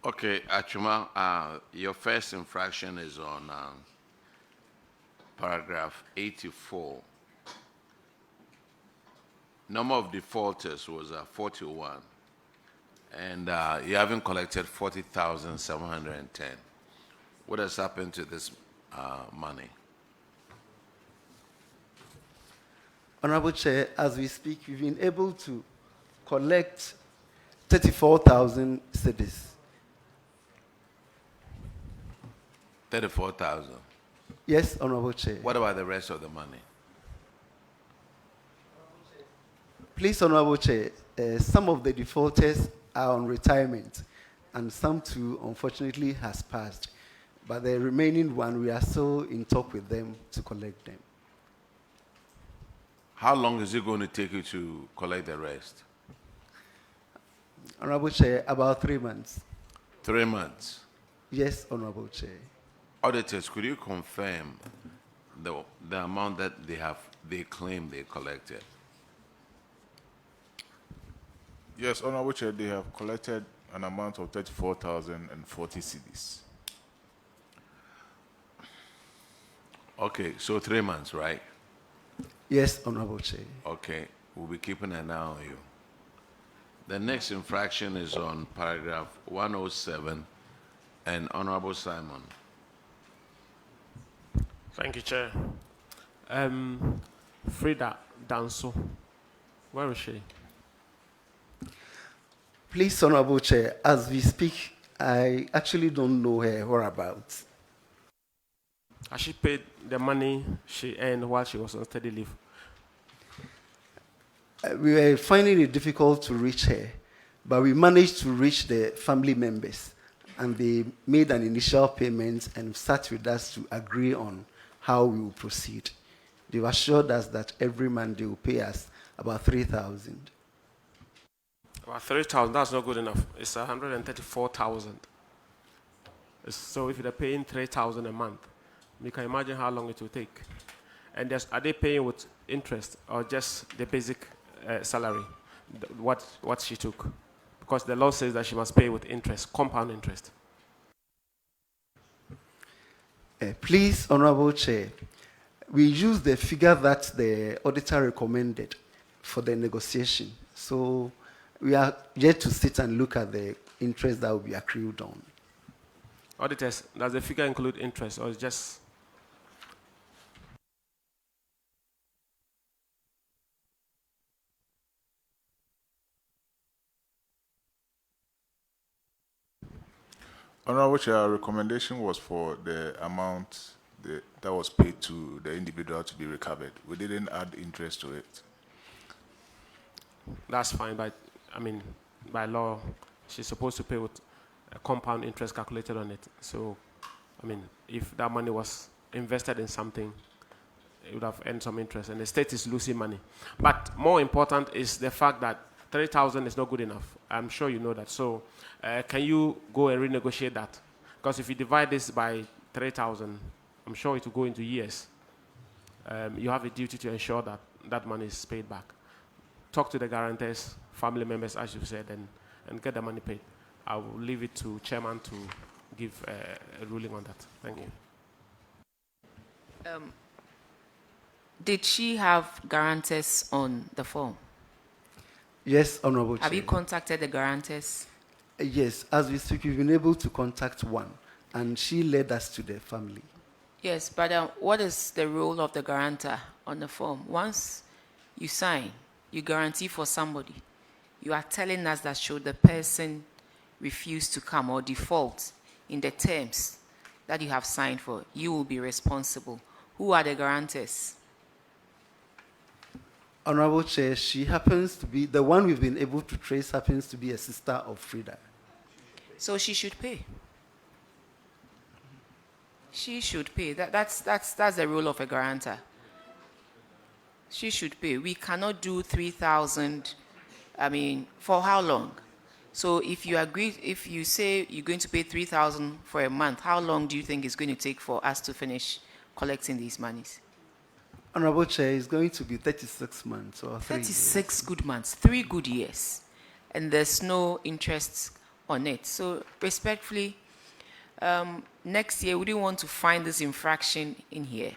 Okay, Achuma, your first infraction is on paragraph 84. Number of defaulters was 41, and you haven't collected 40,710. What has happened to this money? Honorable Chair, as we speak, we've been able to collect 34,000 cedis. 34,000. Yes, Honorable Chair. What about the rest of the money? Please, Honorable Chair, some of the defaulters are on retirement, and some too, unfortunately, has passed. But the remaining one, we are still in talk with them to collect them. How long is it going to take you to collect the rest? Honorable Chair, about 3 months. 3 months. Yes, Honorable Chair. Auditors, could you confirm the amount that they claim they collected? Yes, Honorable Chair, they have collected an amount of 34,040 cedis. Okay, so 3 months, right? Yes, Honorable Chair. Okay, we'll be keeping an eye on you. The next infraction is on paragraph 107, and Honorable Simon. Thank you, Chair. Frida Danso, where is she? Please, Honorable Chair, as we speak, I actually don't know her whereabouts. Has she paid the money she earned while she was on study leave? We were finding it difficult to reach her, but we managed to reach the family members, and they made an initial payment and sat with us to agree on how we will proceed. They assured us that every month they will pay us about 3,000. About 3,000, that's not good enough. It's 134,000. So if they're paying 3,000 a month, you can imagine how long it will take. And are they paying with interest or just the basic salary, what she took? Because the law says that she must pay with interest, compound interest. Please, Honorable Chair, we use the figure that the auditor recommended for the negotiation. So we are yet to sit and look at the interest that will be accrued on. Auditors, does the figure include interest or just... Honorable Chair, our recommendation was for the amount that was paid to the individual to be recovered. We didn't add interest to it. That's fine, but I mean, by law, she's supposed to pay with a compound interest calculated on it. So, I mean, if that money was invested in something, it would have earned some interest, and the state is losing money. But more important is the fact that 3,000 is not good enough. I'm sure you know that. So, can you go and renegotiate that? Because if you divide this by 3,000, I'm sure it will go into years. You have a duty to ensure that that money is paid back. Talk to the guarantors, family members, as you said, and get the money paid. I will leave it to Chairman to give a ruling on that. Thank you. Did she have guarantors on the form? Yes, Honorable Chair. Have you contacted the guarantors? Yes, as we speak, we've been able to contact one, and she led us to the family. Yes, but what is the role of the guarantor on the form? Once you sign, you guarantee for somebody. You are telling us that should the person refuse to come or default in the terms that you have signed for, you will be responsible. Who are the guarantors? Honorable Chair, she happens to be, the one we've been able to trace happens to be a sister of Frida. So she should pay. She should pay. That's the role of a guarantor. She should pay. We cannot do 3,000, I mean, for how long? So if you agree, if you say you're going to pay 3,000 for a month, how long do you think it's going to take for us to finish collecting these monies? Honorable Chair, it's going to be 36 months or 3 years. 36 good months, 3 good years. And there's no interest on it. So respectfully, next year we didn't want to find this infraction in here.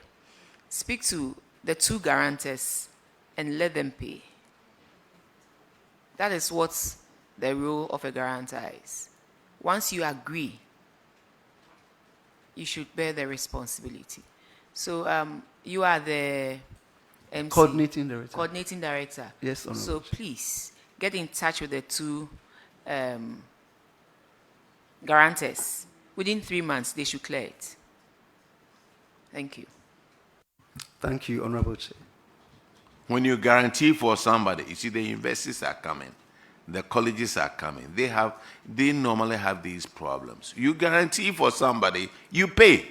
Speak to the two guarantors and let them pay. That is what the role of a guarantor is. Once you agree, you should bear the responsibility. So you are the MC, Coordinating director. Coordinating director. Yes, Honorable So Chair. please get in touch with the two guarantors. Within 3 months, they should clear it. Thank you. Thank you, Honorable Chair. When you guarantee for somebody, you see the universities are coming, the colleges are coming. They normally have these problems. You guarantee for somebody, you pay.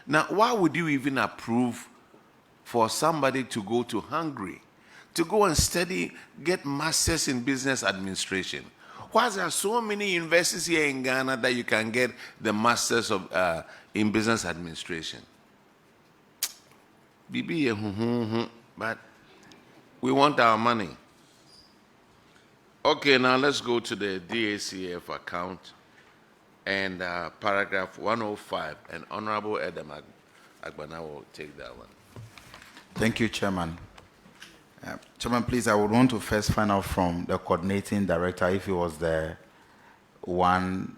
Now, why would you even approve for somebody to go to Hungary, to go and study, get masters in business administration? Why there are so many universities here in Ghana that you can get the masters of in business administration? But we want our money. Okay, now let's go to the DACF account and paragraph 105, and Honorable Edem Agbana will take that one. Thank you, Chairman. Chairman, please, I would want to first find out from the coordinating director if he was the one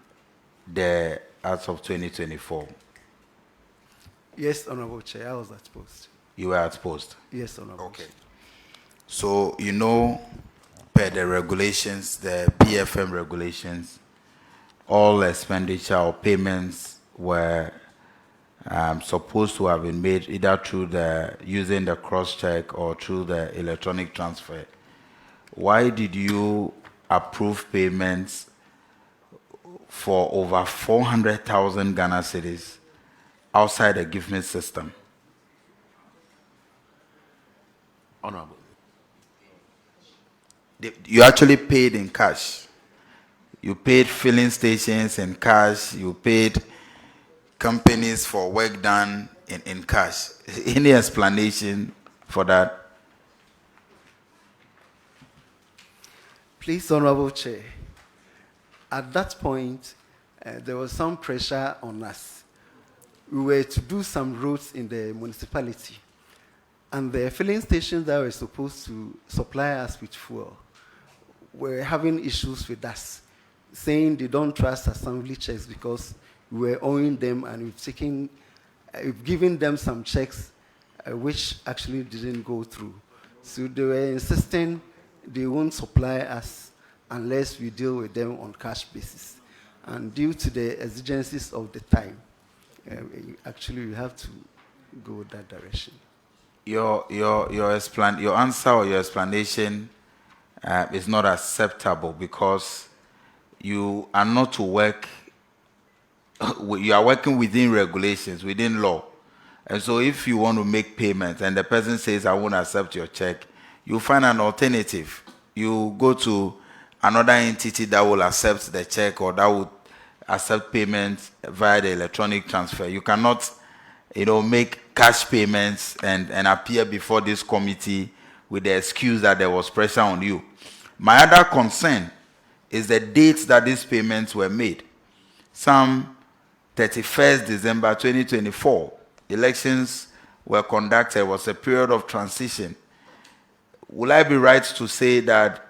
there as of 2024. Yes, Honorable Chair, I was at post. You were at post? Yes, Honorable Okay. Chair. So, you know, per the regulations, the BFM regulations, all expenditure or payments were supposed to have been made either through using the cross-check or through the electronic transfer. Why did you approve payments for over 400,000 Ghana cedis outside the GetFund system? Honorable. You actually paid in cash. You paid filling stations in cash. You paid companies for work done in cash. Any explanation for that? Please, Honorable Chair, at that point, there was some pressure on us. We were to do some roads in the municipality, and the filling stations that were supposed to supply us with fuel were having issues with us, saying they don't trust assembly checks because we were owing them, and we've given them some checks which actually didn't go through. So they were insisting they won't supply us unless we deal with them on cash basis. And due to the exigencies of the time, actually we have to go that direction. Your answer or your explanation is not acceptable because you are not to work. You are working within regulations, within law. And so if you want to make payments and the person says, I won't accept your check, you find an alternative. You go to another entity that will accept the check or that will accept payments via the electronic transfer. You cannot, make cash payments and appear before this committee with the excuse that there was pressure on you. My other concern is the dates that these payments were made. Some 31st December 2024, elections were conducted. It was a period of transition. Will I be right to say that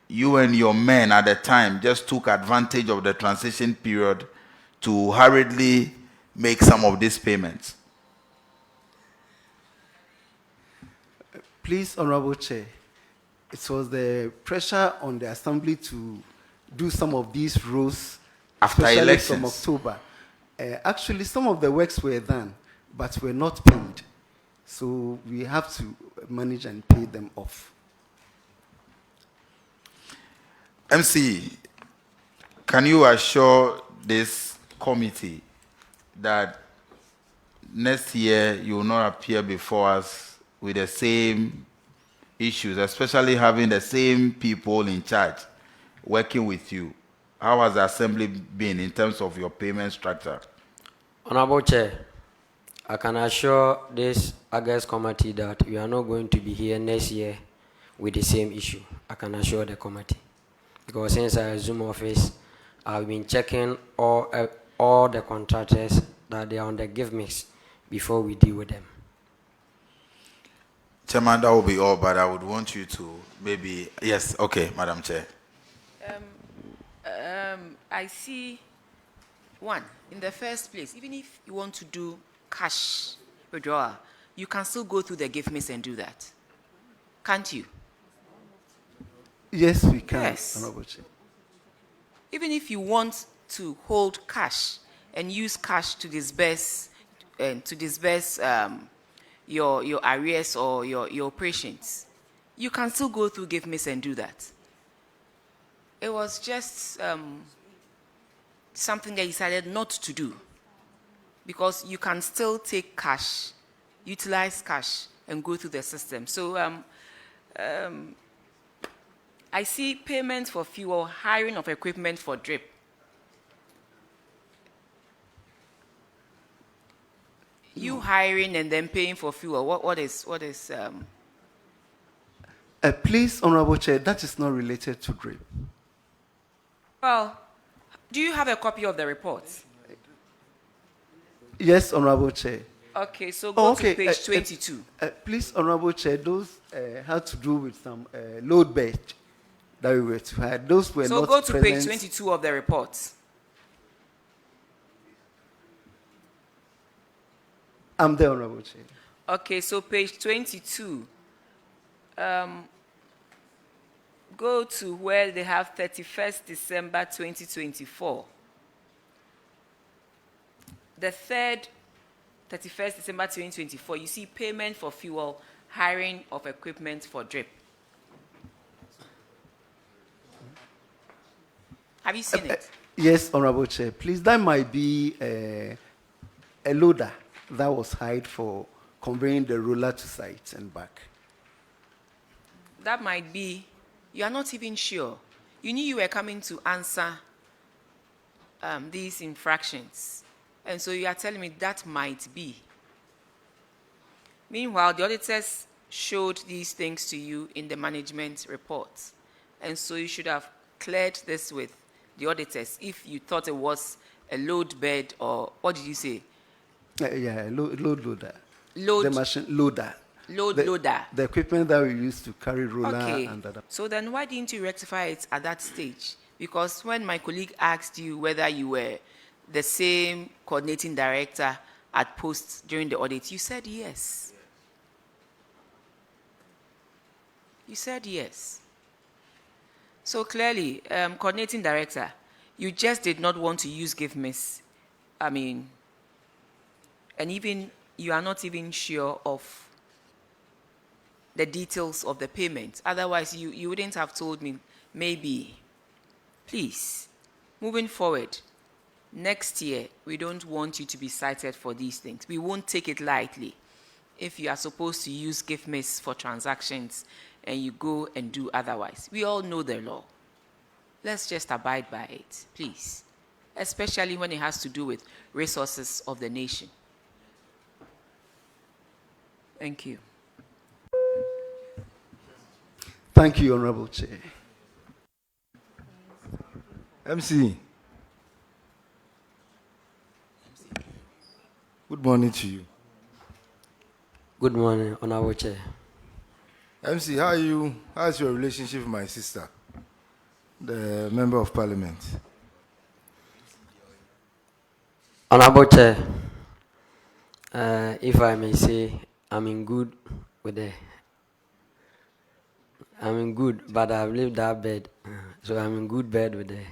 you and your men at the time just took advantage of the transition period to hurriedly make some of these payments? Please, Honorable Chair, it was the pressure on the Assembly to do some of these roles After especially elections. from October. Actually, some of the works were done, but were not paid. So we have to manage and pay them off. MC, can you assure this committee that next year you will not appear before us with the same issues, especially having the same people in charge working with you? How has the Assembly been in terms of your payment structure? Honorable Chair, I can assure this August committee that we are not going to be here next year with the same issue. I can assure the committee. Because since I assumed office, I've been checking all the contractors that they are on the give mix before we deal with them. Chairman, that will be all, but I would want you to maybe, yes, okay, Madam Chair. I see one, in the first place, even if you want to do cash withdrawal, you can still go through the gift miss and do that. Can't you? Yes, we can, Yes. Honorable Chair. Even if you want to hold cash and use cash to disburse your arrears or your operations, you can still go through give miss and do that. It was just something they decided not to do, because you can still take cash, utilize cash, and go through the system. So I see payments for fuel, hiring of equipment for drip. You hiring and then paying for fuel. What is? Please, Honorable Chair, that is not related to DRIP. Well, do you have a copy of the report? Yes, Honorable Chair. Okay, so go to page 22. Please, Honorable Chair, those had to do with some load bed that we were to have. Those were So not go to present. page 22 of the report. I'm there, Honorable Chair. Okay, so page 22. Go to where they have 31st December 2024. The third, 31st December 2024, you see payment for fuel, hiring of equipment for drip. Have you seen it? Yes, Honorable Chair. Please, that might be a loader that was hired for conveying the roller to site and back. That might be, you are not even sure. You knew you were coming to answer these infractions. And so you are telling me that might be. Meanwhile, the auditors showed these things to you in the management report. And so you should have cleared this with the auditors if you thought it was a load bed, or what did you say? Load loader. Load. The machine loader. Loader. The equipment that we use to carry roller Okay. and other. So then why didn't you rectify it at that stage? Because when my colleague asked you whether you were the same coordinating director at post during the audit, you said yes. You said yes. So clearly, coordinating director, you just did not want to use give miss. And even you are not even sure of the details of the payment. Otherwise, you wouldn't have told me. Maybe. Please, moving forward, next year, we don't want you to be cited for these things. We won't take it lightly if you are supposed to use give miss for transactions and you go and do otherwise. We all know the law. Let's just abide by it, please. Especially when it has to do with resources of the nation. Thank you. Thank you, Honorable Chair. MC. Good morning to you. Good morning, Honorable Chair. MC, how are you? How's your relationship with my sister, the Member of Parliament? Honorable Chair, if I may say, I'm in good with her. I'm in good, but I've left that bed, so I'm in good bed with her.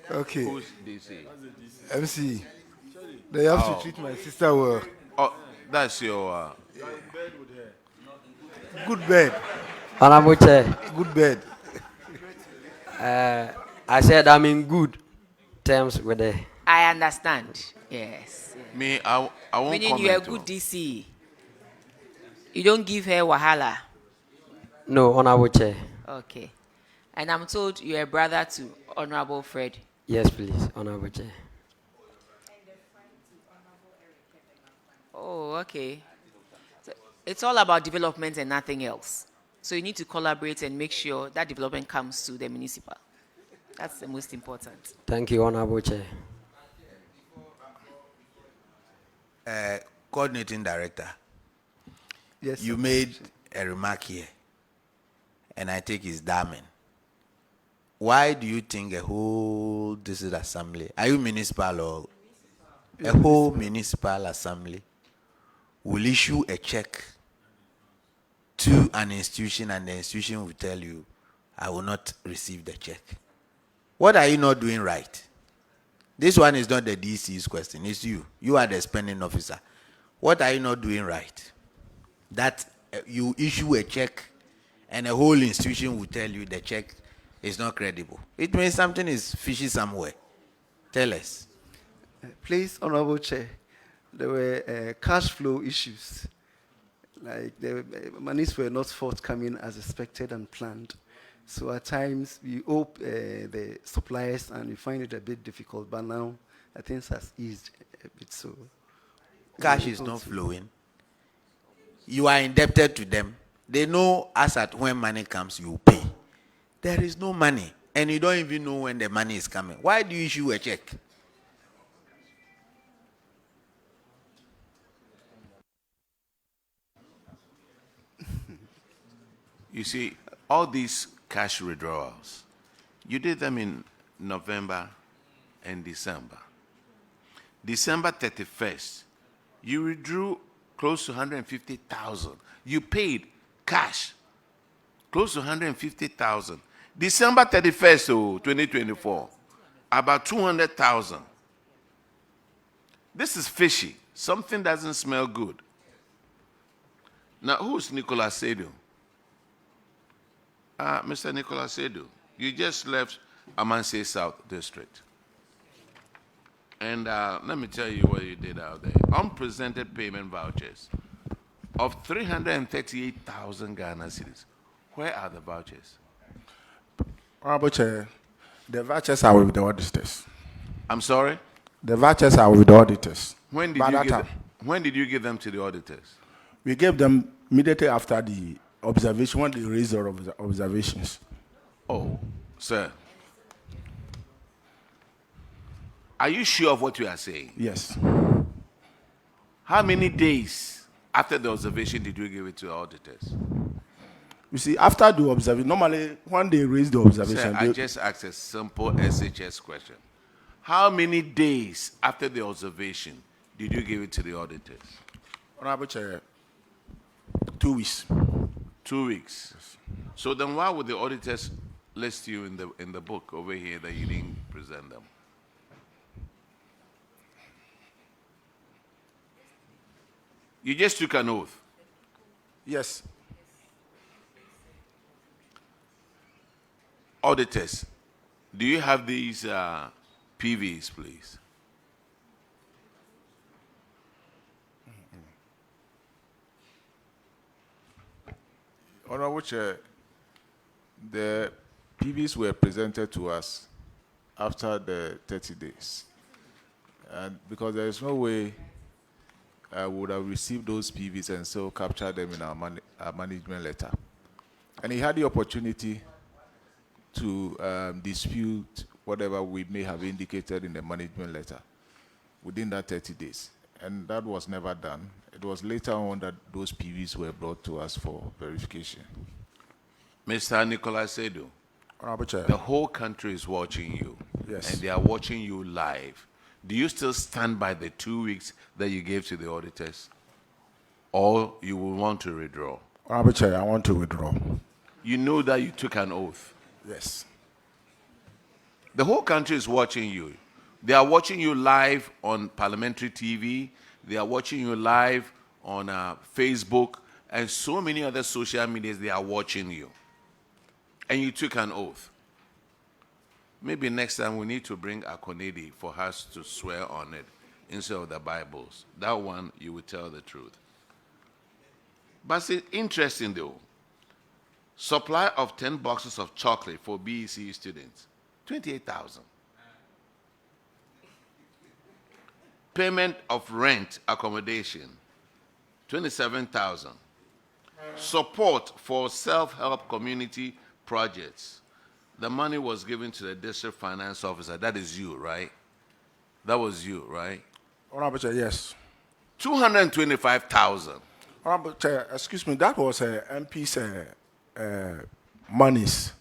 Okay. Who's DC? MC, they have to treat my sister well. Oh, that's your. Good bed. Honorable Chair, Good bed. I said I'm in good terms with her. I understand. Yes. Me, I won't Meaning comment. you are a good DC. You don't give her wahala. No, Honorable Chair. Okay. And I'm told you're a brother to Honorable Fred. Yes, please, Honorable Chair. Oh, okay. So it's all about development and nothing else. So you need to collaborate and make sure that development comes to the municipal. That's the most important. Thank you, Honorable Chair. Coordinating Director, Yes, you sir. made a remark here, and I think it's damning. Why do you think a whole district assembly, are you municipal or a whole municipal assembly will issue a check to an institution and the institution will tell you, I will not receive the check? What are you not doing right? This one is not the DC's question, it's you. You are the spending officer. What are you not doing right? That you issue a check and a whole institution will tell you the check is not credible. It means something is fishy somewhere. Tell us. Please, Honorable Chair, there were cash flow issues. Like the monies were not forthcoming as expected and planned. So at times we owe the suppliers and we find it a bit difficult. But now things has eased a bit. So Cash is not flowing. You are indebted to them. They know as at when money comes, you pay. There is no money, and you don't even know when the money is coming. Why do you issue a check? You see, all these cash withdrawals, you did them in November and December. December 31st, you withdrew close to 150,000. You paid cash close to 150,000. December 31st, 2024, about 200,000. This is fishy. Something doesn't smell good. Now, who's Nicolas Sedu? Mr. Nicolas Sedu, you just left Amanse South District. And let me tell you what you did out there. Unpresented payment vouchers of 338,000 Ghana cedis. Where are the vouchers? Honorable Chair, the vouchers are with the auditors. I'm sorry? The vouchers are with the auditors. When did, By you that give time, them, when did you give them to the auditors? we gave them immediately after the observation, when they raised their observations. Oh, sir. Are you sure of what you are saying? Yes. How many days after the observation did you give it to the auditors? You see, after the observation, normally when they raise the observation, Sir, I just asked a simple SHS question. How many days after the observation did you give it to the auditors? Honorable Chair, 2 weeks. 2 weeks. So then why would the auditors list you in the book over here that you didn't present them? You just took an oath. Yes. Auditors, do you have these PVs, please? Honorable Chair, the PVs were presented to us after the 30 days. And because there is no way I would have received those PVs and so captured them in our management letter. And he had the opportunity to dispute whatever we may have indicated in the management letter within that 30 days. And that was never done. It was later on that those PVs were brought to us for verification. Mr. Nicolas Sedu, Honorable Chair. the whole country is watching you. Yes. And they are watching you live. Do you still stand by the 2 weeks that you gave to the auditors? Or you will want to withdraw? Honorable Chair, I want to withdraw. You know that you took an oath. Yes. The whole country is watching you. They are watching you live on parliamentary TV. They are watching you live on Facebook and so many other social medias. They are watching you. And you took an oath. Maybe next time we need to bring Akonedi for us to swear on it instead of the Bibles. That one, you will tell the truth. But it's interesting though. Supply of 10 boxes of chocolate for BEC students, 28,000. Payment of rent accommodation, 27,000. Support for self-help community projects. The money was given to the district finance officer. That is you, right? That was you, right? Honorable Chair, yes. 225,000. Honorable Chair, excuse me, that was MP's monies.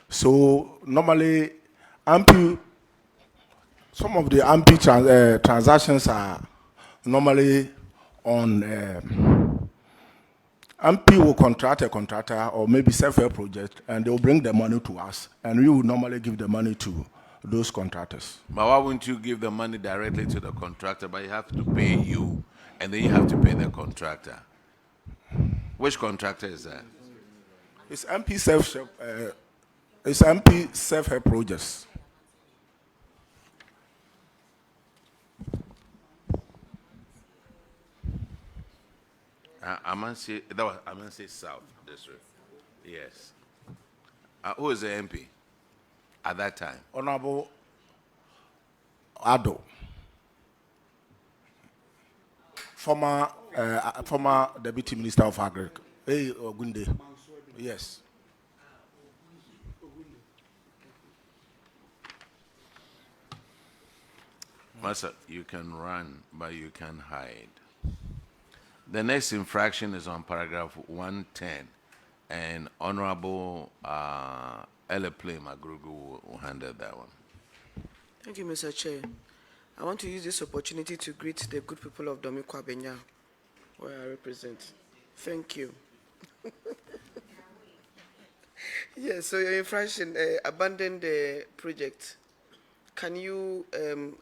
So normally, MP, some of the MP transactions are normally on MP will contract a contractor or maybe self-help project, and they will bring the money to us, and we will normally give the money to those contractors. But why wouldn't you give the money directly to the contractor, but you have to pay you, and then you have to pay the contractor? Which contractor is that? It's MP self-help projects. I must say that was South District. Yes. Who is the MP at that time? Honorable Ado, former Deputy Minister of Agriculture. Hey, Ogunde. Yes. Master, you can run, but you can hide. The next infraction is on paragraph 110, and Honorable Eleplay Magrugu will handle that one. Thank you, Mr. Chair. I want to use this opportunity to greet the good people of Domikwa Benya, where I represent. Thank you. Yes, so your infraction abandoned the project. Can you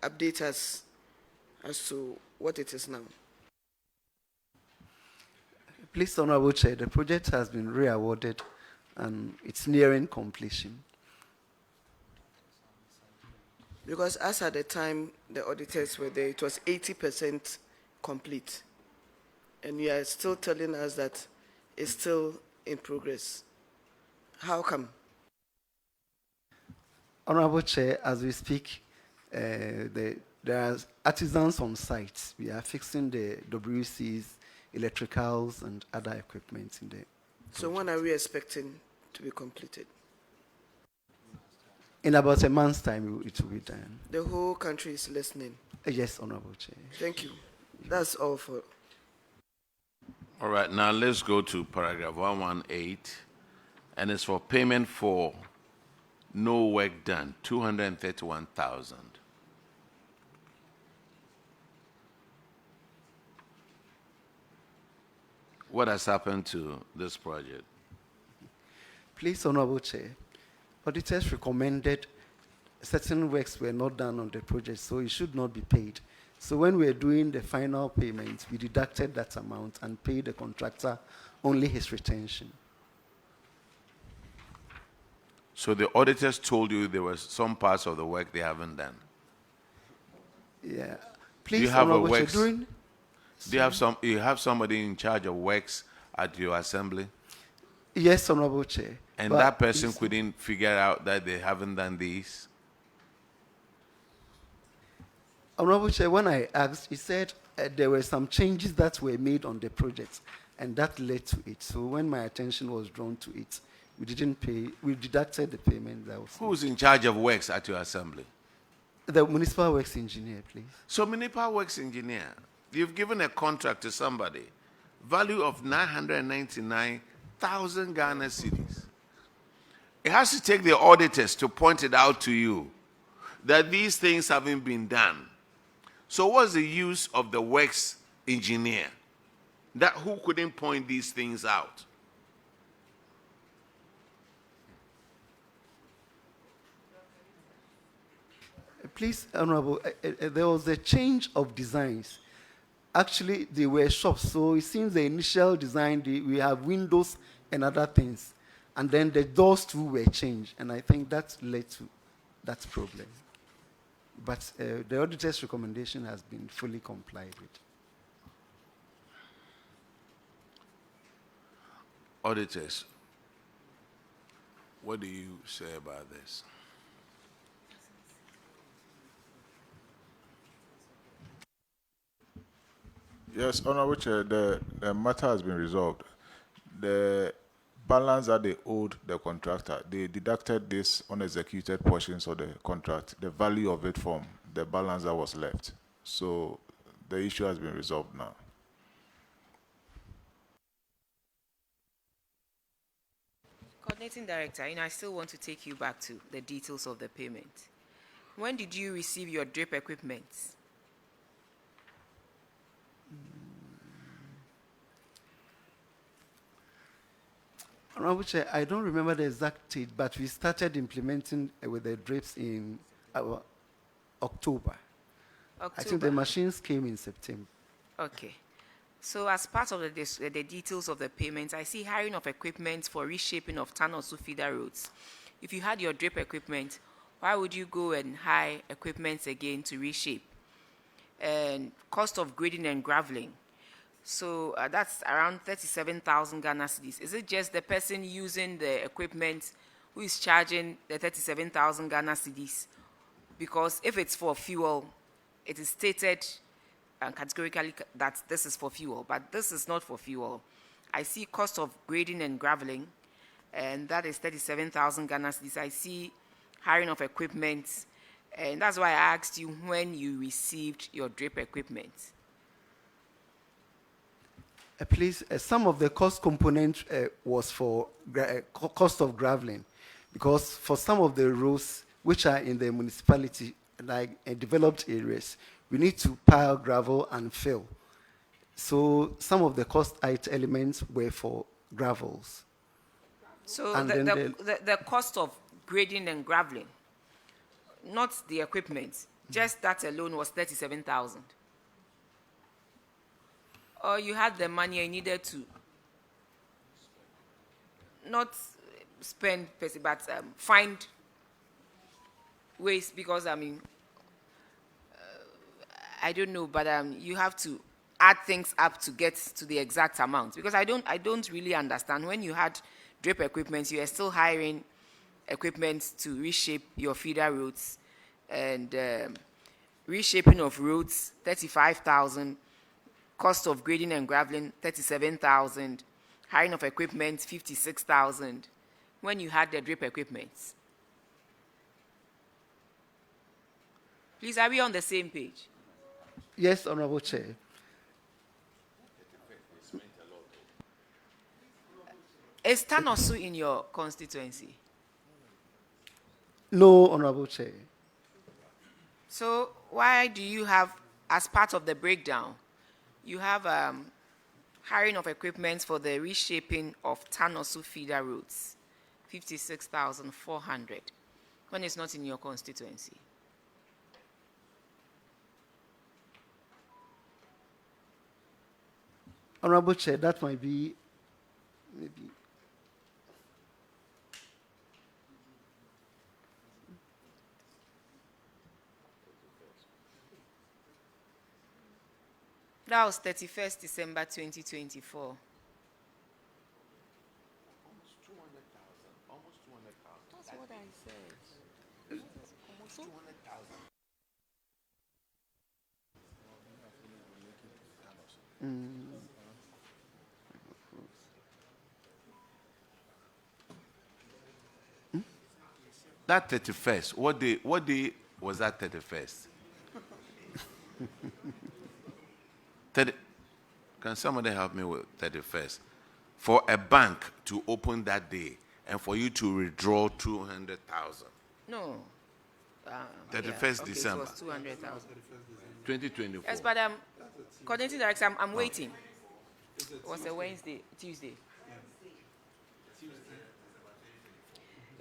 update us as to what it is now? Please, Honorable Chair, the project has been re-awarded and it's nearing completion. Because as at the time the auditors were there, it was 80% complete. And you are still telling us that it's still in progress. How come? Honorable Chair, as we speak, there are artisans on site. We are fixing the WCs, electricals, and other equipment in there. So when are we expecting to be completed? In about a month's time, it will be done. The whole country is listening. Yes, Honorable Chair. Thank you. That's all for... All right, now let's go to paragraph 118, and it's for payment for no work done, 231,000. What has happened to this project? Please, Honorable Chair, auditors recommended certain works were not done on the project, so it should not be paid. So when we were doing the final payment, we deducted that amount and paid the contractor only his retention. So the auditors told you there was some parts of the work they haven't done. Yeah. Do you Please, have a Honorable Chair, works? Do you have somebody in charge of works at your assembly? Yes, Honorable Chair. And but that person couldn't figure out that they haven't done these? Honorable Chair, when I asked, he said there were some changes that were made on the project, and that led to it. So when my attention was drawn to it, we didn't pay, we deducted the payment. That was Who's in charge of works at your assembly? the municipal works engineer, please. So municipal works engineer, you've given a contract to somebody, value of 999,000 Ghana cedis. It has to take the auditors to point it out to you that these things haven't been done. So what's the use of the works engineer? That who couldn't point these things out? Please, Honorable, there was a change of designs. Actually, they were shops, so it seems the initial design, we have windows and other things. And then the doors too were changed, and I think that led to that problem. But the auditor's recommendation has been fully complied with. Auditors, What do you say about this? Yes, Honorable Chair, the matter has been resolved. The balance that they owed the contractor, they deducted this unexecuted portions of the contract, the value of it from the balance that was left. So the issue has been resolved now. Coordinating Director, I still want to take you back to the details of the payment. When did you receive your drip equipment? Honorable Chair, I don't remember the exact date, but we started implementing with the drips in October. I think the machines came in September. Okay. So as part of the details of the payments, I see hiring of equipment for reshaping of tunnels to feeder roads. If you had your drip equipment, why would you go and hire equipment again to reshape? And cost of grading and graveling. So that's around 37,000 Ghana cedis. Is it just the person using the equipment who is charging the 37,000 Ghana cedis? Because if it's for fuel, it is stated categorically that this is for fuel, but this is not for fuel. I see cost of grading and graveling, and that is 37,000 Ghana cedis. I see hiring of equipment, and that's why I asked you when you received your drip equipment. Please, some of the cost component was for cost of graveling, because for some of the roads which are in the municipality, like developed areas, we need to pile gravel and fill. So some of the cost elements were for gravels. So And the cost of grading and graveling, not the equipment, just that alone was 37,000. Or you had the money and needed to not spend, but find ways, because I don't know, but you have to add things up to get to the exact amount, because I don't really understand. When you had drip equipment, you are still hiring equipment to reshape your feeder roads, and reshaping of roads 35,000, cost of grading and graveling 37,000, hiring of equipment 56,000. When you had the drip equipment, please, are we on the same page? Yes, Honorable Chair. Is Tanosu in your constituency? No, Honorable Chair. So why do you have, as part of the breakdown, you have hiring of equipment for the reshaping of Tanosu feeder roads, 56,400, when it's not in your constituency? Honorable Chair, that might be maybe. That was 31st December 2024. Almost 200,000. That's what I said. Almost 200,000. That 31st, what day was that 31st? Can somebody help me with 31st? For a bank to open that day and for you to withdraw 200,000. No. 31st December. It was 200,000. 2024. Yes, but coordinating director, I'm waiting. It was a Tuesday.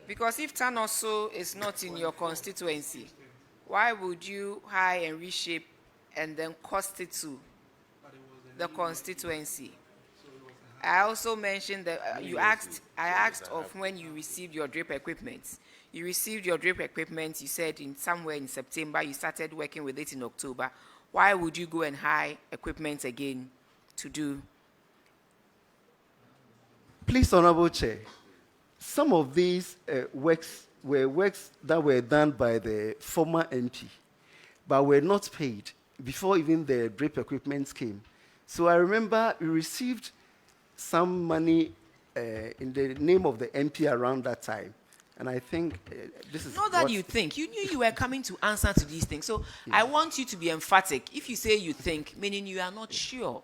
Because if Tanosu is not in your constituency, why would you hire and reshape and then cost it to the constituency? I also mentioned that I asked of when you received your drip equipment. You received your drip equipment, you said somewhere in September, you started working with it in October. Why would you go and hire equipment again to do? Please, Honorable Chair, some of these works were works that were done by the former MP, but were not paid before even the drip equipment came. So I remember we received some money in the name of the MP around that time. And I think this is Not that you think. You knew you were coming to answer to these things. So I want you to be emphatic. If you say you think, meaning you are not sure.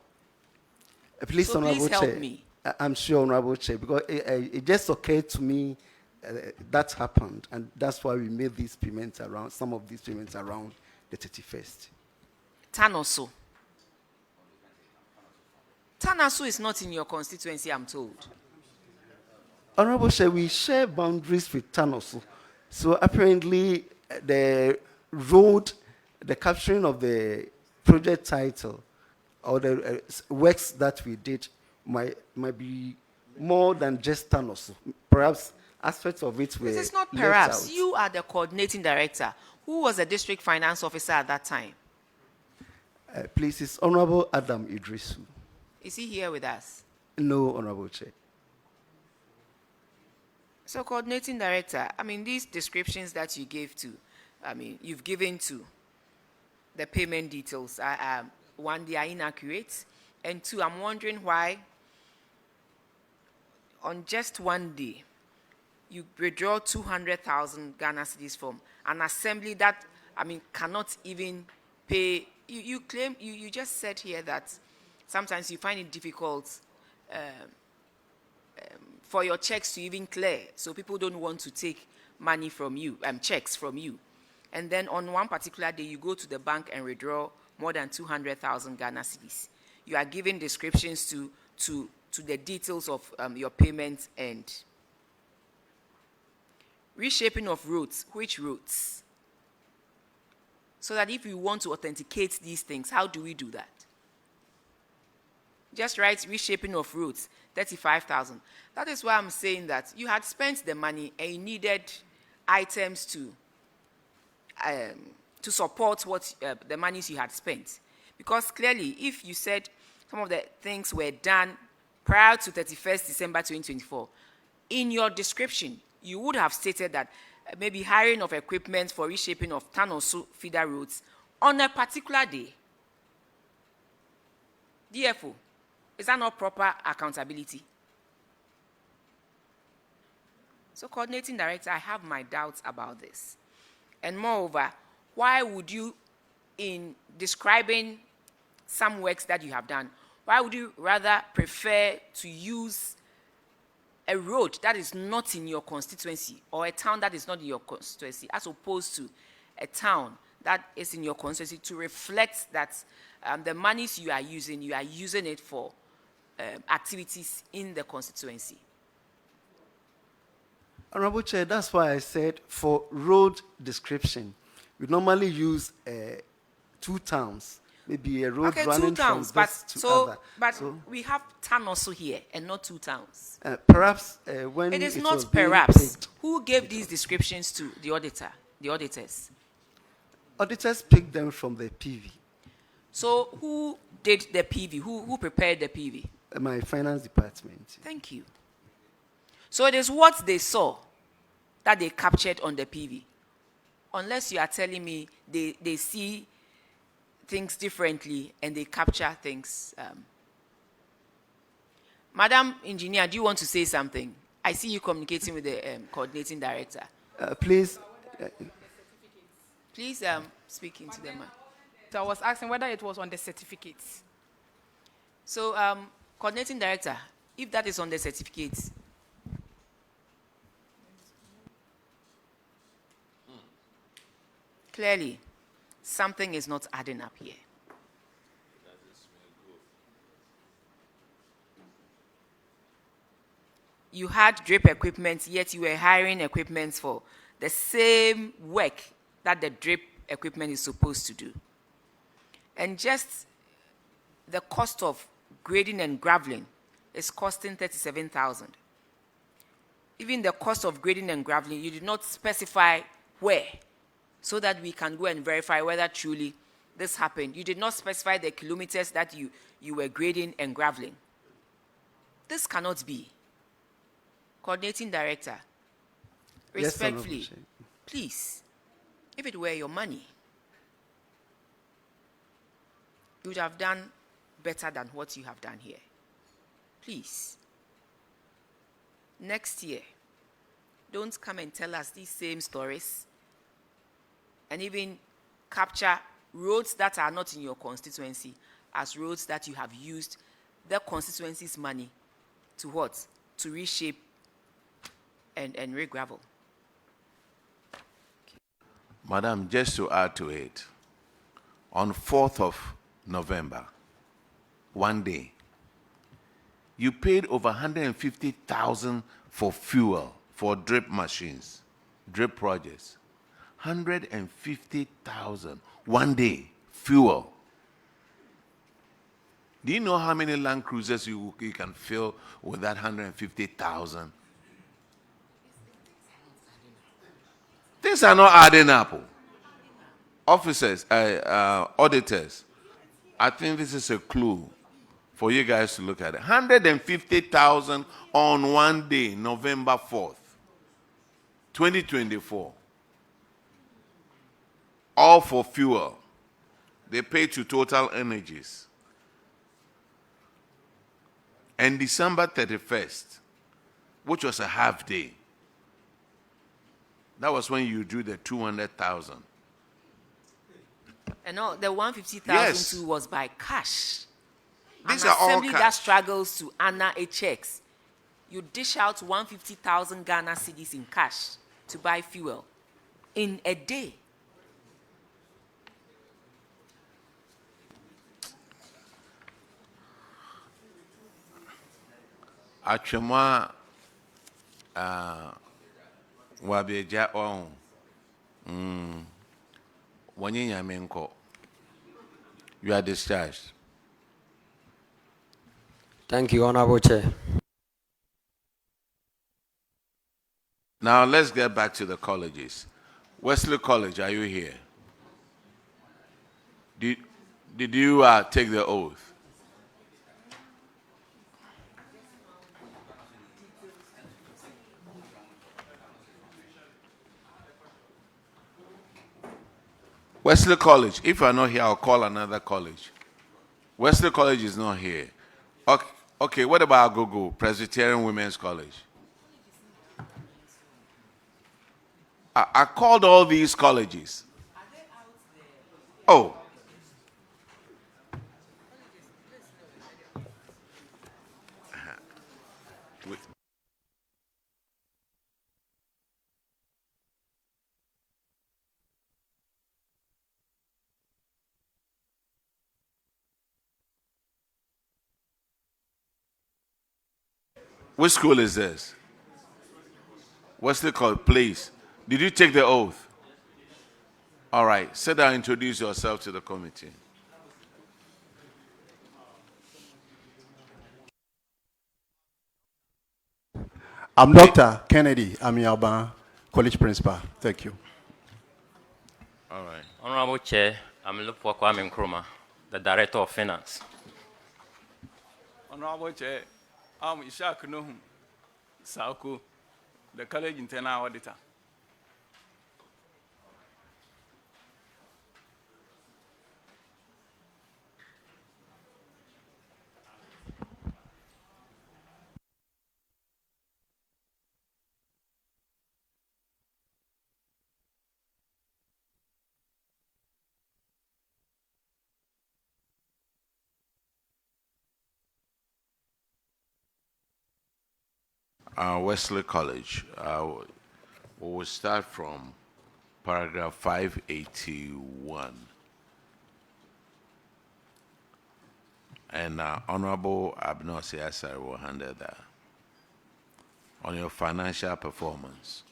Please, So Honorable please help Chair. me. I'm sure, Honorable Chair, because it just occurred to me that happened, and that's why we made these payments around, some of these payments around the 31st. Tanoso. Tanaso is not in your constituency, I'm told. Honorable Chair, we share boundaries with Tanoso. So apparently, the road, the capturing of the project title, or the works that we did might be more than just Tanoso. Perhaps aspects of it were This is not left perhaps. out. You are the coordinating director. Who was the district finance officer at that time? Please, it's Honorable Adam Idrisu. Is he here with us? No, Honorable Chair. So, coordinating director, I mean, these descriptions that you gave to, I mean, you've given to the payment details, one, they are inaccurate, and two, I'm wondering why on just one day, you withdraw 200,000 Ghana cedis from an assembly that, I mean, cannot even pay. You claim, you just said here that sometimes you find it difficult for your checks to even clear, so people don't want to take money from you, checks from you. And then on one particular day, you go to the bank and withdraw more than 200,000 Ghana cedis. You are giving descriptions to the details of your payments and reshaping of routes. Which routes? So that if you want to authenticate these things, how do we do that? Just write reshaping of routes, 35,000. That is why I'm saying that you had spent the money and you needed items to support what the monies you had spent. Because clearly, if you said some of the things were done prior to 31st December 2024, in your description, you would have stated that maybe hiring of equipment for reshaping of Tanoso feeder roads on a particular day. DFO, is that not proper accountability? So, coordinating director, I have my doubts about this. And moreover, why would you, in describing some works that you have done, why would you rather prefer to use a road that is not in your constituency or a town that is not in your constituency as opposed to a town that is in your constituency to reflect that the monies you are using it for activities in the constituency? Honorable Chair, that's why I said for road description, we normally use 2 towns, maybe a road running from this to other. But we have Tanoso here and not 2 towns. Perhaps when it is was not being perhaps. picked, Who gave these descriptions to the auditor, the auditors? auditors picked them from the PV. So who did the PV? Who prepared the PV? My finance department. Thank you. So it is what they saw that they captured on the PV. Unless you are telling me they see things differently and they capture things. Madam Engineer, do you want to say something? I see you communicating with the coordinating director. Please. Please speak into the mic. So I was asking whether it was on the certificates. So, coordinating director, if that is on the certificates, clearly something is not adding up here. You had drip equipment, yet you were hiring equipment for the same work that the drip equipment is supposed to do. And just the cost of grading and graveling is costing 37,000. Even the cost of grading and graveling, you did not specify where, so that we can go and verify whether truly this happened. You did not specify the kilometers that you were grading and graveling. This cannot be. Coordinating director, Yes, Honorable respectfully, Chair. please, if it were your money, you would have done better than what you have done here. Please, next year, don't come and tell us these same stories and even capture roads that are not in your constituency as roads that you have used the constituency's money to what? To reshape and re-gravel. Madam, just to add to it, on 4th of November, one day, you paid over 150,000 for fuel for drip machines, drip projects. 150,000 one day, fuel. Do you know how many Land Cruisers you can fill with that 150,000? Things are not adding up. Officers, auditors, I think this is a clue for you guys to look at it. 150,000 on one day, November 4th, 2024. All for fuel. They pay to Total Energies. And December 31st, which was a half day, that was when you drew the 200,000. And all the 150,000 Yes. too was by cash. These An are all assembly that cash. struggles to honor a checks. You dish out 150,000 Ghana cedis in cash to buy fuel in a day. Achema wabeja on wanyinya menko. You are discharged. Thank you, Honorable Chair. Now let's get back to the colleges. Wesley College, are you here? Did you take the oath? Wesley College, if you are not here, I'll call another college. Wesley College is not here. Okay, what about Agogo, Presbyterian Women's College? I called all these colleges. Oh. Wait. Which school is this? Wesley College, please. Did you take the oath? All right. Sit down, introduce yourself to the committee. I'm Dr. Kennedy Amialban, college principal. Thank you. All right. Honorable Chair, I'm Lupo Kwame Nkrumah, the Director of Finance. Honorable Chair, I'm Ishak Nuhum Sauku, the College Internal Auditor. Wesley College. We will start from paragraph 581. And Honorable Abner Siasar will handle that. On your financial performance.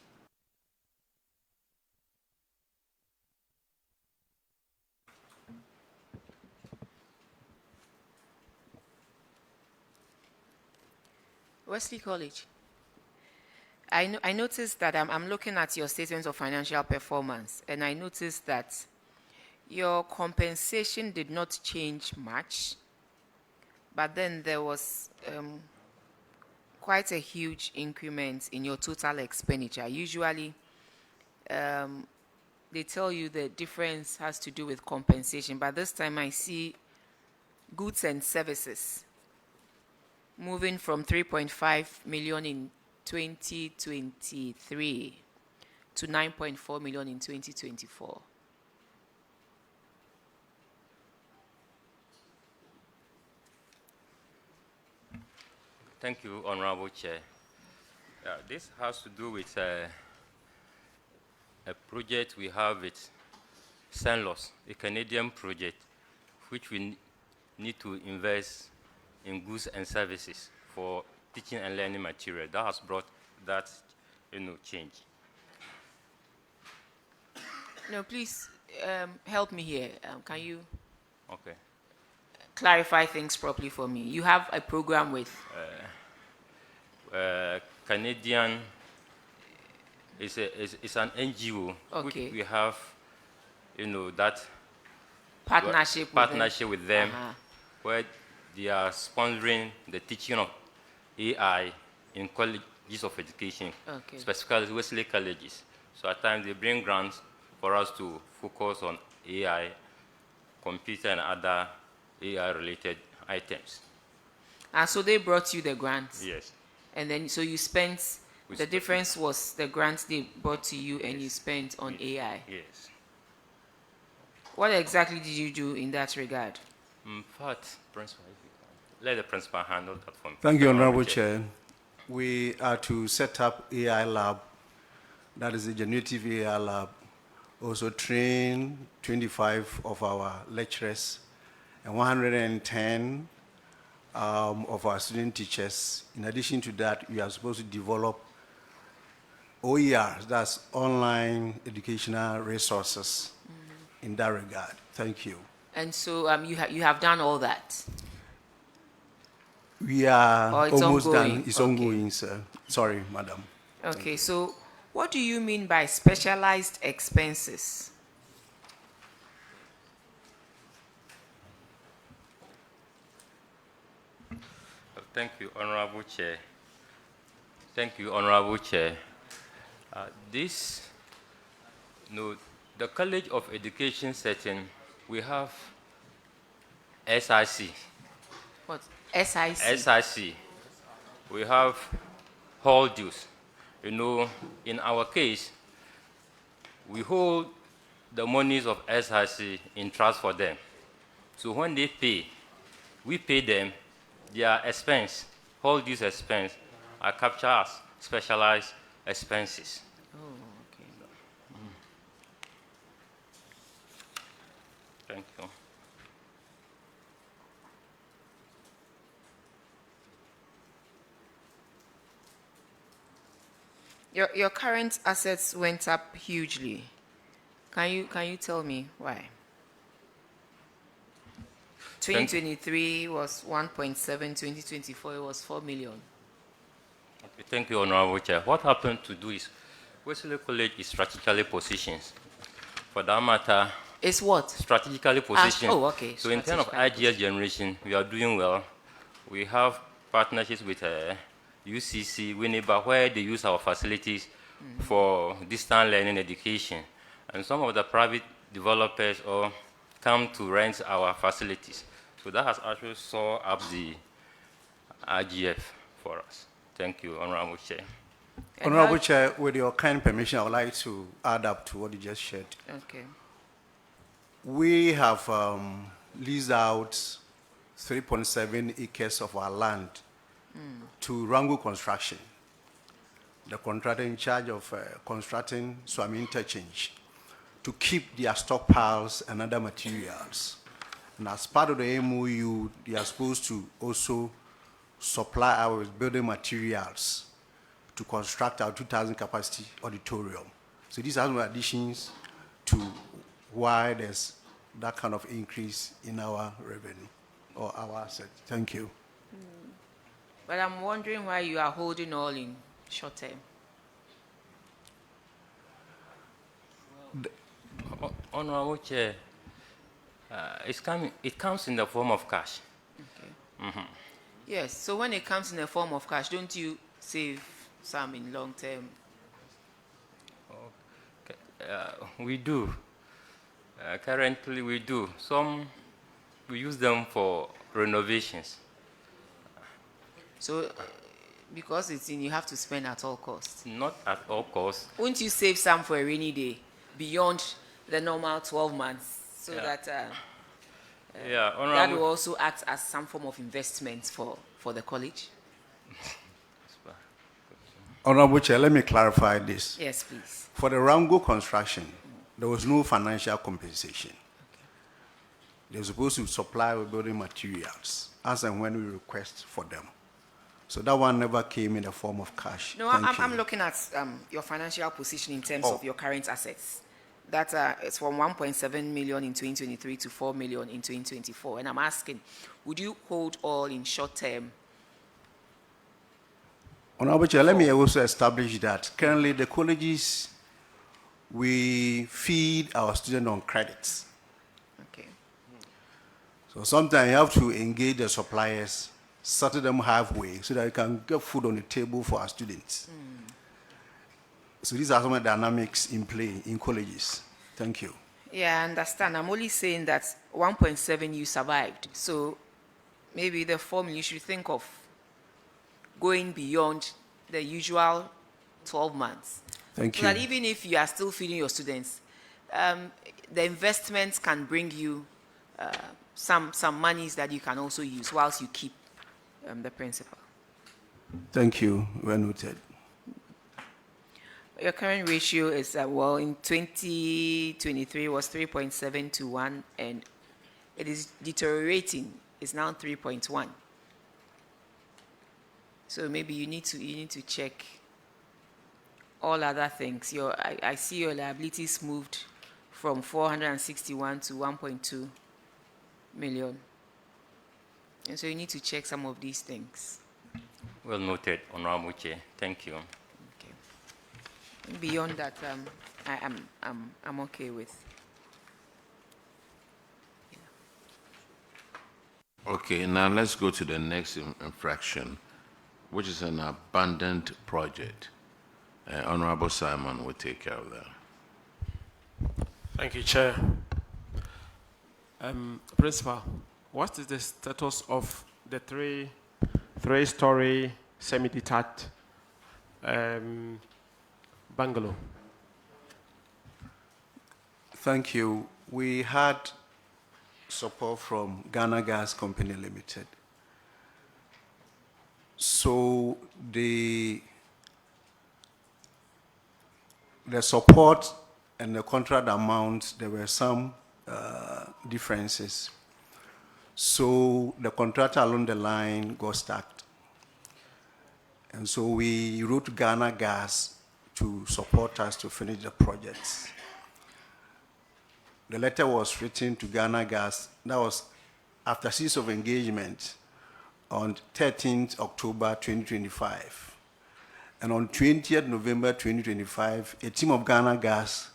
Wesley College. I noticed that I'm looking at your statements of financial performance, and I noticed that your compensation did not change much, but then there was quite a huge increment in your total expenditure. Usually, they tell you the difference has to do with compensation, but this time I see goods and services moving from 3.5 million in 2023 to 9.4 million in 2024. Thank you, Honorable Chair. This has to do with a project we have with Senlos, a Canadian project, which we need to invest in goods and services for teaching and learning material. That has brought that, change. No, please help me here. Can you clarify things properly for me? You have a program with Canadian. It's an NGO. Which we have, that partnership with them, where they are sponsoring the teaching of AI in colleges of education, specifically Wesley colleges. So at times they bring grants for us to focus on AI, computer, and other AI-related items. So they brought you the grants? Yes. And then, so you spent, the difference was the grants they brought to you and you spent on AI? Yes. What exactly did you do in that regard? Principal, if you can. Let the principal handle that for me. Thank you, Honorable Chair. We are to set up AI lab, that is a generative AI lab, also train 25 of our lecturers and 110 of our student teachers. In addition to that, we are supposed to develop OERs, that's online educational resources in that regard. Thank you. And so you have done all that? We are almost ongoing? done. It's ongoing, sir. Sorry, madam. Okay, so what do you mean by specialized expenses? Thank you, Honorable Chair. Thank you, Honorable Chair. The College of Education setting, we have SIC. What? SIC? SIC. We have hall dues. In our case, we hold the monies of SIC in trust for them. So when they pay, we pay them. Their expense, all these expenses are captured as specialized expenses. Oh, okay. Thank you. Your current assets went up hugely. Can you tell me why? 2023 was 1.7, 2024 it was 4 million. Okay, thank you, Honorable Chair. What happened to do is, Wesley College is strategically positioned. For that matter, it's what? Strategically positioned. Oh, okay. So in terms of IGS generation, we are doing well. We have partnerships with UCC, Winneba, where they use our facilities for distance learning education. And some of the private developers come to rent our facilities. So that has actually saw up the IGF for us. Thank you, Honorable Chair. Honorable Chair, with your kind permission, I would like to add up to what you just shared. Okay. We have leased out 3.7 acres of our land to Rango Construction, the contractor in charge of constructing Swami Interchange, to keep their stockpiles and other materials. And as part of the MOU, they are supposed to also supply our building materials to construct our 2,000 capacity auditorium. So these are some additions to why there's that kind of increase in our revenue or our assets. Thank you. But I'm wondering why you are holding all in short term. Honorable Chair, it comes in the form of cash. Okay. Yes, so when it comes in the form of cash, don't you save some in long term? We do. Currently, we do. Some, we use them for renovations. So, because it's in, you have to spend at all costs. Not at all costs. Won't you save some for a rainy day beyond the normal 12 months so that that will also act as some form of investment for the college? Honorable Chair, let me clarify this. Yes, please. For the Rango construction, there was no financial compensation. They were supposed to supply building materials as and when we request for them. So that one never came in the form of cash. No, I'm looking at your financial position in terms of your current assets. That it's from 1.7 million in 2023 to 4 million in 2024. And I'm asking, would you hold all in short term? Honorable Chair, let me also establish that currently the colleges, we feed our students on credits. Okay. So sometimes you have to engage the suppliers, settle them halfway so that you can get food on the table for our students. So these are some of the dynamics in play in colleges. Thank you. Yeah, I understand. I'm only saying that 1.7 you survived. So maybe the 4 million you should think of going beyond the usual 12 months. Thank so you. that even if you are still feeding your students, the investments can bring you some monies that you can also use whilst you keep the principal. Thank you. Well noted. Your current ratio is, well, in 2023 was 3.7 to 1, and it is deteriorating. It's now 3.1. So maybe you need to check all other things. I see your liabilities moved from 461 to 1.2 million. And so you need to check some of these things. Well noted, Honorable Chair. Thank you. Okay. Beyond that, I'm okay with. Yeah. Okay, now let's go to the next infraction, which is an abandoned project. Honorable Simon will take care of that. Thank you, Chair. Principal, what is the status of the three-story semi-detached bungalow? Thank you. We had support from Ghana Gas Company Limited. So the support and the contract amount, there were some differences. So the contractor along the line got stuck. And so we wrote to Ghana Gas to support us to finish the projects. The letter was written to Ghana Gas. That was after cease of engagement on 13th October 2025. And on 20th November 2025, a team of Ghana Gas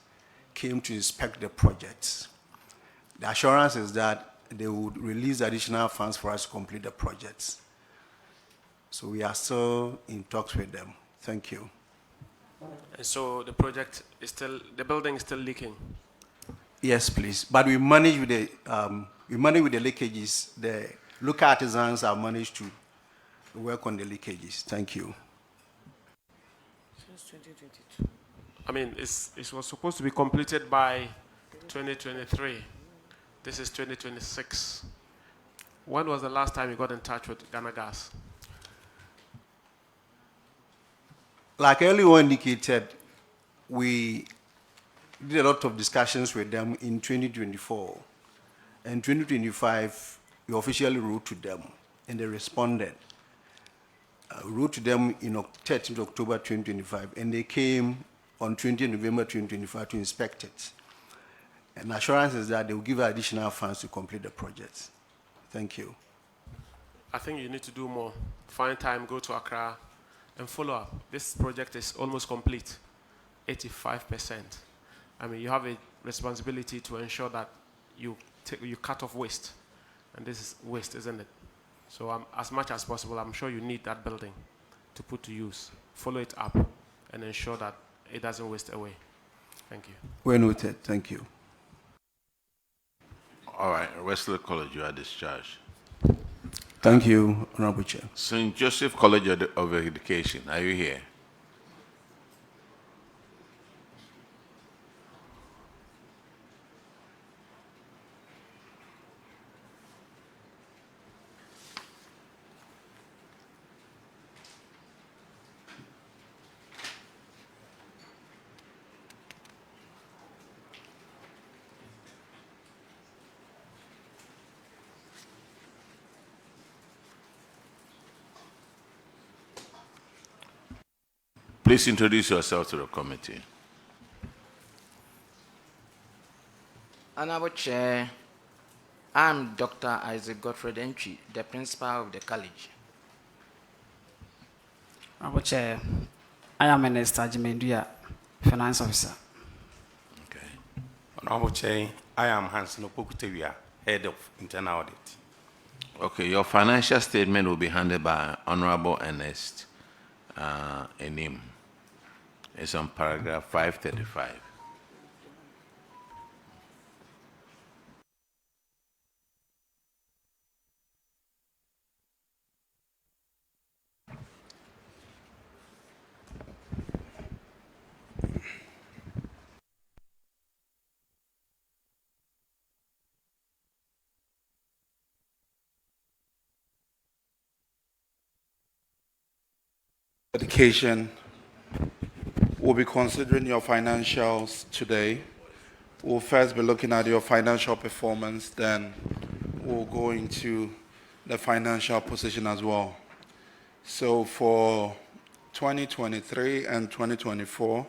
came to inspect the projects. The assurance is that they would release additional funds for us to complete the projects. So we are still in talks with them. Thank you. And so the project is still, the building is still leaking? Yes, please. But we manage with the leakages. The local artisans have managed to work on the leakages. Thank you. Since 2022. I mean, it was supposed to be completed by 2023. This is 2026. When was the last time you got in touch with Ghana Gas? Like earlier indicated, we did a lot of discussions with them in 2024. And 2025, we officially wrote to them, and they responded. We wrote to them in 13th October 2025, and they came on 20th November 2025 to inspect it. And assurance is that they will give additional funds to complete the project. Thank you. I think you need to do more. Find time, go to Accra, and follow up. This project is almost complete, 85%. I mean, you have a responsibility to ensure that you cut off waste. And this is waste, isn't it? So as much as possible, I'm sure you need that building to put to use. Follow it up and ensure that it doesn't waste away. Thank you. Well noted. Thank you. All right, Wesley College, you are discharged. Thank you, Honorable Chair. St. Joseph College of Education, are you here? Please introduce yourself to the committee. Honorable Chair, I'm Dr. Isaac Godfrey Entry, the principal of the college. Honorable Chair, I am Minister Jimenduya, Finance Officer. Okay. Honorable Chair, I am Hans Nopokutewia, Head of Internal Audit. Okay, your financial statement will be handled by Honorable Ernest Enim. It's on paragraph 535. Education. We'll be considering your financials today. We'll first be looking at your financial performance, then we'll go into the financial position as well. So for 2023 and 2024,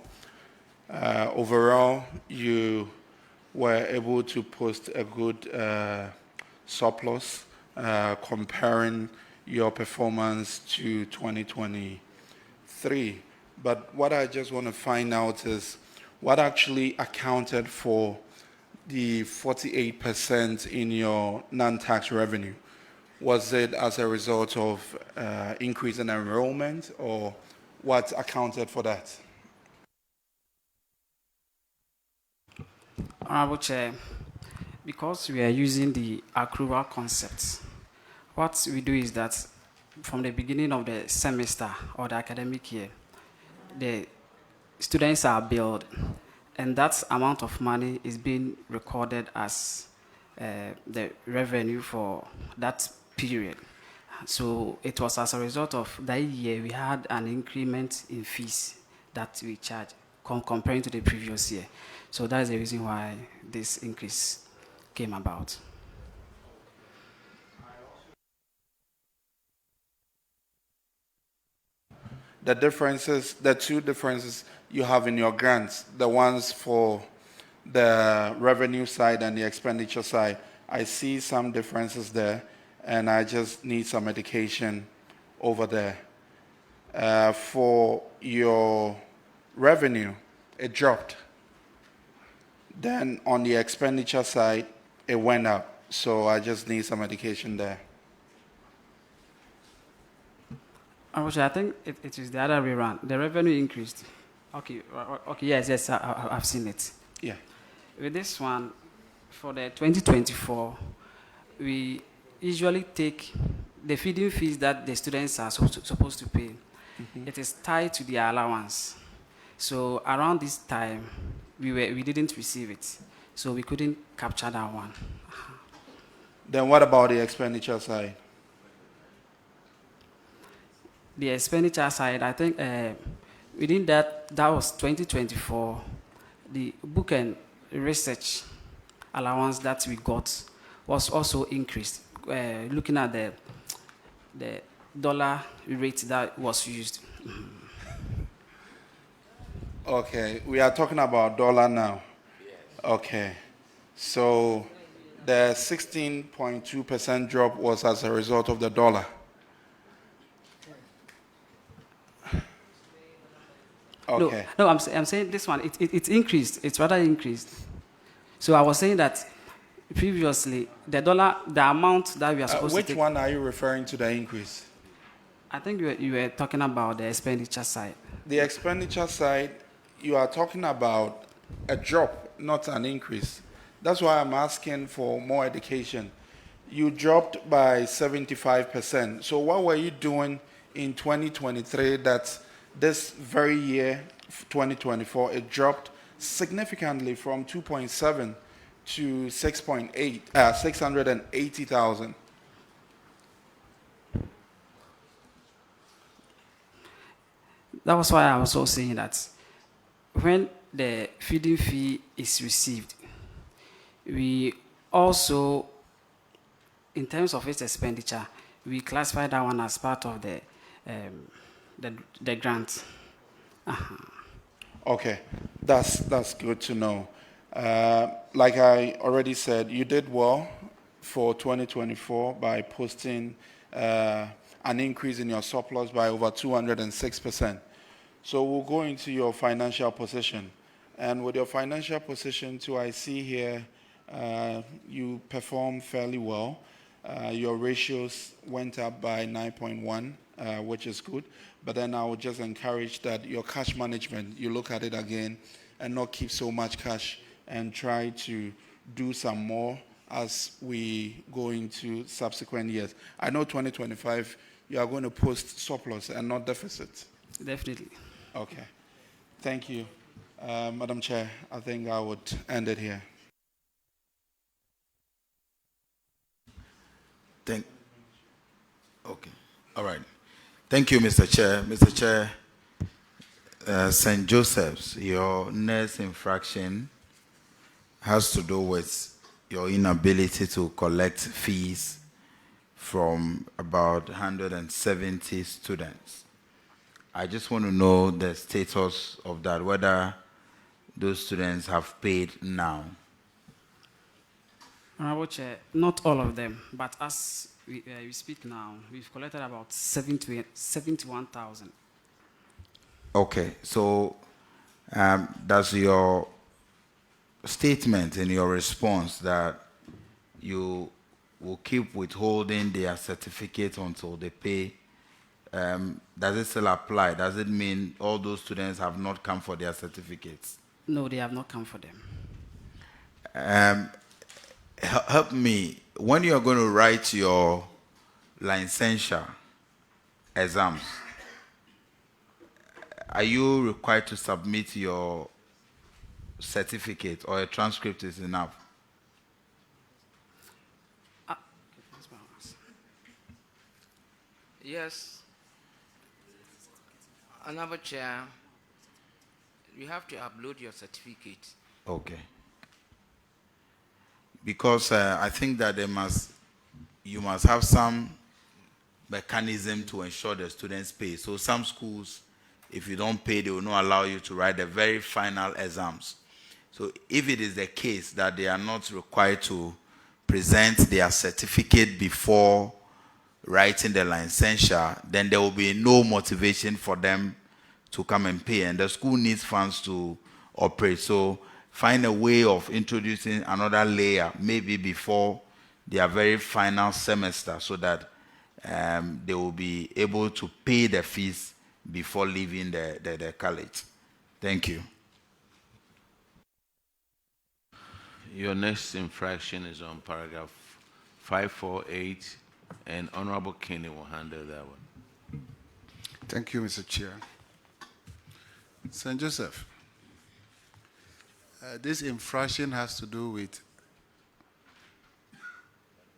overall, you were able to post a good surplus comparing your performance to 2023. But what I just want to find out is what actually accounted for the 48% in your non-tax revenue. Was it as a result of increase in enrollment, or what accounted for that? Honorable Chair, because we are using the accrual concept, what we do is that from the beginning of the semester or the academic year, the students are billed, and that amount of money is being recorded as the revenue for that period. So it was as a result of that year we had an increment in fees that we charge comparing to the previous year. So that is the reason why this increase came about. The differences, the two differences you have in your grants, the ones for the revenue side and the expenditure side, I see some differences there, and I just need some education over there. For your revenue, it dropped. Then on the expenditure side, it went up. So I just need some education there. I think it is the other way around. The revenue increased. Okay, yes, I've seen it. Yeah. With this one, for the 2024, we usually take the feeding fees that the students are supposed to pay. Mm-hmm. It is tied to their allowance. So around this time, we didn't receive it. So we couldn't capture that one. Then what about the expenditure side? The expenditure side, I think within that was 2024, the book and research allowance that we got was also increased, looking at the dollar rate that was used. Okay, we are talking about dollar now. Yes. Okay, so the 16.2% drop was as a result of the dollar. Okay. No, I'm saying this one, it's increased. It's rather increased. So I was saying that Previously, the amount that we are supposed to Which take. one are you referring to the increase? I think you were talking about the expenditure side. The expenditure side, you are talking about a drop, not an increase. That's why I'm asking for more education. You dropped by 75%. So what were you doing in 2023 that this very year, 2024, it dropped significantly from 2.7 to 6.8, 680,000? That was why I was also saying that when the feeding fee is received, we also, in terms of its expenditure, we classify that one as part of the grant. Okay, that's good to know. Like I already said, you did well for 2024 by posting an increase in your surplus by over 206%. So we'll go into your financial position. And with your financial position too, I see here you perform fairly well. Your ratios went up by 9.1, which is good. But then I would just encourage that your cash management, you look at it again and not keep so much cash and try to do some more as we go into subsequent years. I know 2025, you are going to post surplus and not deficit. Definitely. Okay. Thank you. Madam Chair, I think I would end it here. Okay. All right. Thank you, Mr. Chair. Mr. Chair, St. Joseph's, your next infraction has to do with your inability to collect fees from about 170 students. I just want to know the status of that, whether those students have paid now. Honorable Chair, not all of them, but as we speak now, we've collected about 71,000. Okay, so does your statement in your response that you will keep withholding their certificate until they pay, does it still apply? Does it mean all those students have not come for their certificates? No, they have not come for them. Help me, when you are going to write your licensure exams, are you required to submit your certificate or a transcript is enough? Yes. Honorable Chair, you have to upload your certificate. Okay. Because I think that you must have some mechanism to ensure the students pay. So some schools, if you don't pay, they will not allow you to write the very final exams. So if it is the case that they are not required to present their certificate before writing the licensure, then there will be no motivation for them to come and pay. And the school needs funds to operate. So find a way of introducing another layer, maybe before their very final semester, so that they will be able to pay the fees before leaving the college. Thank you. Your next infraction is on paragraph 548, and Honorable Kinney will handle that one. Thank you, Mr. Chair. St. Joseph, this infraction has to do with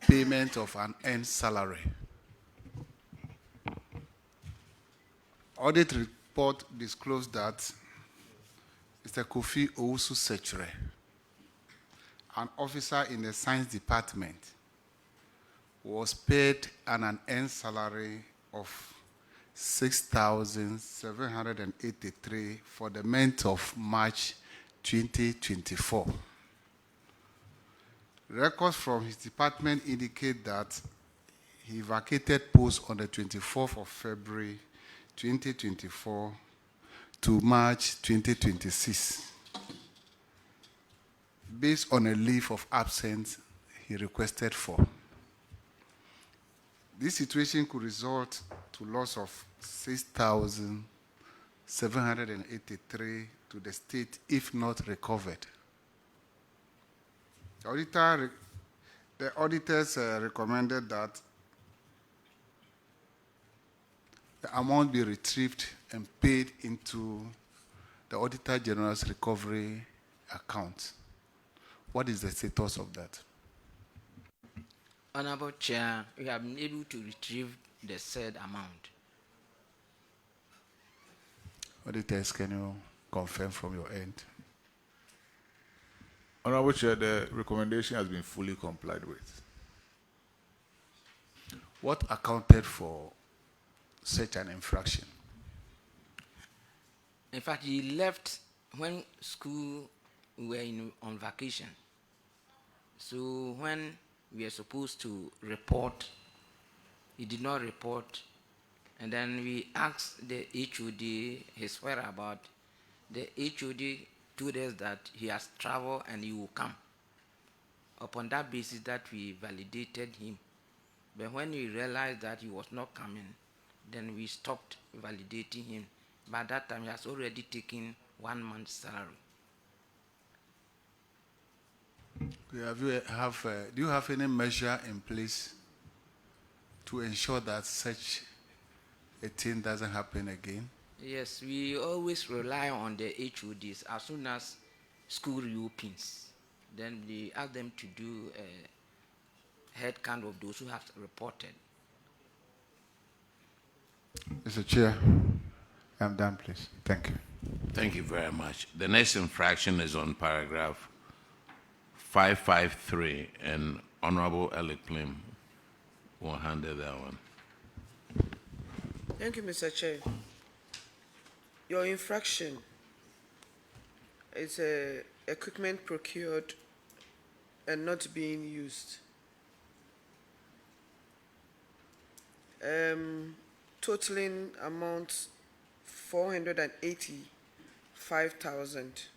payment of an earned salary. Audit report disclosed that Mr. Kofi Owusu Sechere, an officer in the science department, was paid an earned salary of 6,783 for the month of March 2024. Records from his department indicate that he vacated post on the 24th of February 2024 to March 2026 based on a leave of absence he requested for. This situation could result to loss of 6,783 to the state if not recovered. The auditors recommended that the amount be retrieved and paid into the Auditor General's recovery account. What is the status of that? Honorable Chair, we have been able to retrieve the said amount. Auditors, can you confirm from your end? Honorable Chair, the recommendation has been fully complied with. What accounted for such an infraction? In fact, he left when school were on vacation. So when we are supposed to report, he did not report. And then we asked the HOD his whereabouts. The HOD told us that he has traveled and he will come. Upon that basis that we validated him. But when we realized that he was not coming, then we stopped validating him. By that time, he has already taken 1 month's salary. Do you have any measure in place to ensure that such a thing doesn't happen again? Yes, we always rely on the HODs. As soon as school reopens, then we ask them to do a head count of those who have reported. Mr. Chair, I'm done, please. Thank you. Thank you very much. The next infraction is on paragraph 553, and Honorable Alec Plim will handle that one. Thank you, Mr. Chair. Your infraction is equipment procured and not being used. Totaling amount 485,000.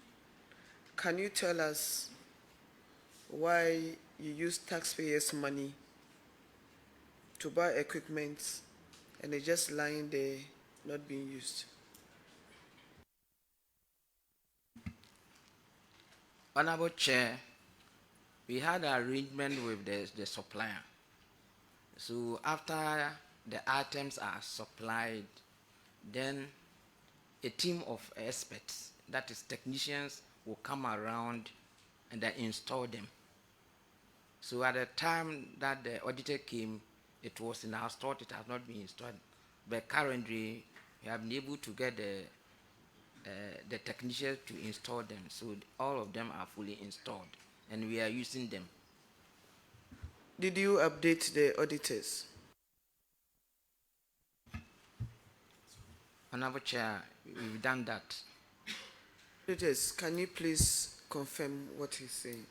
Can you tell us why you use taxpayers' money to buy equipment and it's just lying there, not being used? Honorable Chair, we had an arrangement with the supplier. So after the items are supplied, then a team of experts, that is technicians, will come around and they install them. So at the time that the auditor came, it was in our store, it has not been installed. But currently, we have been able to get the technicians to install them. So all of them are fully installed and we are using them. Did you update the auditors? Honorable Chair, we've done that. Auditors, can you please confirm what he's saying?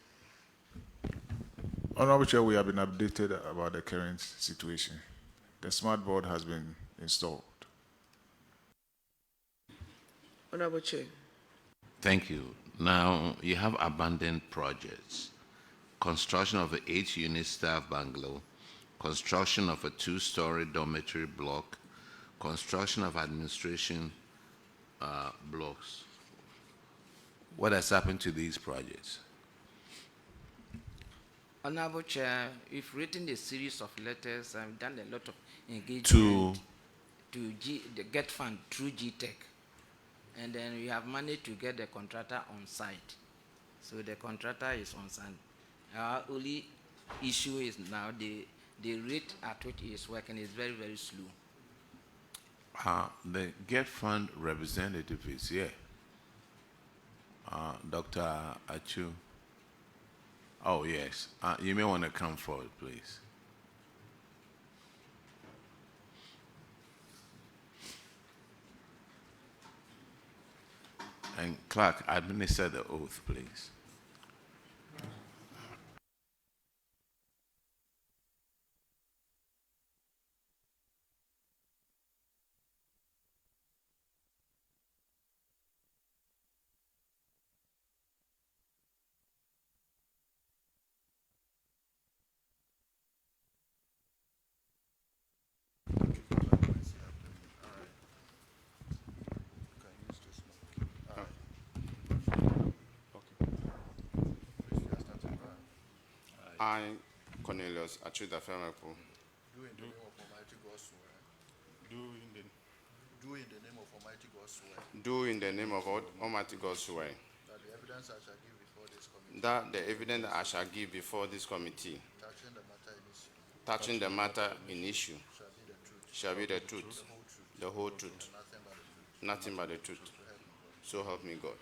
Honorable Chair, we have been updated about the current situation. The smart board has been installed. Honorable Chair. Thank you. Now, you have abandoned projects. Construction of an 8-unit staff bungalow, construction of a 2-story dormitory block, construction of administration blocks. What has happened to these projects? Honorable Chair, we've written a series of letters and done a lot of engagement to the GetFund through GTech. And then we have managed to get the contractor on site. So the contractor is on site. Our only issue is now the rate at which he is working is very, very slow. The GetFund representative is here. Dr. Achu. Oh, yes. You may want to come forward, please. And clerk, administer the oath, please. I, Cornelius Achuda Femepo, Do in the name of Almighty God swear. Do in the name of Almighty God swear. do in the name of Almighty God swear That the evidence I shall give before this committee. that the evidence I shall give before this committee touching the matter in issue shall be the truth, the whole truth, nothing but the truth. So help me God.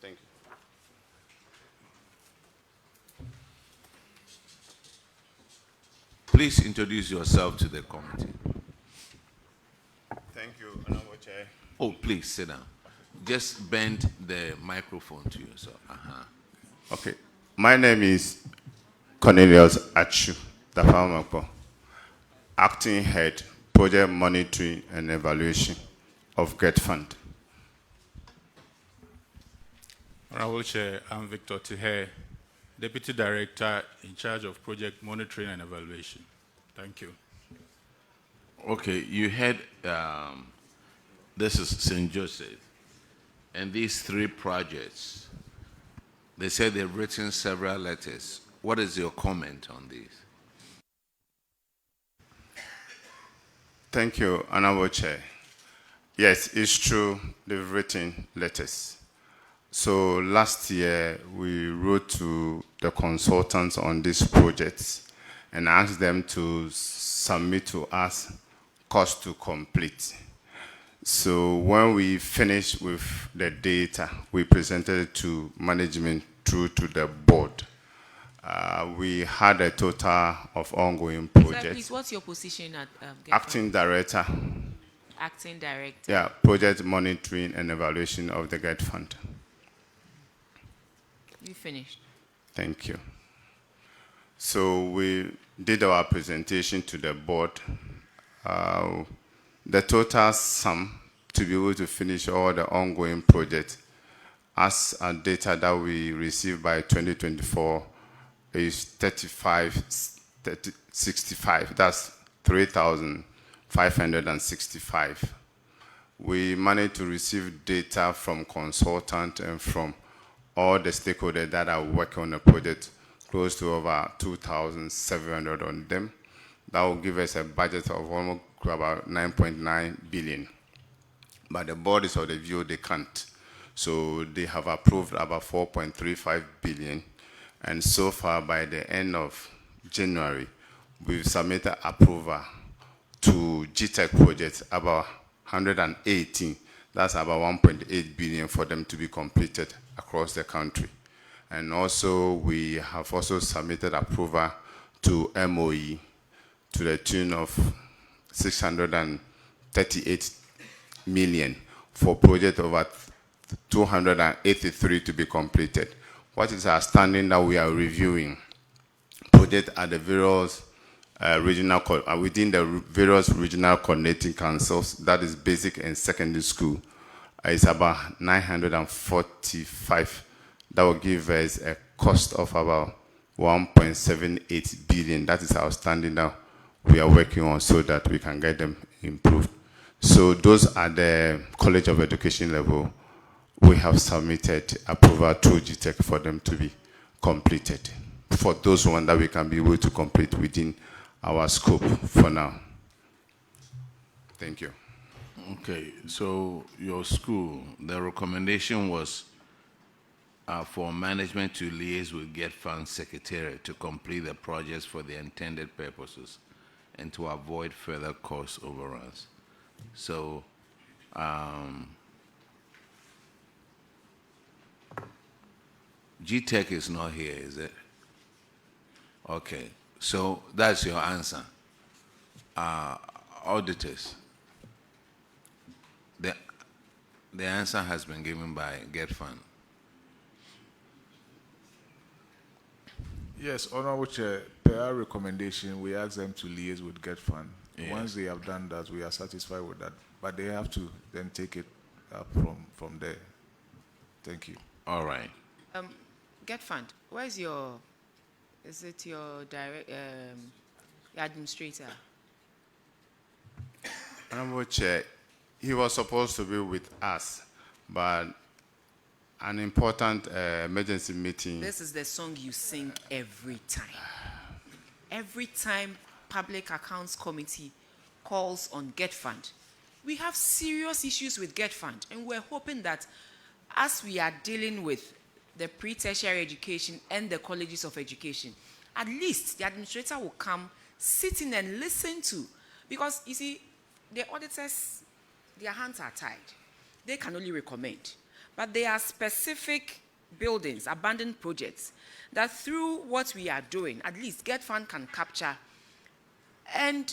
Thank you. Please introduce yourself to the committee. Thank you, Honorable Chair. Oh, please sit down. Just bend the microphone to yourself. Okay. My name is Cornelius Achu Dafamapo, Acting Head, Project Monitoring and Evaluation of GetFund. Honorable Chair, I'm Victor Tihe, Deputy Director in charge of Project Monitoring and Evaluation. Thank you. Okay, you had, this is St. Joseph, and these 3 projects, they said they've written several letters. What is your comment on these? Thank you, Honorable Chair. Yes, it's true, they've written letters. So last year, we wrote to the consultants on these projects and asked them to submit to us cost to complete. So when we finished with the data, we presented it to management through to the board. We had a total of ongoing projects. Sir, please, what's your position at GetFund? Acting Director. Acting Director. Yeah, Project Monitoring and Evaluation of the GetFund. You finished. Thank you. So we did our presentation to the board. The total sum to be able to finish all the ongoing projects as a data that we received by 2024 is 65. That's 3,565. We managed to receive data from consultants and from all the stakeholders that are working on the project, close to over 2,700 on them. That will give us a budget of almost about 9.9 billion. But the board is of the view they can't. So they have approved about 4.35 billion. And so far, by the end of January, we've submitted approval to GTEC projects about 118. That's about 1.8 billion for them to be completed across the country. And also, we have also submitted approval to MOE to the tune of 638 million for project over 283 to be completed. What is outstanding that we are reviewing? Project at the various within the various regional coordinating councils, that is basic and secondary school, it's about 945. That will give us a cost of about 1.78 billion. That is outstanding now. We are working on so that we can get them improved. So those are the College of Education level. We have submitted approval to GTEC for them to be completed. For those ones that we can be able to complete within our scope for now. Thank you. Okay, so your school, the recommendation was for management to liaise with GetFund Secretariat to complete the projects for the intended purposes and to avoid further cost overruns. So, GTEC is not here, is it? Okay, so that's your answer. Auditors, the answer has been given by GetFund. Yes, Honorable Chair, per our recommendation, we ask them to liaise with GetFund. Yes. Once they have done that, we are satisfied with that. But they have to then take it up from there. Thank you. All right. GetFund, where's your, is it your direct, your administrator? Honorable Chair, he was supposed to be with us, but an important emergency meeting. This is the song you sing every time. Every time Public Accounts Committee calls on GetFund, we have serious issues with GetFund, and we're hoping that as we are dealing with the pre-tertiary education and the colleges of education, at least the administrator will come, sit in and listen to, because you see, the auditors, their hands are tied. They can only recommend. But there are specific buildings, abandoned projects, that through what we are doing, at least GetFund can capture and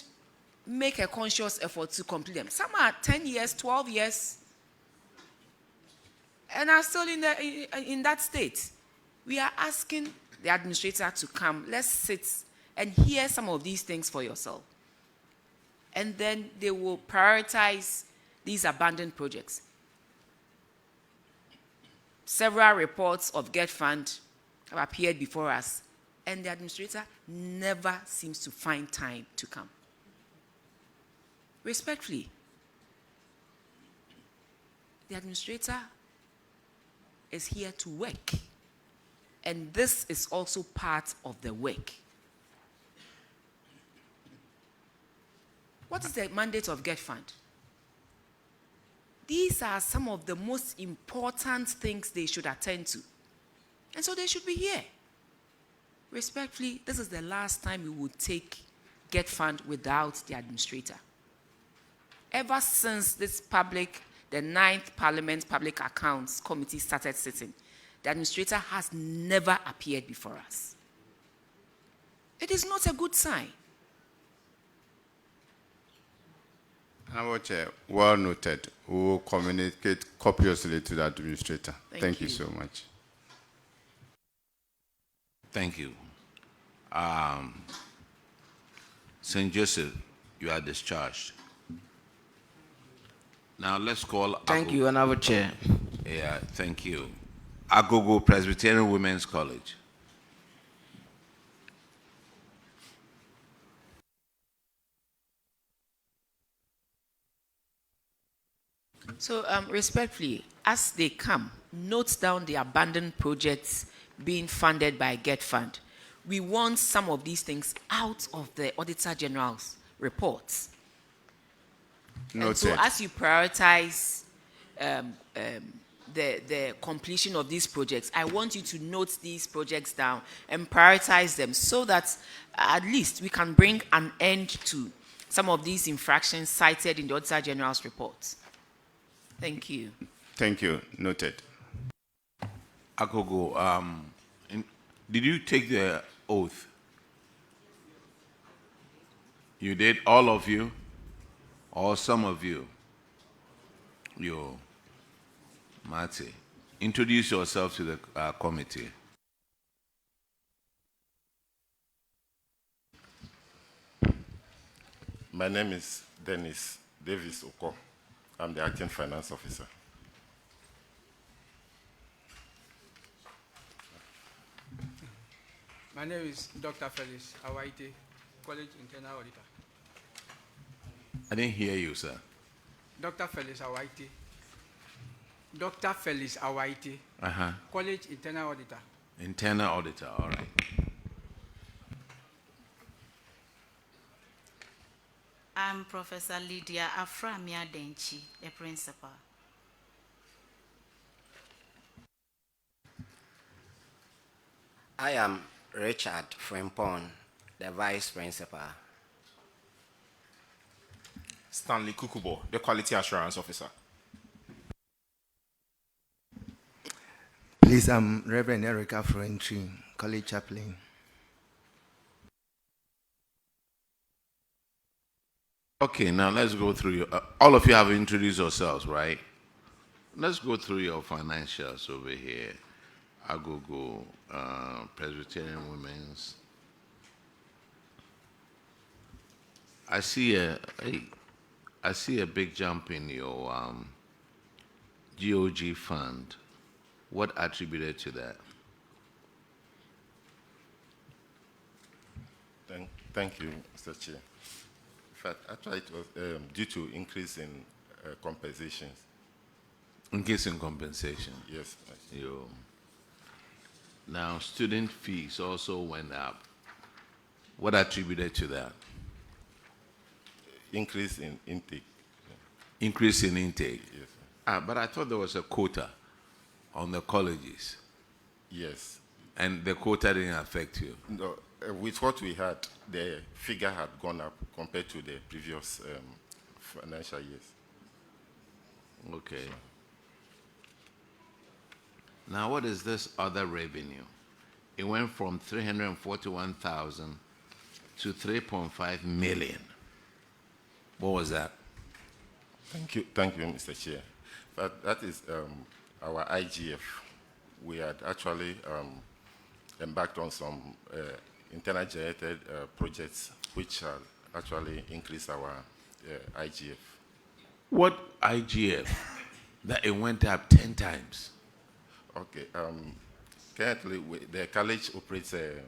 make a conscious effort to complete them. Some are 10 years, 12 years, and are still in that state. We are asking the administrator to come. Let's sit and hear some of these things for yourself. And then they will prioritize these abandoned projects. Several reports of GetFund have appeared before us, and the administrator never seems to find time to come. Respectfully, the administrator is here to work, and this is also part of the work. What is the mandate of GetFund? These are some of the most important things they should attend to. And so they should be here. Respectfully, this is the last time we would take GetFund without the administrator. Ever since the 9th Parliament Public Accounts Committee started sitting, the administrator has never appeared before us. It is not a good sign. Honorable Chair, well noted. We will communicate copiously to the administrator. Thank you so much. Thank you. St. Joseph, you are discharged. Now let's call. Thank you, Honorable Chair. Yeah, thank you. Agogo Presbyterian Women's College. So, respectfully, as they come, note down the abandoned projects being funded by GetFund. We want some of these things out of the Auditor General's reports. Noted. And so, as you prioritize the completion of these projects, I want you to note these projects down and prioritize them so that at least we can bring an end to some of these infractions cited in the Auditor General's reports. Thank you. Thank you. Noted. Agogo, did you take the oath? You did, all of you? Or some of you? You, Mate. Introduce yourself to the committee. My name is Dennis Davis Oko. I'm the acting finance officer. My name is Dr. Felix Awaite, College Internal Auditor. I didn't hear you, sir. Dr. Felix Awaite. Dr. Felix Awaite, College Internal Auditor. Internal Auditor, all right. I'm Professor Lydia Aframia Denchi, the principal. I am Richard Frimpong, the vice principal. Stanley Kukubo, the quality assurance officer. Please, I'm Reverend Erica Frentry, college chaplain. Okay, now let's go through your. All of you have introduced yourselves, right? Let's go through your financials over here. Agogo, Presbyterian Women's. I see a big jump in your GOG fund. What attributed to that? Thank you, Mr. Chair. In fact, actually it was due to increase in compensations. Increase in compensation. Yes. Now, student fees also went up. What attributed to that? Increase in intake. Increase in intake. Yes. But I thought there was a quota on the colleges. Yes. And the quota didn't affect you. No, with what we had, the figure had gone up compared to the previous financial years. Okay. Now, what is this other revenue? It went from 341,000 to 3.5 million. What was that? Thank you, Mr. Chair. But that is our IGF. We had actually embarked on some internal generated projects which actually increased our IGF. What IGF? That it went up 10 times. Okay. Currently, the college operates a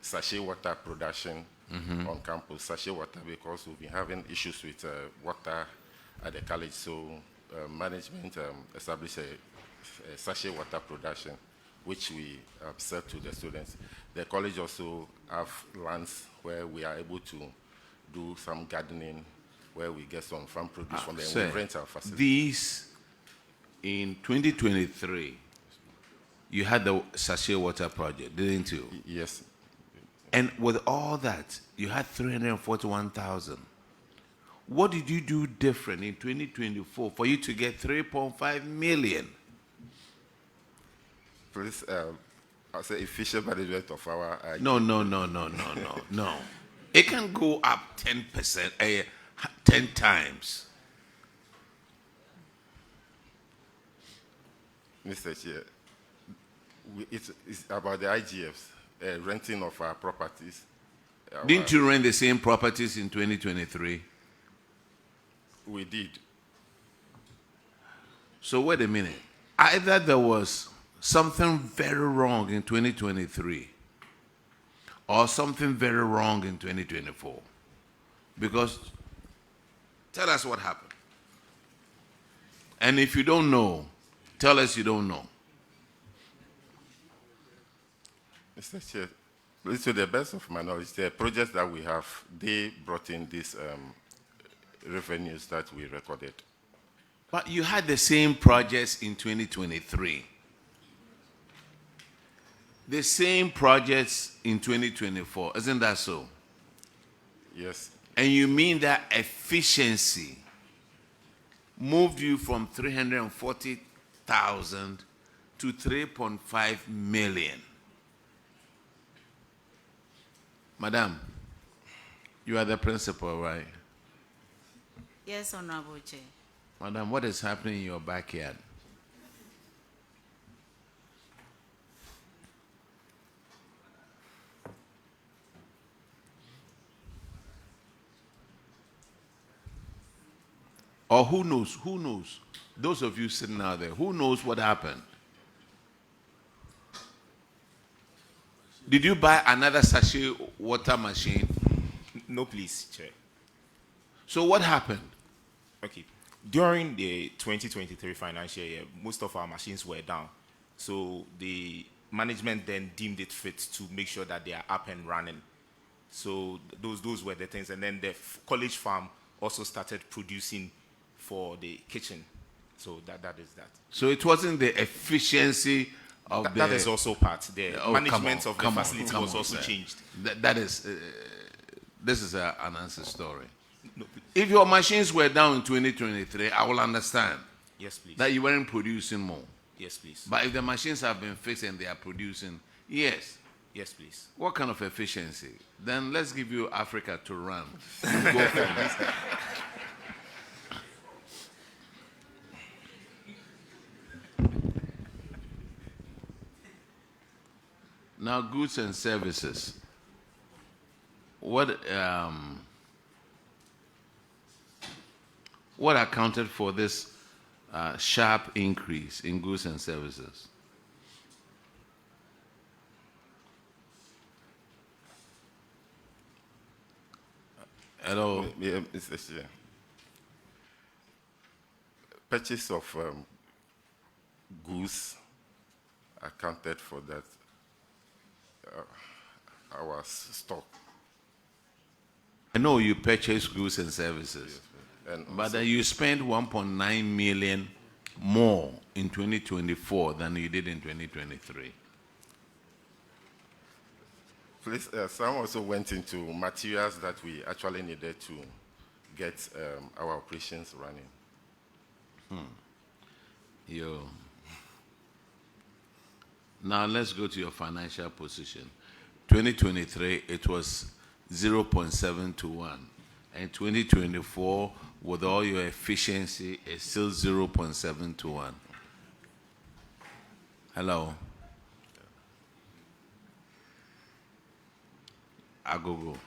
sachet water production on campus. Sachet water, because we've been having issues with water at the college. So management established a sachet water production, which we sell to the students. The college also have lands where we are able to do some gardening, where we get some farm produce from them. We rent our facility. These, in 2023, you had the sachet water project, didn't you? Yes. And with all that, you had 341,000. What did you do different in 2024 for you to get 3.5 million? Please, I'll say efficient management of our... No. It can go up 10%, 10 times. Mr. Chair, it's about the IGFs, renting of our properties. Didn't you rent the same properties in 2023? We did. So wait a minute. Either there was something very wrong in 2023 or something very wrong in 2024. Because tell us what happened. And if you don't know, tell us you don't know. Mr. Chair, to the best of my knowledge, the projects that we have, they brought in these revenues that we recorded. But you had the same projects in 2023. The same projects in 2024. Isn't that so? Yes. And you mean that efficiency moved you from 340,000 to 3.5 million. Madam, you are the principal, right? Yes, Honorable Chair. Madam, what is happening in your backyard? Or who knows? Who knows? Those of you sitting out there, who knows what happened? Did you buy another sachet water machine? No, please, Chair. So what happened? Okay. During the 2023 financial year, most of our machines were down. So the management then deemed it fit to make sure that they are up and running. So those were the things. And then the college farm also started producing for the kitchen. So that is that. So it wasn't the efficiency of that is also part. The management of the facility was also changed. This is an answer story. No, if your machines were down in 2023, I will understand. Yes, please. That you weren't producing more. Yes, please. But if the machines have been fixed and they are producing, yes. Yes, please. What kind of efficiency? Then let's give you Africa to run. Go for this. Now, goods and services. What accounted for this sharp increase in goods and services? Hello. Yeah, Mr. Chair. purchase of goods accounted for that. Our stock. I know you purchase goods and services, And but also- you spent 1.9 million more in 2024 than you did in 2023. Please, some also went into materials that we actually needed to get our operations running. Now let's go to your financial position. 2023, it was 0.7 to 1. And 2024, with all your efficiency, it's still 0.7 to 1. Hello? Agogo.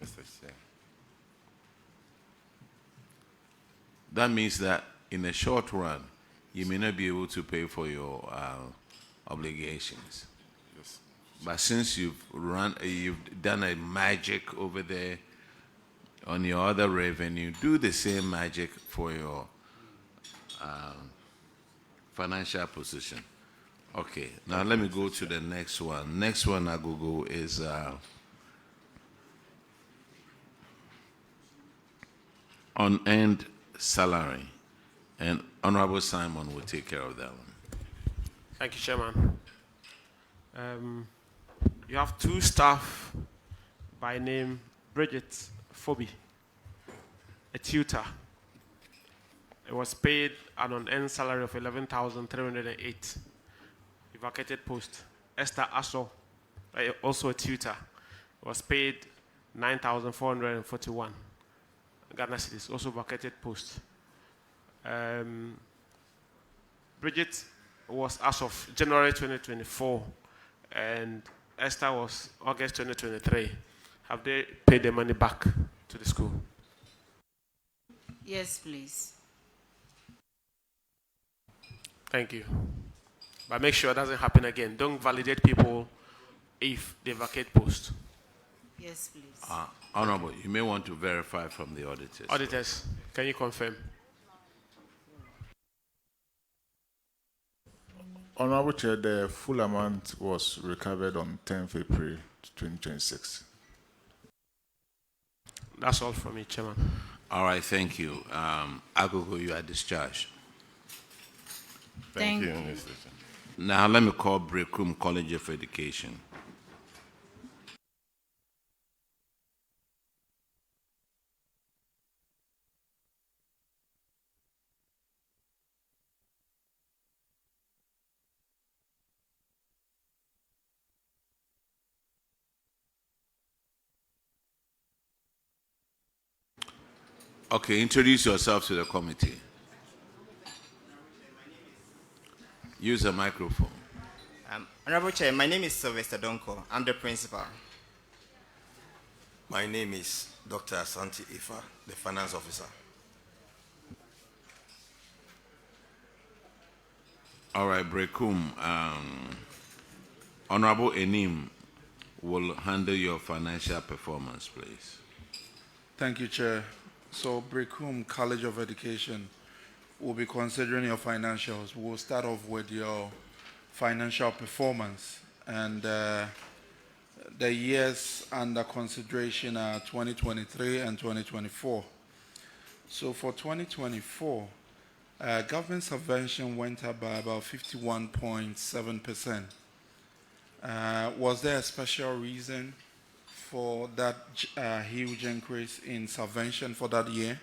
Mr. Chair. That means that in the short run, you may not be able to pay for your obligations. Yes. But since you've done a magic over there on your other revenue, do the same magic for your financial position. Okay, now let me go to the next one. Next one I go is unearned salary. And Honorable Simon will take care of that one. Thank you, Chairman. You have two staff by name Bridget Phoebe, a tutor. It was paid an unearned salary of 11,308. A vacated post. Esther Aso, also a tutor, was paid 9,441. Ghana cedis, also vacated post. Bridget was as of January 2024, and Esther was August 2023. Have they paid the money back to the school? Yes, please. Thank you. But make sure it doesn't happen again. Don't validate people if they vacate post. Yes, please. Honorable, you may want to verify from the auditors. Auditors, can you confirm? Honorable Chair, the full amount was recovered on 10th April 2026. That's all from me, Chairman. All right, thank you. Agogo, you are discharged. Thank you, you. Mr. Chair. Now let me call Brekum College of Education. Okay, introduce yourself to the committee. Use a microphone. Honorable Chair, my name is Sylvester Donko. I'm the principal. My name is Dr. Asante Ifa, the finance officer. All right, Brekum. Honorable Enim will handle your financial performance, please. Thank you, Chair. So, Brekum College of Education will be considering your financials. We'll start off with your financial performance. And the years under consideration are 2023 and 2024. So, for 2024, government subvention went up by about 51.7%. Was there a special reason for that huge increase in subvention for that year?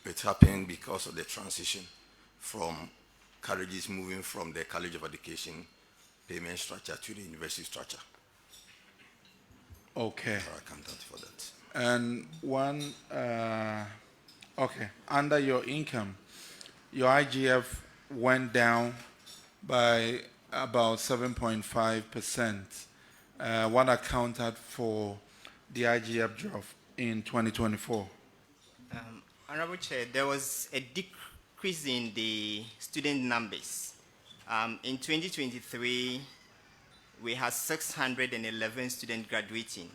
It happened because of the transition from colleges moving from the College of Education payment structure to the university structure. Okay. I account for that. And one, okay, under your income, your IGF went down by about 7.5%. What accounted for the IGF drop in 2024? Honorable Chair, there was a decrease in the student numbers. In 2023, we had 611 students graduating.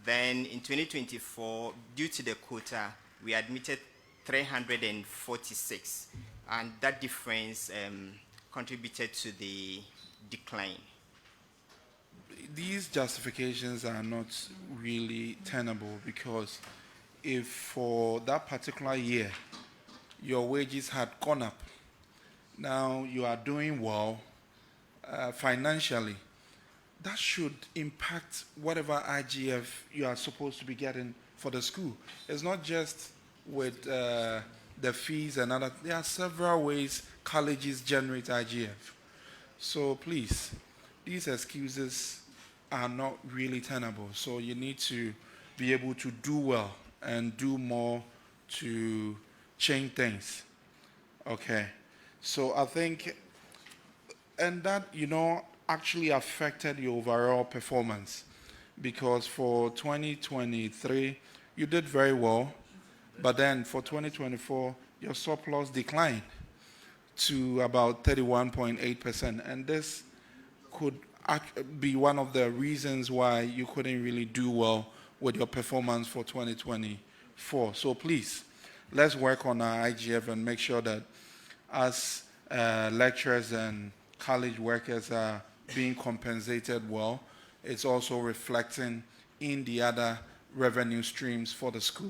Then in 2024, due to the quota, we admitted 346, and that difference contributed to the decline. These justifications are not really tenable, because if for that particular year your wages had gone up, now you are doing well financially, that should impact whatever IGF you are supposed to be getting for the school. It's not just with the fees and other. There are several ways colleges generate IGF. So please, these excuses are not really tenable. So you need to be able to do well and do more to change things. Okay. So I think, and that, actually affected your overall performance, because for 2023, you did very well, but then for 2024, your surplus declined to about 31.8%, and this could be one of the reasons why you couldn't really do well with your performance for 2024. So please, let's work on our IGF and make sure that as lecturers and college workers are being compensated well, it's also reflecting in the other revenue streams for the school.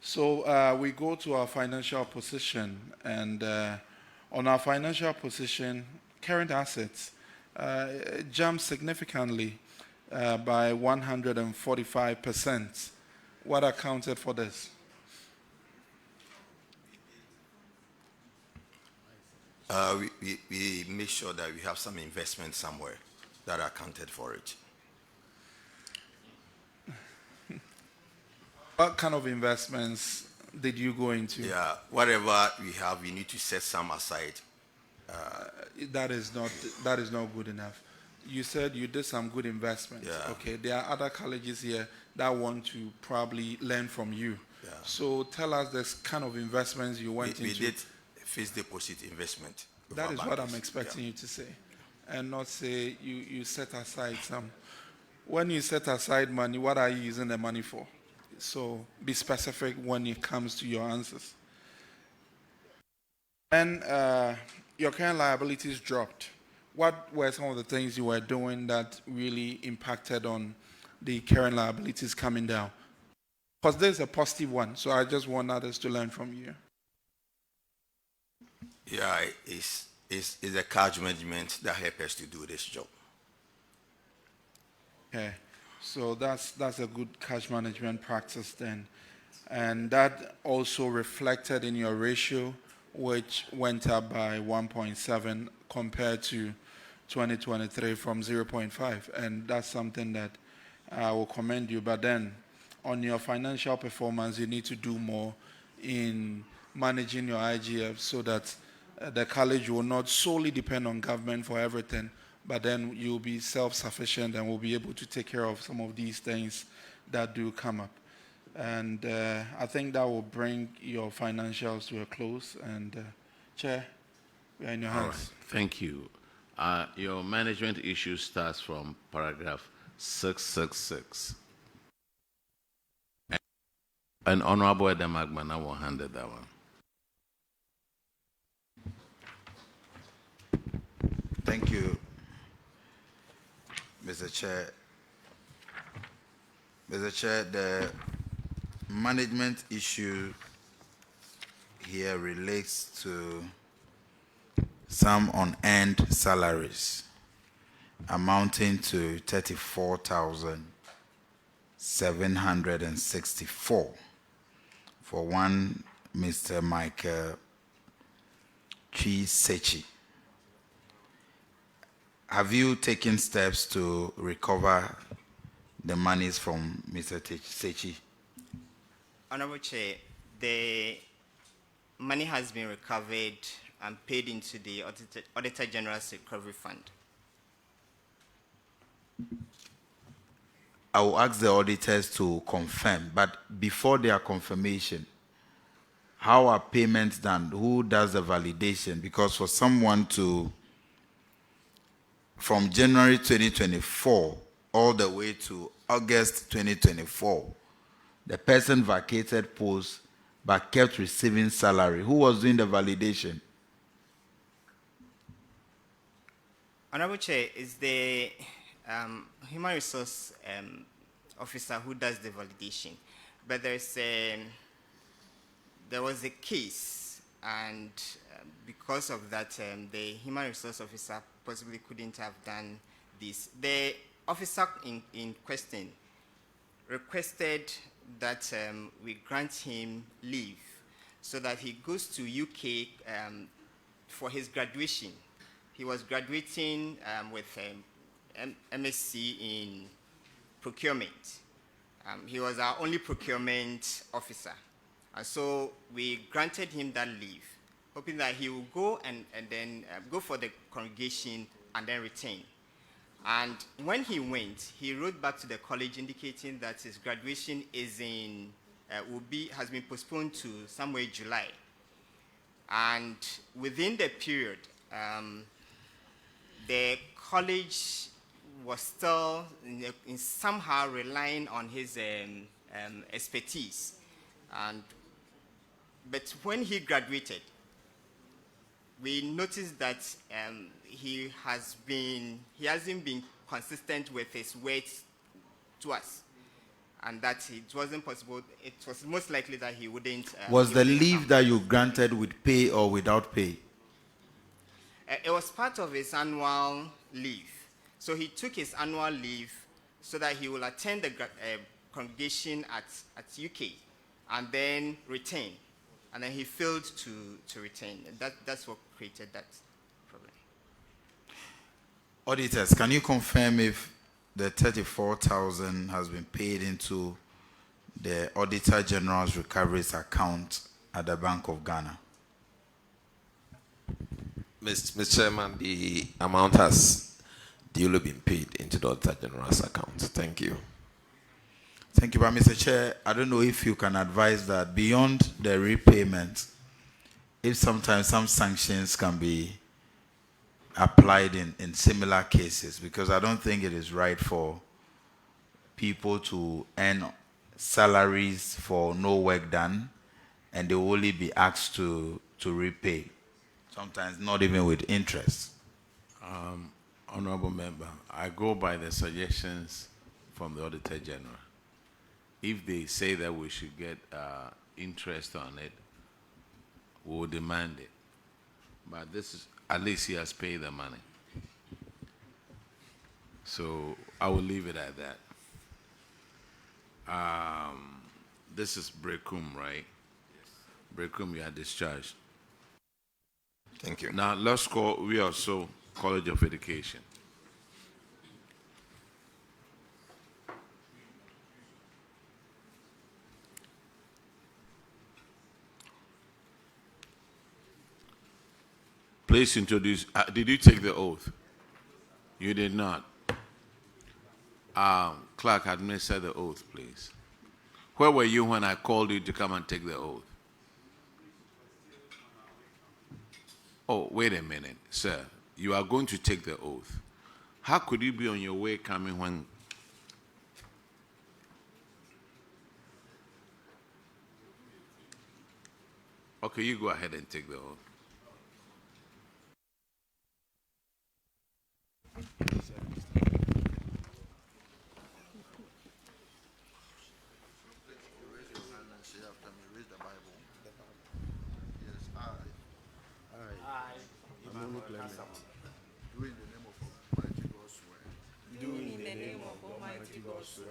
So we go to our financial position, and on our financial position, current assets jumped significantly by 145%. What accounted for this? We make sure that we have some investment somewhere that accounted for it. What kind of investments did you go into? Yeah, whatever we have, we need to set some aside. That is not good enough. You said you did some good investments. Yeah. Okay, there are other colleges here that want to probably learn from you. Yeah. So tell us the kind of investments you went into. We did fixed deposit investment. That is what I'm expecting you to say, and not say you set aside some. When you set aside money, what are you using the money for? So be specific when it comes to your answers. And your current liabilities dropped. What were some of the things you were doing that really impacted on the current liabilities coming down? Because there's a positive one, so I just want others to learn from you. Yeah, it's the cash management that helps us to do this job. Okay, so that's a good cash management practice then. And that also reflected in your ratio, which went up by 1.7 compared to 2023 from 0.5. And that's something that I will commend you. But then on your financial performance, you need to do more in managing your IGF so that the college will not solely depend on government for everything, but then you'll be self-sufficient and will be able to take care of some of these things that do come up. And I think that will bring your financials to a close. And Chair, we are in your hands. All right. Thank you. Your management issue starts from paragraph 666. And Honorable Edemagman, I will handle that one. Thank you, Mr. Chair. Mr. Chair, the management issue here relates to some unearned salaries amounting to 34,764 for one Mr. Michael Chisechi. Have you taken steps to recover the monies from Mr. Sechi? Honorable Chair, the money has been recovered and paid into the Auditor General's Recovery Fund. I will ask the auditors to confirm, but before their confirmation, how are payments done? Who does the validation? Because for someone to, from January 2024 all the way to August 2024, the person vacated post but kept receiving salary. Who was doing the validation? Honorable Chair, is the human resource officer who does the validation. But there was a case, and because of that, the human resource officer possibly couldn't have done this. The officer in question requested that we grant him leave so that he goes to UK for his graduation. He was graduating with MSc in procurement. He was our only procurement officer. And so we granted him that leave, hoping that he will go and then go for the congregation and then return. And when he went, he wrote back to the college indicating that his graduation is has been postponed to somewhere July. And within the period, the college was still somehow relying on his expertise. But when he graduated, we noticed that he hasn't been consistent with his words to us, and that it wasn't possible. It was most likely that he wouldn't. Was the leave that you granted with pay or without pay? It was part of his annual leave. So he took his annual leave so that he will attend the congregation at UK and then return. And then he failed to return. That's what created that problem. Auditors, can you confirm if the 34,000 has been paid into the Auditor General's recoveries account at the Bank of Ghana? Mr. Chairman, the amount has duly been paid into the Auditor General's account. Thank you. Thank you, but Mr. Chair, I don't know if you can advise that beyond the repayment, if sometimes some sanctions can be applied in similar cases, because I don't think it is right for people to earn salaries for no work done and they will only be asked to repay, sometimes not even with interest. Honorable Member, I go by the suggestions from the Auditor General. If they say that we should get interest on it, we will demand it. But this is, at least he has paid the money. So I will leave it at that. This is Brekum, right? Yes. Brekum, you are discharged. Thank you. Now let's call, we also College of Education. Please introduce, did you take the oath? You did not. Clerk, administer the oath, please. Where were you when I called you to come and take the oath? Oh, wait a minute, sir. You are going to take the oath. How could you be on your way coming when... Okay, you go ahead and take the oath. Do in the name of Almighty God swear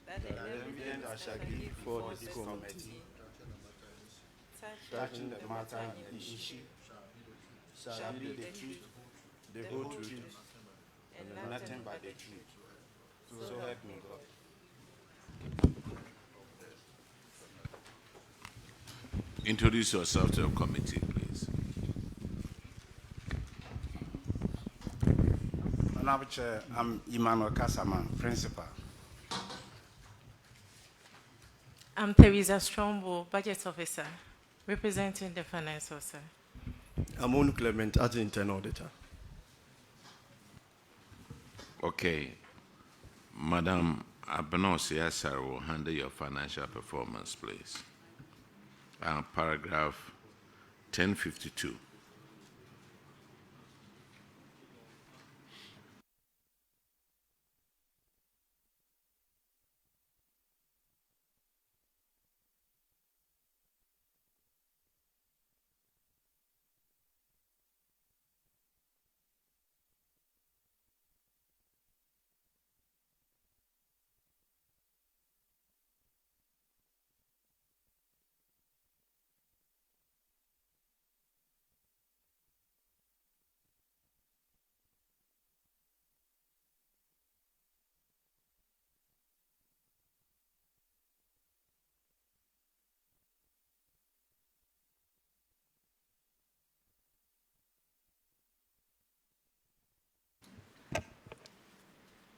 that the evidence I shall give before this committee touching the matter in the issue shall be the truth, the whole truth, and nothing but the truth. So help me God. Introduce yourself to the committee, please. Honorable Chair, I'm Emmanuel Kasama, Principal. I'm Teresa Strombo, Budget Officer, representing the Finance Officer. I'm Onu Clement, Acting Internal Auditor. Okay. Madam Abeno Siasar will handle your financial performance, please. Paragraph 1052.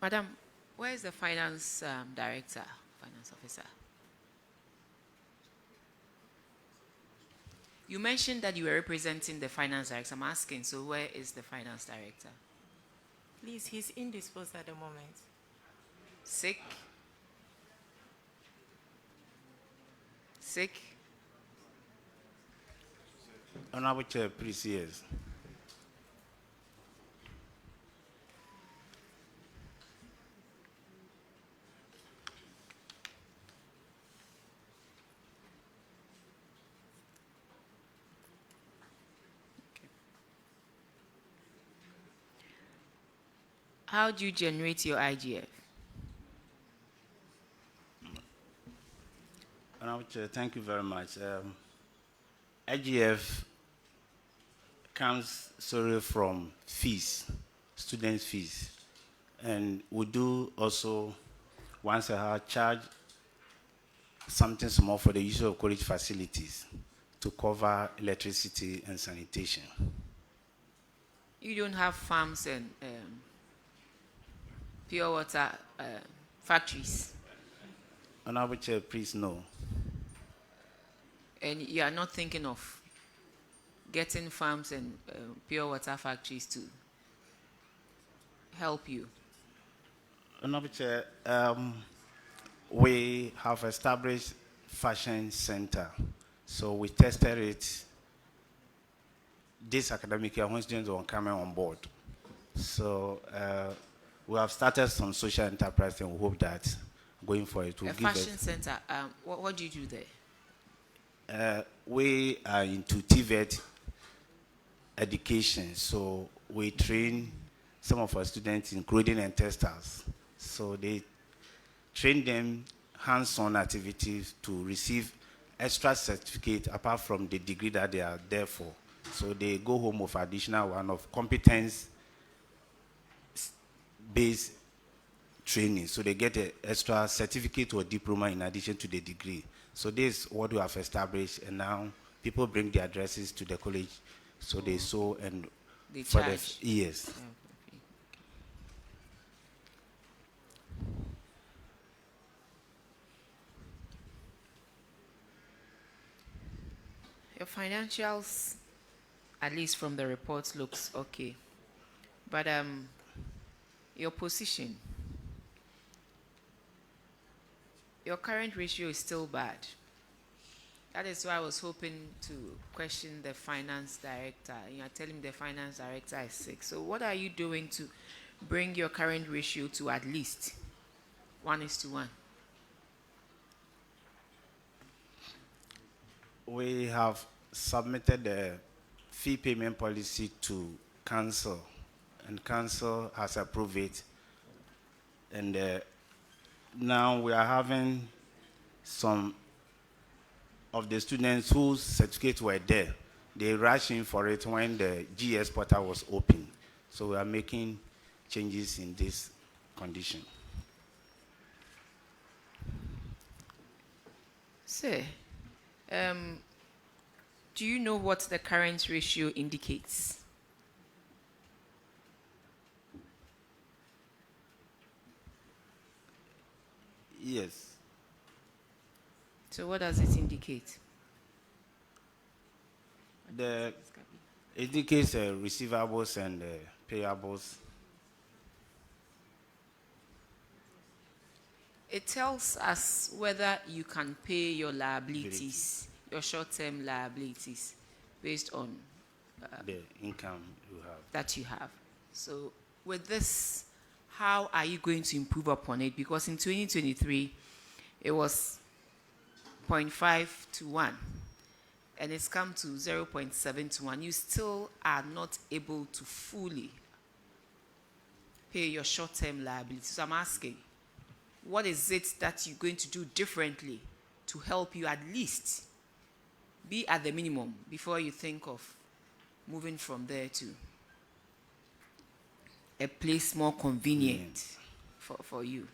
Madam, where is the finance director, finance officer? You mentioned that you were representing the finance director. I'm asking, so where is the finance director? Please, he's indisposed at the moment. Sick? Sick? Honorable Chair, please, yes. How do you generate your IGF? Honorable Chair, thank you very much. IGF comes solely from fees, student fees. And we do also, once a year, charge something small for the use of college facilities to cover electricity and sanitation. You don't have farms and pure water factories? Honorable Chair, please, no. And you are not thinking of getting farms and pure water factories to help you? Honorable Chair, we have established fashion center. So we tested it this academic year when students were coming on board. So we have started some social enterprise and we hope that going for it will give us... A fashion center, what do you do there? We are into TVET education, so we train some of our students in clothing and textiles. So they train them hands-on activities to receive extra certificate apart from the degree that they are there for. So they go home with additional one of competence-based training. So they get an extra certificate or diploma in addition to the degree. So this is what we have established, and now people bring their addresses to the college, so they sew and they for charge. the years. Your financials, at least from the reports, looks okay. But your position, your current ratio is still bad. That is why I was hoping to question the finance director. You are telling me the finance director is sick. So what are you doing to bring your current ratio to at least 1:1? We have submitted the fee payment policy to council, and council has approved it. And now we are having some of the students whose certificates were there. They rushed in for it when the GS portal was open. So we are making changes in this condition. Sir, do you know what the current ratio indicates? Yes. So what does it indicate? It indicates receivables and payables. It tells us whether you can pay your liabilities, your short-term liabilities, based on the income you have. that you have. So with this, how are you going to improve upon it? Because in 2023, it was 0.5 to 1, and it's come to 0.7 to 1. You still are not able to fully pay your short-term liabilities. So I'm asking, what is it that you're going to do differently to help you at least be at the minimum before you think of moving from there to a place more convenient for you?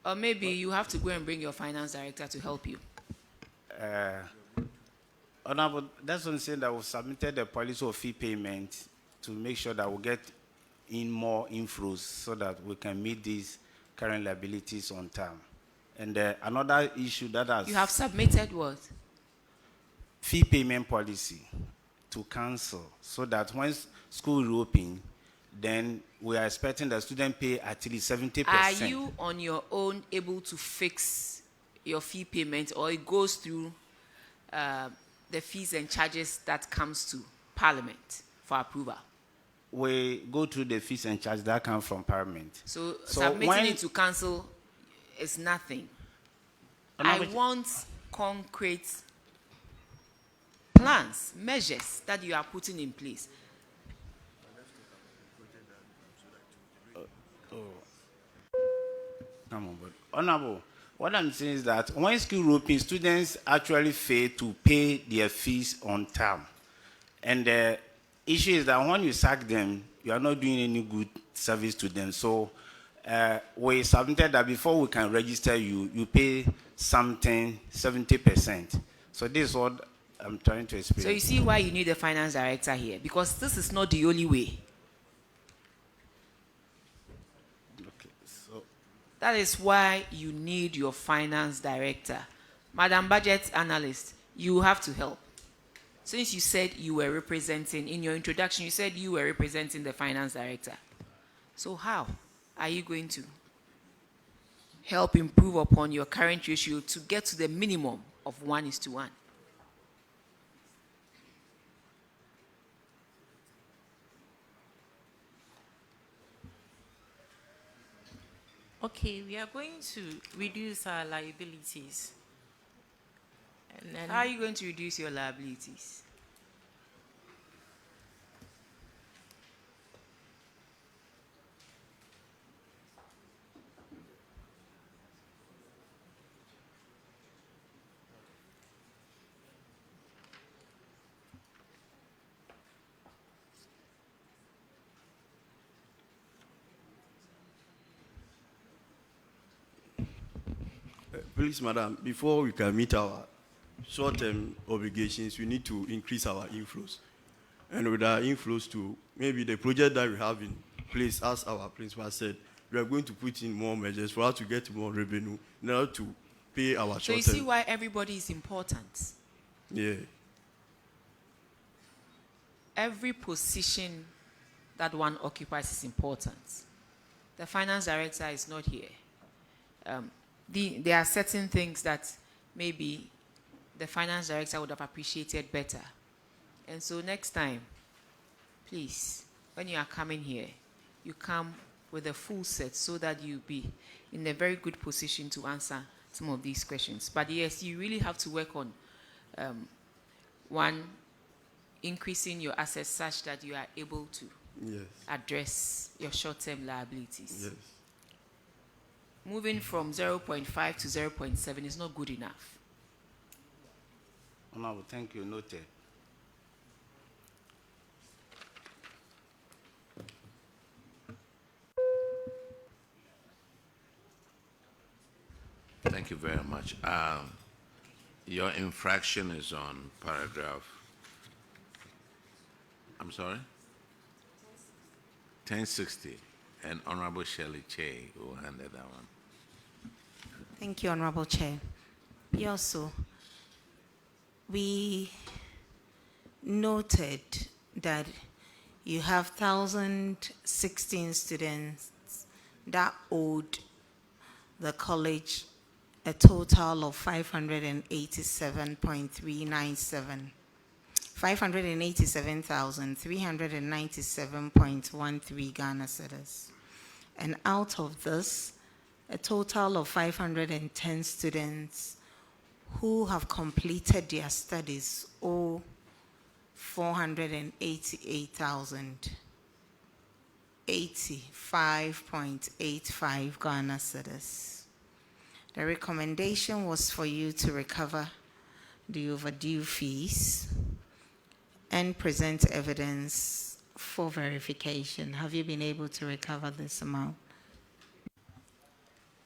Or maybe you have to go and bring your finance director to help you. Honorable, that's what I'm saying, that we submitted the policy of fee payment to make sure that we get in more inflows so that we can meet these current liabilities on time. And another issue that has... You have submitted what? Fee payment policy to council so that when school reopen, then we are expecting the student pay at least 70%. Are you on your own able to fix your fee payment, or it goes through the fees and charges that comes to Parliament for approval? We go through the fees and charges that come from Parliament. So submitting it to council is nothing. I want concrete plans, measures that you are putting in place. Come on, but Honorable, what I'm saying is that when school opens, students actually fail to pay their fees on time. And the issue is that when you sack them, you are not doing any good service to them. So we submitted that before we can register you, you pay something 70%. So this is what I'm trying to explain. So you see why you need a finance director here, because this is not the only way. Okay, so that is why you need your finance director. Madam Budget Analyst, you have to help. Since you said you were representing, in your introduction, you said you were representing the finance director. So how are you going to help improve upon your current ratio to get to the minimum of 1:1? Okay, we are going to reduce our liabilities. And then how are you going to reduce your liabilities? Please, madam, before we can meet our short-term obligations, we need to increase our inflows. And with our inflows to maybe the project that we have in place, as our principal said, we are going to put in more measures for us to get more revenue in order to pay our short-term. So you see why everybody is important. Yeah. Every position that one occupies is important. The finance director is not here. There are certain things that maybe the finance director would have appreciated better. And so next time, please, when you are coming here, you come with a full set so that you be in a very good position to answer some of these questions. But yes, you really have to work on, one, increasing your assets such that you are able to address your short-term liabilities. Yes. Moving from 0.5 to 0.7 is not good enough. Honorable, thank you. Noted. Thank you very much. Your infraction is on paragraph, I'm sorry? 1060, and Honorable Shirley Che will handle that one. Thank you, Honorable Chair. Also, we noted that you have 1,016 students that owed the college a total of 587.397. 587,397.13 Ghana cedis. And out of this, a total of 510 students who have completed their studies owe 488,085.85 Ghana cedis. The recommendation was for you to recover the overdue fees and present evidence for verification. Have you been able to recover this amount?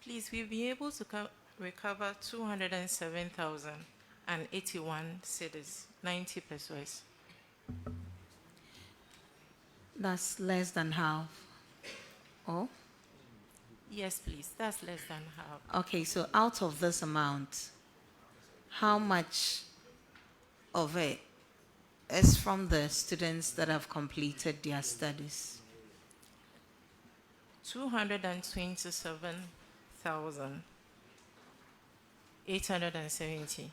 Please, we'll be able to recover 207,081 cedis, 90 pesos. That's less than half. Oh? Yes, please, that's less than half. Okay, so out of this amount, how much of it is from the students that have completed their studies? 227,870.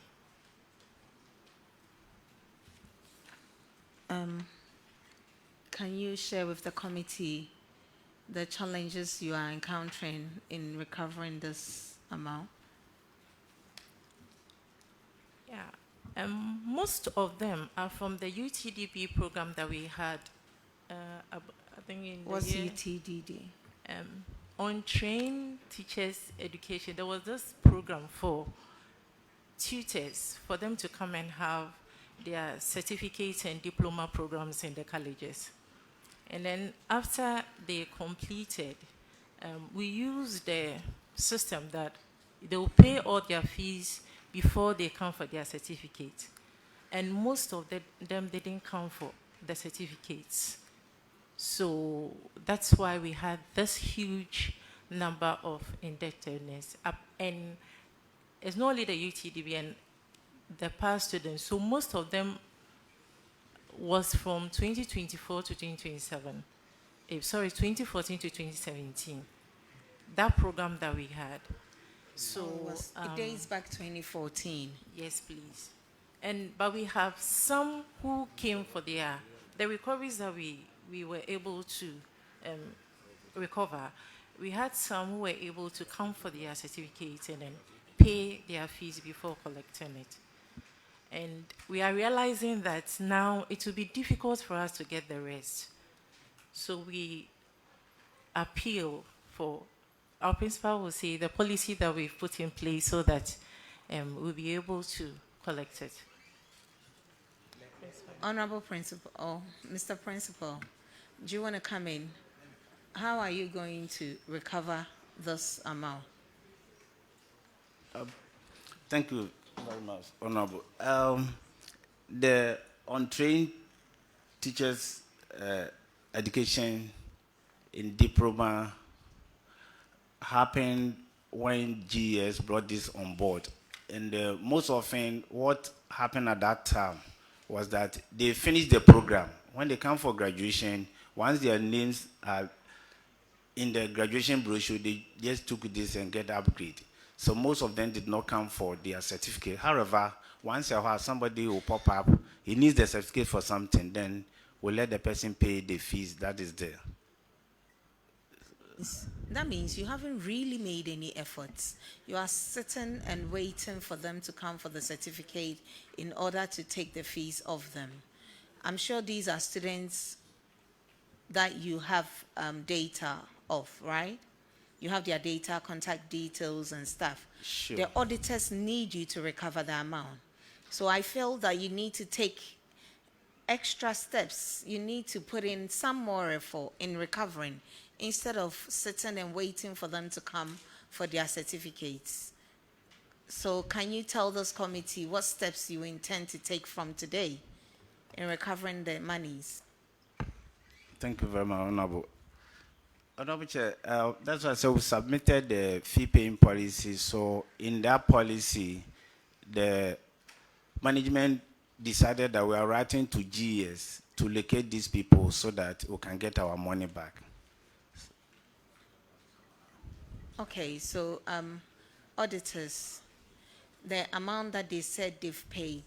Can you share with the committee the challenges you are encountering in recovering this amount? Yeah, most of them are from the UTDP program that we had. I think in What's the year, UTDD? On trained teachers education, there was this program for tutors for them to come and have their certificate and diploma programs in the colleges. And then after they completed, we used the system that they will pay all their fees before they come for their certificate. And most of them didn't come for the certificates. So that's why we had this huge number of indebtedness. And it's not only the UTDB and the past students. So most of them was from 2024 to 2027. 2014 to 2017. That program that we had. So it dates back 2014. Yes, please. But we have some who came for the recoveries that we were able to recover. We had some who were able to come for their certificates and then pay their fees before collecting it. And we are realizing that now it will be difficult for us to get the rest. So we appeal for, our principal will say, the policy that we've put in place so that we'll be able to collect it. Honorable Principal, Mr. Principal, do you want to come in? How are you going to recover this amount? Thank you very much, Honorable. The untrained teachers education in diploma happened when GES brought this on board. And most often what happened at that time was that they finished the program. When they come for graduation, once their names are in the graduation brochure, they just took this and get upgrade. So most of them did not come for their certificate. However, once a while somebody will pop up, he needs the certificate for something, then we'll let the person pay the fees that is there. That means you haven't really made any efforts. You are sitting and waiting for them to come for the certificate in order to take the fees of them. I'm sure these are students that you have data of, right? You have their data, contact details and stuff. Sure. The auditors need you to recover the amount. So I feel that you need to take extra steps. You need to put in some more effort in recovering instead of sitting and waiting for them to come for their certificates. So can you tell this committee what steps you intend to take from today in recovering the monies? Thank you very much, Honorable. Honorable Chair, that's why I said we submitted the fee paying policy. So in that policy, the management decided that we are writing to GES to locate these people so that we can get our money back. Okay, so auditors, the amount that they said they've paid,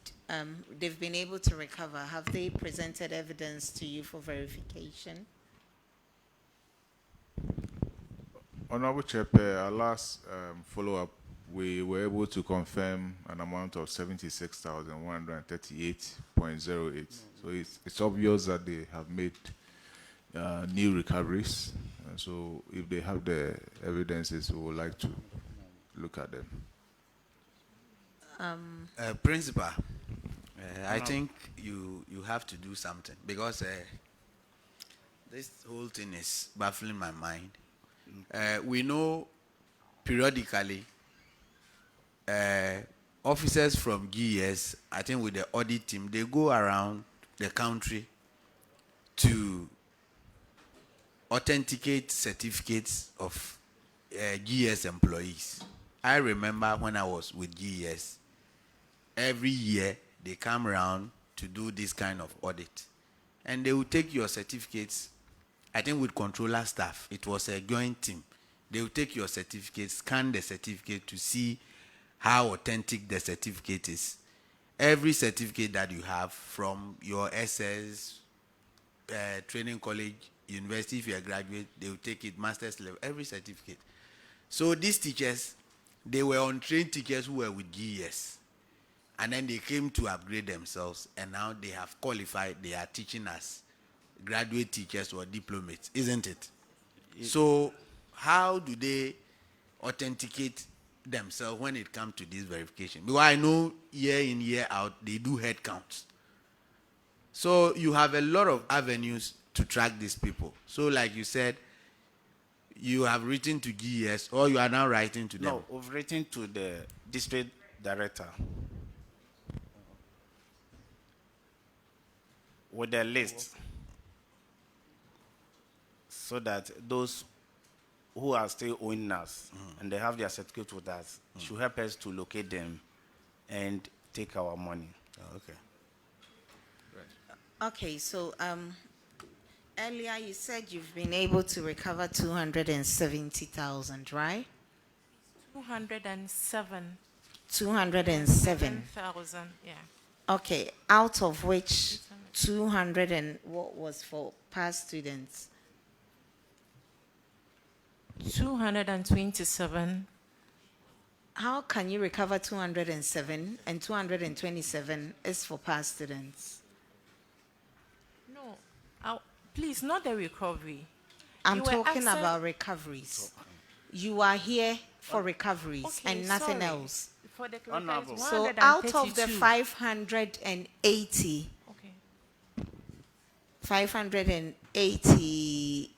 they've been able to recover. Have they presented evidence to you for verification? Honorable Chairper, our last follow-up, we were able to confirm an amount of 76,138.08. So it's obvious that they have made new recoveries. And so if they have the evidences, we would like to look at them. Principal, I think you have to do something because this whole thing is baffling my mind. We know periodically officers from GES, I think with the audit team, they go around the country to authenticate certificates of GES employees. I remember when I was with GES, every year they come around to do this kind of audit. And they will take your certificates, I think with controller staff, it was a joint team. They will take your certificate, scan the certificate to see how authentic the certificate is. Every certificate that you have from your SS, training college, university, if you're a graduate, they will take it, master's level, every certificate. So these teachers, they were untrained teachers who were with GES. And then they came to upgrade themselves, and now they have qualified, they are teaching us graduate teachers or diplomates, isn't it? So how do they authenticate themselves when it comes to this verification? Because I know year in, year out, they do head counts. So you have a lot of avenues to track these people. So like you said, you have written to GES, or you are now writing to them? No, we've written to the district director with a list so that those who are still owing us and they have their certificate with us should help us to locate them and take our money. Okay. Okay, so earlier you said you've been able to recover 270,000, right? 207. 207,000, yeah. Okay, out of which 200 and what was for past students? 227. How can you recover 207 and 227 is for past students? No, please, not the recovery. I'm You were talking absent- about recoveries. You are here for recoveries Okay, and nothing sorry. else. For the clarification, So out of the 132. 580, Okay. 580,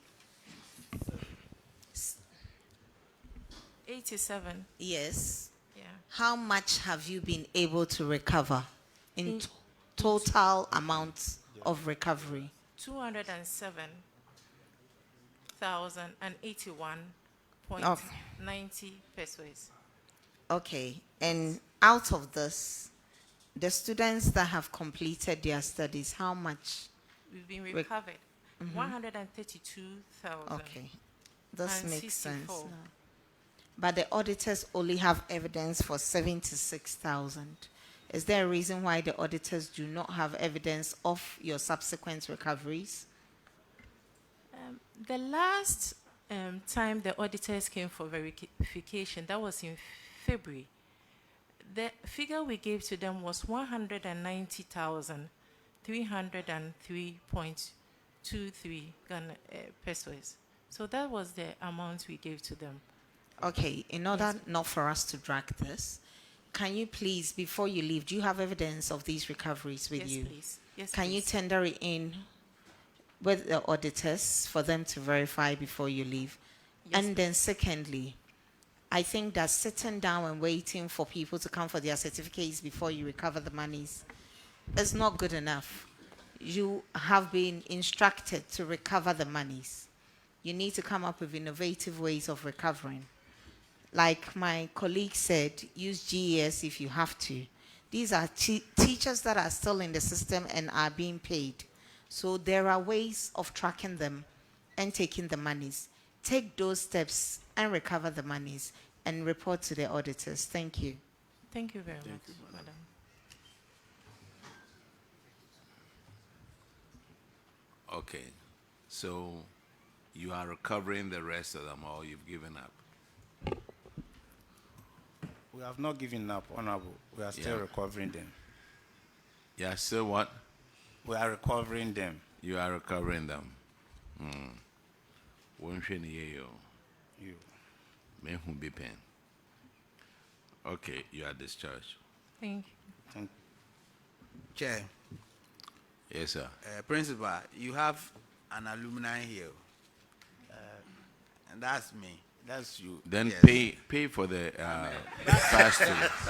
87. yes. Yeah. How much have you been able to recover in total amount of recovery? 207,081.90 pesos. Okay, and out of this, the students that have completed their studies, how much? We've been Rec- recovered. Mhm. 132,000. Okay, this and makes sense 64. now. But the auditors only have evidence for 76,000. Is there a reason why the auditors do not have evidence of your subsequent recoveries? The last time the auditors came for verification, that was in February. The figure we gave to them was 190,303.23 Ghana pesos. So that was the amount we gave to them. Okay, in order not for us to drag this, can you please, before you leave, do you have evidence of these recoveries with Yes, you? please. Yes, Can you please. tender it in with the auditors for them to verify before you leave? Yes, And then secondly, I think that sitting down and waiting for people to come for their certificates before you recover the monies is not good enough. You have been instructed to recover the monies. You need to come up with innovative ways of recovering. Like my colleague said, use GES if you have to. These are teachers that are still in the system and are being paid. So there are ways of tracking them and taking the monies. Take those steps and recover the monies and report to the auditors. Thank you. Thank you very much, madam. Okay. So you are recovering the rest of them, or you've given up? We have not given up, Honorable. We are still recovering them. Yeah, still what? We are recovering them. You are recovering them. You. Okay, you are discharged. Thank you. Chair. Yes, sir. Principal, you have an alumni here. And that's me. That's you. Then yes. pay for the past students.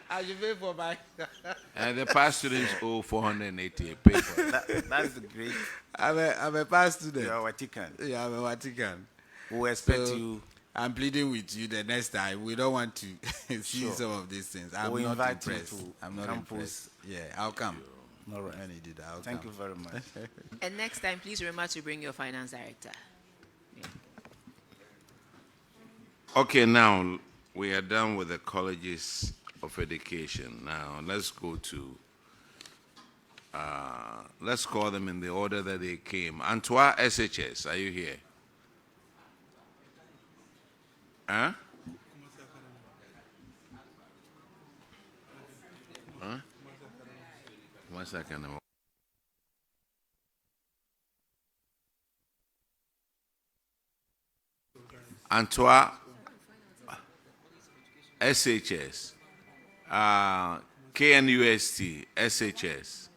I should pay for my. And the past students owe 480. Pay for it. That's the great. I'm a past student. You are Vatican. Yeah, I'm a Vatican. We expect So, you. I'm pleading with you the next time. We don't want to see Sure. some of these things. I'm We'll not invite you impressed. to I'm not campus. impressed. Yeah, I'll come. All right. When he did that, I'll Thank come. you very much. And next time, please remember to bring your finance director. Okay, now we are done with the colleges of education. Now let's go to, let's call them in the order that they came. Antoine SHS, are you here? Huh? Huh? 1 second. Antoine SHS, KNUST SHS,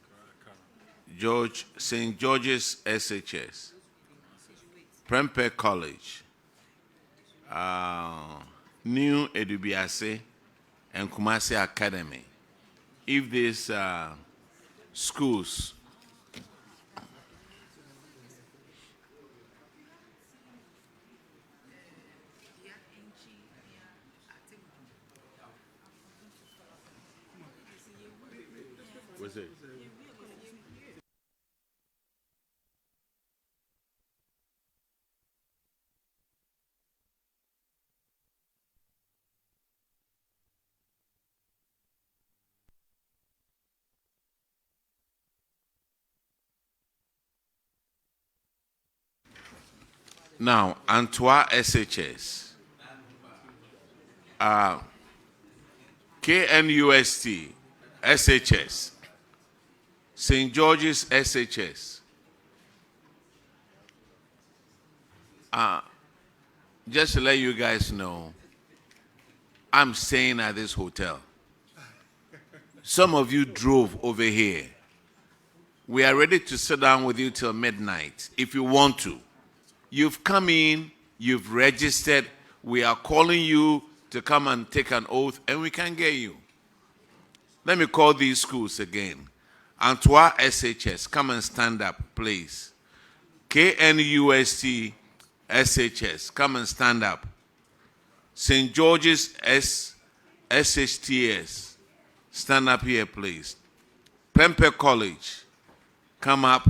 St. George's SHS, Prempeh College, New Edubiase, and Kumasi Academy. If these schools was it? Now, Antoine SHS, KNUST SHS, St. George's SHS. Just to let you guys know, I'm staying at this hotel. Some of you drove over here. We are ready to sit down with you till midnight if you want to. You've come in, you've registered, we are calling you to come and take an oath, and we can get you. Let me call these schools again. Antoine SHS, come and stand up, please. KNUST SHS, come and stand up. St. George's SHTS, stand up here, please. Prempeh College, come up.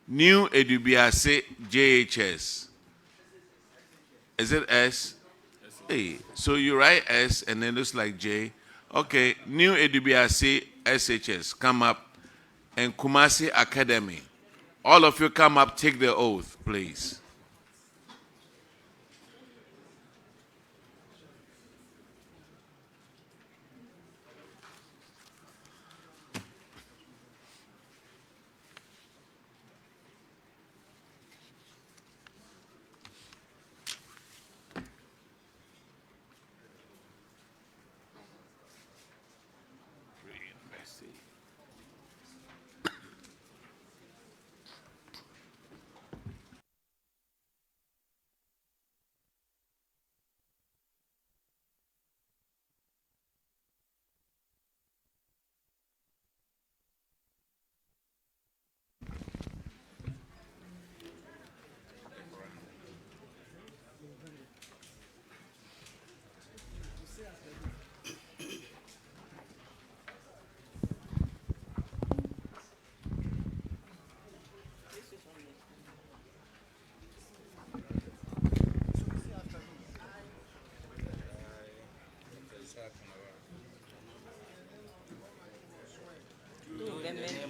New Edubiase JHS. Is it S? Hey, so you write S and then it looks like J. Okay, New Edubiase SHS, come up. And Kumasi Academy. All of you come up, take the oath, please.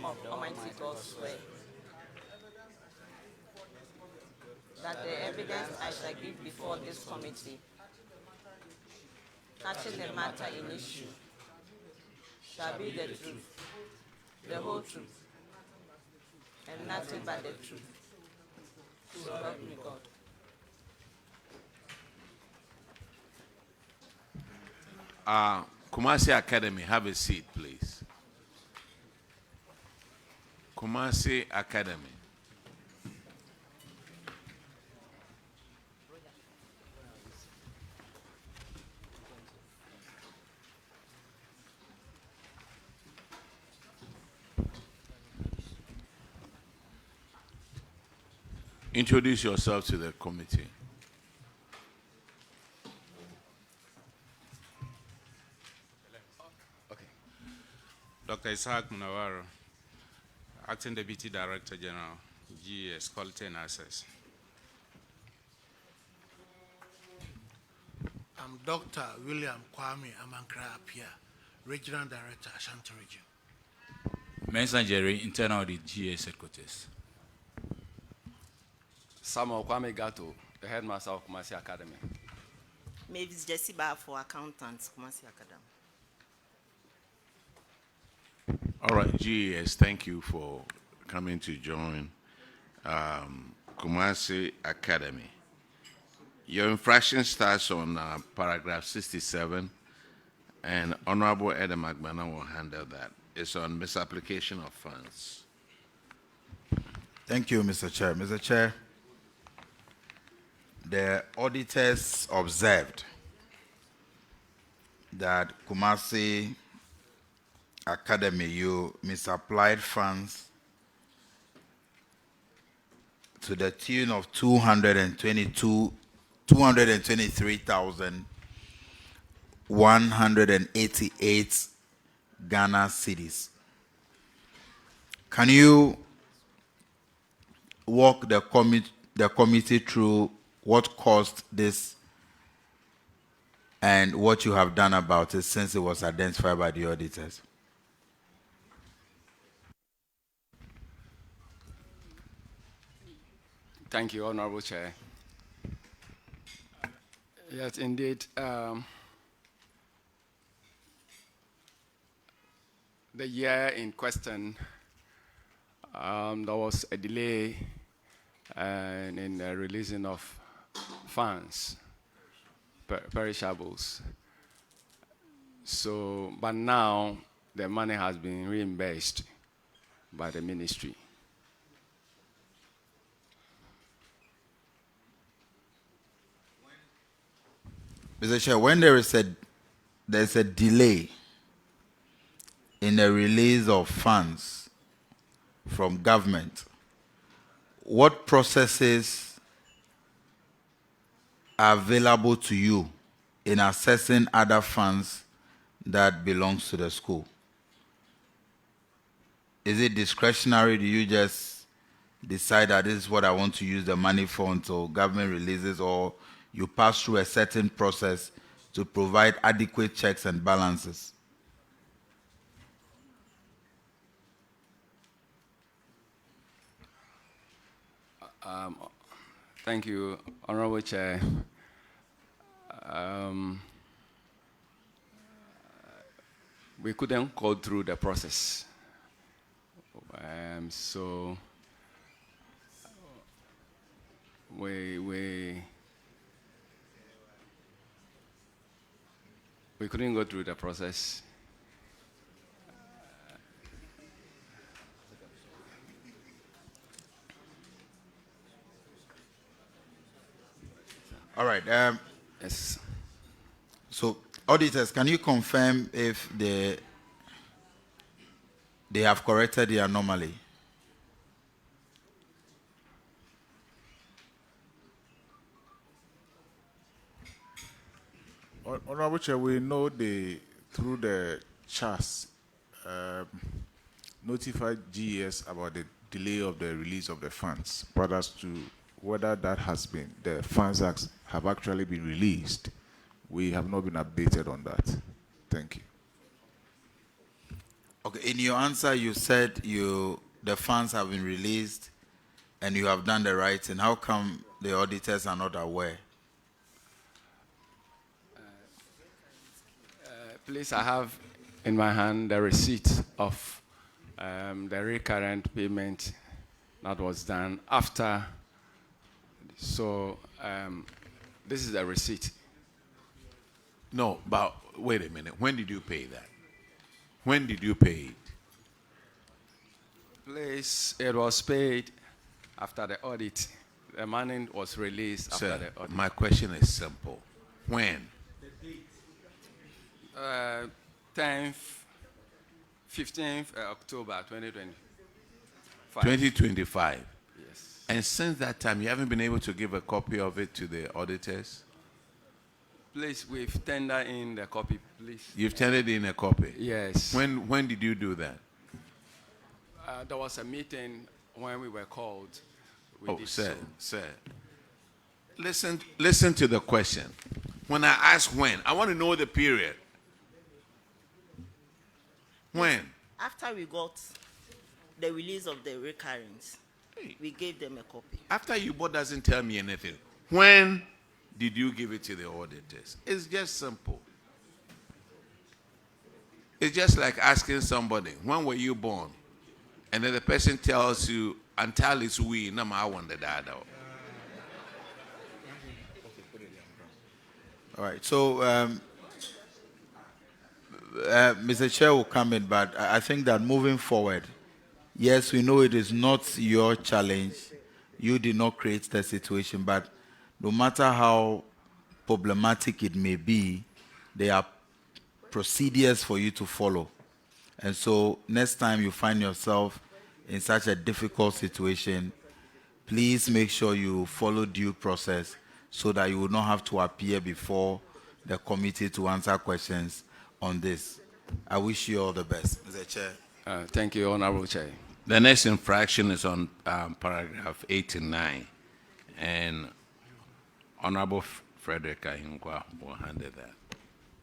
of Almighty God's word, that the evidence I shall give before this committee, touching the matter in issue, shall be the truth, the whole truth, and nothing but the truth. So help me God. Kumasi Academy, have a seat, please. Kumasi Academy. Introduce yourself to the committee. Dr. Isaac Munawaro, Acting Deputy Director General, GES, Quality and Access. I'm Dr. William Kwame Amankra Apia, Regional Director, Ashanti Region. Mensa Jerry, Internal Audit, GES Headquarters. Samuel Kwame Gato, the Headmaster of Kumasi Academy. Mavis Jesse Bar for Accountants, Kumasi Academy. All right, GES, thank you for coming to join Kumasi Academy. Your infraction starts on paragraph 67, and Honorable Adam McMahon will handle that. It's on misapplication of funds. Thank you, Mr. Chair. Mr. Chair, the auditors observed that Kumasi Academy, you misapplied funds to the tune of 223,188 Ghana cedis. Can you walk the committee through what caused this and what you have done about it since it was identified by the auditors? Thank you, Honorable Chair. Yes, indeed. The year in question, there was a delay in the releasing of funds, perishables. So, but now the money has been reimbursed by the ministry. Mr. Chair, when there's a delay in the release of funds from government, what processes are available to you in assessing other funds that belongs to the school? Is it discretionary? Do you just decide that this is what I want to use the money for until government releases, or you pass through a certain process to provide adequate checks and balances? Thank you, Honorable Chair. We couldn't go through the process. So we couldn't go through the process. All right. Yes. So, auditors, can you confirm if they have corrected the anomaly? Honorable Chair, we know through the charts, notified GES about the delay of the release of the funds, but as to whether that has been, the funds have actually been released, we have not been updated on that. Thank you. Okay, in your answer, you said the funds have been released and you have done the right thing. How come the auditors are not aware? Please, I have in my hand the receipt of the recurrent payment that was done after. So this is the receipt. No, but wait a minute. When did you pay that? When did you pay it? Please, it was paid after the audit. The money was released after Sir, the audit. my question is simple. When? 10th, 15th October 2025. 2025. Yes. And since that time, you haven't been able to give a copy of it to the auditors? Please, we've tendered in the copy, please. You've tendered in a copy? Yes. When did you do that? There was a meeting when we were called. Sir. Listen to the question. When I ask when, I want to know the period. When? After we got the release of the recurrence, we gave them a copy. After you bought doesn't tell me anything. When did you give it to the auditors? It's just simple. It's just like asking somebody, when were you born? And then the person tells you, until it's we, no matter when the dad. All right. So, Mr. Chair will come in, but I think that moving forward, yes, we know it is not your challenge. You did not create the situation, but no matter how problematic it may be, there are procedures for you to follow. And so next time you find yourself in such a difficult situation, please make sure you follow due process so that you will not have to appear before the committee to answer questions on this. I wish you all the best, Mr. Chair. Thank you, Honorable Chair. The next infraction is on paragraph 89, and Honorable Frederick Ahinkwa will handle that.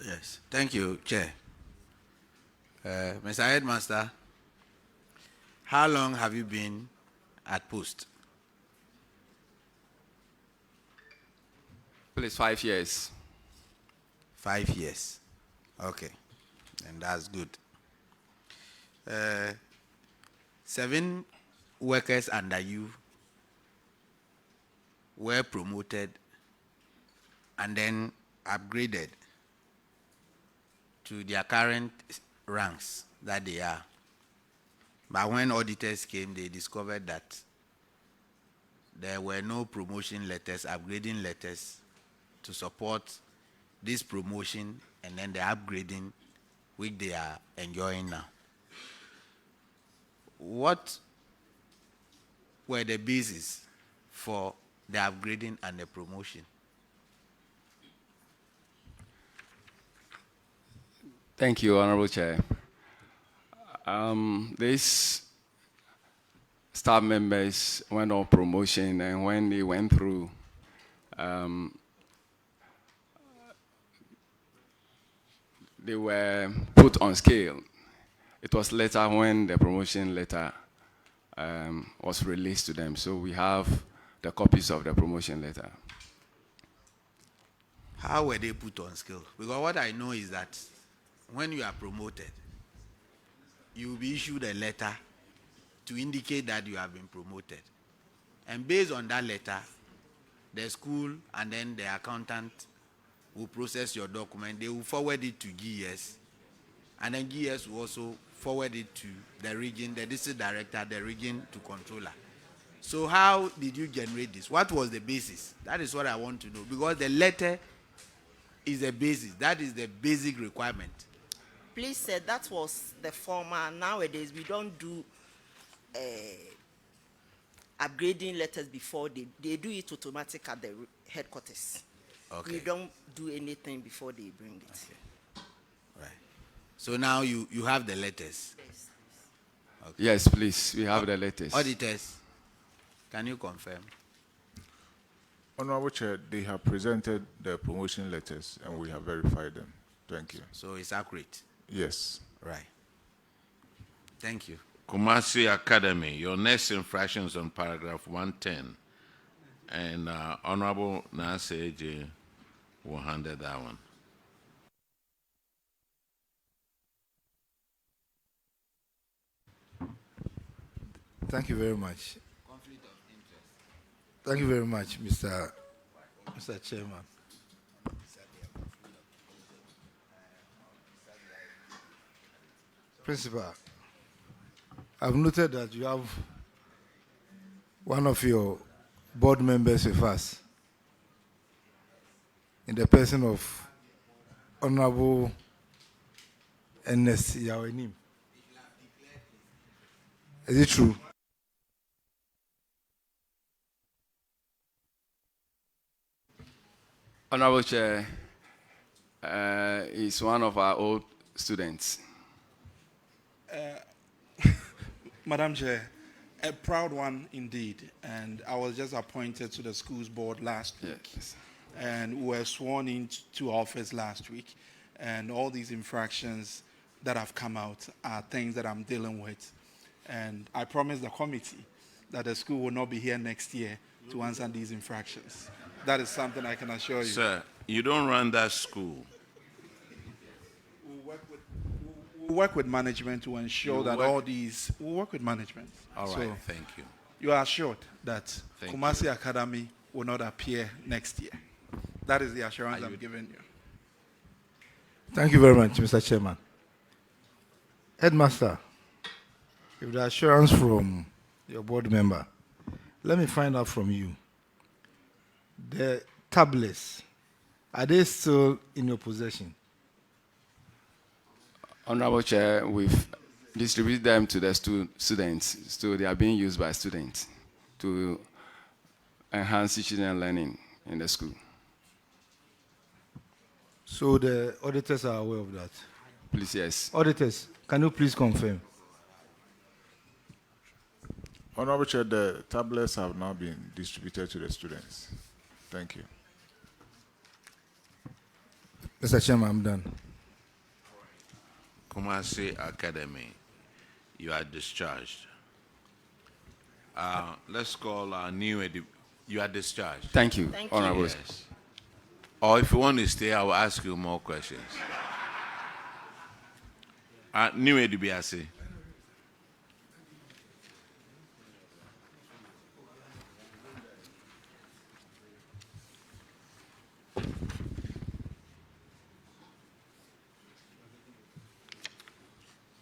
Yes, thank you, Chair. Mr. Headmaster, how long have you been at post? Please, 5 years. 5 years. Okay, and that's good. 7 workers under you were promoted and then upgraded to their current ranks that they are. But when auditors came, they discovered that there were no promotion letters, upgrading letters to support this promotion and then the upgrading which they are enjoying now. What were the basis for the upgrading and the promotion? Thank you, Honorable Chair. These staff members went on promotion, and when they went through, they were put on scale. It was later when the promotion letter was released to them. So we have the copies of the promotion letter. How were they put on scale? Because what I know is that when you are promoted, you will be issued a letter to indicate that you have been promoted. And based on that letter, the school and then the accountant will process your document. They will forward it to GS. And then GS will also forward it to the region, the district director, the region to controller. So how did you generate this? What was the basis? That is what I want to know. Because the letter is a basis. That is the basic requirement. Please, sir, that was the former. Nowadays, we don't do upgrading letters before they do it automatic at the headquarters. Okay. We don't do anything before they bring it. Okay. Right. So now you have the letters. Yes. Okay. Yes, please. We have the letters. Auditors, can you confirm? Honorable Chair, they have presented the promotion letters and we have verified them. Thank you. So it's accurate? Yes. Right. Thank you. Kumasi Academy, your next infraction is on paragraph 110. And Honorable Nancy AJ will handle that one. Thank you very much. Thank you very much, Mr. Chairman. Principal, I've noted that you have one of your board members with us in the person of Honorable Ernest Yawenim. Is it true? Honorable Chair, he's one of our old students. Madam Chair, a proud one indeed. And I was just appointed to the schools board last week. Yes. And we were sworn into office last week. And all these infractions that have come out are things that I'm dealing with. And I promise the committee that the school will not be here next year to answer these infractions. That is something I can assure you. Sir, you don't run that school. We'll work with management to ensure that all these... We'll work with management. All right, thank you. You are assured that Thank Kumasi Academy will not appear next year. That is the assurance I'm giving you. Thank you very much, Mr. Chairman. Headmaster, with the assurance from your board member, let me find out from you. The tablets, are they still in your possession? Honorable Chair, we've distributed them to the students, so they are being used by students to enhance teaching and learning in the school. So the auditors are aware of that? Please, yes. Auditors, can you please confirm? Honorable Chair, the tablets have now been distributed to the students. Thank you. Mr. Chairman, I'm done. Kumasi Academy, you are discharged. Let's call our new you are discharged. Thank you, Honorable. Yes. Or if you want to stay, I will ask you more questions. New Edibiasi.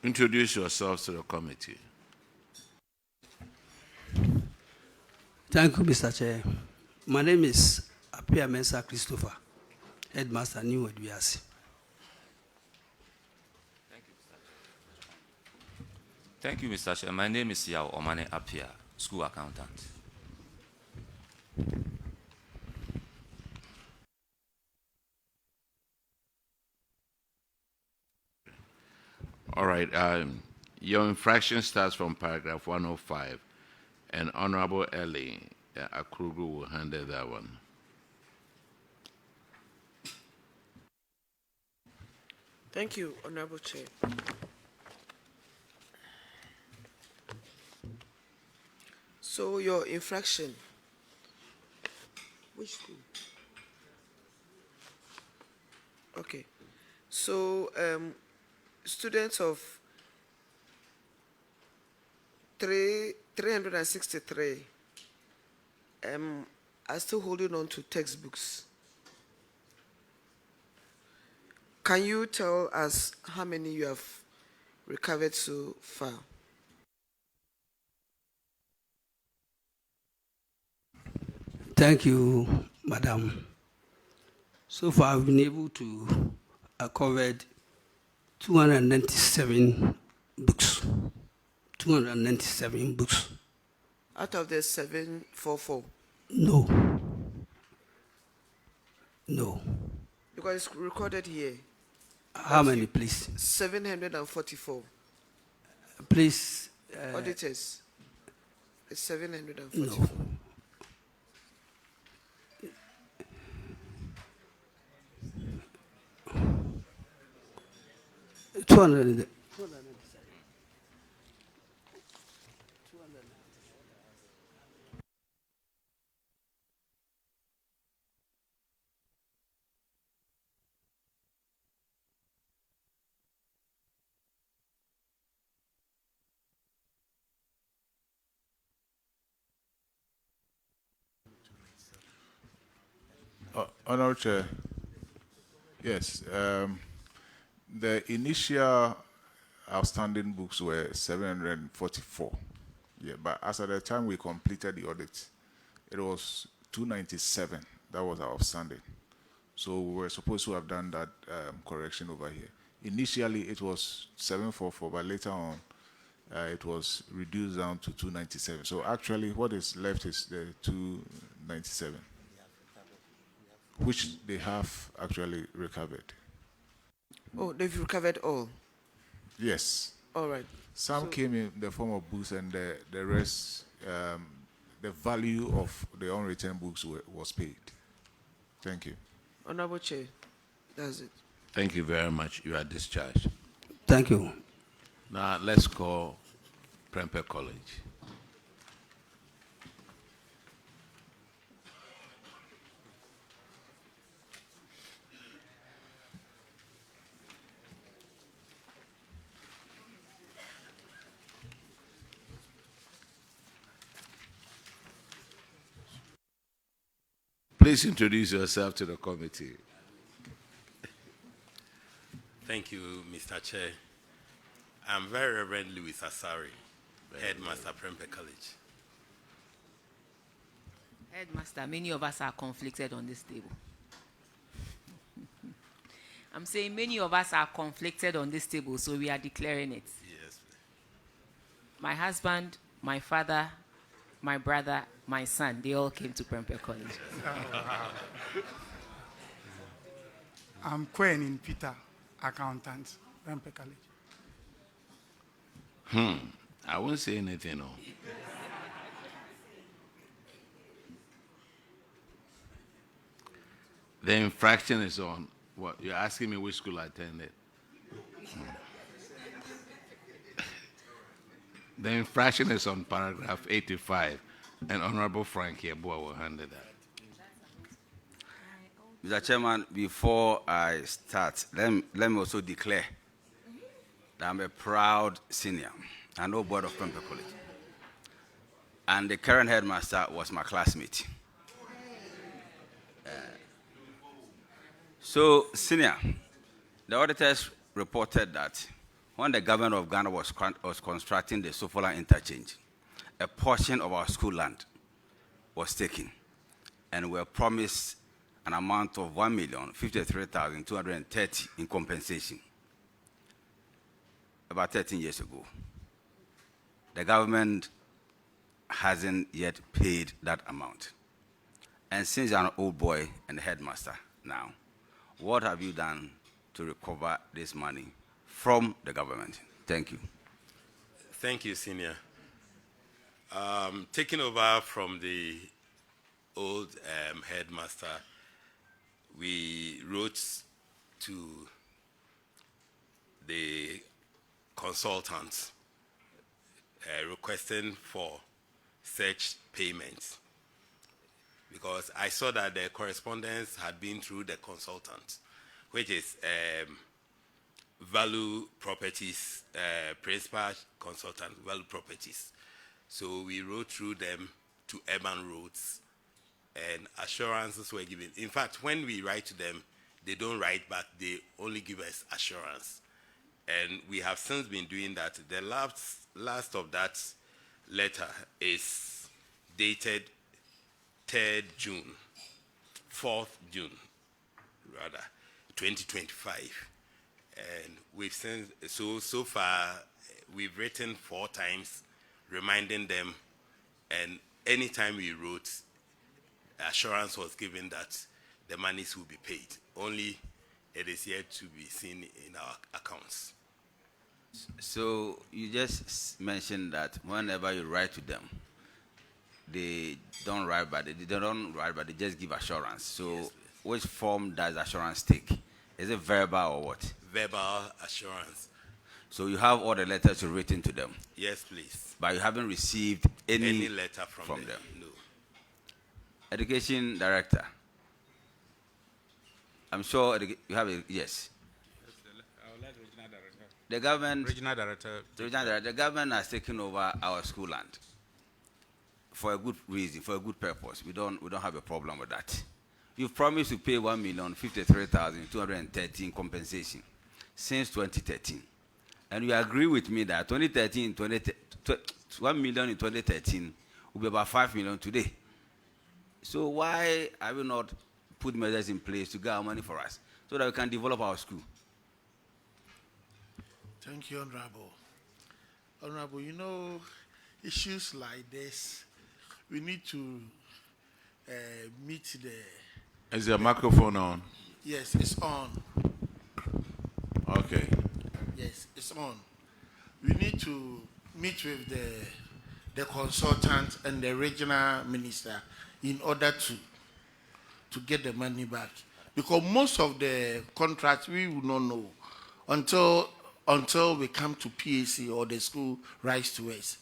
Introduce yourselves to the committee. Thank you, Mr. Chair. My name is Apia Mensa Christopher, Headmaster New Edwiasi. Thank you, Mr. Chair. My name is Yao Omane Apia, School Accountant. All right. Your infraction starts from paragraph 105, and Honorable Eli Akrugu will handle that one. Thank you, Honorable Chair. So your infraction, which school? Okay. So students of 363 are still holding on to textbooks. Can you tell us how many you have recovered so far? Thank you, Madam. So far, I've been able to recover 297 books. 297 books. Out of the 744? No. No. Because it's recorded here. How many, please? 744. Please. Auditors. It's 744. No. 200. Honorable Chair, yes, the initial outstanding books were 744. Yeah, but as at the time we completed the audit, it was 297. That was our outstanding. So we were supposed to have done that correction over here. Initially, it was 744, but later on, it was reduced down to 297. So actually, what is left is the 297, which they have actually recovered. Oh, they've recovered all? Yes. All right. Some came in the form of books, and the rest, the value of the unreturned books was paid. Thank you. Honorable Chair, that's it. Thank you very much. You are discharged. Thank you. Now let's call Prempeh College. Please introduce yourself to the committee. Thank you, Mr. Chair. I'm Very Reverend Louis Asari, Headmaster, Prempeh College. Headmaster, many of us are conflicted on this table. I'm saying many of us are conflicted on this table, so we are declaring it. Yes. My husband, my father, my brother, my son, they all came to Prempeh College. I'm Quenin Peter, accountant, Prempeh College. I won't say anything. No. The infraction is on what? You're asking me which school I attended. The infraction is on paragraph 85, and Honorable Frank Yeboah will handle that. Mr. Chairman, before I start, let me also declare that I'm a proud senior and no board of Prempeh College. And the current headmaster was my classmate. So, senior, the auditors reported that when the government of Ghana was constructing the Sofola interchange, a portion of our school land was taken, and we were promised an amount of 1,053,230 in compensation about 13 years ago. The government hasn't yet paid that amount. And since you're an old boy and a headmaster now, what have you done to recover this money from the government? Thank you. Thank you, Senior. Taking over from the old headmaster, we wrote to the consultants requesting for such payments, because I saw that the correspondence had been through the consultant, which is Value Properties, principal consultant, Value Properties. So we wrote through them to Urban Roads, and assurances were given. In fact, when we write to them, they don't write back, they only give us assurance. And we have since been doing that. The last of that letter is dated 4th June, rather, 2025. And we've since, so far, we've written 4 times, reminding them, and anytime we wrote, assurance was given that the monies will be paid. Only it is yet to be seen in our accounts. So you just mentioned that whenever you write to them, they don't write, but they just give assurance. So yes, which form does assurance take? Is it verbal or what? Verbal assurance. So you have all the letters you've written to them? Yes, please. But you haven't received any letter from them? No. Education Director. I'm sure you have a, yes. I'll let Regional Director. The government, Regional Director. The government has taken over our school land for a good reason, for a good purpose. We don't have a problem with that. You've promised to pay 1,053,213 compensation since 2013. And you agree with me that 2013, 1 million in 2013 will be about 5 million today. So why have we not put measures in place to get our money for us so that we can develop our school? Thank you, Honorable. Honorable, you know, issues like this, we need to meet the... Is your microphone on? Yes, it's on. Okay. Yes, it's on. We need to meet with the consultant and the regional minister in order to get the money back. Because most of the contracts we will not know until we come to PAC or the school writes to us.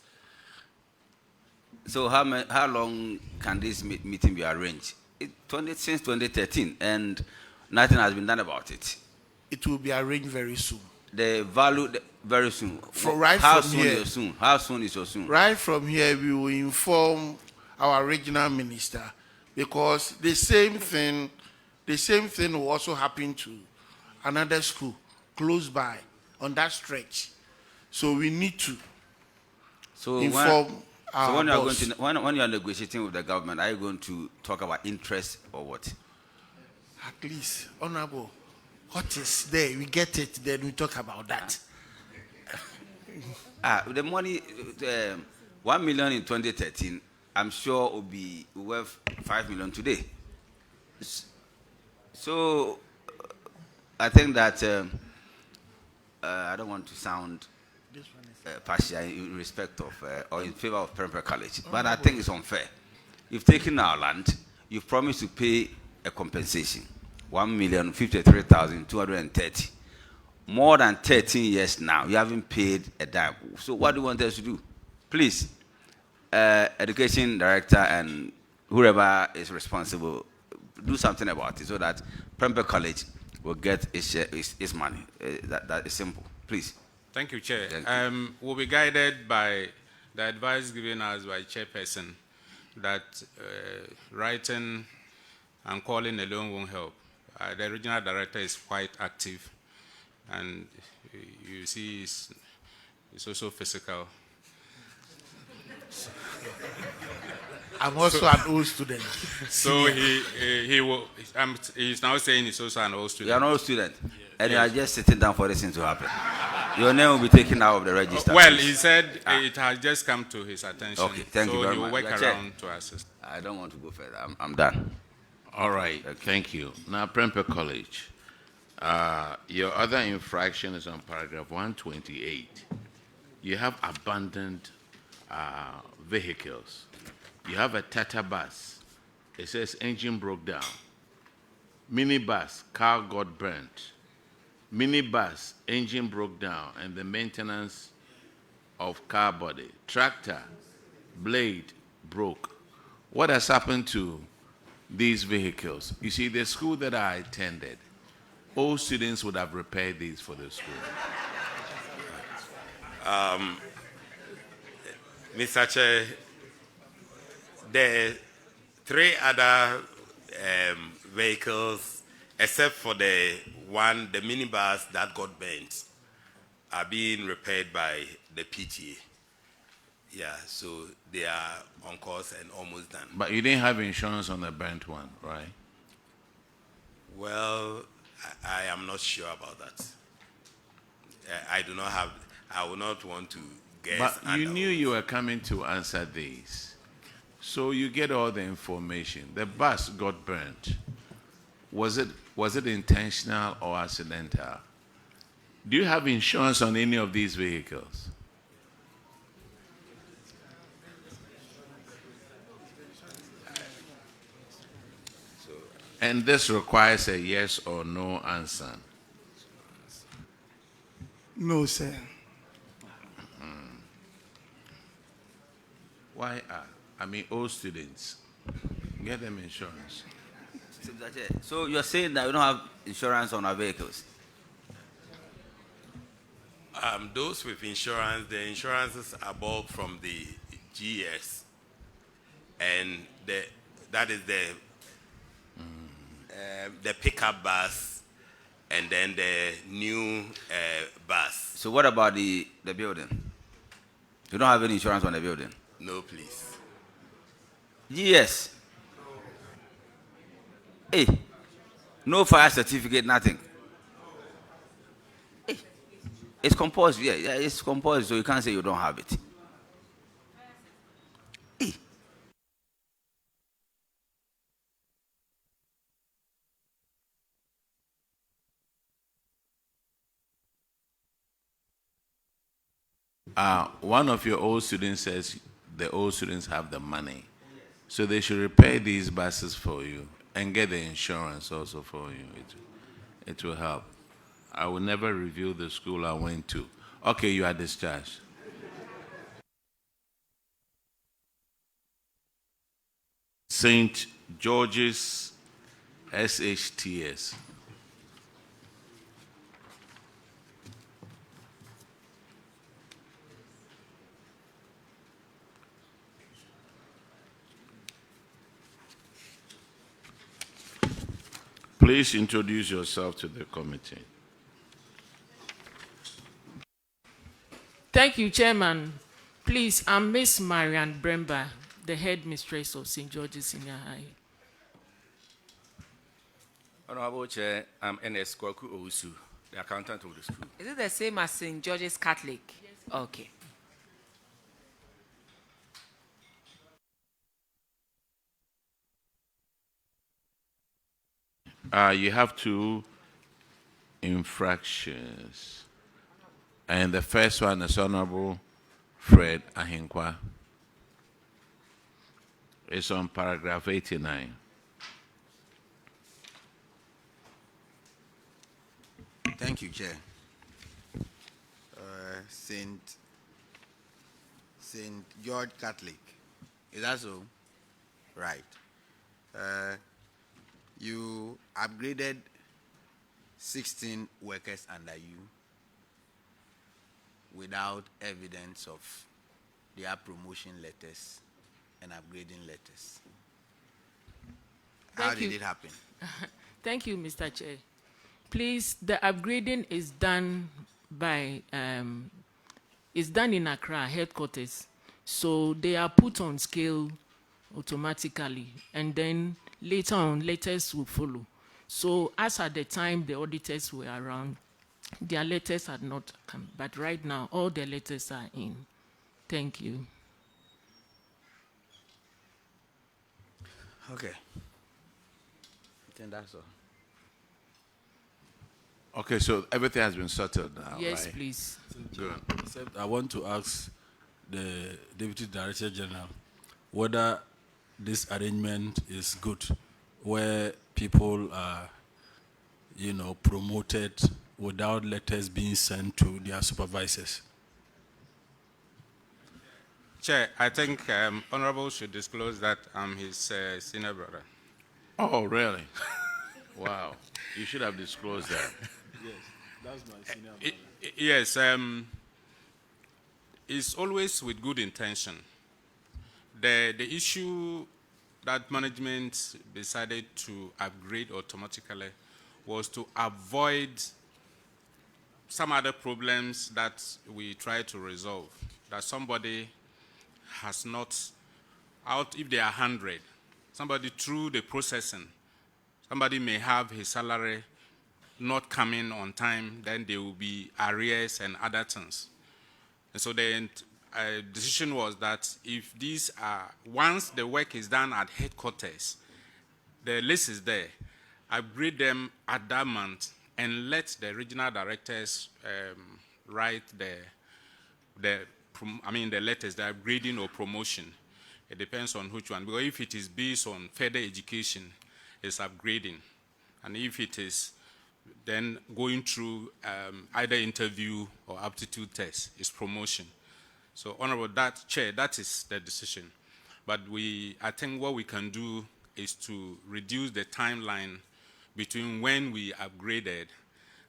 So how long can this meeting be arranged? Since 2013, and nothing has been done about it. It will be arranged very soon. Very soon. How soon is your soon? How soon is your soon? Right from here, we will inform our regional minister, because the same thing will also happen to another school close by on that stretch. So we need to inform our boss. When you are negotiating with the government, are you going to talk about interest or what? At least, Honorable, what is there? We get it, then we talk about that. The money, 1 million in 2013, I'm sure will be worth 5 million today. So I think that I don't want to sound partial in respect of or in favor of Prempeh College, but I think it's unfair. You've taken our land, you've promised to pay a compensation, 1,053,230. More than 13 years now, you haven't paid a dime. So what do you want us to do? Please, education director and whoever is responsible, do something about it so that Prempeh College will get its money. That is simple. Please. Thank you, Chair. Thank you. We'll be guided by the advice given us by Chairperson that writing and calling alone won't help. The regional director is quite active, and you see he's also physical. I'm also an old student. So he's now saying he's also an old student. You're an old student, and Yes. you are just sitting down for this thing to happen. Your name will be taken out of the register. Well, please. he said it has just come to his attention. Okay, thank you very So much. he will work Chair, around to assist. I don't want to go further. I'm done. All right, thank you. Now, Prempeh College, your other infraction is on paragraph 128. You have abandoned vehicles. You have a Tata bus. It says engine broke down. Minibus, car got burnt. Minibus, engine broke down, and the maintenance of car body. Tractor, blade broke. What has happened to these vehicles? You see, the school that I attended, all students would have repaired these for the school. Mr. Chair, the 3 other vehicles, except for the minibus that got burnt, are being repaired by the PTA. Yeah, so they are on course and almost done. But you didn't have insurance on the burnt one, right? Well, I am not sure about that. I do not have, I will not want to guess. But you knew you were coming to answer these. So you get all the information. The bus got burnt. Was it intentional or accidental? Do you have insurance on any of these vehicles? And this requires a yes or no answer. No, sir. Why all students, get them insurance. So you're saying that we don't have insurance on our vehicles? Those with insurance, the insurances are bought from the GS, and that is the the pickup bus, and then the new bus. So what about the building? You don't have any insurance on the building? No, please. Yes. Hey, no fire certificate, nothing. Hey, it's compulsory. Yeah, it's compulsory, so you can't say you don't have it. Hey. One of your old students says the old students have the money, so they should repair these buses for you and get the insurance also for you. It will help. I will never reveal the school I went to. Okay, you are discharged. St. George's SHTS. Please introduce yourself to the committee. Thank you, Chairman. Please, I'm Miss Marianne Bremba, the headmistress of St. George's Senior High. Honorable Chair, I'm N.S. Kwaku Owusu, the accountant of the school. Is it the same as St. George's Catholic? Yes. Okay. You have 2 infractions. And the first one is Honorable Fred Ahinkwa. It's on paragraph 89. Thank you, Chair. St. George Catholic. Is that so? Right. You upgraded 16 workers under you without evidence of their promotion letters and upgrading letters. How did it happen? Thank you, Mr. Chair. Please, the upgrading is done by is done in Accra headquarters, so they are put on scale automatically, and then later on letters will follow. So as at the time the auditors were around, their letters had not come, but right now all the letters are in. Thank you. Okay. I think that's all. Okay, so everything has been settled now, Yes, right? please. Good. Except I want to ask the Deputy Director General whether this arrangement is good, where people are, promoted without letters being sent to their supervisors. Chair, I think Honorable should disclose that I'm his senior brother. Oh, really? Wow. You should have disclosed that. Yes, that's my senior brother. Yes, it's always with good intention. The issue that management decided to upgrade automatically was to avoid some other problems that we try to resolve. That somebody has not, if they are 100, somebody through the processing, somebody may have his salary not coming on time, then there will be arrears and other things. And so the decision was that if these are, once the work is done at headquarters, the list is there, upgrade them at that month and let the regional directors write the letters, the upgrading or promotion. It depends on which one, because if it is based on further education, it's upgrading. And if it is then going through either interview or aptitude test, it's promotion. So, Honorable Chair, that is the decision. But I think what we can do is to reduce the timeline between when we upgraded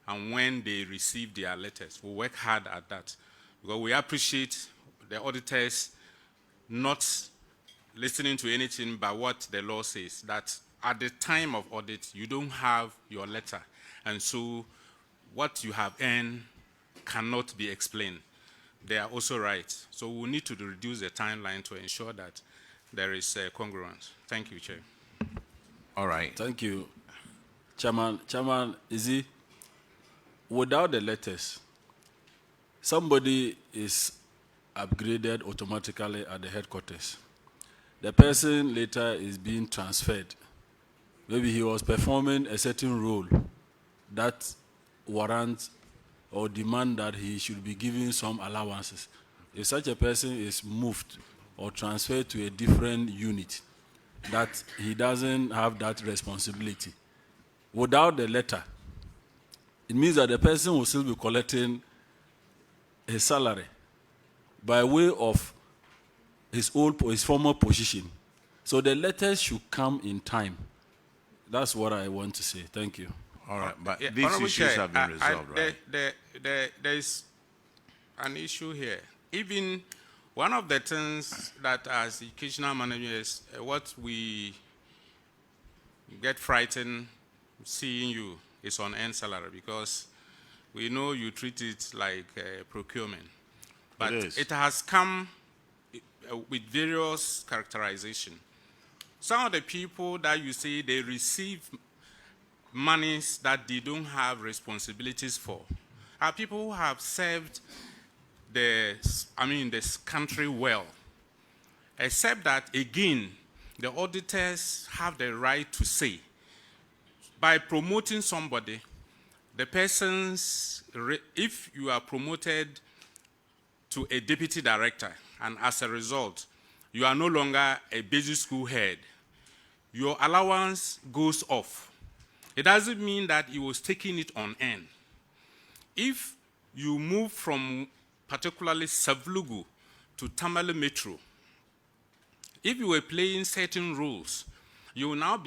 and when they received their letters. We'll work hard at that, because we appreciate the auditors not listening to anything but what the law says, that at the time of audit, you don't have your letter. And so what you have earned cannot be explained. They are also right. So we need to reduce the timeline to ensure that there is congruence. Thank you, Chair. All right. Thank you. Chairman, is it without the letters, somebody is upgraded automatically at the headquarters. The person later is being transferred. Maybe he was performing a certain role that warrants or demand that he should be given some allowances. If such a person is moved or transferred to a different unit, that he doesn't have that responsibility. Without the letter, it means that the person will still be collecting his salary by way of his former position. So the letters should come in time. That's what I want to say. Thank you. All right, but Honorable these issues Chair, have been resolved, right? There is an issue here. Even one of the things that as educational managers, what we get frightened seeing you is on earned salary, because we know you treat it like procurement. But it has come with various characterization. Some of the people that you say they receive monies that they don't have responsibilities for are people who have served this country well. Except that, again, the auditors have the right to say, by promoting somebody, the person's, if you are promoted to a deputy director, and as a result, you are no longer a basic school head, your allowance goes off. It doesn't mean that he was taking it on end. If you move from particularly Savlugu to Tamale Metro, if you were playing certain roles, you now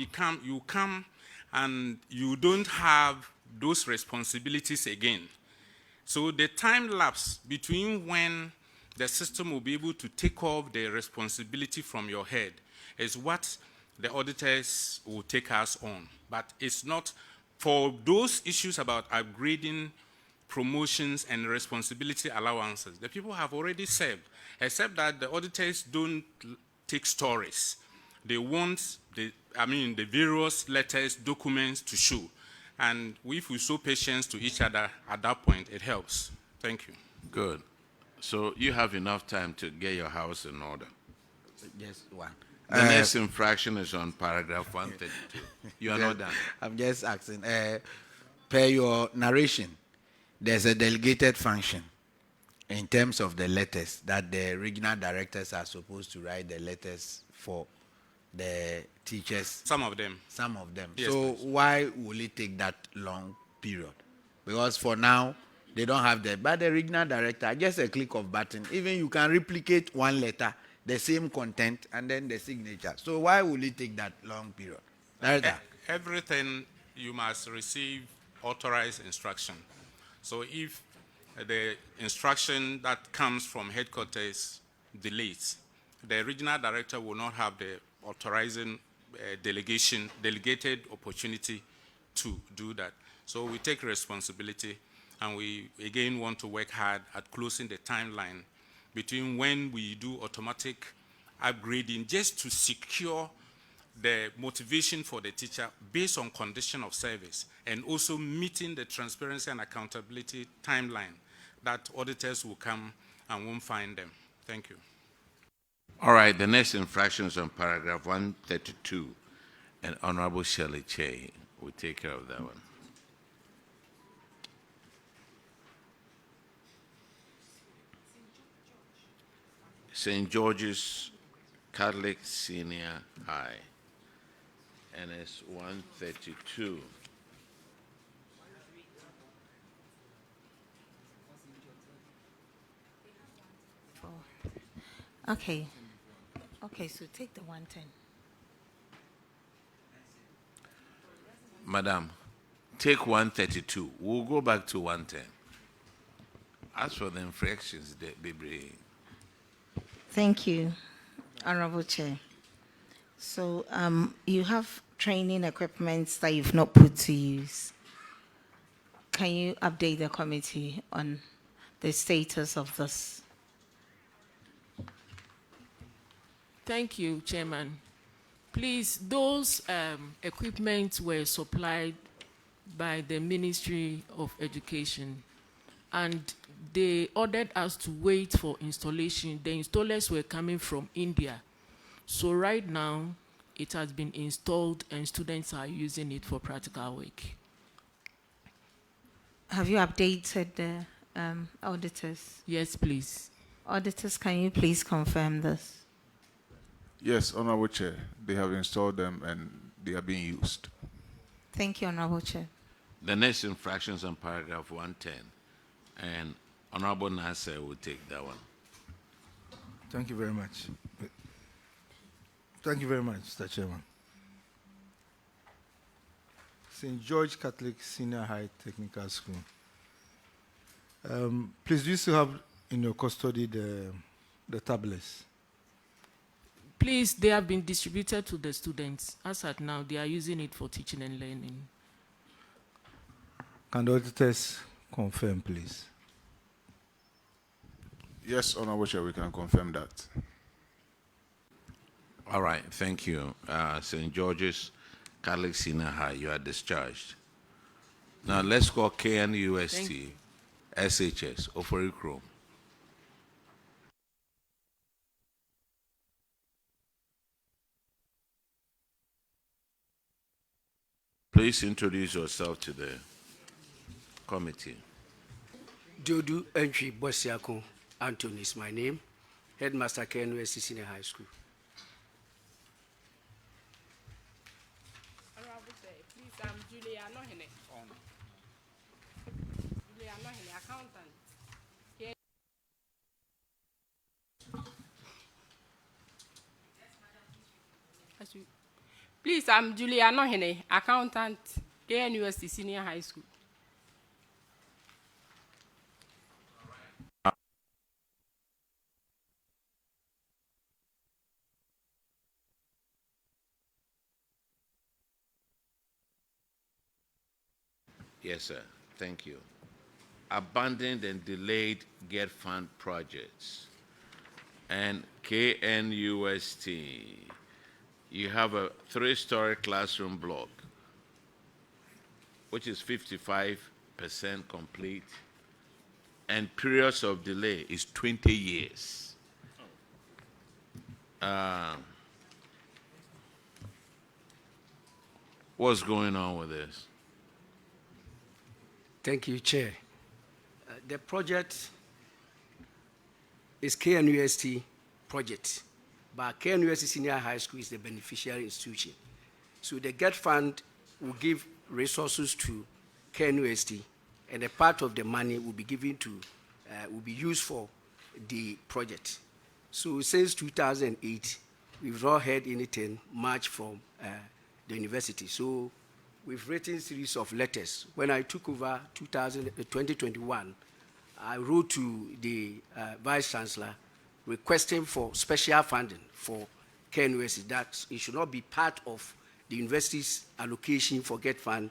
come and you don't have those responsibilities again. So the time lapse between when the system will be able to take off the responsibility from your head is what the auditors will take us on. But it's not for those issues about upgrading, promotions, and responsibility allowances. The people have already served, except that the auditors don't take stories. They want the various letters, documents to show. And if we show patience to each other at that point, it helps. Thank you. Good. So you have enough time to get your house in order. Just one. The next infraction is on paragraph 132. You are not done. I'm just asking. Per your narration, there's a delegated function in terms of the letters that the regional directors are supposed to write the letters for the teachers. Some of them. Some of them. Yes, so please. why will it take that long period? Because for now, they don't have that. But the regional director, just a click of button, even you can replicate one letter, the same content, and then the signature. So why will it take that long period? Everything you must receive authorized instruction. So if the instruction that comes from headquarters delays, the regional director will not have the authorizing delegated opportunity to do that. So we take responsibility, and we again want to work hard at closing the timeline between when we do automatic upgrading, just to secure the motivation for the teacher based on condition of service, and also meeting the transparency and accountability timeline that auditors will come and won't find them. Thank you. All right, the next infraction is on paragraph 132, and Honorable Shirley Che will take care of that one. St. George's Catholic Senior High, and it's 132. Okay. Okay, so take the 110. Madam, take 132. We'll go back to 110. As for the infractions, they bring. Thank you, Honorable Chair. So you have training equipment that you've not put to use. Can you update the committee on the status of this? Thank you, Chairman. Please, those equipment were supplied by the Ministry of Education, and they ordered us to wait for installation. The installers were coming from India. So right now, it has been installed and students are using it for practical work. Have you updated the auditors? Yes, please. Auditors, can you please confirm this? Yes, Honorable Chair. They have installed them and they are being used. Thank you, Honorable Chair. The next infractions on paragraph 110, and Honorable Nasser will take that one. Thank you very much. Thank you very much, Mr. Chairman. St. George Catholic Senior High Technical School. Please, do you still have in your custody the tablets? Please, they have been distributed to the students. As at now, they are using it for teaching and learning. Can the auditors confirm, please? Yes, Honorable Chair, we can confirm that. All right, thank you. St. George's Catholic Senior High, you are discharged. Now let's call KNUST, SHS, Oforikrom. Please introduce yourself to the committee. Dodu Entry Bosiako Anthony is my name, Headmaster KNUST Senior High School. Please, I'm Julia Nohene. Julia Nohene, accountant. Please, I'm Julia Nohene, accountant, KNUST Senior High School. Yes, sir. Thank you. Abandoned and delayed GetFund projects. And KNUST, you have a 3-story classroom block, which is 55% complete, and periods of delay is 20 years. What's going on with this? Thank you, Chair. The project is KNUST project, but KNUST Senior High School is the beneficiary institution. So the GetFund will give resources to KNUST, and a part of the money will be given to, will be used for the project. So since 2008, we've not heard anything much from the university. So we've written a series of letters. When I took over 2021, I wrote to the Vice Chancellor requesting for special funding for KNUST, that it should not be part of the university's allocation for GetFund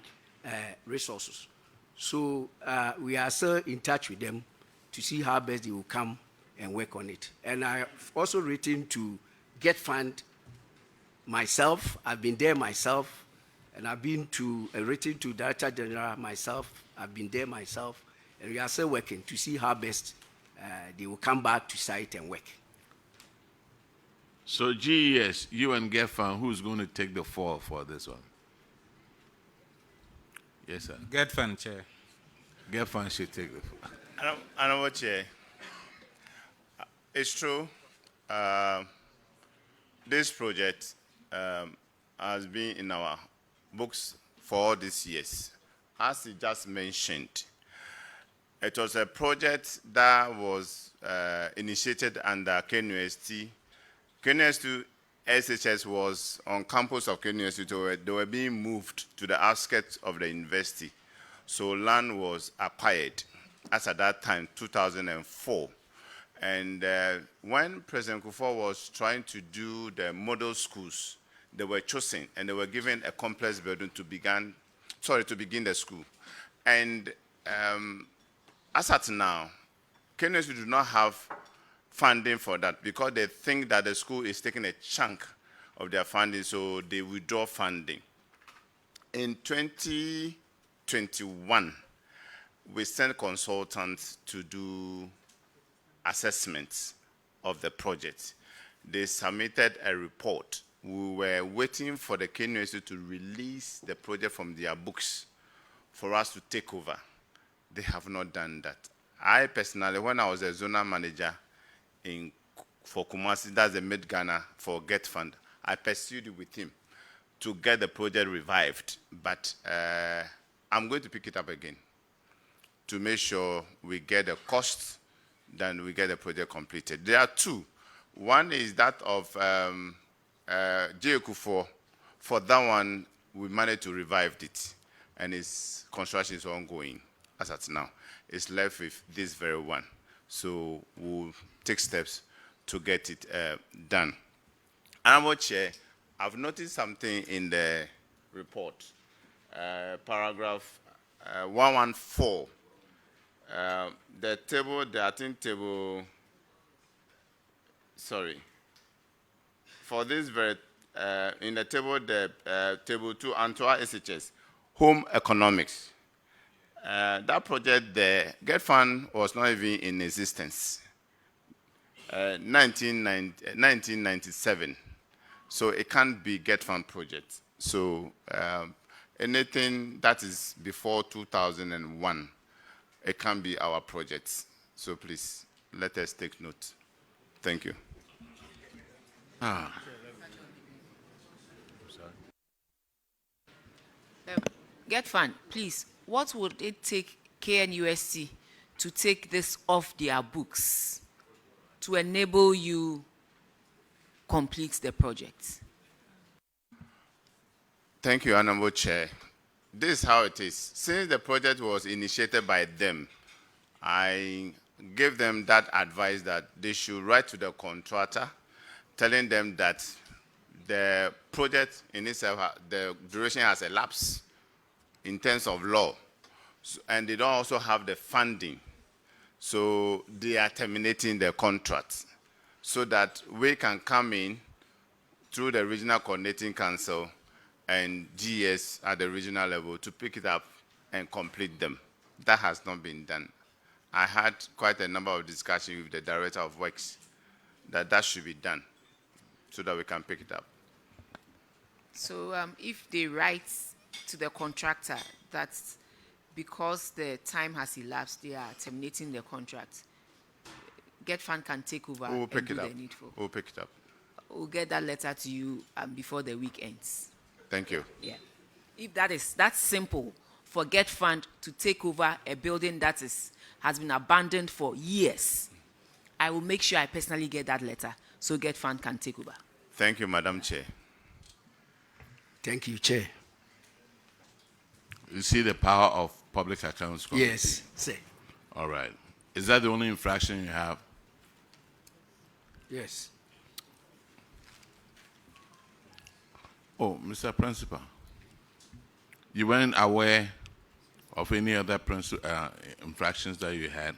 resources. So we are still in touch with them to see how best they will come and work on it. And I've also written to GetFund myself. I've been there myself, and I've been to written to Director General myself. I've been there myself, and we are still working to see how best they will come back to site and work. So GES, you and GetFund, who's going to take the fall for this one? Yes, sir. GetFund, Chair. GetFund should take the fall. Honorable Chair, it's true. This project has been in our books for all these years. As he just mentioned, it was a project that was initiated under KNUST. KNUST SHS was on campus of KNUST. They were being moved to the outskirts of the university. So land was acquired as at that time, 2004. And when President Kufuor was trying to do the model schools, they were chosen and they were given a complex building to begin the school. And as at now, KNUST do not have funding for that because they think that the school is taking a chunk of their funding, so they withdraw funding. In 2021, we sent consultants to do assessments of the project. They submitted a report. We were waiting for the KNUST to release the project from their books for us to take over. They have not done that. I personally, when I was a zonal manager for Kumasi, that's the Mid-Ghana for GetFund, I pursued with him to get the project revived. But I'm going to pick it up again to make sure we get the cost, then we get the project completed. There are two. One is that of JECU. For that one, we managed to revive it, and its construction is ongoing as at now. It's left with this very one. So we'll take steps to get it done. Honorable Chair, I've noticed something in the report, paragraph 114. The table, for this very, in the table, table 2, Antoa SHS, home economics. That project, the GetFund was not even in existence. 1997. So it can't be GetFund project. So anything that is before 2001, it can't be our project. So please, let us take note. Thank you. GetFund, please, what would it take KNUST to take this off their books to enable you complete the project? Thank you, Honorable Chair. This is how it is. Since the project was initiated by them, I gave them that advice that they should write to the contractor, telling them that the project in itself, the duration has elapsed in terms of law, and they don't also have the funding. So they are terminating the contract so that we can come in through the Regional Coordinating Council and GS at the regional level to pick it up and complete them. That has not been done. I had quite a number of discussions with the Director of Works that should be done so that we can pick it up. So if they write to the contractor that because the time has elapsed, they are terminating the contract, GetFund can take over We'll and pick do it the up. needful. We'll pick it up. We'll get that letter to you before the week ends. Thank you. Yeah. If that's simple for GetFund to take over a building that has been abandoned for years, I will make sure I personally get that letter so GetFund can take over. Thank you, Madam Chair. Thank you, Chair. You see the power of public accounts committee? Yes, sir. All right. Is that the only infraction you have? Yes. Oh, Mr. Principal, you weren't aware of any other infractions that you had?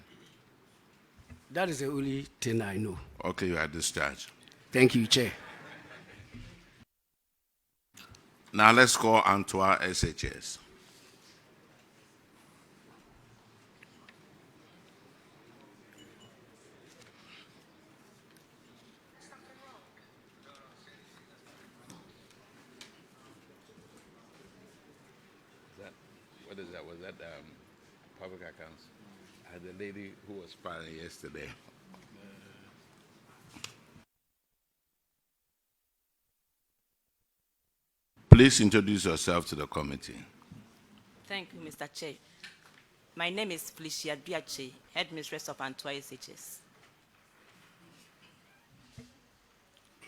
That is the only thing I know. Okay, you are discharged. Thank you, Chair. Now let's call Antoa SHS. What is that? Was that public accounts? I had the lady who was filing yesterday. Please introduce yourself to the committee. Thank you, Mr. Chair. My name is Felicia Biache, Headmistress of Antoa SHS.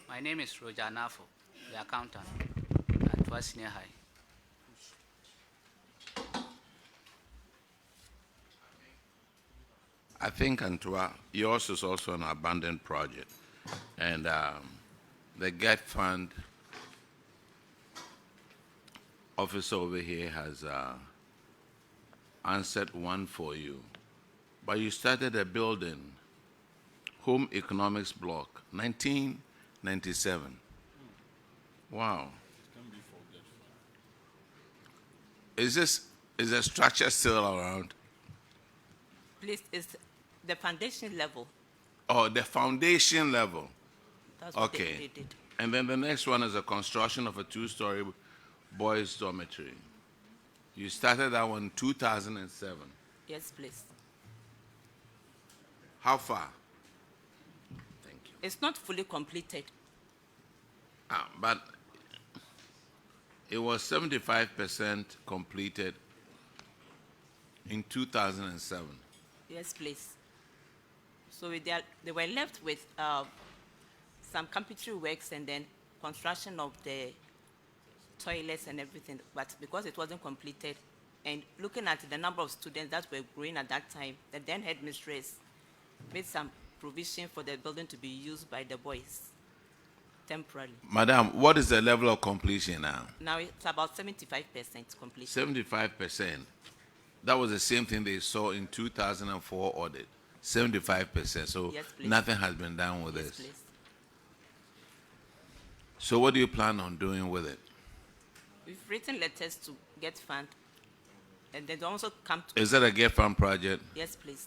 My name is Roger Nafo, the accountant at Antoa Senior High. I think, Antoa, yours is also an abandoned project. And the GetFund officer over here has answered one for you. But you started a building, Home Economics Block, 1997. Wow. Is the structure still around? Please, it's the foundation level. Oh, the foundation level. That's what Okay. they did. And then the next one is a construction of a two-story boys' dormitory. You started that one in 2007. Yes, please. How far? It's not fully completed. But it was 75% completed in 2007. Yes, please. So they were left with some carpentry works and then construction of the toilets and everything. But because it wasn't completed, and looking at the number of students that were growing at that time, the then headmistress made some provision for the building to be used by the boys temporarily. Madam, what is the level of completion now? Now it's about 75% complete. 75%. That was the same thing they saw in 2004 audit. 75%. So Yes, please. nothing has been done with Yes, this. please. So what do you plan on doing with it? We've written letters to GetFund, and they also come to. Is that a GetFund project? Yes, please.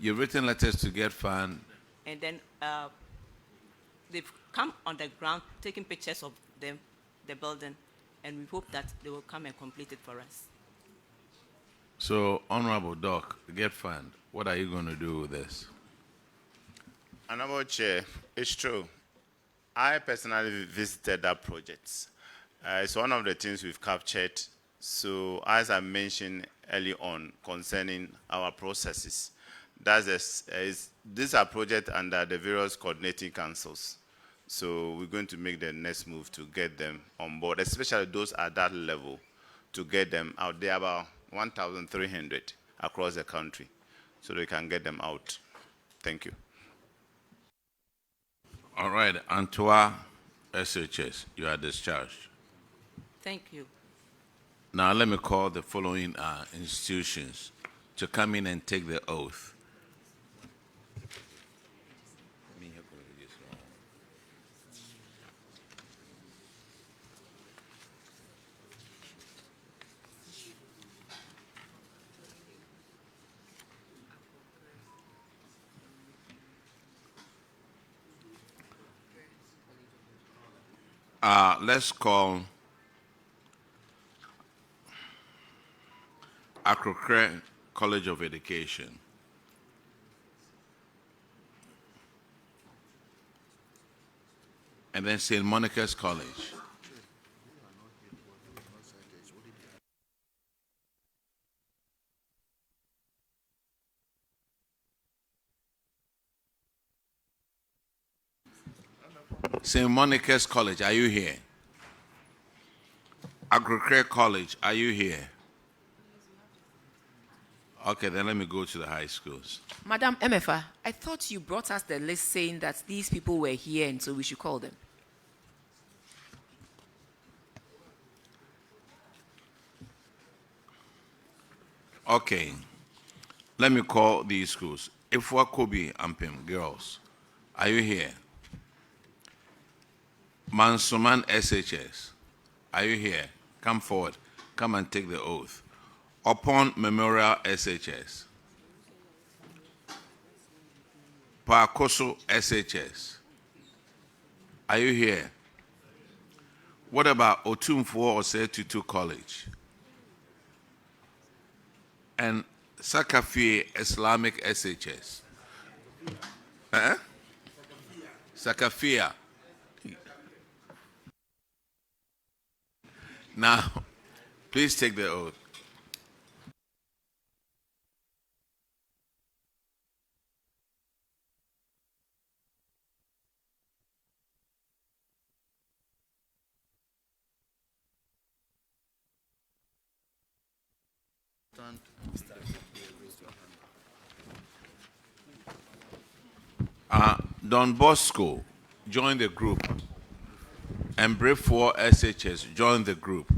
You've written letters to GetFund. And then they've come on the ground, taking pictures of them, the building, and we hope that they will come and complete it for us. So, Honorable Doc, GetFund, what are you going to do with this? Honorable Chair, it's true. I personally visited that project. It's one of the things we've captured. So, as I mentioned early on concerning our processes, these are projects under the various coordinating councils. So, we're going to make the next move to get them on board, especially those at that level, to get them out. There are about 1,300 across the country, so they can get them out. Thank you. All right, Antoine SHS, you are discharged. Thank you. Now, let me call the following institutions to come in and take the oath. Let's call Akrokre College of Education. And then St. Monica's College. St. Monica's College, are you here? Akrokre College, are you here? Okay, then let me go to the high schools. Madam MFA, I thought you brought us the list saying that these people were here and so we should call them. Okay, let me call these schools. Ifwa Kobi Ampim, girls, are you here? Mansuman SHS, are you here? Come forward. Come and take the oath. Upon Memorial SHS. Pakoso SHS, are you here? What about Otumfuo Osetutu College? And Sakafie Islamic SHS? Sakafia. Now, please take the oath. Don Bosco, join the group. And Brave 4 SHS, join the group.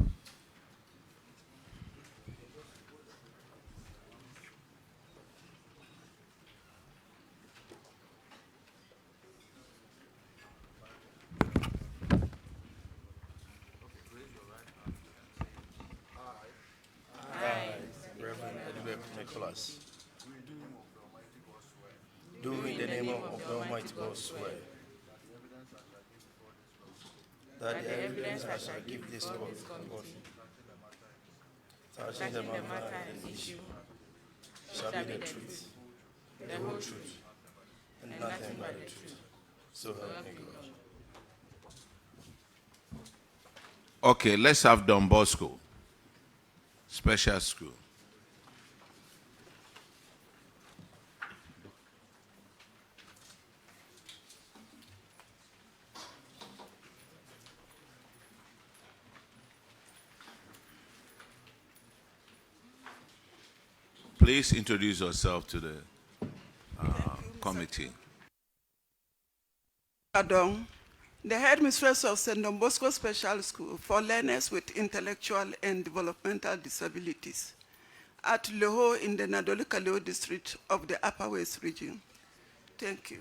us. Do in the name of the Almighty God swear that the evidence I shall give this committee touching the matter and issue shall be the truth, the whole truth, and nothing but the truth. So help me God. Okay, let's have Don Bosco, special school. Please introduce yourself to the committee. Adong, the headmistress of St. Don Bosco Special School for learners with intellectual and developmental disabilities at Leho in the Nadoli-Kaleo district of the Upper West region. Thank you.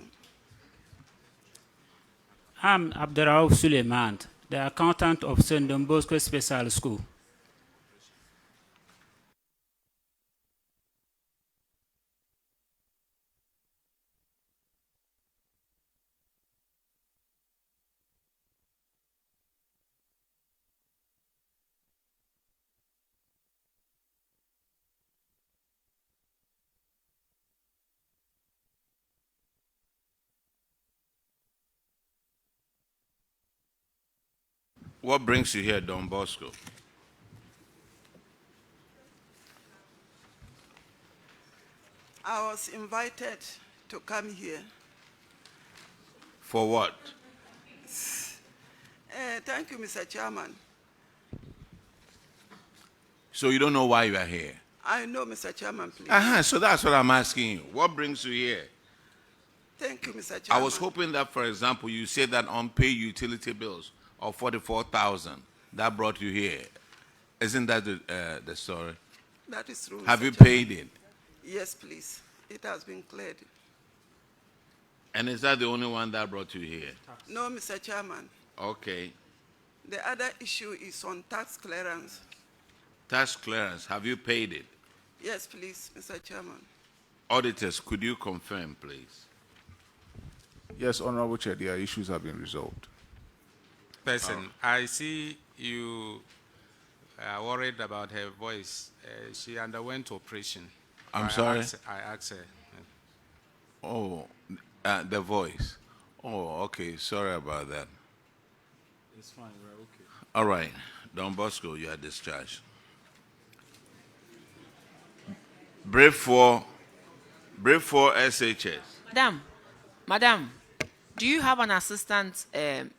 I'm Abderraouf Suleiman, the accountant of St. Don Bosco Special School. What brings you here, Don Bosco? I was invited to come here. For what? Thank you, Mr. Chairman. So you don't know why you are here? I know, Mr. Chairman, please. So that's what I'm asking you. What brings you here? Thank you, Mr. Chairman. I was hoping that, for example, you said that unpaid utility bills of 44,000 that brought you here. Isn't that the story? That is true. Have Mr. you Chairman. paid it? Yes, please. It has been cleared. And is that the only one that brought you here? No, Mr. Chairman. Okay. The other issue is on tax clearance. Tax clearance, have you paid it? Yes, please, Mr. Chairman. Auditors, could you confirm, please? Yes, Honorable Chair, their issues have been resolved. Person, I see you are worried about her voice. She underwent operation. I'm sorry? I asked her. Oh, the voice. Oh, okay. Sorry about that. It's fine, we're okay. All right. Don Bosco, you are discharged. Brief for SHS. Madam, do you have an assistant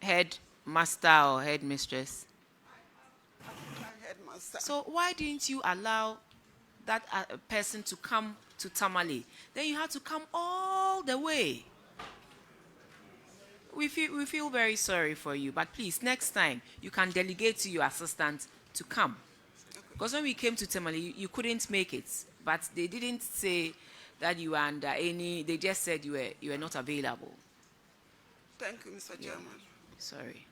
headmaster or headmistress? Headmaster. So why didn't you allow that person to come to Tamale? Then you had to come all the way. We feel very sorry for you, but please, next time, you can delegate to your assistant to come. Because when we came to Tamale, you couldn't make it. But they didn't say that you were under any, they just said you were not available. Thank you, Mr. Chairman. Sorry.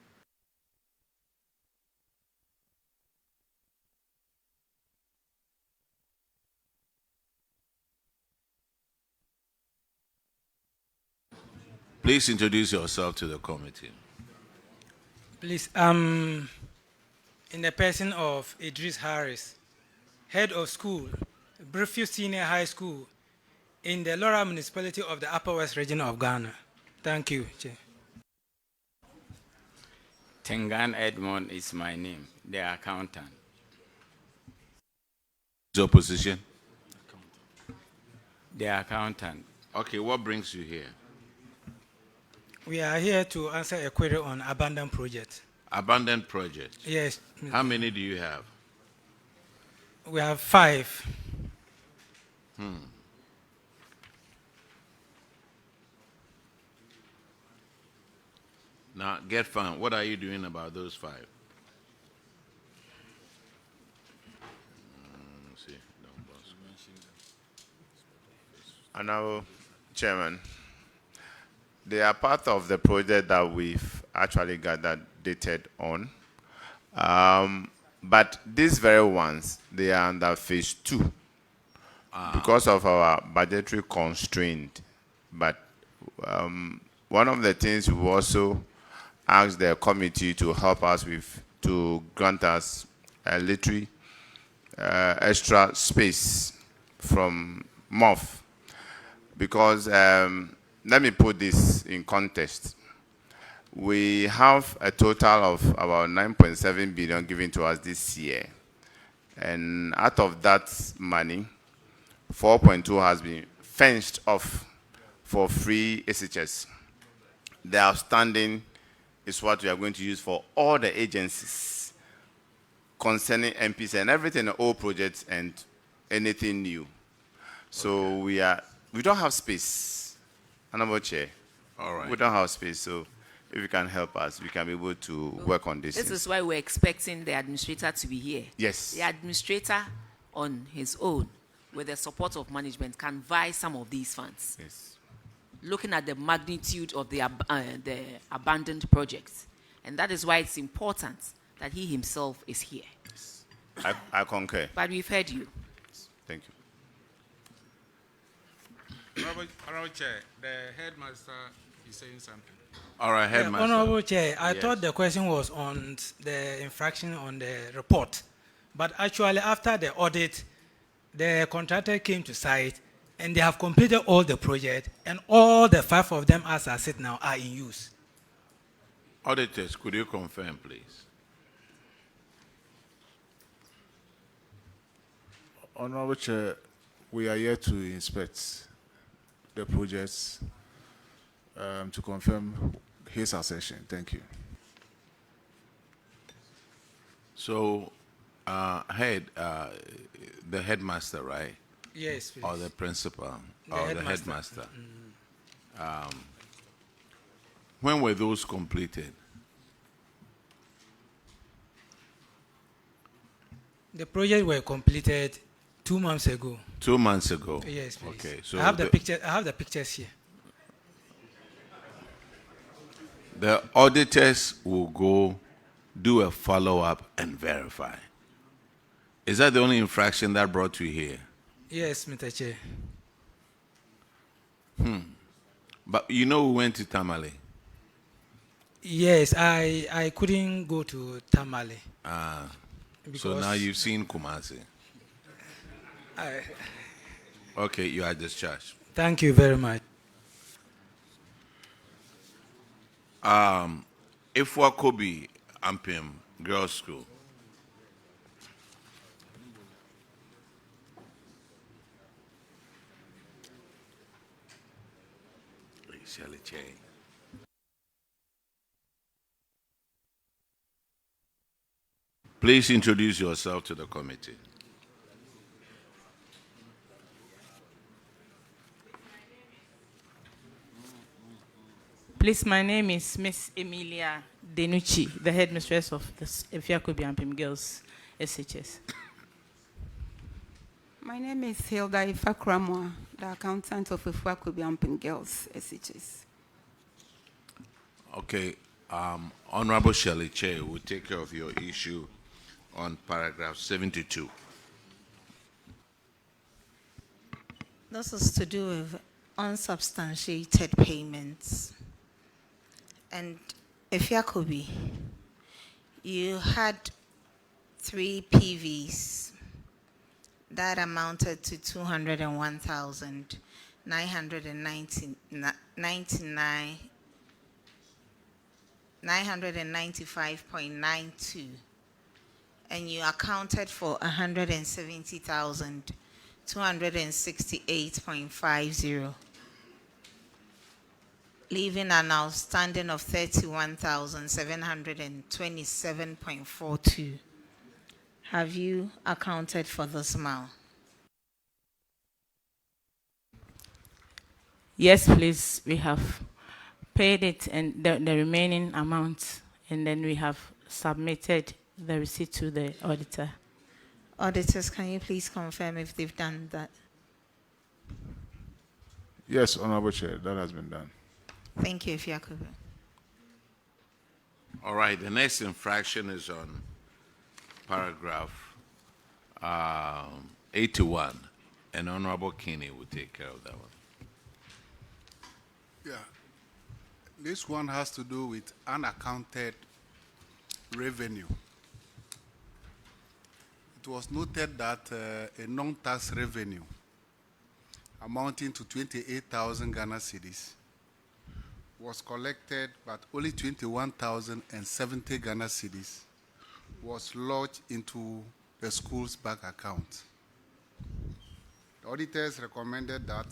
Please introduce yourself to the committee. Please, in the person of Idris Harris, head of school, Briefview Senior High School, in the Laura municipality of the Upper West region of Ghana. Thank you, Chair. Tengan Edmond is my name, the accountant. Your position? The accountant. Okay, what brings you here? We are here to answer a query on abandoned project. Abandoned project? Yes. How many do you have? We have 5. Now, GetFund, what are you doing about those 5? Honorable Chairman, they are part of the project that we've actually gathered dated on. But these very ones, they are under phase 2. because of our budgetary constraint. But one of the things we also asked the committee to help us with, to grant us a little extra space from MOF. Because let me put this in context. We have a total of about 9.7 billion given to us this year. And out of that money, 4.2 has been fenced off for free SHS. The outstanding is what we are going to use for all the agencies concerning MPs and everything, all projects and anything new. So we don't have space. Honorable Chair. All right. We don't have space, so if you can help us, we can be able to work on this. This is why we're expecting the administrator to be here. Yes. The administrator on his own, with the support of management, can vie some of these funds. Yes. Looking at the magnitude of the abandoned projects. And that is why it's important that he himself is here. Yes. I concur. But we've heard you. Thank you. Honorable Chair, the headmaster is saying something. All right, headmaster. Honorable Chair, I Yes. thought the question was on the infraction on the report. But actually, after the audit, the contractor came to site and they have completed all the project, and all the 5 of them, as I said now, are in use. Auditors, could you confirm, please? Honorable Chair, we are here to inspect the projects to confirm his assertion. Thank you. So, the headmaster, right? Yes, please. Or the principal, The or headmaster. the headmaster. When were those completed? The project were completed 2 months ago. 2 months ago. Yes, please. Okay, so I have the picture. I have the pictures here. the auditors will go do a follow-up and verify. Is that the only infraction that brought you here? Yes, Mr. Chair. But you know we went to Tamale. Yes, I couldn't go to Tamale. So now you've seen Kumasi. Okay, you are discharged. Thank you very much. Ifwakobi Ampim Girls School. Shirley Chain. Please introduce yourself to the committee. Please, my name is Miss Emilia Denucci, the headmistress of the Efiakobi Ampim Girls SHS. My name is Hilda Ifakramwa, the accountant of Efiakobi Ampim Girls SHS. Okay, Honorable Shirley Chair will take care of your issue on paragraph 72. This is to do with unsubstantiated payments. And Efiakobi, you had 3 PVs that amounted to 995.92, and you accounted for 170,268.50, leaving an outstanding of 31,727.42. Have you accounted for this amount? Yes, please. We have paid it and the remaining amount, and then we have submitted the receipt to the auditor. Auditors, can you please confirm if they've done that? Yes, Honorable Chair, that has been done. Thank you, Efiakobi. All right, the next infraction is on paragraph 81, and Honorable Kinney will take care of that one. Yeah. This one has to do with unaccounted revenue. It was noted that a non-tax revenue amounting to 28,000 Ghana cedis was collected, but only 21,070 Ghana cedis was lodged into the school's bank account. The auditors recommended that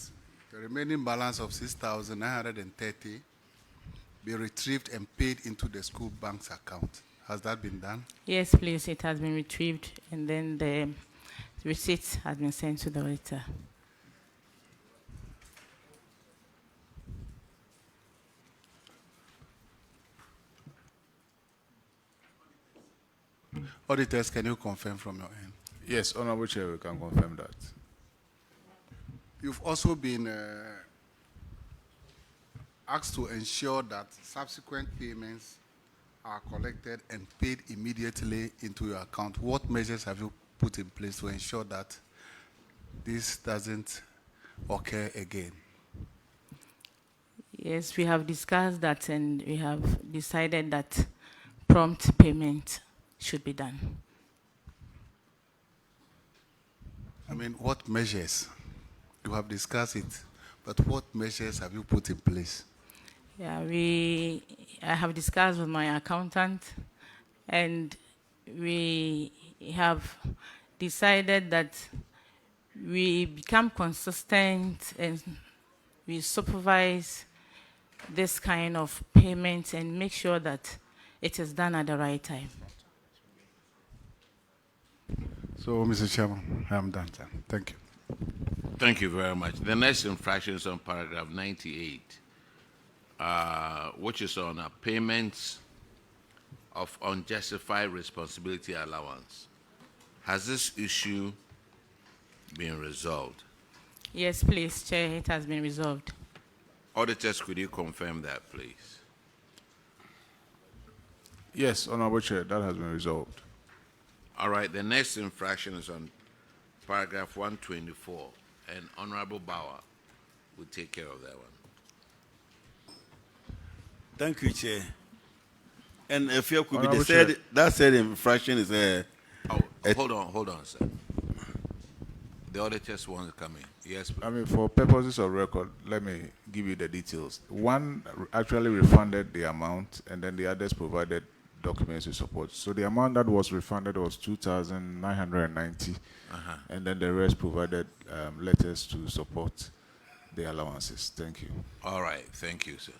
the remaining balance of 6,930 be retrieved and paid into the school bank's account. Has that been done? Yes, please. It has been retrieved, and then the receipt has been sent to the auditor. Auditors, can you confirm from your end? Yes, Honorable Chair, we can confirm that. You've also been asked to ensure that subsequent payments are collected and paid immediately into your account. What measures have you put in place to ensure that this doesn't occur again? Yes, we have discussed that, and we have decided that prompt payment should be done. I mean, what measures? You have discussed it, but what measures have you put in place? Yeah, I have discussed with my accountant, and we have decided that we become consistent and we supervise this kind of payment and make sure that it is done at the right time. So, Mr. Chairman, I'm done, sir. Thank you. Thank you very much. The next infraction is on paragraph 98, which is on payments of unjustified responsibility allowance. Has this issue been resolved? Yes, please, Chair, it has been resolved. Auditors, could you confirm that, please? Yes, Honorable Chair, that has been resolved. All right, the next infraction is on paragraph 124, and Honorable Bauer will take care of that one. Thank you, Chair. And if you could Honorable be said, that said infraction is a. Hold on, sir. The auditors want to come in. Yes, please. I mean, for purposes of record, let me give you the details. One actually refunded the amount, and then the others provided documents to support. So the amount that was refunded was 2,990, and then the rest provided letters to support the allowances. Thank you. All right, thank you, sir.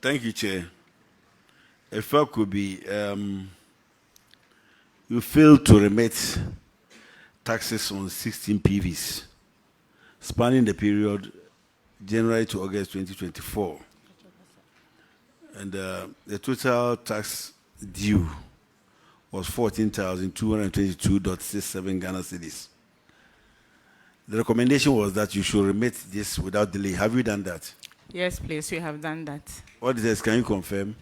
Thank you, Chair. If I could be, you failed to remit taxes on 16 PVs, spanning the period January to August 2024. And the total tax due was 14,222.67 Ghana cedis. The recommendation was that you should remit this without delay. Have you done that? Yes, please, we have done that. Auditors, can you confirm?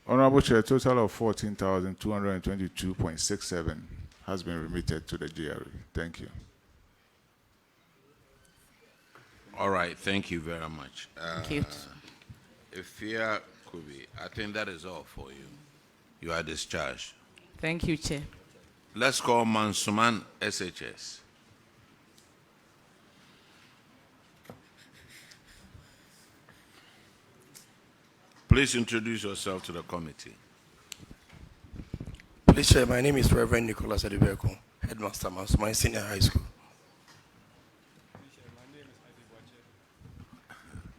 Honorable Chair, a total of 14,222.67 has been remitted to the GRE. Thank you. All right, thank you very much. Thank you. Ifia Kubi, I think that is all for you. You are discharged. Thank you, Chair. Let's call Mansuman SHS. Please introduce yourself to the committee. Please, Chair, my name is Reverend Nicholas Adibeko, Headmaster Mansuman Senior High School.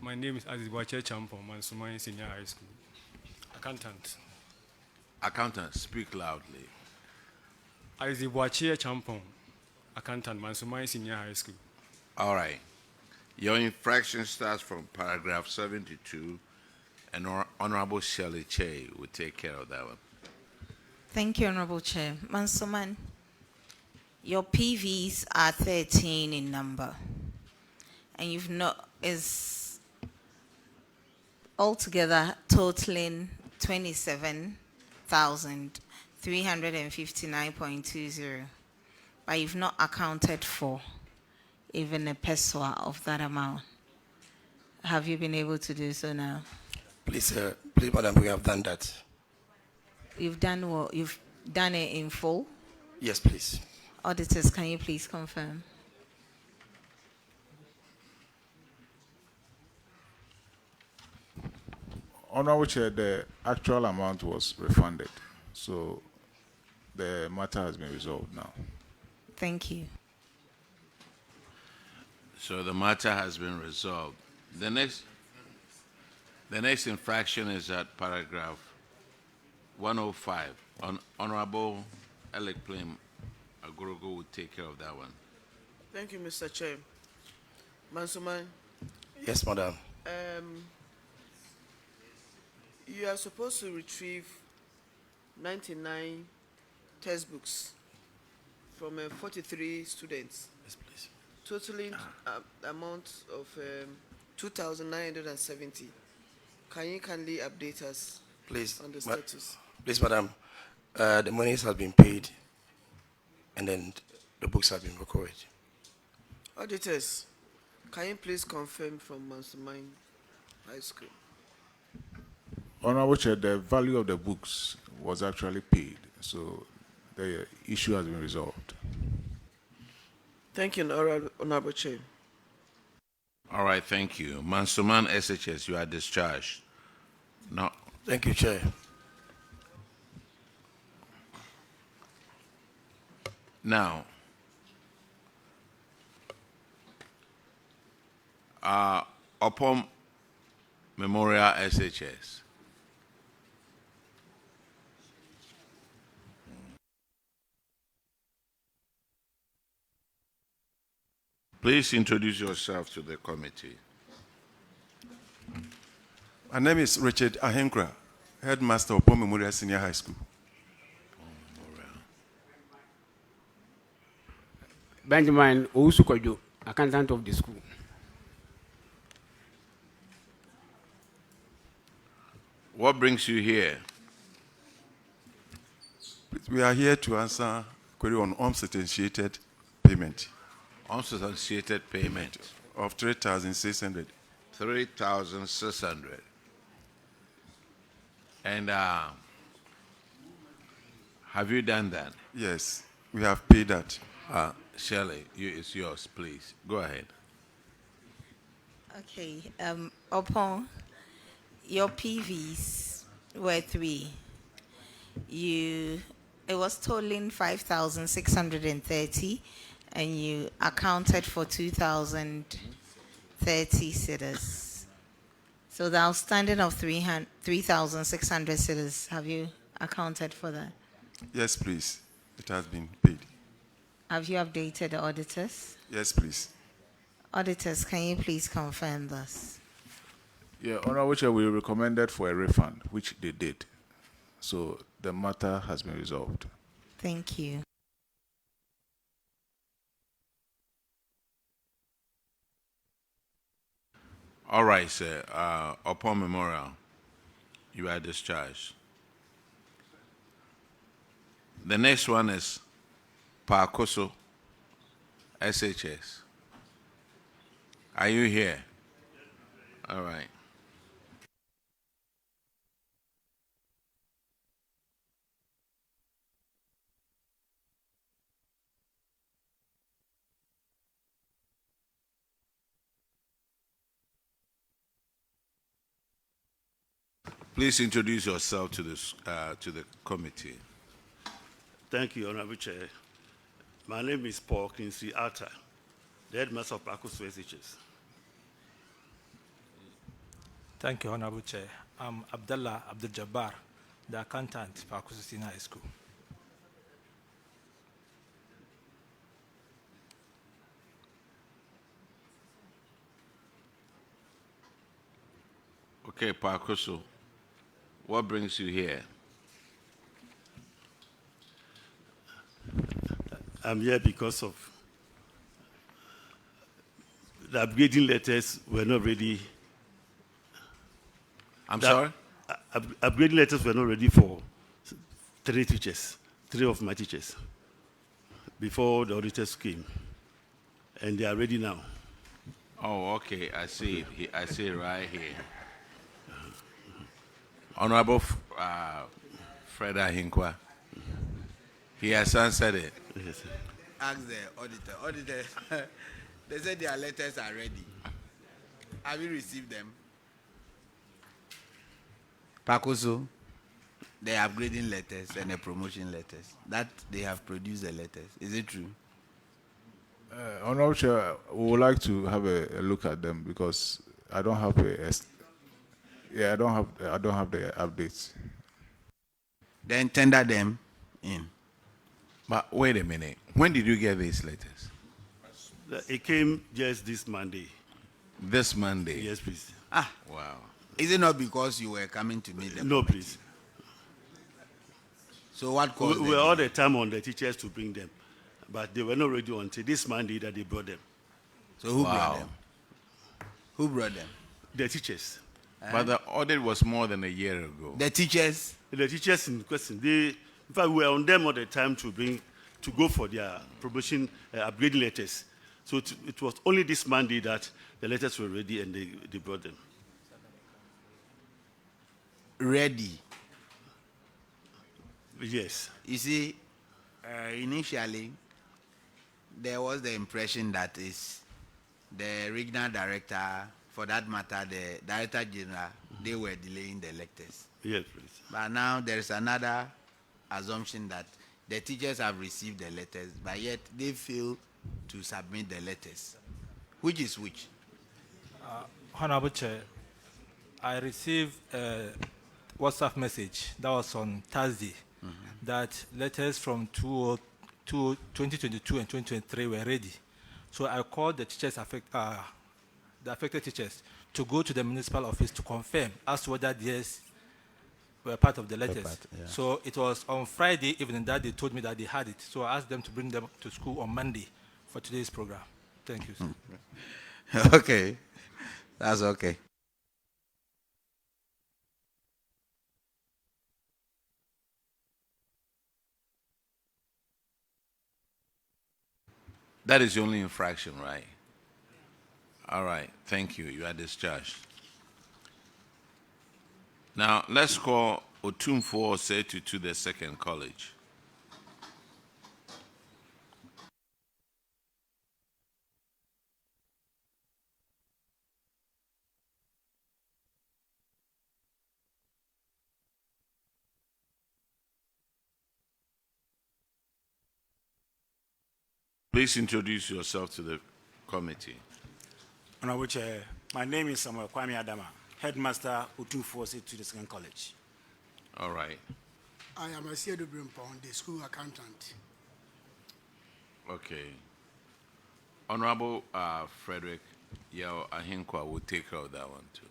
My name is Azibwache Champo, Mansuman Senior High School. Accountant. Accountant, speak loudly. Azibwache Champo, Accountant, Mansuman Senior High School. All right. Your infraction starts from paragraph 72, and Honorable Shirley Che will take care of that one. Thank you, Honorable Chair. Mansuman, your PVs are 13 in number, and you've not is altogether totaling 27,359.20. But you've not accounted for even a peso of that amount. Have you been able to do so now? Please, please, madam, we have done that. You've done what? You've done it in full? Yes, please. Auditors, can you please confirm? Honorable Chair, the actual amount was refunded, so the matter has been resolved now. Thank you. So the matter has been resolved. The next infraction is at paragraph 105. Honorable Elikplim Agorogo will take care of that one. Thank you, Mr. Chair. Mansuman. Yes, madam. You are supposed to retrieve 99 textbooks from 43 students. Yes, please. Totaling amount of 2,970. Can you kindly update us, please, on the status? Please, madam. The monies have been paid, and then the books have been recorded. Auditors, can you please confirm from Mansuman High School? Honorable Chair, the value of the books was actually paid, so the issue has been resolved. Thank you, Honorable Chair. All right, thank you. Mansuman SHS, you are discharged. Now, thank you, Chair. Now, upon Memorial SHS, please introduce yourself to the committee. My name is Richard Ahenkra, Headmaster of Upon Memorial Senior High School. Benjamin Ousukojo, accountant of the school. What brings you here? We are here to answer query on unsubstantiated payment. Unsubstantiated payment of 3,600. 3,600. And have you done that? Yes, we have paid that. Shirley, it's yours, please. Go ahead. Okay. Upon your PVs were 3. It was totaling 5,630, and you accounted for 2,030 cedis. So the outstanding of 3,600 cedis, have you accounted for that? Yes, please. It has been paid. Have you updated the auditors? Yes, please. Auditors, can you please confirm this? Yeah, Honorable Chair, we recommended for a refund, which they did. So the matter has been resolved. Thank you. All right, sir. Upon Memorial, you are discharged. The next one is Pakoso, SHS. Are you here? All right. Please introduce yourself to the committee. Thank you, Honorable Chair. My name is Paul Kinsey Atta, the headmaster of Pakoso SHS. Thank you, Honorable Chair. I'm Abdullah Abdul Jabbar, the accountant for Pakoso Senior High School. Okay, Pakoso, what brings you here? I'm here because of the upgrading letters were not ready I'm sorry? Upgrading letters were not ready for 3 teachers, 3 of my teachers, before the auditors came. And they are ready now. Oh, okay. I see it. I see it right here. Honorable Fred Ahinkwa. He has answered it. Yes. Ask the auditor. Auditor, they said their letters are ready. Have you received them? Pakoso, the upgrading letters and the promotion letters. That they have produced the letters. Is it true? Honorable Chair, we would like to have a look at them because I don't have I don't have the updates. Then tender them in. But wait a minute. When did you get these letters? It came just this Monday. This Monday? Yes, please. Ah. Wow. Is it not because you were coming to meet them? No, please. So what caused we were all the time on the teachers to bring them, but they were not ready until this Monday that they brought them. So who brought them? Who brought them? The teachers. But the audit was more than a year ago. The teachers? The teachers in question. In fact, we were on them all the time to go for their promotion upgrading letters. So it was only this Monday that the letters were ready and they brought them. Ready? Yes. You see, initially, there was the impression that is the regional director, for that matter, the director general, they were delaying the letters. Yes, please. But now there is another assumption that the teachers have received the letters, but yet they fail to submit the letters. Which is which? Honorable Chair, I received a WhatsApp message that was on Thursday that letters from 2022 and 2023 were ready. So I called the teachers, the affected teachers, to go to the municipal office to confirm as to whether theirs were part of the letters. So it was on Friday evening that they told me that they had it. So I asked them to bring them to school on Monday for today's program. Thank you, sir. Okay. That's okay. That is the only infraction, right? All right. Thank you. You are discharged. Now, let's call Otumfo Osetu to the second college. Please introduce yourself to the committee. Honorable Chair, my name is Samuel Kwame Adama, Headmaster Otumfo to the Second College. All right. I am a Siedu Brimpon, the school accountant. Okay. Honorable Frederick Yao Ahinkwa will take care of that one too.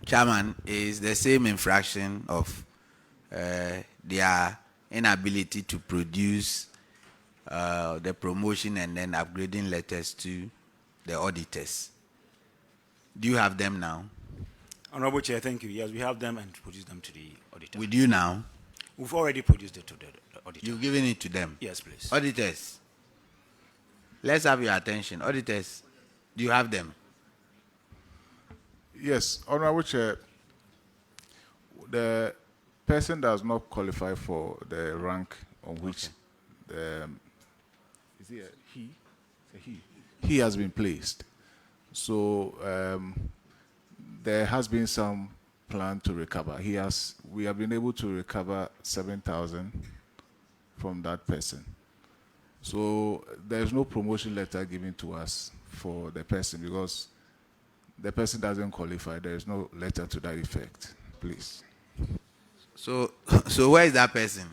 Chairman, is the same infraction of their inability to produce the promotion and then upgrading letters to the auditors. Do you have them now? Honorable Chair, thank you. Yes, we have them and produce them to the auditor. With you now? We've already produced it to the auditor. You've given it to them? Yes, please. Auditors, let's have your attention. Auditors, do you have them? Yes, Honorable Chair, the person does not qualify for the rank on which is he a he? It's a he. He has been placed. So there has been some plan to recover. We have been able to recover 7,000 from that person. So there's no promotion letter given to us for the person because the person doesn't qualify. There is no letter to that effect. Please. So where is that person?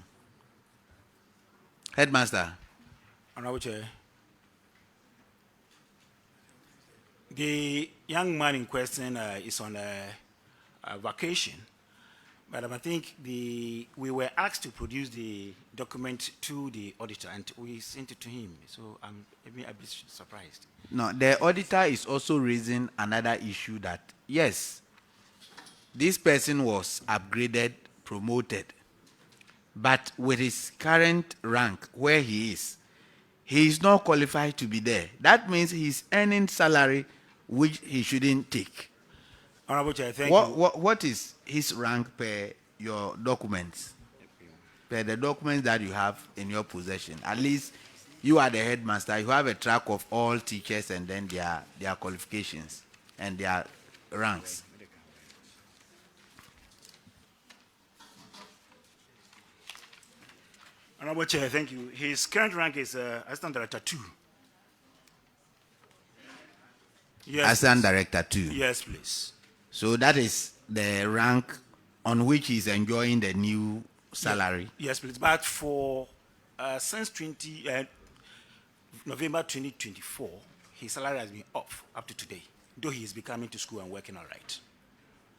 Headmaster. Honorable Chair, the young man in question is on a vacation, Madam, I think we were asked to produce the document to the auditor, and we sent it to him. So I'm a bit surprised. No, the auditor is also raising another issue that, yes, this person was upgraded, promoted, but with his current rank where he is not qualified to be there. That means he's earning salary which he shouldn't take. Honorable Chair, thank you. What is his rank per your documents? Per the documents that you have in your possession. At least you are the headmaster. You have a track of all teachers and then their qualifications and their ranks. Honorable Chair, thank you. His current rank is Assistant Director 2. Yes, Assistant please. Director 2. Yes, please. So that is the rank on which he's enjoying the new salary. Yes, please. But for since November 2024, his salary has been off up to today, though he is becoming to school and working all right.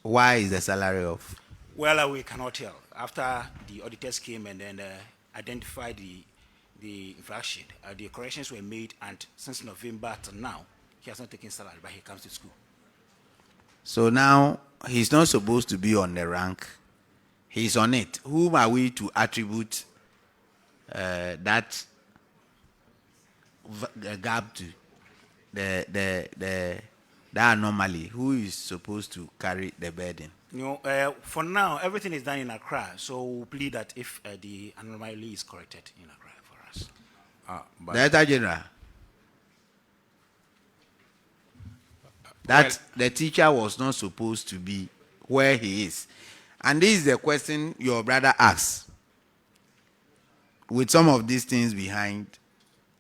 Why is the salary off? Well, we cannot tell. After the auditors came and then identified the infraction, the corrections were made, and since November to now, he has not taken salary, but he comes to school. So now he's not supposed to be on the rank. He's on it. Whom are we to attribute that gap to? That anomaly. Who is supposed to carry the burden? You know, for now, everything is done in Accra, so we'll plead that if the anomaly is corrected in Accra for us. Director General, that the teacher was not supposed to be where he is. And this is the question your brother asked. With some of these things behind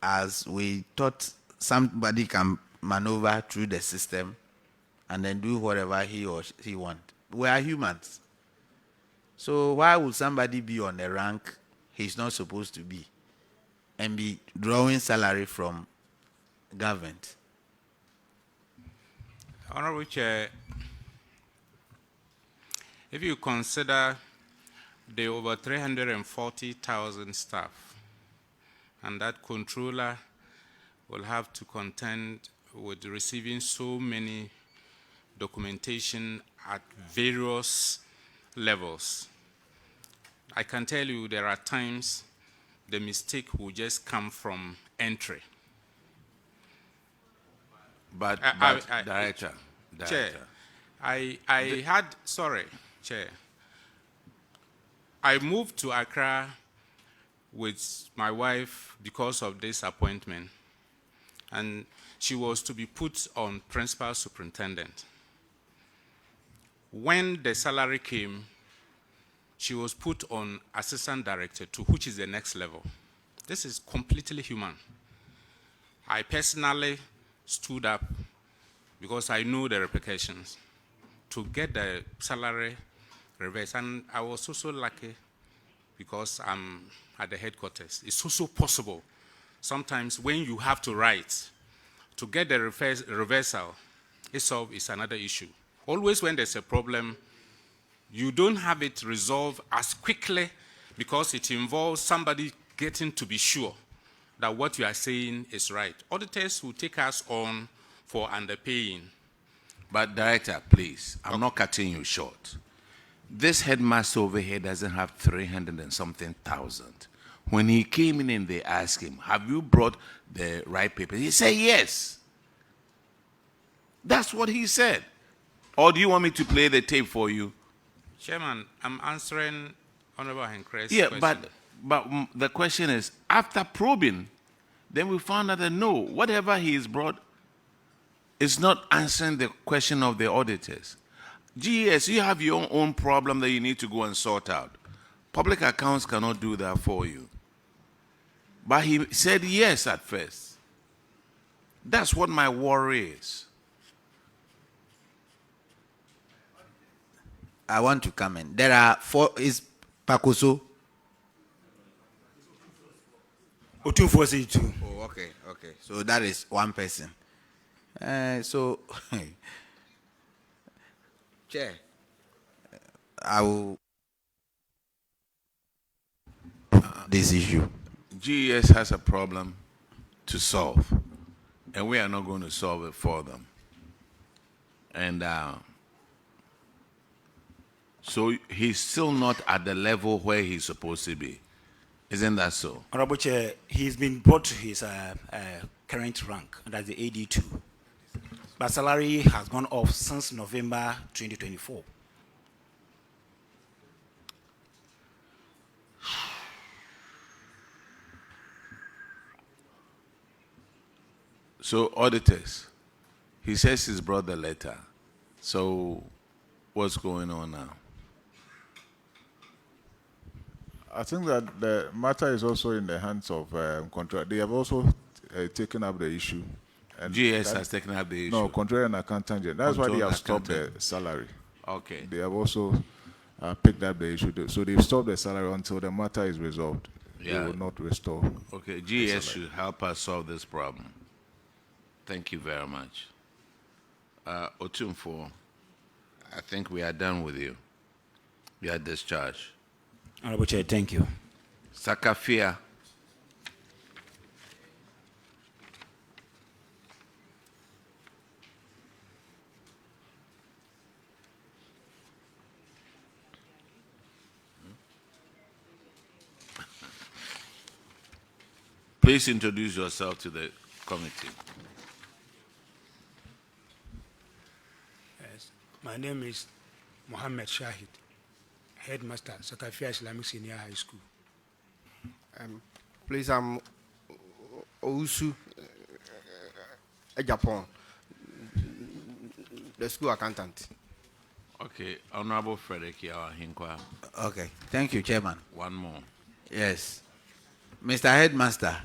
us, we thought somebody can maneuver through the system and then do whatever he or she wants. We are humans. So why would somebody be on a rank he's not supposed to be and be drawing salary from government? Honorable Chair, if you consider the over 340,000 staff and that controller will have to contend with receiving so many documentation at various levels, I can tell you there are times the mistake will just come from entry. But Director, Chair, Chair, I moved to Accra with my wife because of this appointment, and she was to be put on principal superintendent. When the salary came, she was put on assistant director 2, which is the next level. This is completely human. I personally stood up because I knew the repercussions to get the salary reversed, and I was also lucky because I'm at the headquarters. It's also possible sometimes when you have to write to get the reversal itself is another issue. Always when there's a problem, you don't have it resolved as quickly because it involves somebody getting to be sure that what you are saying is right. Auditors will take us on for underpaying. But Director, please, I'm not cutting you short. This headmaster over here doesn't have 300 and something thousand. When he came in and they asked him, have you brought the right papers? He said, yes. That's what he said. Or do you want me to play the tape for you? Chairman, I'm answering Honorable Henkre's question. But the question is, after probing, then we found out that no, whatever he has brought is not answering the question of the auditors. GES, you have your own problem that you need to go and sort out. Public accounts cannot do that for you. But he said yes at first. That's what my worry is. I want to come in. There are 4, is Pakoso? Otunfuosi. Oh, okay. So that is one person. So, Chair, I will this issue. GES has a problem to solve, and we are not going to solve it for them. And so he's still not at the level where he's supposed to be. Isn't that so? Honorable Chair, he's been brought to his current rank, that's the AD2. But salary has gone off since November 2024. So, auditors, he says he's brought the letter. So, what's going on now? I think that the matter is also in the hands of contract. They have also taken up the issue. And GS has taken up the issue? No, Controller and Accountant General. That's why they have stopped the Accountant. salary. Okay. They have also picked up the issue. So they've stopped the salary until the matter is resolved. Yeah. They will not restore. Okay, GS should help us solve this problem. Thank you very much. Otumfo, I think we are done with you. You are discharged. Honorable Chair, thank you. Sakafia. Please introduce yourself to the committee. Yes. My name is Mohammed Shahid, Headmaster, Sakafia Islamic Senior High School. Please, I'm Ousu, Japan, the school accountant. Okay, Honorable Frederick Hinkwa. Okay, thank you, Chairman. One more. Yes. Mr. Headmaster,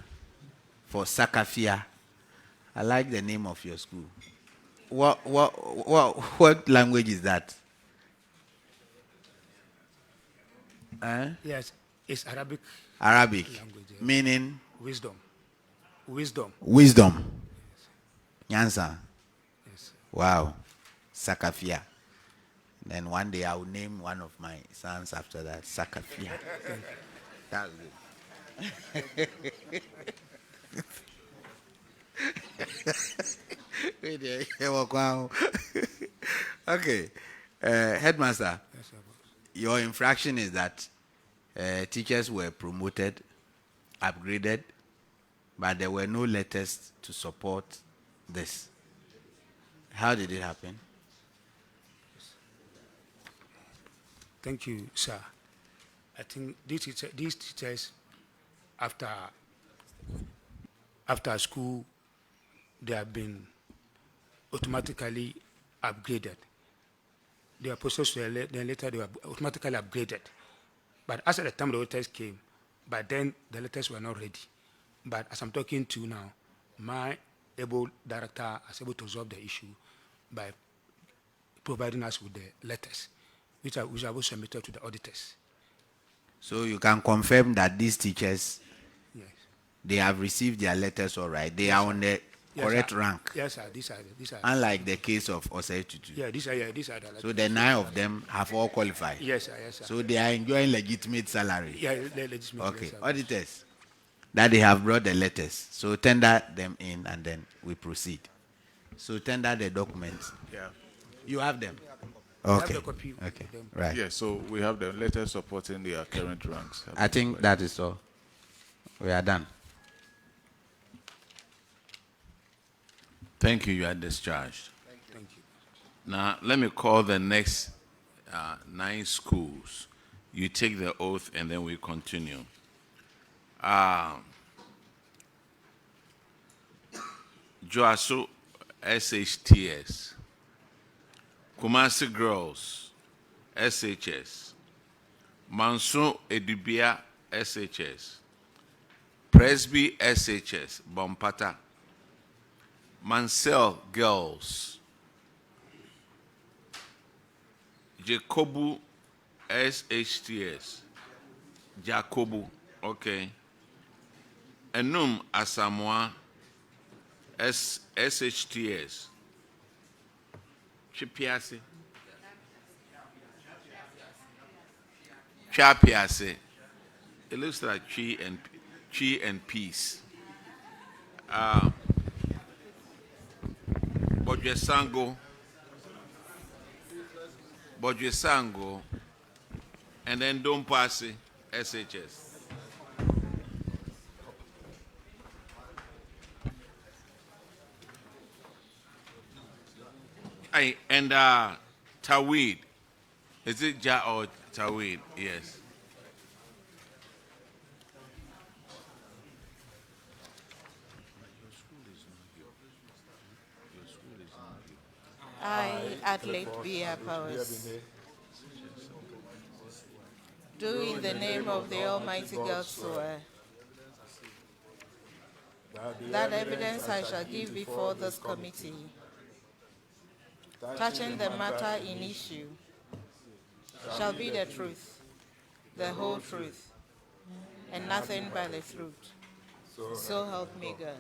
for Sakafia, I like the name of your school. What language is that? Yes, it's Arabic. Arabic, language, yes. meaning? Wisdom. Wisdom. Wisdom. Nyansa. Yes. Wow. Sakafia. Then one day I will name one of my sons after that. Sakafia. That's good. Okay. Headmaster, Yes, sir. your infraction is that teachers were promoted, upgraded, but there were no letters to support this. How did it happen? Thank you, sir. I think these teachers, after school, they have been automatically upgraded. They are processed, then later they were automatically upgraded. But as at the time the letters came, by then the letters were not ready. But as I'm talking to you now, my able director is able to resolve the issue by providing us with the letters, which are also submitted to the auditors. So you can confirm that these teachers, Yes. they have received their letters all right. They are on the correct sir. rank. Yes, sir. These are. Unlike the case of Osei Tutu. Yeah, these are the. So the 9 of them have all qualified. Yes, sir. Yes, sir. So they are enjoying legitimate salary. Yeah, legitimate. Okay, Yes, sir. auditors, that they have brought the letters. So tender them in and then we proceed. So tender the documents. Yeah. You have them? have Okay. the copy of Okay. them. Right. Yeah, so we have the letters supporting their current ranks. I think that is all. We are done. Thank you, you are discharged. Thank you. Now, let me call the next 9 schools. You take the oath and then we continue. Joaso SHTS, Kumasi Girls SHS, Manso Edubia SHS, Presby SHS, Bompata, Mansell Girls, Jacobu SHTS, Jacobu, okay. Enum Asamoah SHTS, Chipiase, Chapiase, It looks like Chi and Peace. Bodje Sango, and then Don't Pass it, SHS. And Tawid. Is it Ja or Tawid? Yes. I, Adelaide Bia Powers, do in the name of the Almighty God swear that evidence I shall give before this committee touching the matter in issue shall be the truth, the whole truth, and nothing but the truth. So help me God.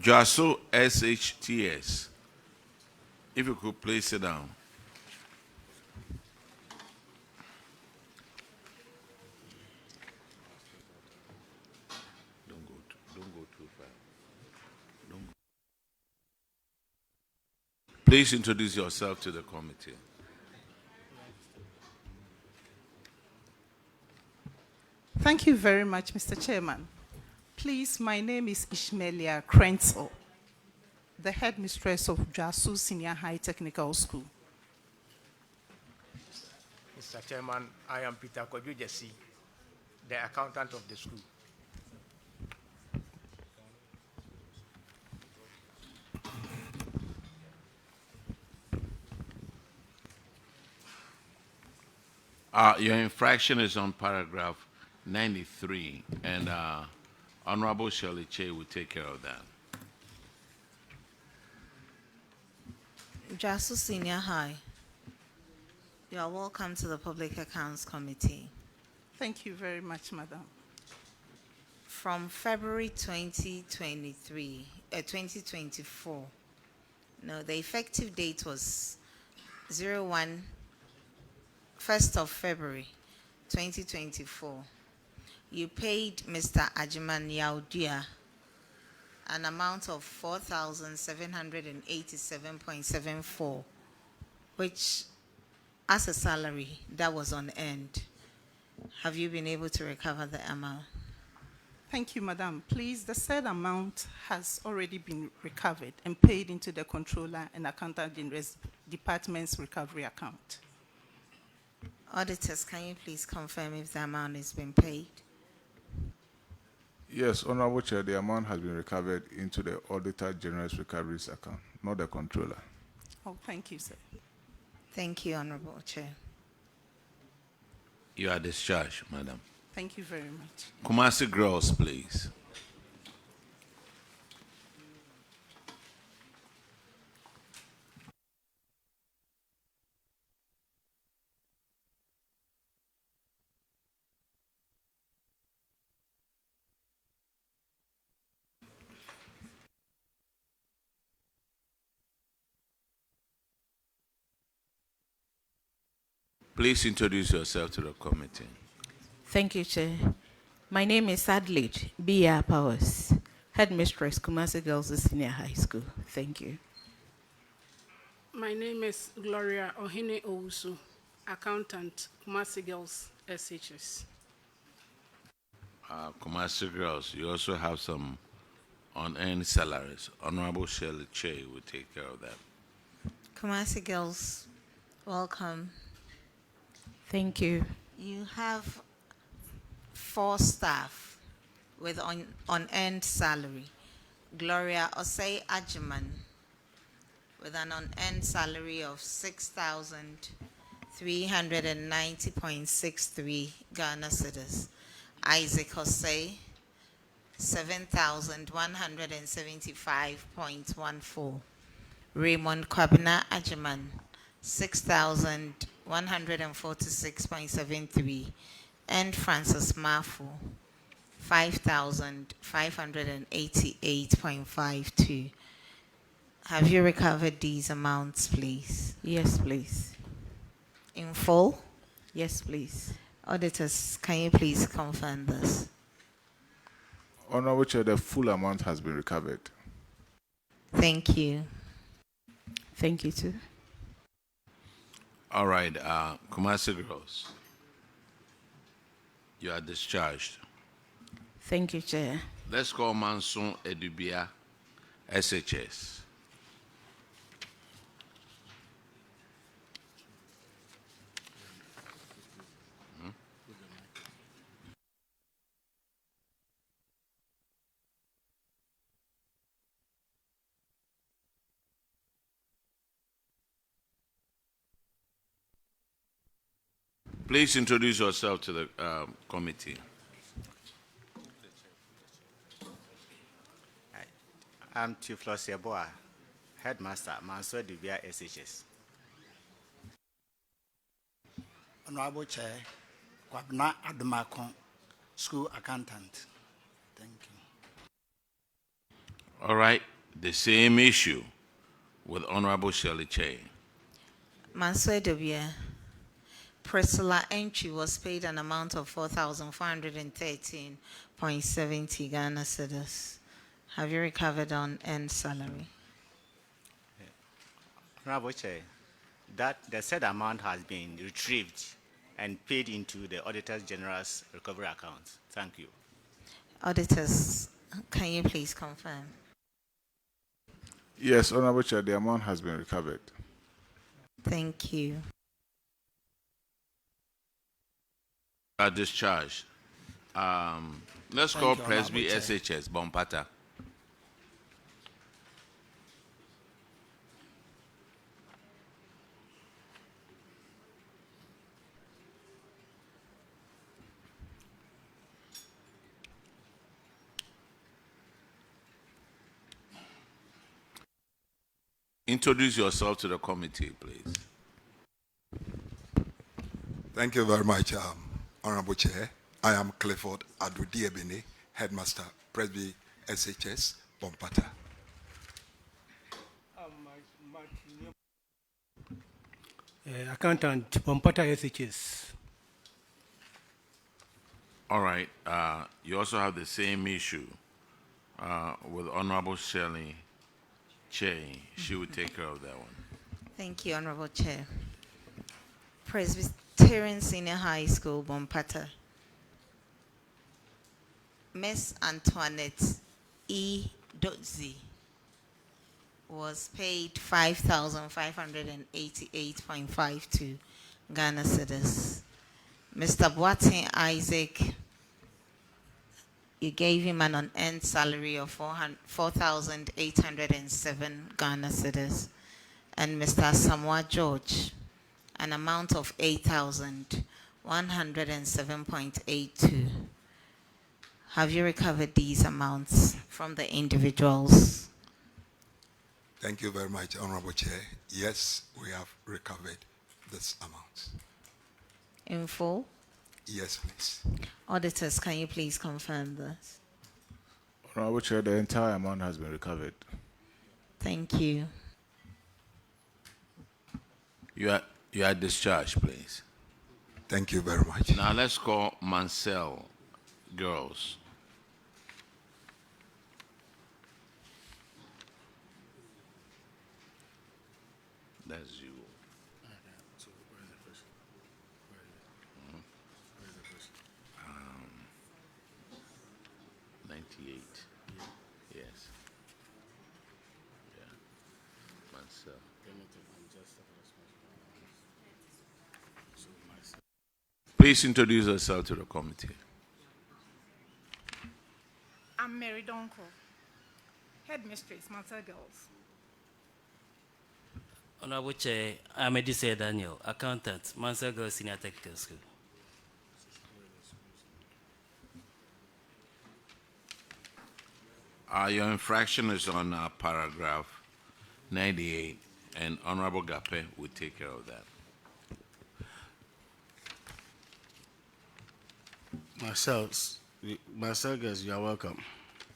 Jaso SHTS. If you could please sit down. Don't go too far. Please introduce yourself to the committee. Thank you very much, Mr. Chairman. Please, my name is Ishmelia Krenzel, the headmistress of Jasu Senior High Technical School. Mr. Chairman, I am Peter Koju Jesse, the accountant of the school. Your infraction is on paragraph 93, and Honorable Shirley Che will take care of that. Jasu Senior High, you are welcome to the Public Accounts Committee. Thank you very much, Madam. From February 2024, no, the effective date was 1st of February 2024. You paid Mr. Ajiman Yaudia an amount of 4,787.74, which, as a salary, that was unearned. Have you been able to recover the amount? Thank you, Madam. Please, the said amount has already been recovered and paid into the Controller and Accountant General's Department's recovery account. Auditors, can you please confirm if the amount has been paid? Yes, Honorable Chair, the amount has been recovered into the Auditor General's recoveries account, not the Controller. Oh, thank you, sir. Thank you, Honorable Chair. You are discharged, Madam. Thank you very much. Kumasi Girls, please. Please introduce yourself to the committee. Thank you, Chair. My name is Adelaide Bia Powers, Headmistress, Kumasi Girls Senior High School. Thank you. My name is Gloria Ohine Owusu, Accountant, Kumasi Girls SHS. Kumasi Girls, you also have some unearned salaries. Honorable Shirley Che will take care of that. Kumasi Girls, welcome. Thank you. You have 4 staff with unearned salary. Gloria Osei Ajiman with an unearned salary of 6,390.63 Ghana cedis. Isaac Osei, 7,175.14. Raymond Kwabena Ajiman, 6,146.73, and Francis Mafu, 5,588.52. Have you recovered these amounts, please? Yes, please. In full? Yes, please. Auditors, can you please confirm this? Honorable Chair, the full amount has been recovered. Thank you. Thank you, too. All right, Kumasi girls, you are discharged. Thank you, Chair. Let's call Manson Edubia, SHS. Please introduce yourself to the committee. I'm Tiflos Yeboah, Headmaster, Mansour Dubia, SHS. Honorable Chair, Kwabna Adumakon, School Accountant. Thank you. All right, the same issue with Honorable Shirley Che. Mansour Dubia, Priscilla entry was paid an amount of 4,413.70 Ghana cedis. Have you recovered on end salary? Honorable Chair, that the said amount has been retrieved and paid into the Auditor General's recovery account. Thank you. Auditors, can you please confirm? Yes, Honorable Chair, the amount has been recovered. Thank you. Are discharged. Let's call Presby SHS, Bompata. Introduce yourself to the committee, please. Thank you very much, Honorable Chair. I am Clifford Adudiebene, Headmaster, Presby SHS, Bompata. Accountant, Bompata SHS. All right. You also have the same issue with Honorable Shirley Che. She will take care of that one. Thank you, Honorable Chair. Presbyterian Senior High School, Bompata. Miss Antoinette E. Z was paid 5,588.52 Ghana cedis. Mr. Boateng Isaac, you gave him an on-end salary of 4,807 Ghana cedis. And Mr. Samoa George, an amount of 8,107.82. Have you recovered these amounts from the individuals? Thank you very much, Honorable Chair. Yes, we have recovered this amount. In full? Yes, please. Auditors, can you please confirm this? Honorable Chair, the entire amount has been recovered. Thank you. You are discharged, please. Thank you very much. Now let's call Mansell girls. That's you. 98. Yes. Yeah. Mansell. Please introduce yourself to the committee. I'm Mary Donko, Headmistress, Mansell Girls. Honorable Chair, I'm Edise Daniel, Accountant, Mansell Girls Senior Technical School. Your infraction is on paragraph 98, and Honorable Gape will take care of that. Myself, Master Girls, you are welcome.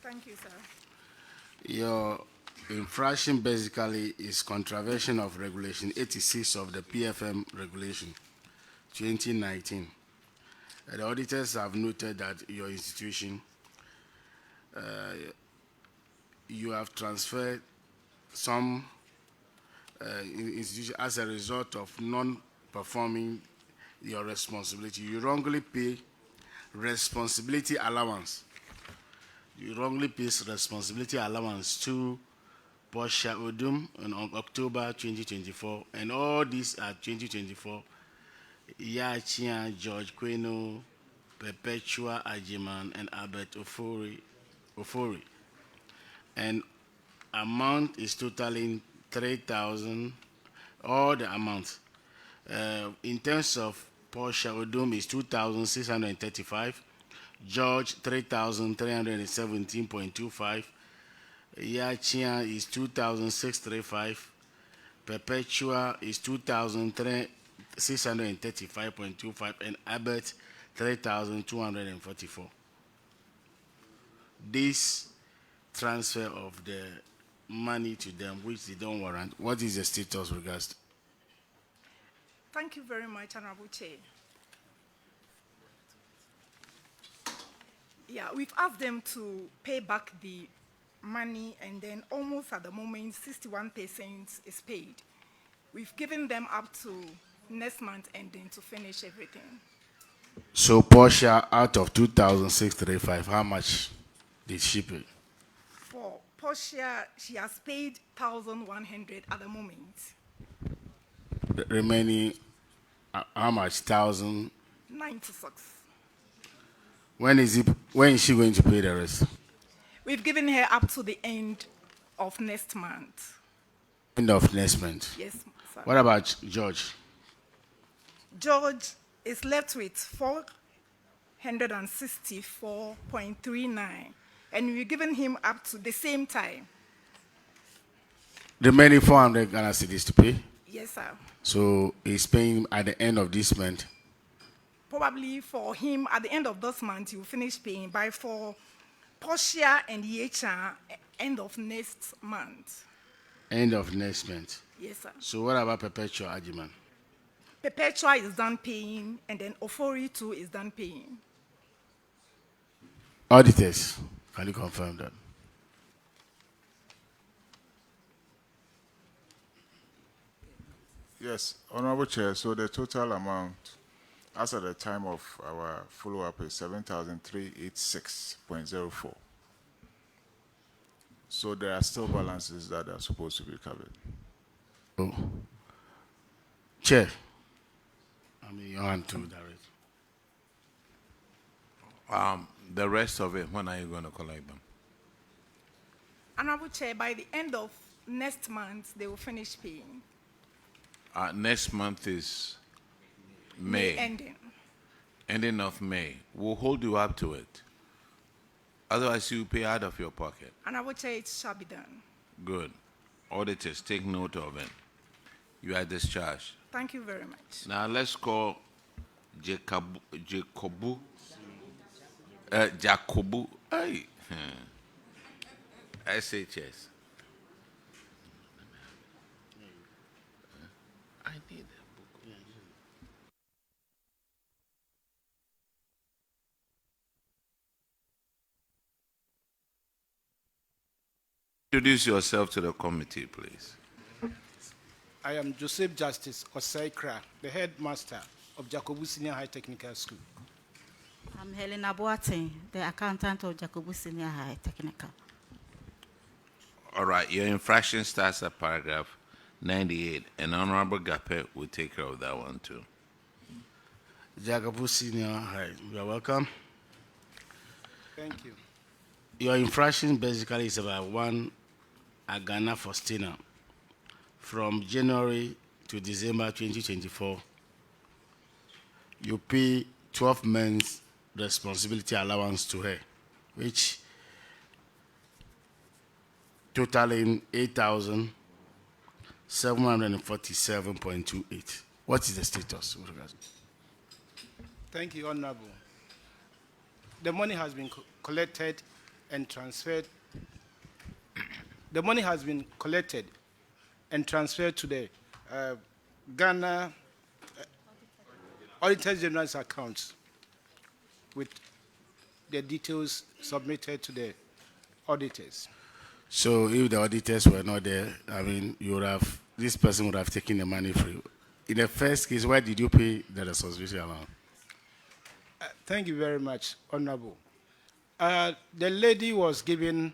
Thank you, sir. Your infraction basically is contravention of Regulation 86 of the PFM Regulation 2019. The auditors have noted that your institution, you have transferred some institution as a result of non-performing your responsibility. You wrongly pay responsibility allowance. You wrongly pay responsibility allowance to Portia Odum in October 2024, and all these are 2024. Yachia, George Queno, Perpetua Ajiman, and Albert Ofori. And amount is totaling 3,000, all the amounts. In terms of Portia Odum is 2,635, George 3,317.25, Yachia is 2,635, Perpetua is 2,635.25, and Albert 3,244. This transfer of the money to them, which they don't warrant, what is the status regards to? Thank you very much, Honorable Chair. Yeah, we've asked them to pay back the money, and then almost at the moment, 61% is paid. We've given them up to next month ending to finish everything. So Portia, out of 2,635, how much did she pay? For Portia, she has paid 1,100 at the moment. The remaining, how much? 1,000? 96. When is she going to pay the rest? We've given her up to the end of next month. End of next month? Yes, sir. What about George? George is left with 464.39, and we've given him up to the same time. Remaining 400 Ghana cedis to pay? Yes, sir. So he's paying at the end of this month? Probably for him, at the end of this month, he will finish paying. By for Portia and EHR, end of next month. End of next month? Yes, sir. So what about Perpetua Ajiman? Perpetua is done paying, and then Ofori too is done paying. Auditors, can you confirm that? Yes, Honorable Chair, so the total amount as at the time of our follow-up is 7,386.04. So there are still balances that are supposed to be covered. Oh. Chair, I mean, your hand to direct. The rest of it, when are you going to collect them? Honorable Chair, by the end of next month, they will finish paying. Next month is May. Ending. Ending of May. We'll hold you up to it. Otherwise, you pay out of your pocket. Honorable Chair, it shall be done. Good. Auditors, take note of it. You are discharged. Thank you very much. Now let's call Jacobu. Hey. SHS. I need a book. Introduce yourself to the committee, please. I am Joseph Justice Osaikra, the headmaster of Jacobu Senior High Technical School. I'm Helena Boateng, the accountant of Jacobu Senior High Technical. All right, your infraction starts at paragraph 98, and Honorable Gape will take care of that one too. Jacobu Senior High, you are welcome. Thank you. Your infraction basically is about one Agana Faustina from January to December 2024. You pay 12 months responsibility allowance to her, which totaling 8,747.28. What is the status with regards? Thank you, Honorable. the money has been collected and transferred. The money has been collected and transferred to the Ghana Auditor General's accounts with the details submitted to the auditors. So if the auditors were not there, I mean, this person would have taken the money free. In the first case, why did you pay the responsibility amount? Thank you very much, Honorable. The lady was given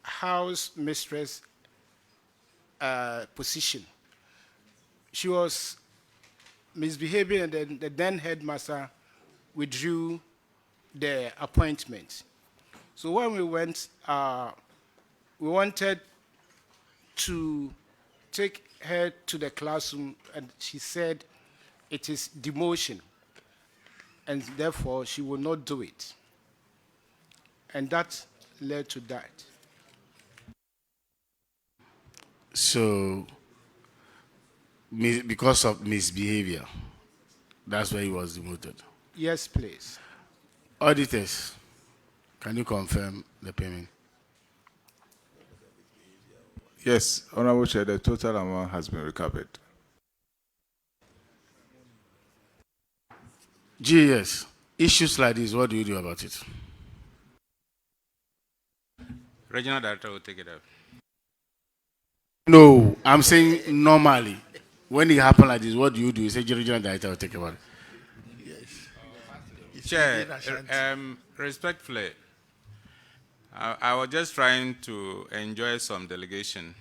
house mistress position. She was misbehaving, and then the then headmaster withdrew the appointment. So when we went, we wanted to take her to the classroom, and she said it is demotion, and therefore she will not do it. And that led to that. So, because of misbehavior, that's why he was demoted? Yes, please. Auditors, can you confirm the payment? Yes, Honorable Chair, the total amount has been recovered. GS, issues like this, what do you do about it? Regional Director will take it up. No, I'm saying normally. When it happens like this, what do? You say regional director will take about it. Yes. Chair, respectfully, I was just trying to enjoy some delegation,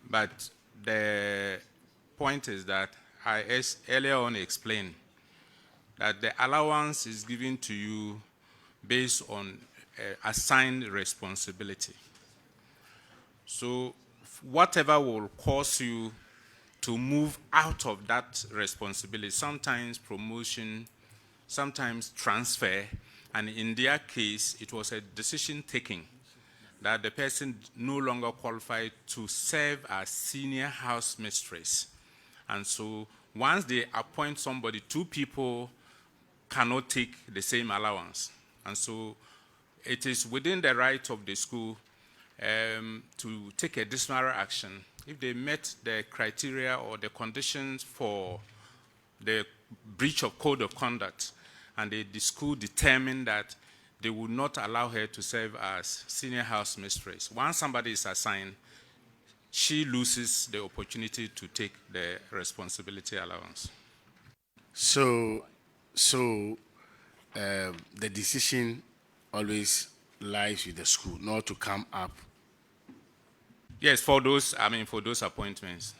but the point is that I earlier on explained that the allowance is given to you based on assigned responsibility. So whatever will cause you to move out of that responsibility, sometimes promotion, sometimes transfer, and in their case, it was a decision taking that the person no longer qualified to serve as senior house mistress. And so once they appoint somebody, two people cannot take the same allowance. And so it is within the right of the school to take a disciplinary action if they met the criteria or the conditions for the breach of code of conduct, and the school determined that they would not allow her to serve as senior house mistress. Once somebody is assigned, she loses the opportunity to take the responsibility allowance. So the decision always lies with the school, not to come up. Yes, for those appointments.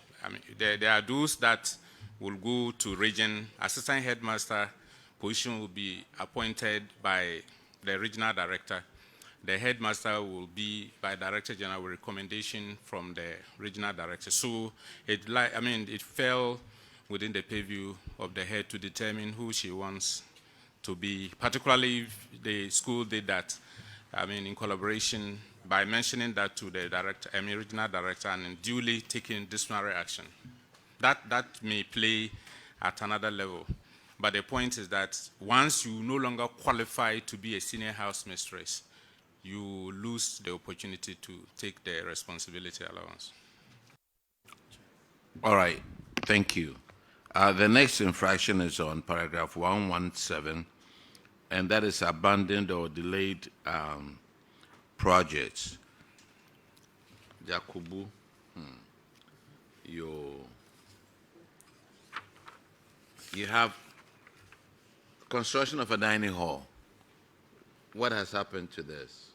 There are those that will go to region. Assistant headmaster position will be appointed by the regional director. The headmaster will be by Director General with recommendation from the regional director. So it fell within the purview of the head to determine who she wants to be, particularly if the school did that, in collaboration, by mentioning that to the regional director and duly taking disciplinary action. That may play at another level. But the point is that once you no longer qualify to be a senior house mistress, you lose the opportunity to take the responsibility allowance. All right, thank you. The next infraction is on paragraph 117, and that is abandoned or delayed projects. Jakubu, you have construction of a dining hall. What has happened to this?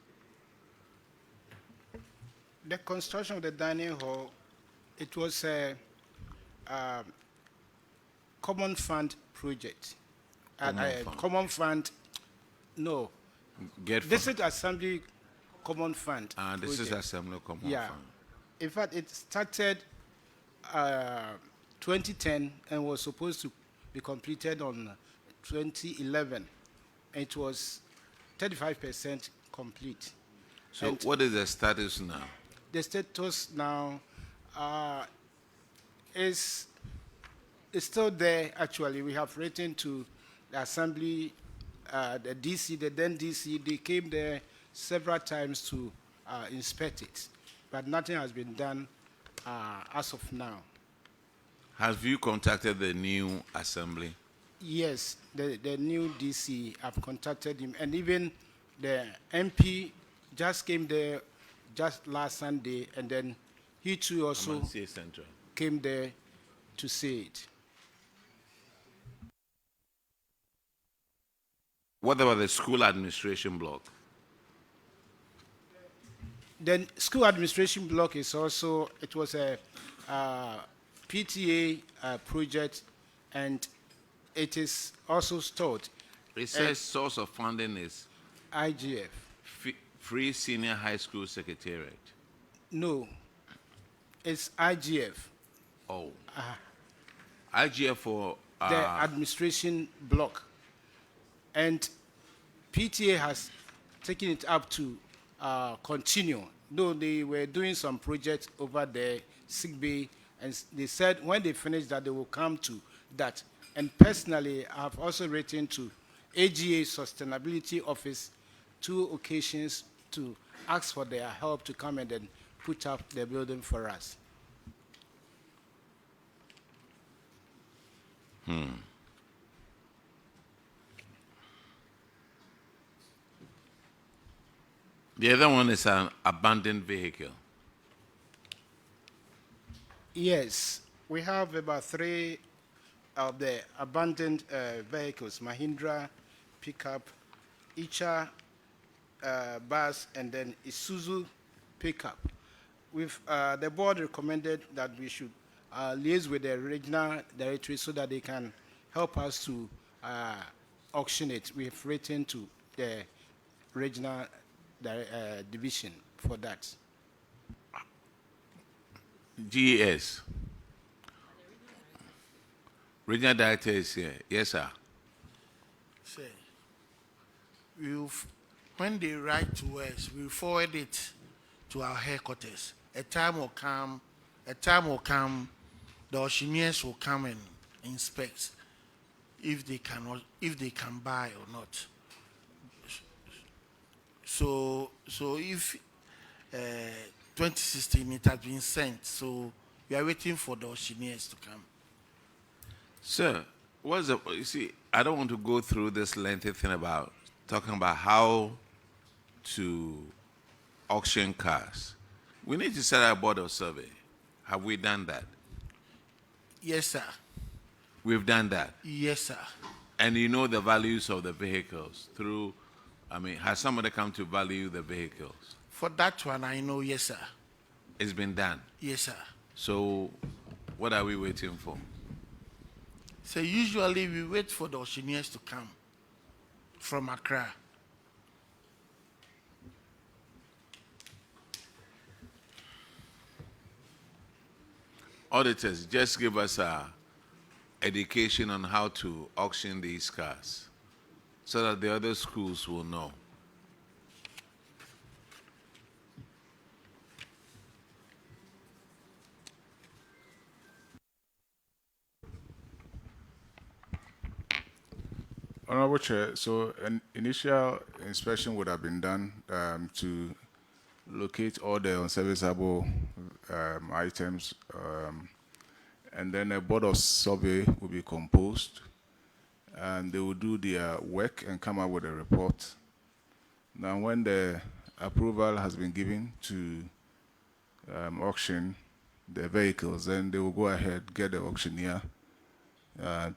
The construction of the dining hall, it was a common fund project. Common fund, no. GetFund. This is Assembly Common Fund. This is Assembly Common Fund. In fact, it started 2010 and was supposed to be completed on 2011. It was 35% complete. So and what is the status now? The status now is still there, actually. We have written to the Assembly the DC, the then DC, they came there several times to inspect it, but nothing has been done as of now. Have you contacted the new assembly? Yes, the new DC, I've contacted him, and even the MP just came there just last Sunday, and then he too also came there to see it. What about the school administration block? The school administration block is also, it was a PTA project, and it is also stored. It says source of funding is IGF. Free Senior High School Secretariat. No, it's IGF. Oh. IGF for the administration block. And PTA has taken it up to continue. Though they were doing some projects over there, sick bay, and they said when they finish that they will come to that. And personally, I have also written to AGA Sustainability Office 2 occasions to ask for their help to come and then put up the building for us. The other one is an abandoned vehicle. Yes, we have about 3 of the abandoned vehicles: Mahindra pickup, Icha bus, and then Isuzu pickup. The board recommended that we should liaise with the regional directory so that they can help us to auction it. We have written to the regional division for that. GES. Regional Director is here. Yes, sir. Say, when they write to us, we forward it to our headquarters. A time will come, the auctioneers will come and inspect if they can buy or not. So if 2016 it has been sent, so we are waiting for the auctioneers to come. Sir, you see, I don't want to go through this lengthy thing about talking about how to auction cars. We need to set up a board of survey. Have we done that? Yes, sir. We've done that? Yes, sir. And you know the values of the vehicles through, has somebody come to value the vehicles? For that one, I know, yes, sir. It's been done? Yes, sir. So what are we waiting for? So usually we wait for the auctioneers to come from Accra. Auditors, just give us a education on how to auction these cars so that the other schools will know. Honorable Chair, so an initial inspection would have been done to locate all the unserviceable items, and then a board of survey will be composed, and they will do their work and come up with a report. Now, when the approval has been given to auction the vehicles, then they will go ahead, get the auctioneer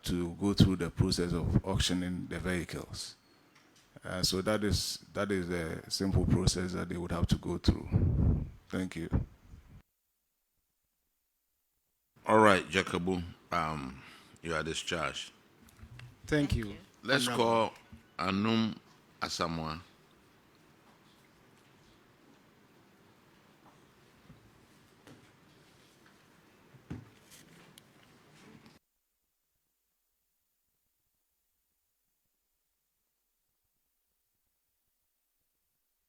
to go through the process of auctioning the vehicles. So that is a simple process that they would have to go through. Thank you. All right, Jacobu, you are discharged. Thank you. Let's call Anum Asamoah.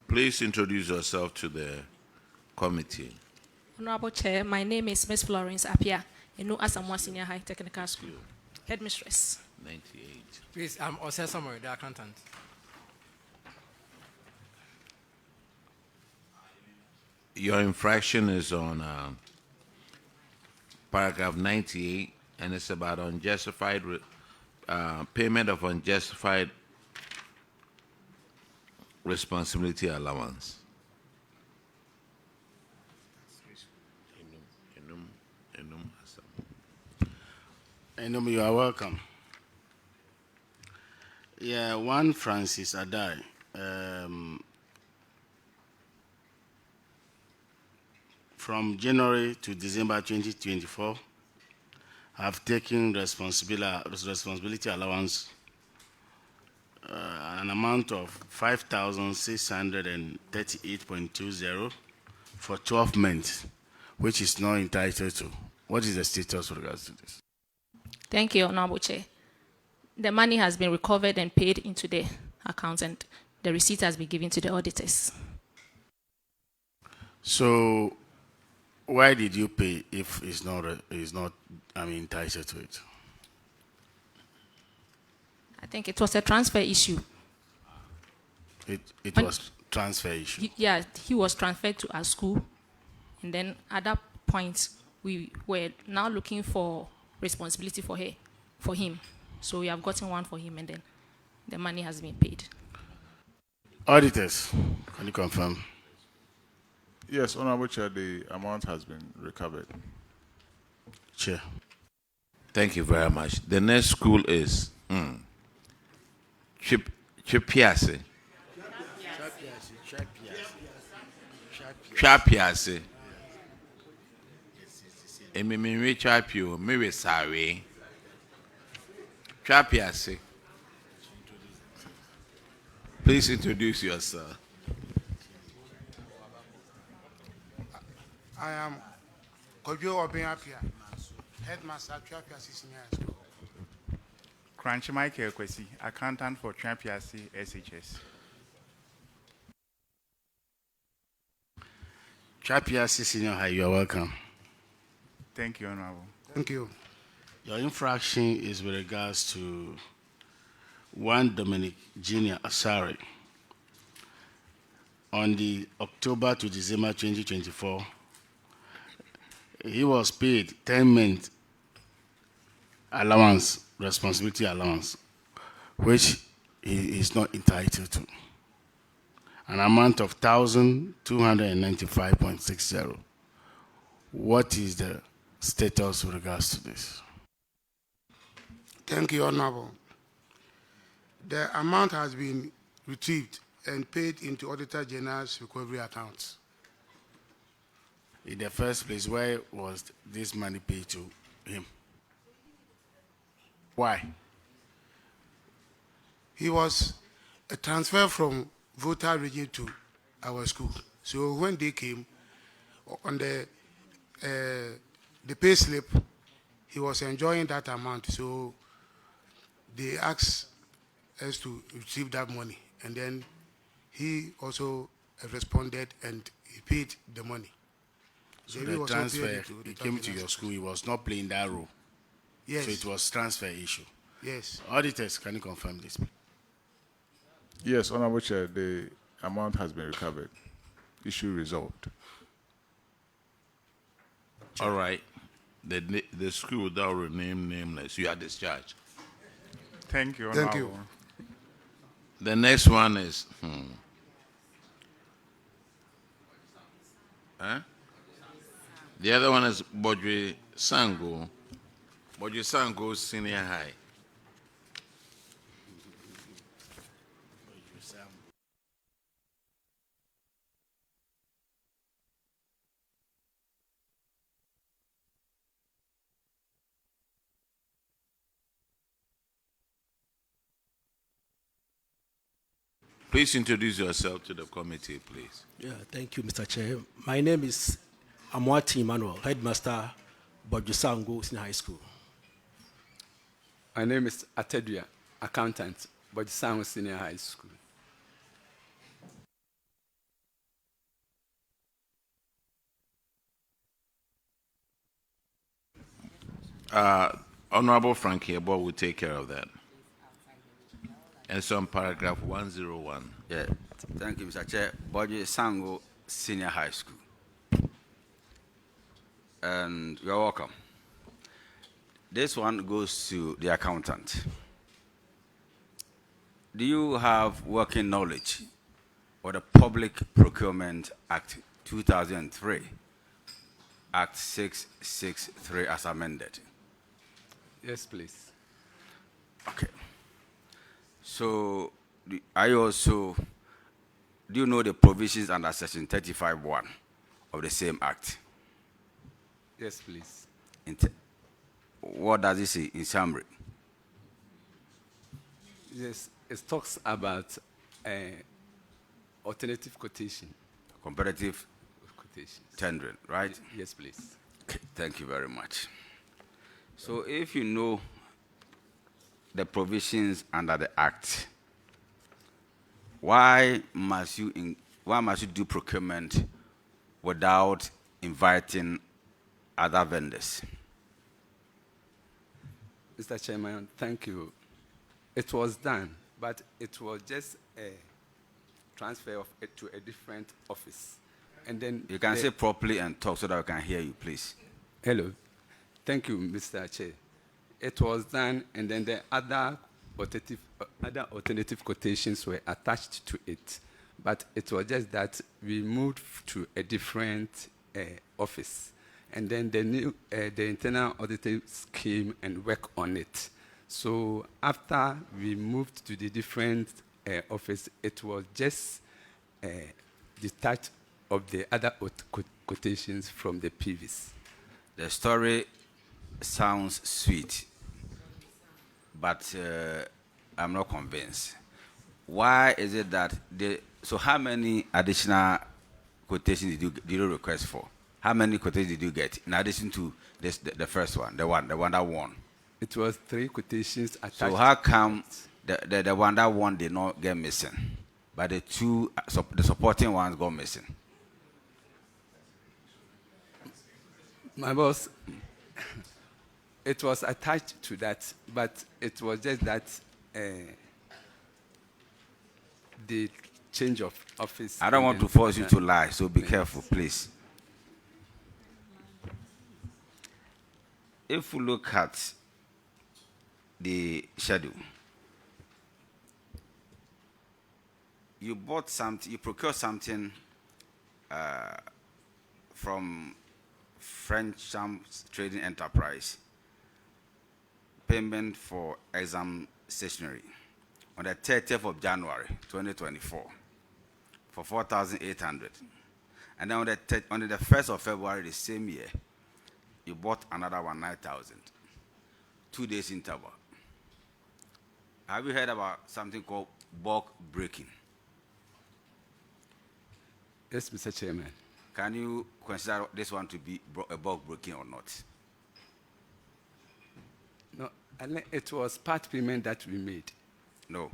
Please introduce yourself to the committee. Honorable Chair, my name is Ms. Florence Apia, Enu Asamoah Senior High Technical School, Headmistress. 98. Please, I'm Ose Samuel, the accountant. Your infraction is on paragraph 98, and it's about unjustified payment of unjustified responsibility allowance. Enum, you are welcome. Yeah, one Francis Adai. From January to December 2024, have taken responsibility allowance an amount of 5,638.20 for 12 months, which is not entitled to. What is the status with regards to this? Thank you, Honorable Chair. The money has been recovered and paid into the account, and the receipt has been given to the auditors. So, why did you pay if it's not entitled to it? I think it was a transfer issue. It was transfer issue. He was transferred to our school, and then at that point we were now looking for responsibility for him. So we have gotten one for him, and then the money has been paid. Auditors, can you confirm? Yes, Honorable Chair, the amount has been recovered. Chair. Thank you very much. The next school is Chipiase. Chapiase. Emimiri Chapio, Miri Sari. Chapiase. Please introduce yourself. I am Kojo Obenapia, headmaster at Trapiasi Senior High School. Crunchy Michael Kwesi, accountant for Trapiasi SHS. Trapiasi Senior High, you are welcome. Thank you, Honorable. Thank you. Your infraction is with regards to one Dominic Junior Asari. On the October to December 2024, he was paid 10 months allowance, responsibility allowance, which he is not entitled to. An amount of 1,295.60. What is the status with regards to this? Thank you, Honorable. The amount has been retrieved and paid into Auditor General's recovery accounts. In the first place, where was this money paid to him? Why? He was a transfer from Volta region to our school. So when they came on the pay slip, he was enjoying that amount. So they asked us to retrieve that money, and then he also responded and he paid the money. So the transfer, he came to your school, he was not playing that role. Yes. So it was transfer issue. Yes. Auditors, can you confirm this? Yes, Honorable Chair, the amount has been recovered. Issue resolved. All right. The school that will remain nameless. You are discharged. Thank you, Honorable. Thank you. The next one is the other one is Bodri Sango. Bodri Sango Senior High. Please introduce yourself to the committee, please. Yeah, thank you, Mr. Chair. My name is Amwati Emmanuel, headmaster, Bojusango Senior High School. My name is Atedria, accountant, Bojusango Senior High School. Honorable Frankie Ebo will take care of that. And so on paragraph 101. Yeah, thank you, Mr. Chair. Boji Sango Senior High School. And you're welcome. This one goes to the accountant. Do you have working knowledge of the Public Procurement Act 2003, Act 663 as amended? Yes, please. Okay. So, do you know the provisions under section 35(1) of the same act? Yes, please. What does it say in summary? Yes, it talks about alternative quotation. Competitive quotation. Tendering, right? Yes, please. Okay, thank you very much. So if you know the provisions under the act, why must you do procurement without inviting other vendors? Mr. Chairman, thank you. It was done, but it was just a transfer of it to a different office. And then you can say properly and talk so that I can hear you, please. Hello. Thank you, Mr. Chair. It was done, and then the other alternative quotations were attached to it. But it was just that we moved to a different office. And then the internal auditors came and worked on it. So after we moved to the different office, it was just detached of the other quotations from the PVs. The story sounds sweet, but I'm not convinced. Why is it that so how many additional quotations did you request for? How many quotations did you get in addition to the first one, the one that won? It was 3 quotations attached. So how come the one that won did not get missing, but the supporting ones got missing? My boss, it was attached to that, but it was just that the change of office. I don't want to force you to lie, so be careful, please. If we look at the schedule, you bought something, you procured something from French Trading Enterprise, payment for exam stationery on the 30th of January 2024 for 4,800, and then on the 1st of February the same year, you bought another one, 9,000. 2 days interval. Have you heard about something called bulk breaking? Yes, Mr. Chairman. Can you consider this one to be a bulk breaking or not? No, it was part payment that we made. No.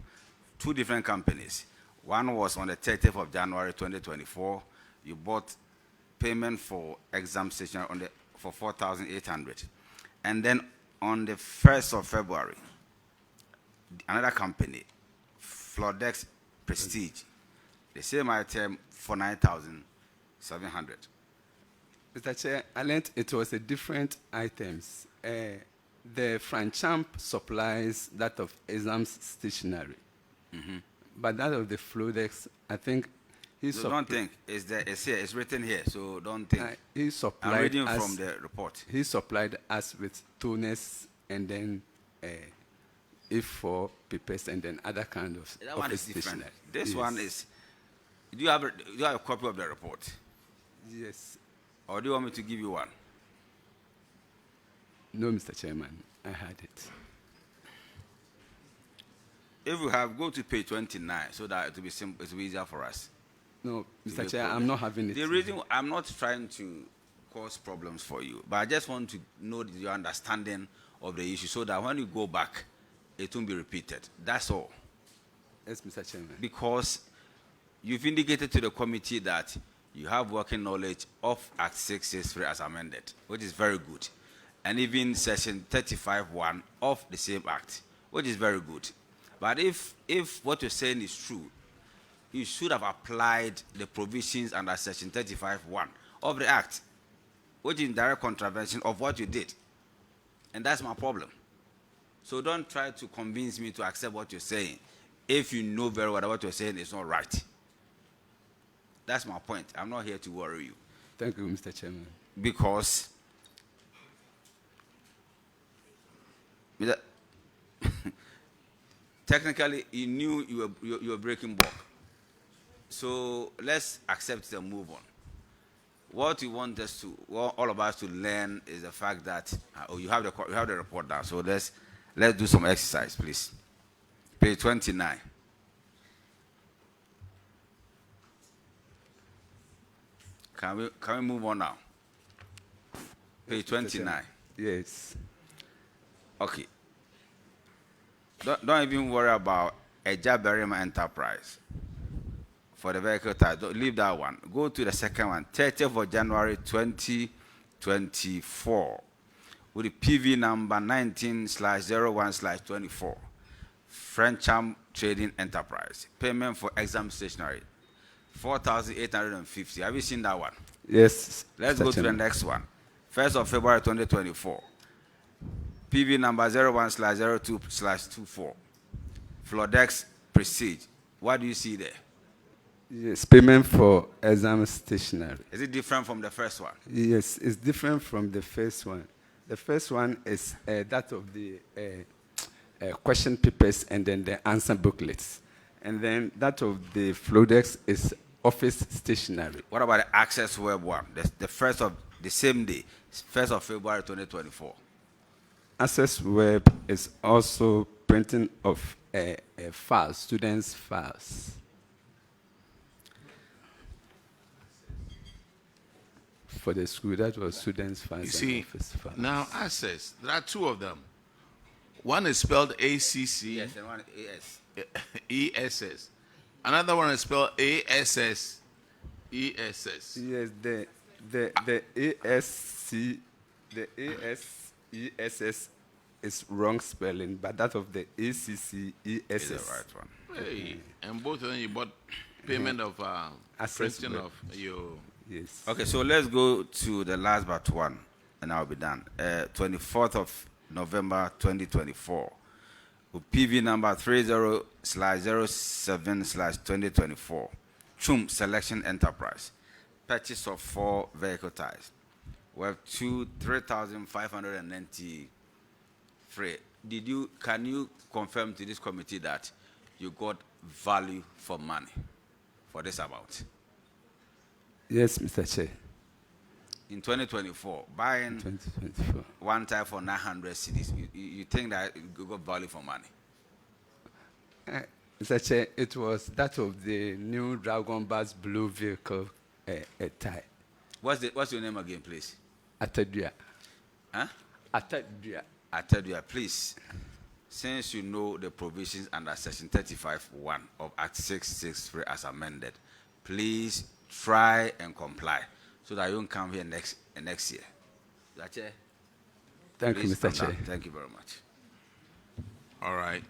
2 different companies. One was on the 30th of January 2024. You bought payment for exam stationery for 4,800. And then on the 1st of February, another company, Flodex Prestige, the same item for 9,700. Mr. Chair, I learned it was a different items. The Franchamp supplies that of exam stationery. Mm-hmm. But that of the Flodex, I think So don't think. It's here. It's written here. So don't think. He supplied I'm reading from the report. He supplied us with toners and then A4 papers and then other kind of That one is stationery. different. This Yes. one is. Do you have a copy of the report? Yes. Or do you want me to give you one? No, Mr. Chairman, I had it. If you have, go to page 29 so that it will be simple. It will be easier for us. No, Mr. Chair, I'm not having it. The reason I'm not trying to cause problems for you, but I just want to know your understanding of the issue so that when you go back, it won't be repeated. That's all. Yes, Mr. Chairman. Because you've indicated to the committee that you have working knowledge of Act 663 as amended, which is very good. and even section 35(1) of the same act, which is very good. But if what you're saying is true, you should have applied the provisions under section 35(1) of the act, which is in direct contravention of what you did. And that's my problem. So don't try to convince me to accept what you're saying if you know very well that what you're saying is not right. That's my point. I'm not here to worry you. Thank you, Mr. Chairman. Because technically you knew you were breaking bulk. So let's accept it and move on. What you want us to, all of us to learn is the fact that you have the report down. So let's do some exercise, please. Page 29. Can we move on now? Page 29. Yes. Okay. Don't even worry about a Jabarima enterprise for the vehicle type. Don't leave that one. Go to the second one, 30th of January 2024, with the PV number 19/01/24. Frencham Trading Enterprise. Payment for exam stationery, 4,850. Have you seen that one? Yes. Let's go to the next one. 1st of February 2024. PV number 01/02/24. Flodex Prestige. What do you see there? Yes, payment for exam stationery. Is it different from the first one? Yes, it's different from the first one. The first one is that of the question papers and then the answer booklets. And then that of the Flodex is office stationery. What about the Access Web one? The first of the same day, 1st of February 2024. Access Web is also printing of files, students' files. For the school, that was students' files. You see, and office files. now Access, there are two of them. One is spelled ACC. Yes, and one AS. ESS. Another one is spelled ASS. ESS. Yes, the ASC, the ASESS is wrong spelling, but that of the ACC ESS is the right one. Hey, and both of them you bought payment of printing of your. Yes. Okay, so let's go to the last but one, and I'll be done. 24th of November 2024. With PV number 30/07/2024. Chum Selection Enterprise. Purchase of 4 vehicle tires. We have 3,593. Can you confirm to this committee that you got value for money for this amount? Yes, Mr. Chair. In 2024, buying 2024. one tire for 900 cedis, you think that you got value for money? Mr. Chair, it was that of the new Dragon Bus blue vehicle tire. What's your name again, please? Atadua. Huh? Atadua. Atadua, please. Since you know the provisions under section 35(1) of Act 663 as amended, please try and comply so that you won't come here next year. That's it. Thank you, Mr. Chair. Thank you very much. All right.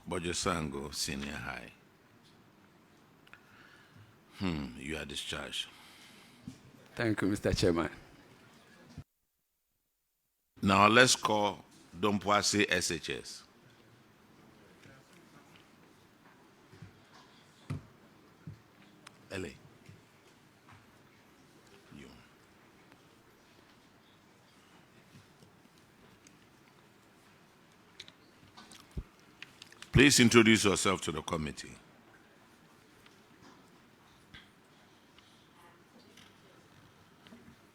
Bojosango Senior High. You are discharged. Thank you, Mr. Chairman. Now let's call Dompoase SHS. LA. You. Please introduce yourself to the committee.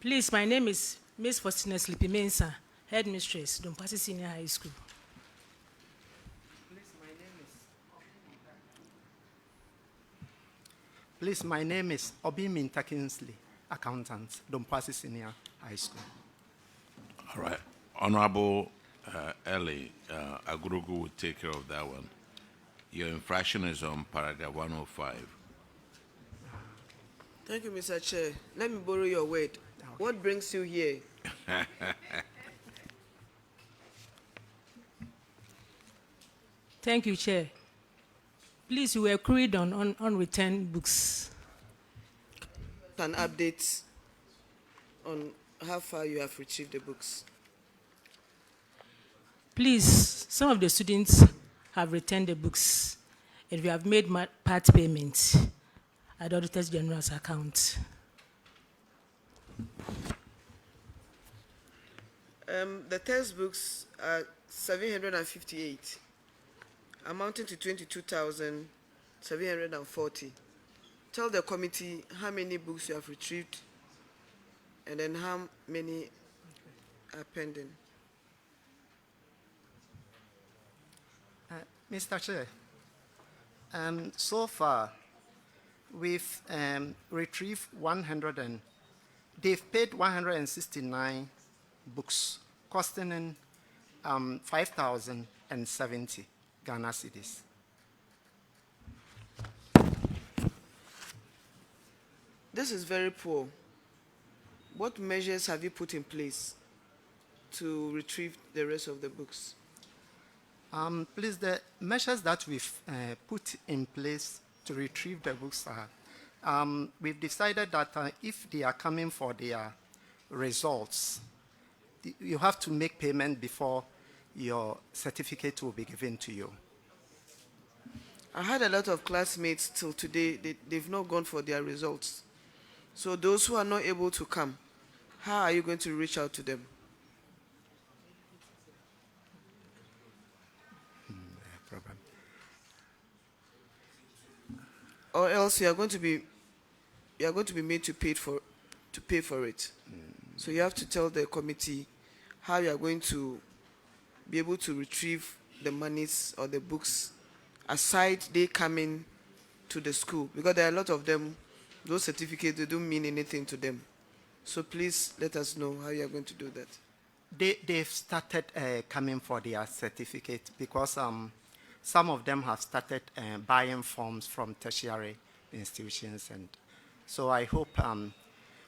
Please, my name is Miss Faustina Sleepy Mensa, Headmistress, Dompasi Senior High School. Please, my name is Obimin Takinsley, Accountant, Dompasi Senior High School. All right. Honorable Ellie, Agurugu will take care of that one. Your infraction is on paragraph 105. Thank you, Mr. Chair. Let me borrow your word. What brings you here? Thank you, Chair. Please, you were queried on unreturned books. An update on how far you have retrieved the books. Please, some of the students have returned the books, and we have made part payments at the Auditor General's account. The textbooks are 758, amounting to 22,740. Tell the committee how many books you have retrieved and then how many are pending. Mr. Chair, so far, we've retrieved they've paid 169 books, costing 5,070 Ghana cedis. This is very poor. What measures have you put in place to retrieve the rest of the books? Please, the measures that we've put in place to retrieve the books are, we've decided that if they are coming for their results, you have to make payment before your certificate will be given to you. I had a lot of classmates till today, they've not gone for their results. So those who are not able to come, how are you going to reach out to them? Problem. Or else you are going to be made to pay for it. So you have to tell the committee how you are going to be able to retrieve the monies or the books aside they coming to the school, because there are a lot of them, those certificates, they don't mean anything to them. So please let us know how you are going to do that. They've started coming for their certificate because some of them have started buying forms from tertiary institutions. And so I hope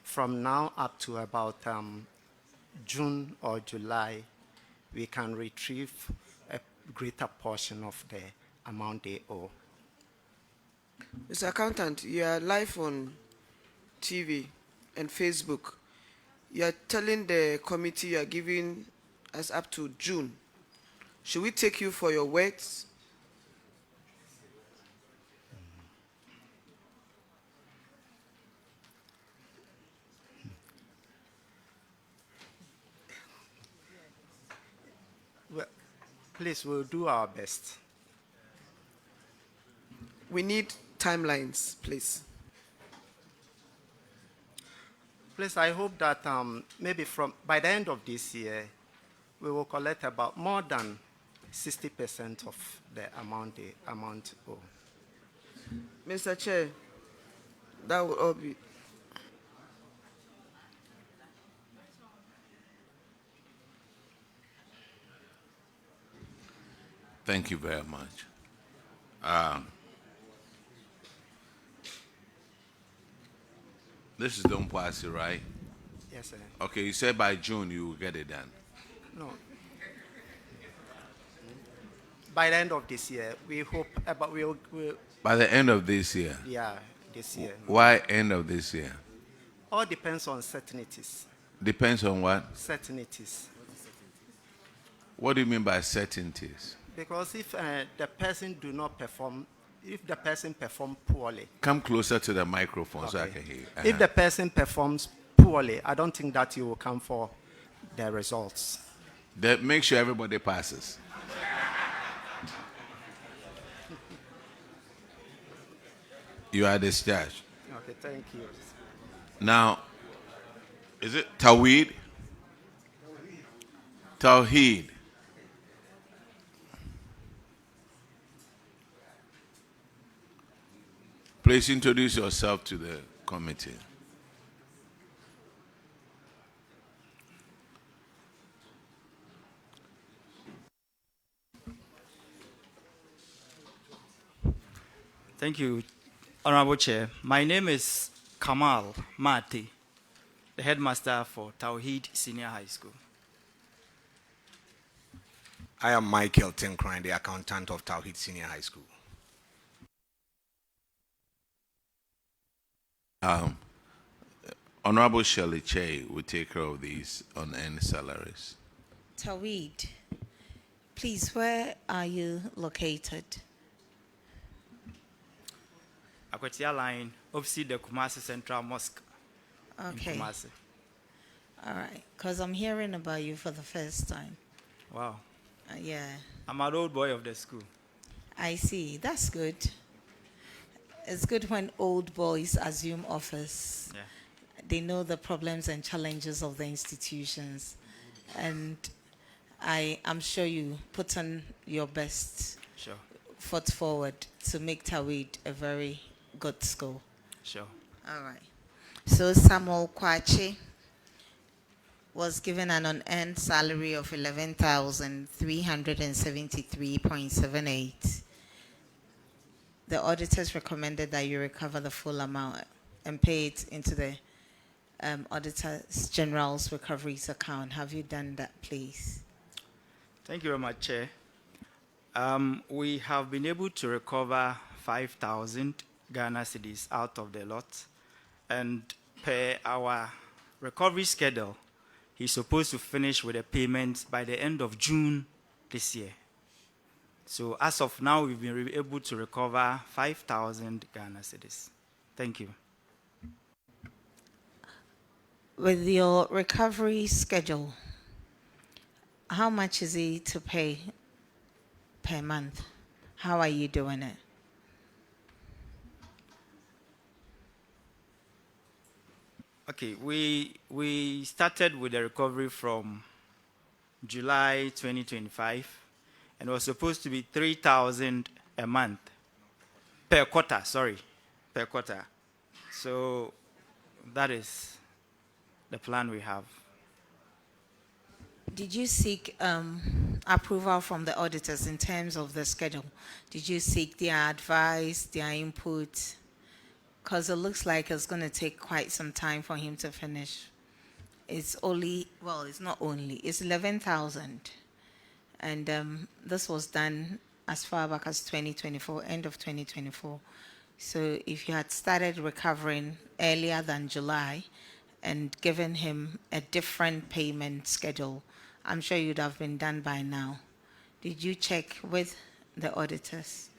from now up to about June or July, we can retrieve a greater portion of the amount they owe. Mr. Accountant, you are live on TV and Facebook. You are telling the committee you are giving us up to June. Should we take you for your words? Well, please, we'll do our best. We need timelines, please. Please, I hope that maybe by the end of this year, we will collect about more than 60% of the amount owed. Mr. Chair, that will all be. Thank you very much. This is Don Kwasi, right? Yes, sir. Okay, you said by June you will get it done. No. By the end of this year, we hope about we'll By the end of this year? Yeah, this year. Why end of this year? All depends on certainties. Depends on what? Certainties. What do you mean by certainties? Because if the person do not perform, if the person perform poorly. Come closer to the microphone so I can hear you. If the person performs poorly, I don't think that you will come for the results. Make sure everybody passes. You are discharged. Okay, thank you. Now, is it Tawheed? Tawheed. Please introduce yourself to the committee. Thank you, Honorable Chair. My name is Kamal Mati. the headmaster for Tawhid Senior High School. I am Michael Tinkrine, the accountant of Tawhid Senior High School. Honorable Shirley Che will take care of these unearned salaries. Tawhid, please, where are you located? Akwatia line, opposite the Kumasi Central Mosque. Okay. In Kumasi. All right, because I'm hearing about you for the first time. Wow. Yeah. I'm an old boy of the school. I see. That's good. It's good when old boys assume office. Yeah. They know the problems and challenges of the institutions. And I'm sure you put on your best foot forward to make Tawhid a very good school. Sure. All right. So Samuel Kwache was given an unearned salary of 11,373.78. The auditors recommended that you recover the full amount and pay it into the Auditor's General's recoveries account. Have you done that, please? Thank you very much, Chair. We have been able to recover 5,000 Ghana cedis out of the lot, and per our recovery schedule, he's supposed to finish with the payments by the end of June this year. So as of now, we've been able to recover 5,000 Ghana cedis. Thank you. With your recovery schedule, how much is it to pay per month? How are you doing it? Okay, we started with the recovery from July 2025, and it was supposed to be 3,000 a month per quarter. Per quarter. So that is the plan we have. Did you seek approval from the auditors in terms of the schedule? Did you seek their advice, their input? Because it looks like it's going to take quite some time for him to finish. It's only, well, it's not only, it's 11,000. And this was done as far back as 2024, end of 2024. So if you had started recovering earlier than July and given him a different payment schedule, I'm sure you'd have been done by now. Did you check with the auditors?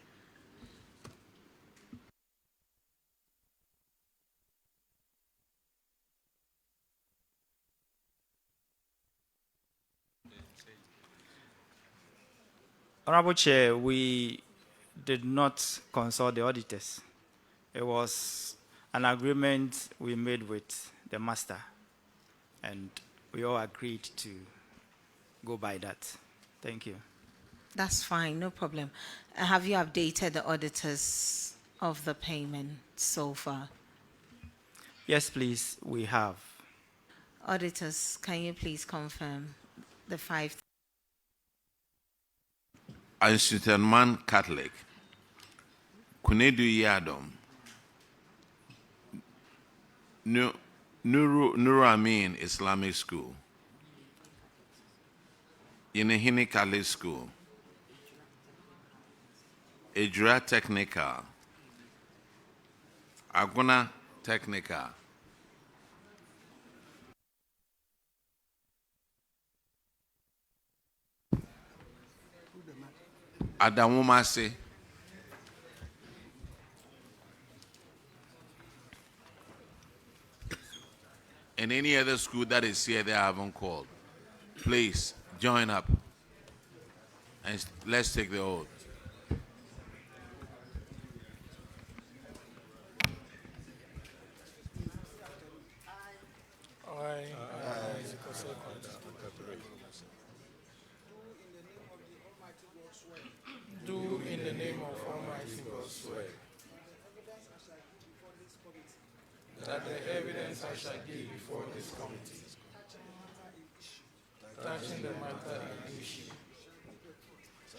Honorable Chair, we did not consult the auditors. It was an agreement we made with the master, and we all agreed to go by that. Thank you. That's fine, no problem. Have you updated the auditors of the payment so far? Yes, please, we have. Auditors, can you please confirm the 5? Ansuterman Catholic, Kunedu Yadom, Nuru Amin Islamic School, Yenehini Catholic School, Ejura Technical, Aguna Technical, Adamumase, and any other school that is here that I haven't called, please join up and let's take the oath. Do in the name of Almighty God swear that the evidence I shall give before this committee touching the matter in issue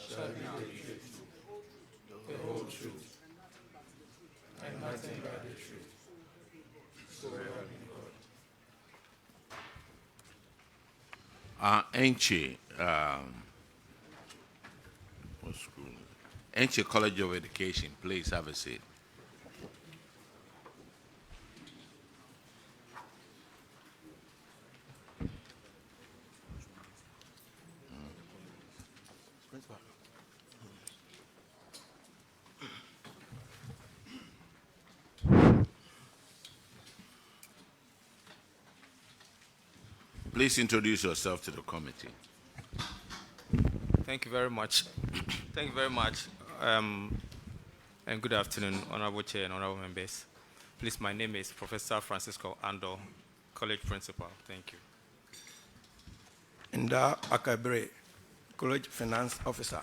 shall be the truth, the whole truth, and nothing but the truth. So help me God. Enche, what school? Enche College of Education, please have a seat. Please introduce yourself to the committee. Thank you very much. Thank you very much. And good afternoon, Honorable Chair and Honorable Members. Please, my name is Professor Francisco Ando, College Principal. Thank you. Nda Akabre, College Finance Officer.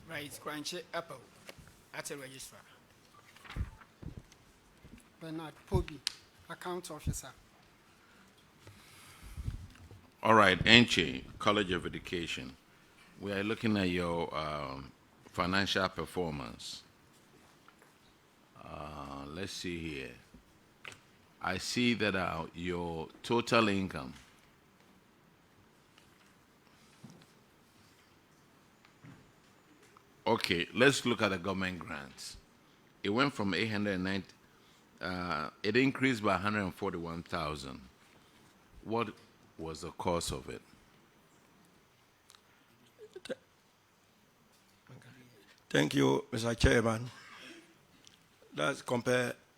Right, Crunchy Apple, at a registrar. Bernard Pobi, Account Officer. All right, Enche, College of Education. We are looking at your financial performance. Let's see here. I see that your total income okay, let's look at the government grants. It went from 890, it increased by 141,000. What was the cause of it? Thank you, Mr. Chairman. That's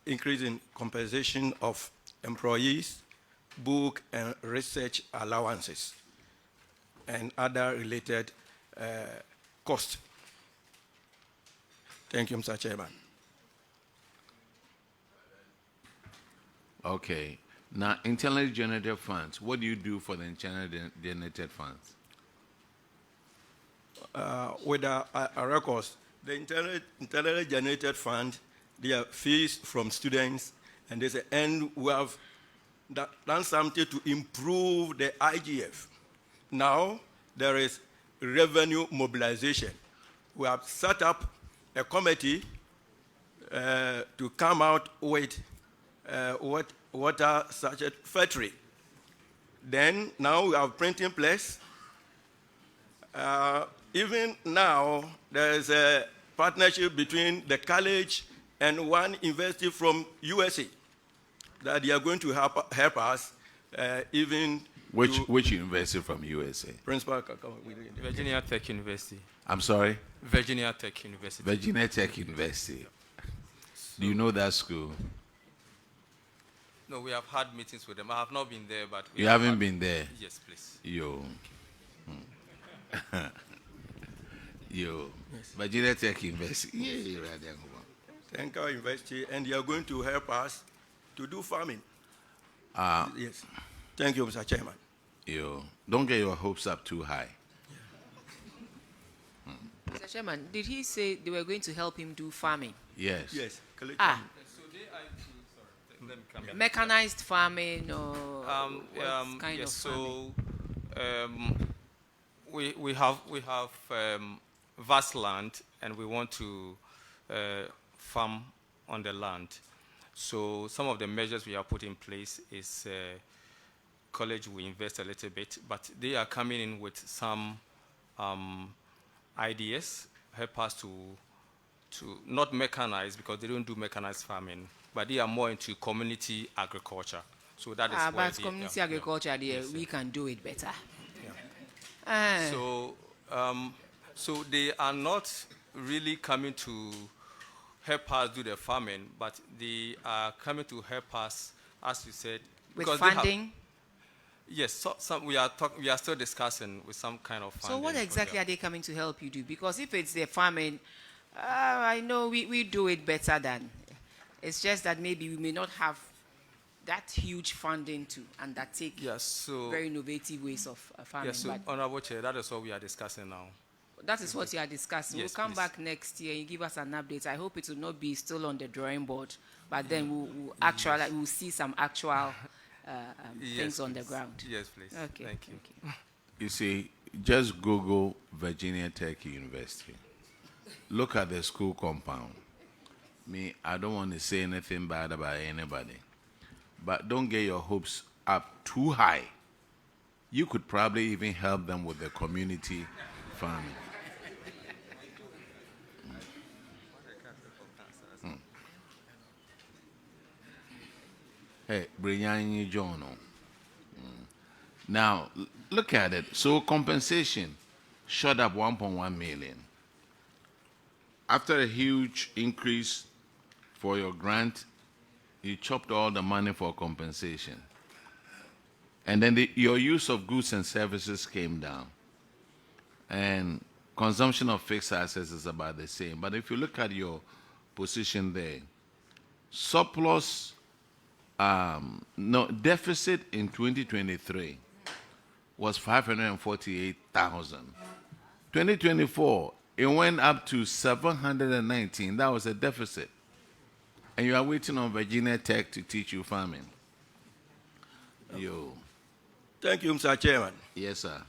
increase in compensation of employees, book and research allowances, and other related costs. Thank you, Mr. Chairman. Okay. Now, internally generated funds, what do you do for the internally generated funds? With our records, the internally generated fund, they are fees from students, and there's an end we have done something to improve the IGF. Now, there is revenue mobilization. We have set up a committee to come out with water sachet factory. Then now we have printing press. Even now, there is a partnership between the college and one university from USA that they are going to help us even. Which university from USA? Principal Virginia Tech University. I'm sorry? Virginia Tech University. Virginia Tech University. Do you know that school? No, we have had meetings with them. I have not been there, but... You haven't been there? Yes, please. Yo. Yo. Yes. Virginia Tech University. Yeah, right there. Thank our university, and they are going to help us to do farming. Yes. Thank you, Mr. Chairman. Yo. Don't get your hopes up too high. Mr. Chairman, did he say they were going to help him do farming? Yes. Yes. Mechanized farming or what kind of farming? So we have vast land, and we want to farm on the land. So some of the measures we have put in place is college will invest a little bit, but they are coming in with some ideas, help us to not mechanize, because they don't do mechanized farming, but they are more into community agriculture. So that is where but community agriculture, we can do it better. So they are not really coming to help us do the farming, but they are coming to help us, as you said, with funding. Yes, so we are still discussing with some kind of funding. So what exactly are they coming to help you do? Because if it's the farming, I know we do it better than. It's just that maybe we may not have that huge funding to undertake very innovative ways of farming. Yes, so Honorable Chair, that is what we are discussing now. That is what you are discussing. Yes, we'll come please. back next year and give us an update. I hope it will not be still on the drawing board, but then we'll see some actual things on the ground. Yes, please. Okay. Thank you. You see, just Google Virginia Tech University. Look at the school compound. I don't want to say anything bad about anybody, but don't get your hopes up too high, you could probably even help them with the community farming. Hey, Brianni Jono. Now, look at it. So compensation shot up 1.1 million. After a huge increase for your grant, you chopped all the money for compensation. And then your use of goods and services came down. And consumption of fixed assets is about the same. But if you look at your position there, surplus, deficit in 2023 was 548,000. 2024, it went up to 719. That was a deficit. And you are waiting on Virginia Tech to teach you farming. Thank you, Mr. Chairman. Yes, sir.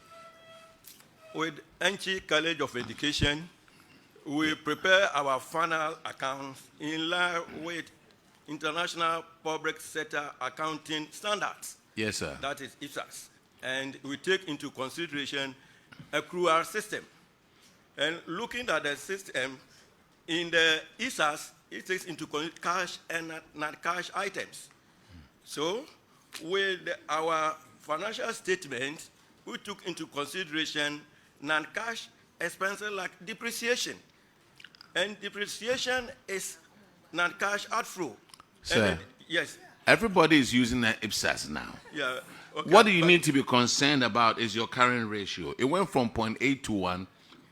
With NC College of Education, we prepare our final accounts in line with international public sector accounting standards. Yes, sir. That is IPSAS. And we take into consideration accrual system. And looking at the system, in the ISAS, it takes into cash and non-cash items. So, with our financial statement, we took into consideration non-cash expenses like depreciation. And depreciation is non-cash outflow. Sir, yes. Everybody is using the IPSAS now. Yeah. Okay, what do you need to be concerned about is your current ratio. It went from 0.8 to 1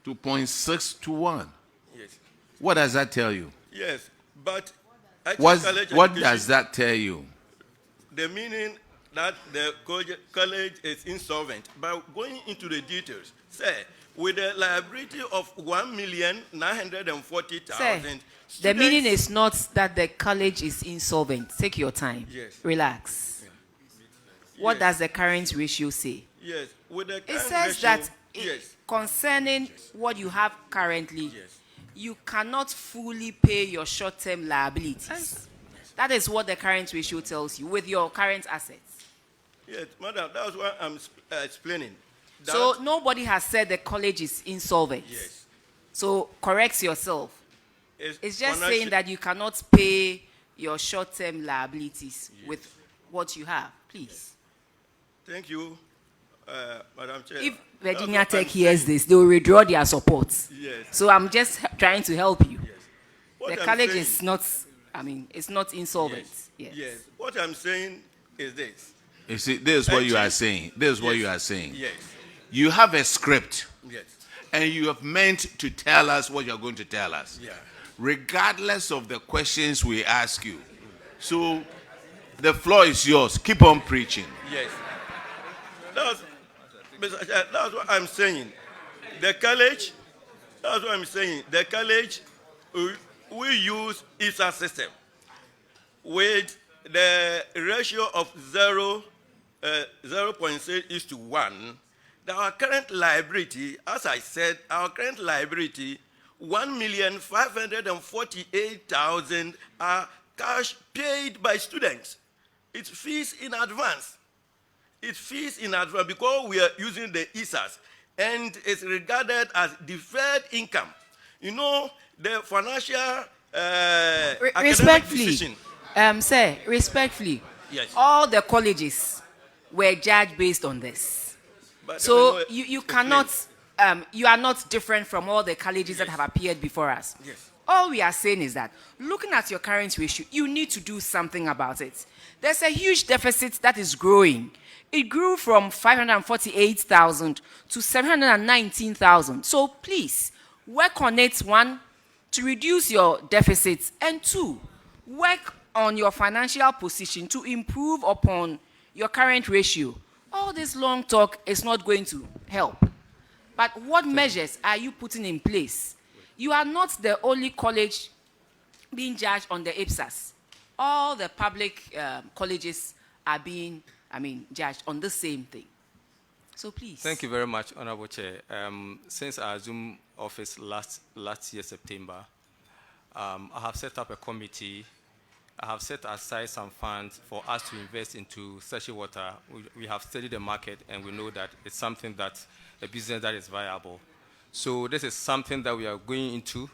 to 0.6 to 1. Yes. What does that tell you? Yes, but what does that tell you? The meaning that the college is insolvent. But going into the details, say, with a liability of 1,940,000. The meaning is not that the college is insolvent. Take your time. Yes. Relax. Yeah. What does the current ratio say? Yes. With the it says that yes. Concerning what you have currently, you cannot fully pay your short-term liabilities. Yes. That is what the current ratio tells you with your current assets. Yes, madam, that's what I'm explaining. So nobody has said the college is insolvent. Yes. So correct yourself. It's just saying that you cannot pay your short-term liabilities with what you have. Please. Thank you, Madam Chair. If Virginia Tech hears this, they will withdraw their support. Yes. So I'm just trying to help you. Yes. The college is not, it's not insolvent. Yes. Yes. What I'm saying is this. You see, this is what you are saying. This is what you are saying. Yes. You have a script. Yes. And you have meant to tell us what you're going to tell us. Yeah. Regardless of the questions we ask you. So the floor is yours. Keep on preaching. Yes. That's what I'm saying. The college, that's what I'm saying. The college, we use ISA system with the ratio of 0.6:1. Our current liability, as I said, our current liability, 1,548,000 are cash paid by students. It's fees in advance. It's fees in advance because we are using the ISAS, and it's regarded as deferred income. You know, the financial respectfully, decision. Sir, respectfully, yes. All the colleges were judged based on this. But so you cannot, you are not different from all the colleges that have appeared before us. Yes. All we are saying is that, looking at your current ratio, you need to do something about it. There's a huge deficit that is growing. It grew from 548,000 to 719,000. So please, work on it, one, to reduce your deficits, and two, work on your financial position to improve upon your current ratio. All this long talk is not going to help. But what measures are you putting in place? You are not the only college being judged on the IPSAS. All the public colleges are being, judged on the same thing. So please. Thank you very much, Honorable Chair. Since I assumed office last year, September, I have set up a committee I have set aside some funds for us to invest into sachet water. We have studied the market, and we know that it's something that a business that is viable. So this is something that we are going into.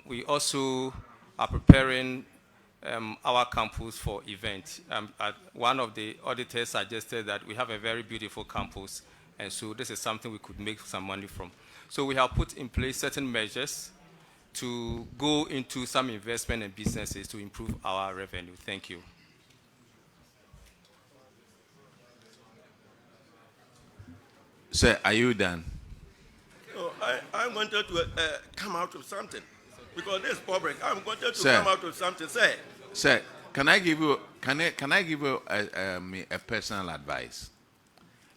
We also are preparing our campus for events. One of the auditors suggested that we have a very beautiful campus, and so this is something we could make some money from. So we have put in place certain measures to go into some investment in businesses to improve our revenue. Thank you. Sir, are you done? No, I wanted to come out with something. Because this public, I wanted to Sir. come out with something. Say. Sir, can I give you a personal advice?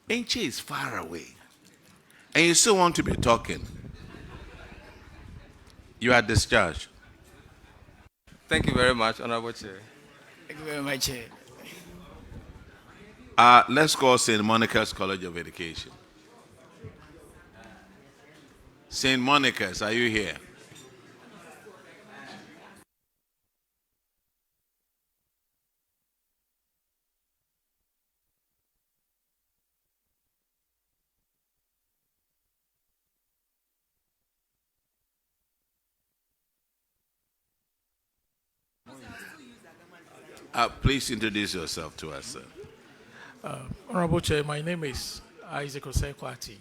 Enche is far away, and you still want to be talking. You are discharged. Thank you very much, Honorable Chair. Thank you very much, Chair. Let's call St. Monica's College of Education. St. Monica's, are you here? Please introduce yourself to us, sir. Honorable Chair, my name is Isaac Osekwati,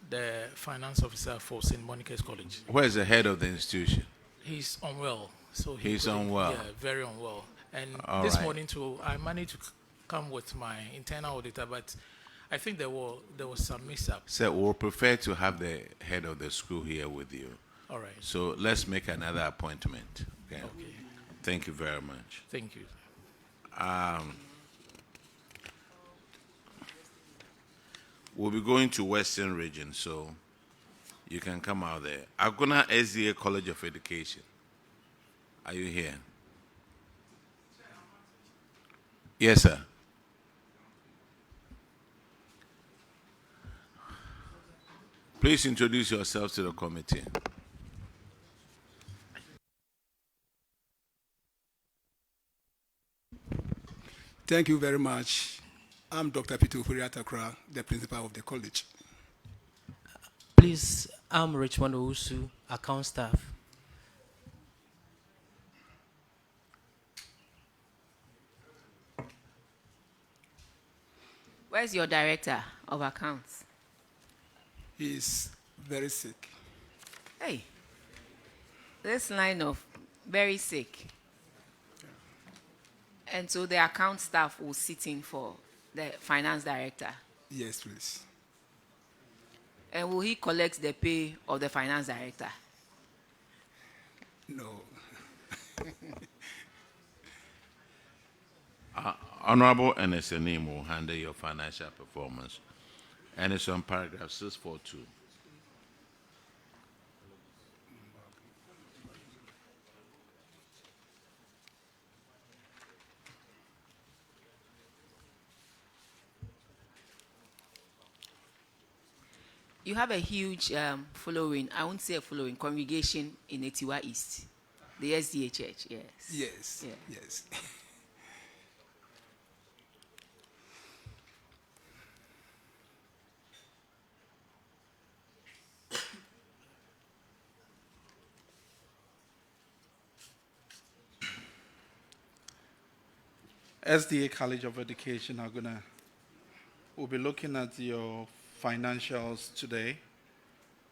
the finance officer for St. Monica's College. Where is the head of the institution? He's unwell, so he's unwell. Yeah, very unwell. And All this right. morning too, I managed to come with my internal auditor, but I think there was some mishap. Sir, we'll prefer to have the head of the school here with you. All right. So let's make another appointment. Okay. Thank you very much. Thank you. We'll be going to Western Region, so you can come out there. Agona SDA College of Education. Are you here? Yes, sir. Please introduce yourselves to the committee. Thank you very much. I'm Dr. Peter Takra, the principal of the college. Please, I'm Richmond Owusu, account staff. Where's your director of accounts? He's very sick. Hey, this line of very sick. And so the account staff will sit in for the finance director. Yes, please. And will he collect the pay of the finance director? No. Honorable NSNM will handle your financial performance. And it's on paragraph 642. You have a huge following, I won't say a following, congregation in Etiwa East, the SDA Church, yes. Yes, Yeah. yes. SDA College of Education we'll be looking at your financials today.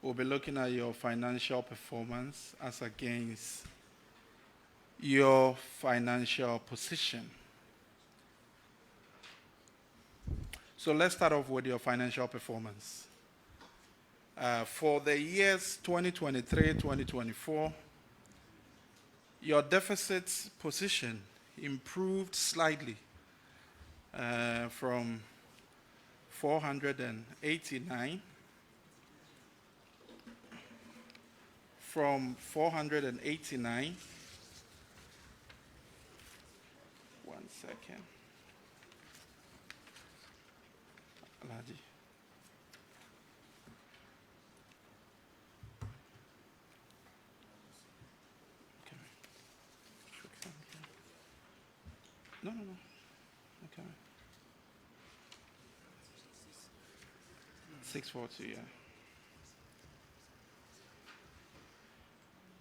We'll be looking at your financial performance as against your financial position. So let's start off with your financial performance. For the years 2023-2024, your deficit position improved slightly from 489 one second. Alaji. Okay. No. Okay. 642, yeah.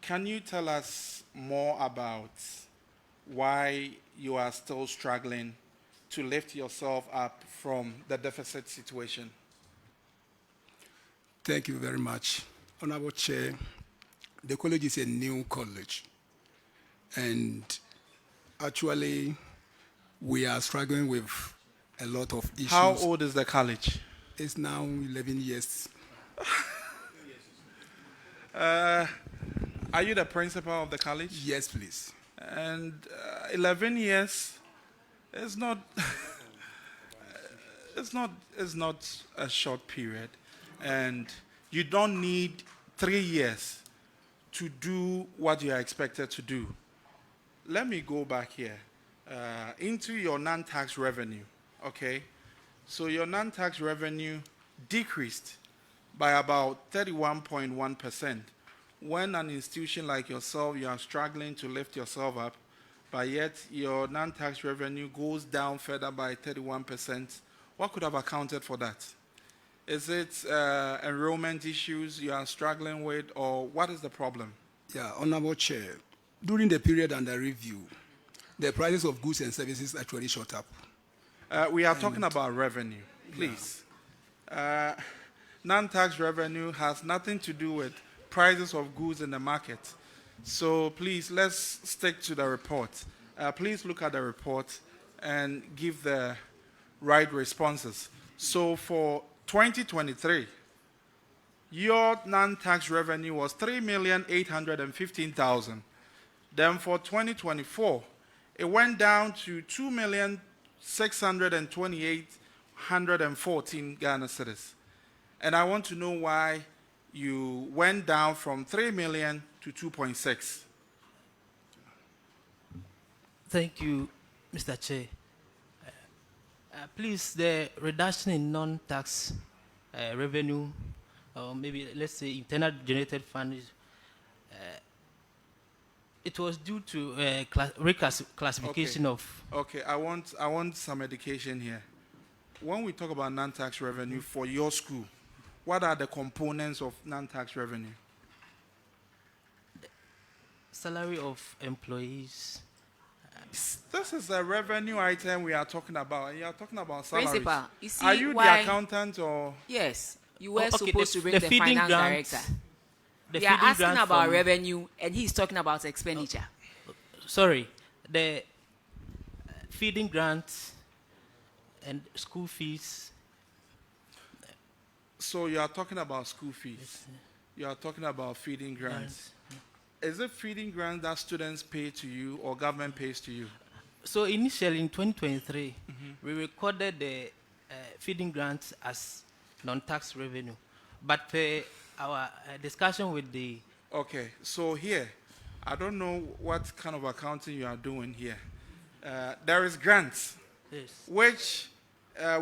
Can you tell us more about why you are still struggling to lift yourself up from the deficit situation? Thank you very much. Honorable Chair, the college is a new college. And actually, we are struggling with a lot of issues. How old is the college? It's now 11 years. Are you the principal of the college? Yes, please. And 11 years is not it's not a short period, and you don't need 3 years to do what you are expected to do. Let me go back here into your non-tax revenue. Okay, so your non-tax revenue decreased by about 31.1%. When an institution like yourself, you are struggling to lift yourself up, but yet your non-tax revenue goes down further by 31%, what could have accounted for that? Is it enrollment issues you are struggling with, or what is the problem? Yeah, Honorable Chair, during the period under review, the prices of goods and services actually shot up. We are talking about revenue, please. Yeah. Non-tax revenue has nothing to do with prices of goods in the market. So please, let's stick to the report. Please look at the report and give the right responses. So for 2023, your non-tax revenue was $3,815,000. Then for 2024, it went down to $2,628,114 Ghana cedis. And I want to know why you went down from 3 million to 2.6. Thank you, Mr. Chair. Please, the reduction in non-tax revenue, or maybe let's say internal generated funds, it was due to reclassification of. Okay, I want some education here. When we talk about non-tax revenue for your school, what are the components of non-tax revenue? Salary of employees. This is a revenue item we are talking about, and you are talking about salaries. Principal, you see, are you the accountant or? Yes, you were Okay, supposed to bring the finance director. We are asking about revenue, and he's talking about expenditure. Sorry, the feeding grants and school fees. So you are talking about school fees. Yes, you are talking about feeding grants. Is it feeding grants that students pay to you or government pays to you? So initially in 2023, we recorded the feeding grants as non-tax revenue. But our discussion with the... Okay, so here, I don't know what kind of accounting you are doing here. There is grants, yes, which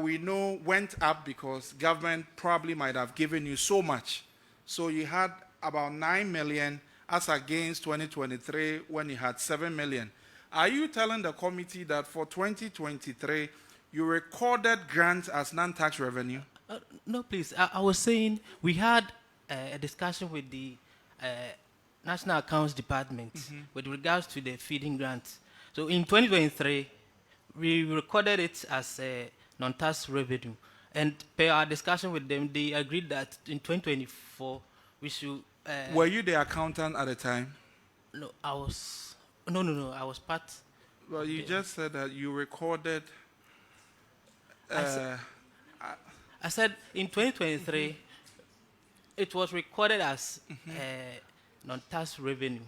we know went up because government probably might have given you so much. So you had about 9 million as against 2023 when you had 7 million. Are you telling the committee that for 2023 you recorded grants as non-tax revenue? No, please. I was saying we had a discussion with the National Accounts Department with regards to the feeding grants. So in 2023, we recorded it as a non-tax revenue. And per our discussion with them, they agreed that in 2024, we should... Were you the accountant at the time? No, I was... No, I was part... Well, you just said that you recorded... I said in 2023, it was recorded as non-tax revenue.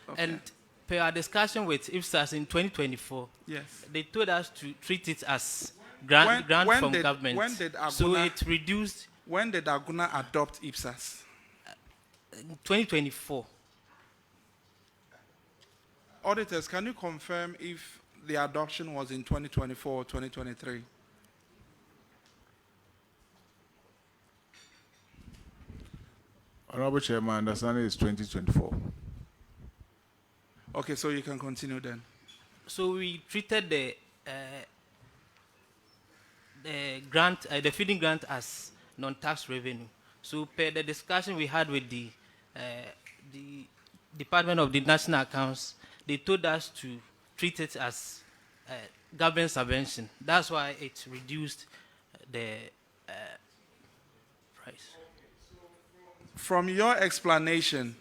Okay. And per our discussion with IFSAS in 2024, yes, they told us to treat it as grant from government. When did Aguna, so it reduced... When did Aguna adopt IFSAS? 2024. Auditors, can you confirm if the adoption was in 2024 or 2023? Honorable Chair, my understanding is 2024. Okay, so you can continue then. So we treated the the feeding grant as non-tax revenue. So per the discussion we had with the Department of the National Accounts, they told us to treat it as government subvention. That's why it reduced the price. From your explanation,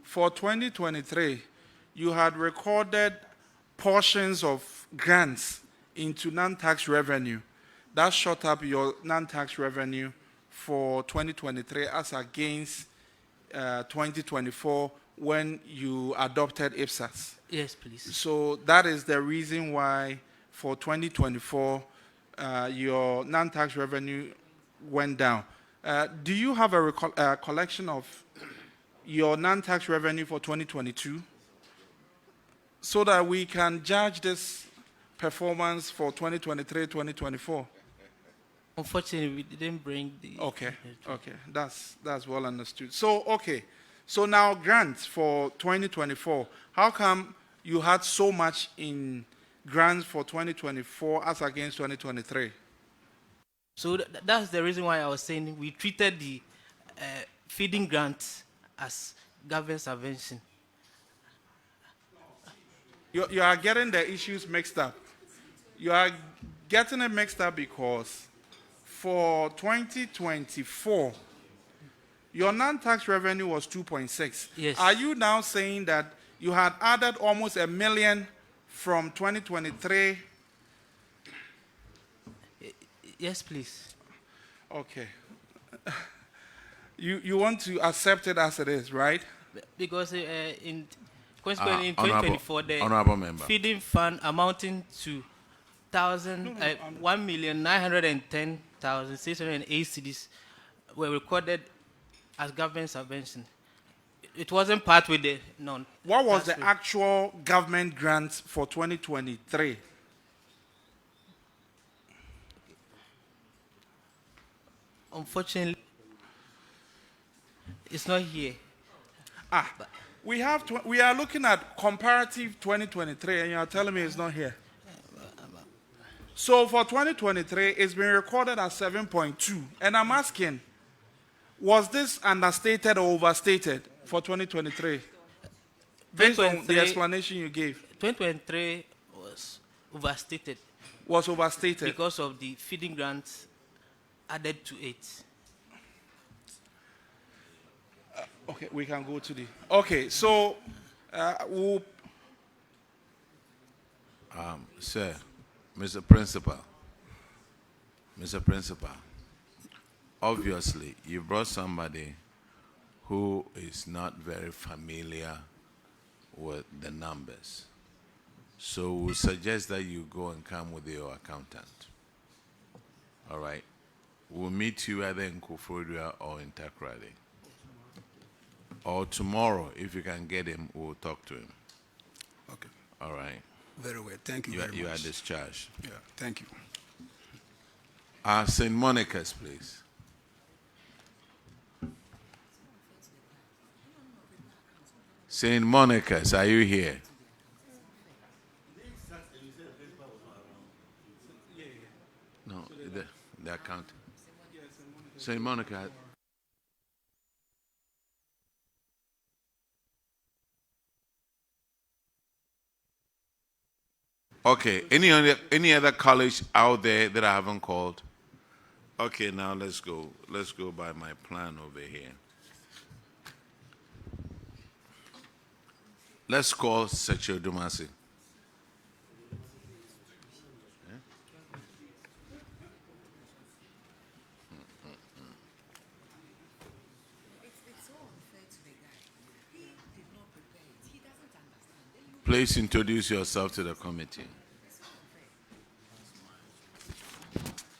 for 2023, you had recorded portions of grants into non-tax revenue. That shot up your non-tax revenue for 2023 as against 2024 when you adopted IPSAS. Yes, please. So that is the reason why for 2024 your non-tax revenue went down. Do you have a collection of your non-tax revenue for 2022 so that we can judge this performance for 2023, 2024? Unfortunately, we didn't bring the... Okay, that's well understood. So, okay, so now grants for 2024, how come you had so much in grants for 2024 as against 2023? So that's the reason why I was saying we treated the feeding grant as government subvention. You are getting the issues mixed up. You are getting it mixed up because for 2024, your non-tax revenue was 2.6. Yes. Are you now saying that you had added almost $1 million from 2023? Yes, please. Okay. You want to accept it as it is, right? Because consequently in Honorable 2024, the Honorable Member. feeding fund amounting to 1,910,608 cedis were recorded as government subvention. It wasn't part with the non. What was the actual government grant for 2023? Unfortunately, it's not here. We are looking at comparative 2023, and you are telling me it's not here. So for 2023, it's been recorded as 7.2, and I'm asking, was this understated or overstated for 2023? Based on the explanation you gave. 2023 was overstated. Was overstated because of the feeding grants added to it. Okay, we can go to the... Okay, so we'll... Sir, Mr. Principal, obviously you brought somebody who is not very familiar with the numbers. So we suggest that you go and come with your accountant. All right? We'll meet you either in Kufodua or in Takrady. Or tomorrow, if you can get him, we'll talk to him. Okay. All right? Very well. Thank you very much. You are discharged. Yeah, thank you. St. Monica's, please. St. Monica's, are you here? No, the account. St. Monica. Okay, any other college out there that I haven't called? Okay, now let's go. Let's go by my plan over here. Let's call Secho Dumasi. Please introduce yourself to the committee.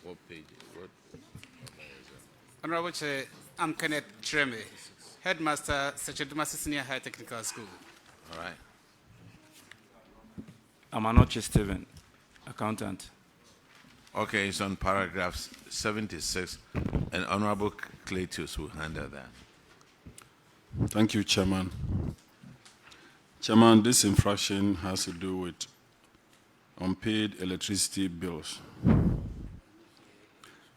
What page? What? Honorable Chair, I'm Kenneth Treme, Headmaster, Sechedumasi Senior High Technical School. All right. I'm Anoche Stephen, Accountant. Okay, it's on paragraph 76, and Honorable Cletus will handle that. Thank you, Chairman. Chairman, this infraction has to do with unpaid electricity bills.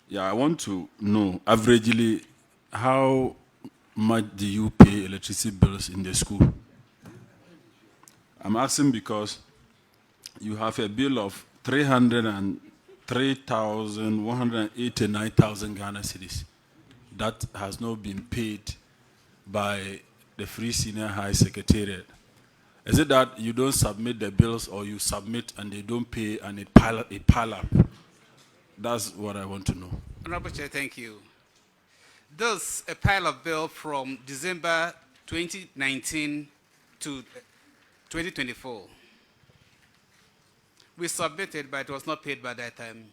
Yeah, I want to know, averagely, how much do you pay electricity bills in the school? I'm asking because you have a bill of 303,189,000 Ghana cedis that has not been paid by the Free Senior High Secretariat. Is it that you don't submit the bills, or you submit and they don't pay and it pile up? That's what I want to know. Honorable Chair, thank you. There's a pile of bill from December 2019 to 2024. We submitted, but it was not paid by that time.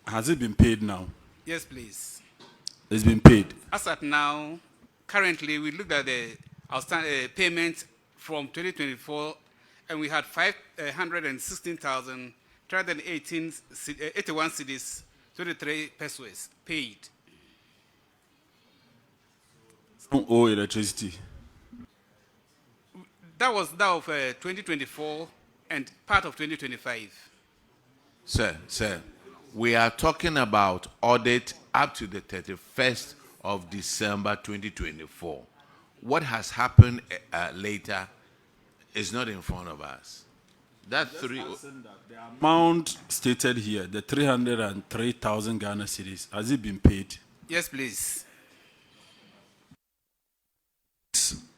Has it been paid now? Yes, please. It's been paid. As at now, currently, we looked at the outstanding payment from 2024, and we had 516,381 cedis, 23 pesos paid. Don't owe electricity. That was that of 2024 and part of 2025. Sir, we are talking about audit up to the 31st of December 2024. What has happened later is not in front of us. That the amount stated here, the 303,000 Ghana cedis, has it been paid? Yes, please.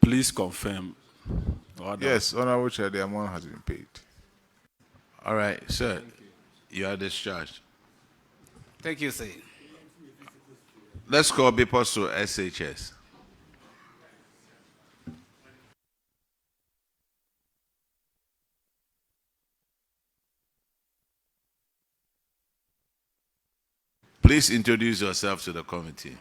Please confirm. Yes, Honorable Chair, the amount has been paid. All right, sir, you are discharged. Thank you, sir. Let's call Biposo SHS. Please introduce yourself to the committee.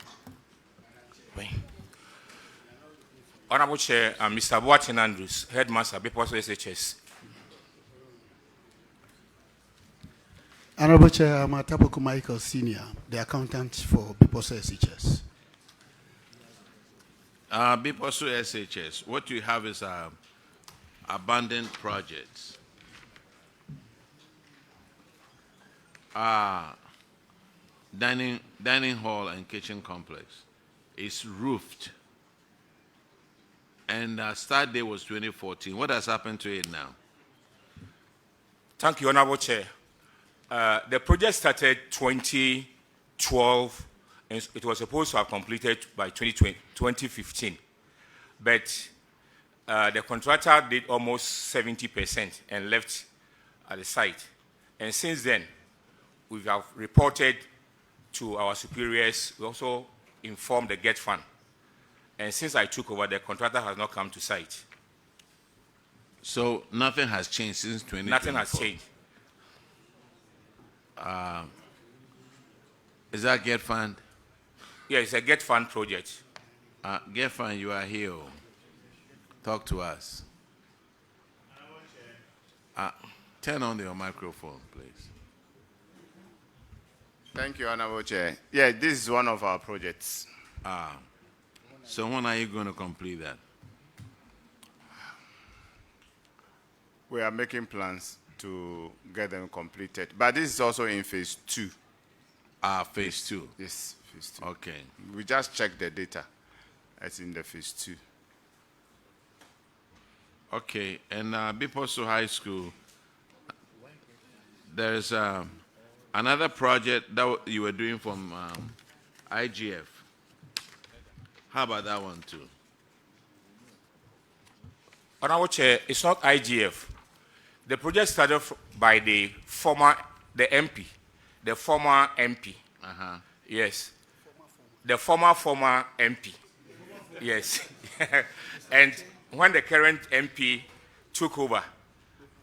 Honorable Chair, I'm Mr. Boatin Andrews, Headmaster, Biposo SHS. Honorable Chair, I'm Atapoku Michael Senior, the accountant for Biposo SHS. Biposo SHS, what you have is abandoned projects. Dining hall and kitchen complex is roofed. And start date was 2014. What has happened to it now? Thank you, Honorable Chair. The project started 2012, and it was supposed to have completed by 2015. But the contractor did almost 70% and left at the site. And since then, we have reported to our superiors. We also informed the GetFund. And since I took over, the contractor has not come to site. So nothing has changed since 2024? Nothing has changed. Is that GetFund? Yeah, it's a GetFund project. GetFund, you are here. Talk to us. Turn on your microphone, please. Thank you, Honorable Chair. Yeah, this is one of our projects. So when are you going to complete that? We are making plans to get them completed. But this is also in phase 2. Phase 2? Yes, phase 2. Okay. We just checked the data. It's in the phase 2. Okay, and Biposo High School, there's another project that you were doing from IGF. How about that one too? Honorable Chair, it's not IGF. The project started by the former MP. Yes. The former MP. Yes. And when the current MP took over,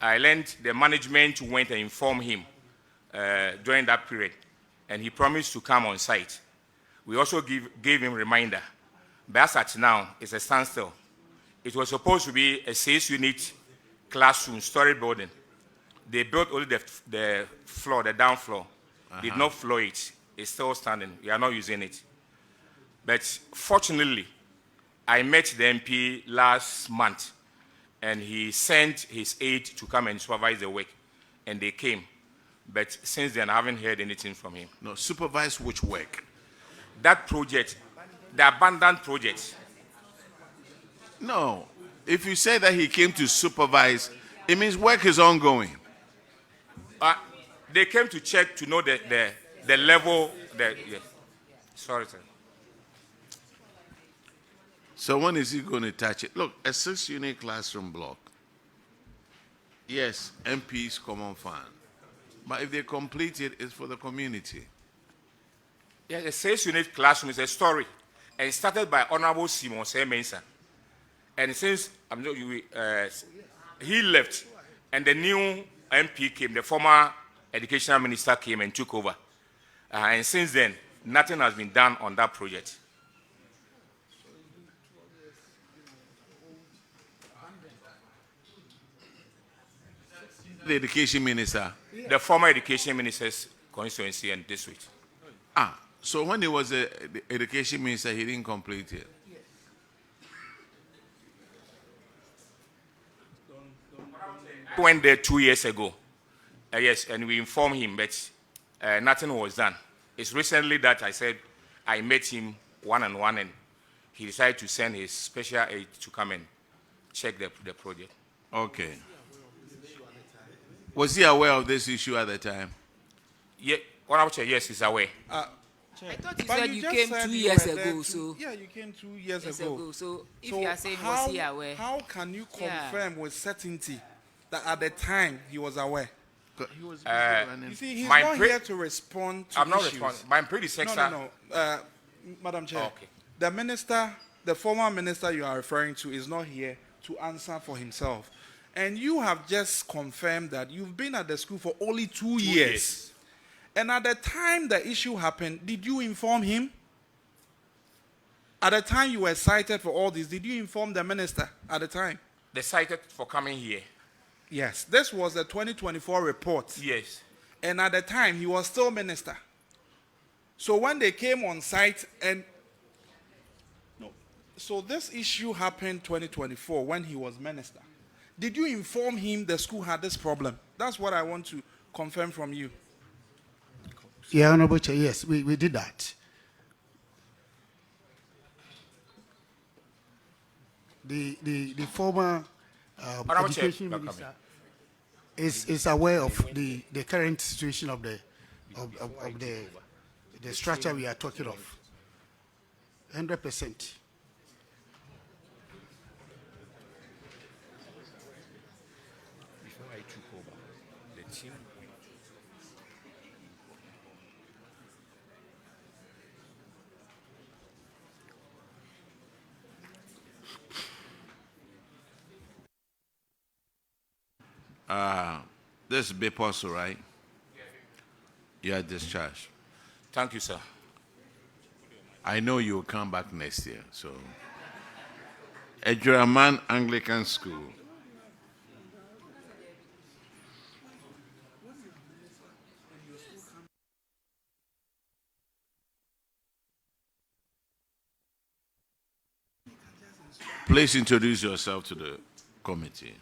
I learned the management went and informed him during that period, and he promised to come on site. We also gave him reminder. But as at now, it's a standstill. It was supposed to be a 6-unit classroom story building. They built only the floor, the down floor. Did not floor it. It's still standing. We are not using it. But fortunately, I met the MP last month, and he sent his aide to come and supervise the work, and they came. But since then, I haven't heard anything from him. No, supervise which work? That project, the abandoned project. No. If you say that he came to supervise, it means work is ongoing. They came to check to know the level. Yes. Sorry, sir. So when is he going to touch it? Look, a 6-unit classroom block. Yes, MP's common fund. But if they complete it, it's for the community. Yeah, a 6-unit classroom is a story. And it started by Honorable Simon Mensa. And since he left, and the new MP came, the former educational minister came and took over. And since then, nothing has been done on that project. The education minister? The former education minister's constituency and district. So when he was the education minister, he didn't complete it? Went there 2 years ago. Yes, and we informed him, but nothing was done. It's recently that I said I met him one-on-one, and he decided to send his special aide to come and check the project. Okay. Was he aware of this issue at the time? Yeah, Honorable Chair, yes, he's aware. I thought you But said you just came said 2 you years were there ago. two- yeah, you came 2 years Years ago. ago. So if you are saying was he aware? How can you Yeah. confirm with certainty that at the time he was aware? He was You see, he's not here to respond to I'm not issues. responding. My predecessor. No. Madam Chair, Okay. the minister, the former minister you are referring to, is not here to answer for himself. And you have just confirmed that you've been at the school for only 2 years. And at the time the issue happened, did you inform him? At the time you were cited for all this, did you inform the minister at the time? They cited for coming here. Yes. This was the 2024 report. Yes. And at the time, he was still minister. So when they came on site and... No. So this issue happened 2024 when he was minister. Did you inform him the school had this problem? That's what I want to confirm from you. Yeah, Honorable Chair, yes, we did that. The former education minister is aware of the current situation of the structure we are talking of. 100%. Before I took over, the team. This is Beposo, right? You are discharged. Thank you, sir. I know you will come back next year. So, Ejuraman Anglican School. Please introduce yourself to the committee.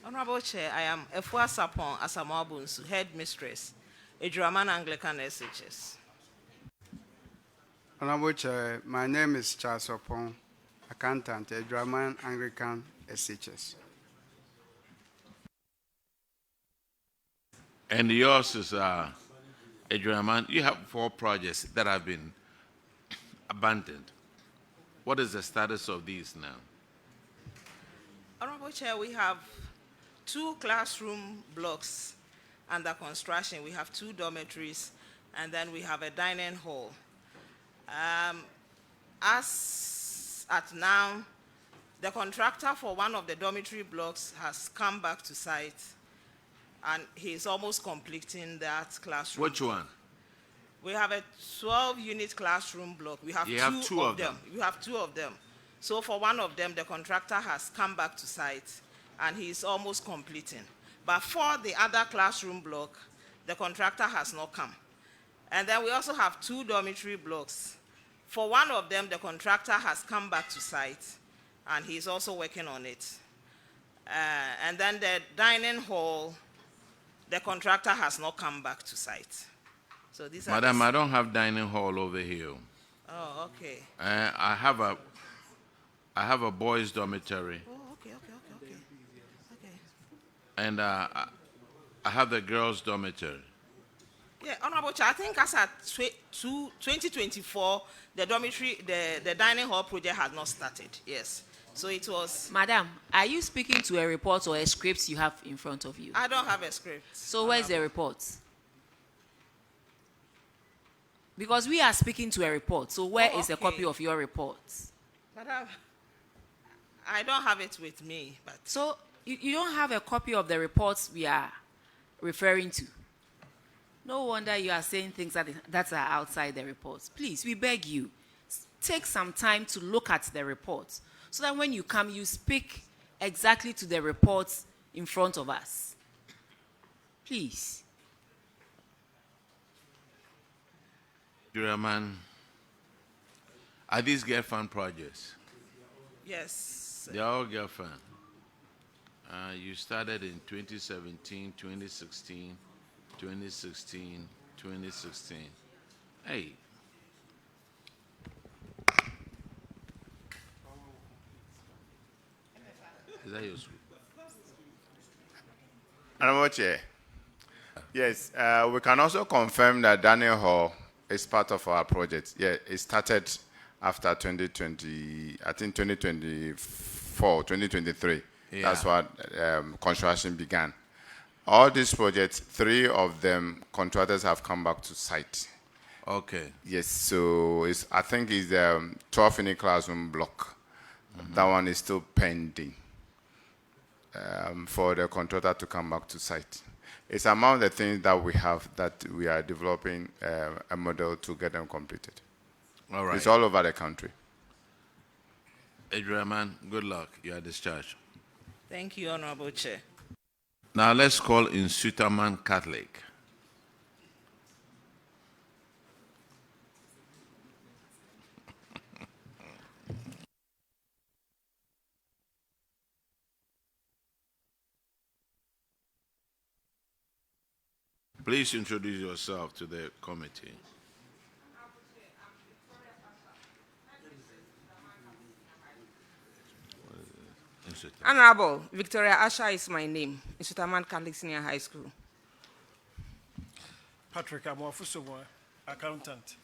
Honorable Chair, I am Efua Sapon Asamabunsu, Headmistress, Ejuraman Anglican SHS. Honorable Chair, my name is Charles Opon, Accountant, Ejuraman Anglican SHS. And yours is Ejuraman. You have 4 projects that have been abandoned. What is the status of these now? Honorable Chair, we have 2 classroom blocks under construction. We have 2 dormitories, and then we have a dining hall. As at now, the contractor for one of the dormitory blocks has come back to site, and he's almost completing that classroom. Which one? We have a 12-unit classroom block. We have, You have two of them. We have 2 of them. So for one of them, the contractor has come back to site, and he's almost completing. But for the other classroom block, the contractor has not come. And then we also have 2 dormitory blocks. For one of them, the contractor has come back to site, and he's also working on it. And then the dining hall, the contractor has not come back to site. So these Madam, are I don't have dining hall over here. Oh, okay. I have a boys' dormitory. Oh, okay. And I have the girls' dormitory. Yeah, Honorable Chair, I think as at 2024, the dormitory, the dining hall project has not started. Yes. So it was. Madam, are you speaking to a report or a script you have in front of you? I don't have a script. So where's the report? Because we are speaking to a report. So where is a copy of your report? Madam, I don't have it with me. But so you don't have a copy of the reports we are referring to. No wonder you are saying things that are outside the reports. Please, we beg you, take some time to look at the reports so that when you come, you speak exactly to the reports in front of us. Please. Juraman, are these GetFund projects? Yes. They're all GetFund. You started in 2017, 2016, 2016, 2016. Hey. Is that your school? Honorable Chair. Yes, we can also confirm that Daniel Hall is part of our project. Yeah, it started after 2020, I think 2024, 2023. Yeah. That's what construction began. All these projects, 3 of them, contractors have come back to site. Okay. Yes, so I think it's the 12-unit classroom block. That one is still pending for the contractor to come back to site. It's among the things that we have that we are developing a model to get them completed. All right. It's all over the country. Adrian, good luck. You are discharged. Thank you, Honorable Chair. Now let's call in Suterman Catholic. Please introduce yourself to the committee. Honorable Victoria Asha is my name, in Sutaman Catholic Senior High School. Patrick Amofusomo, accountant.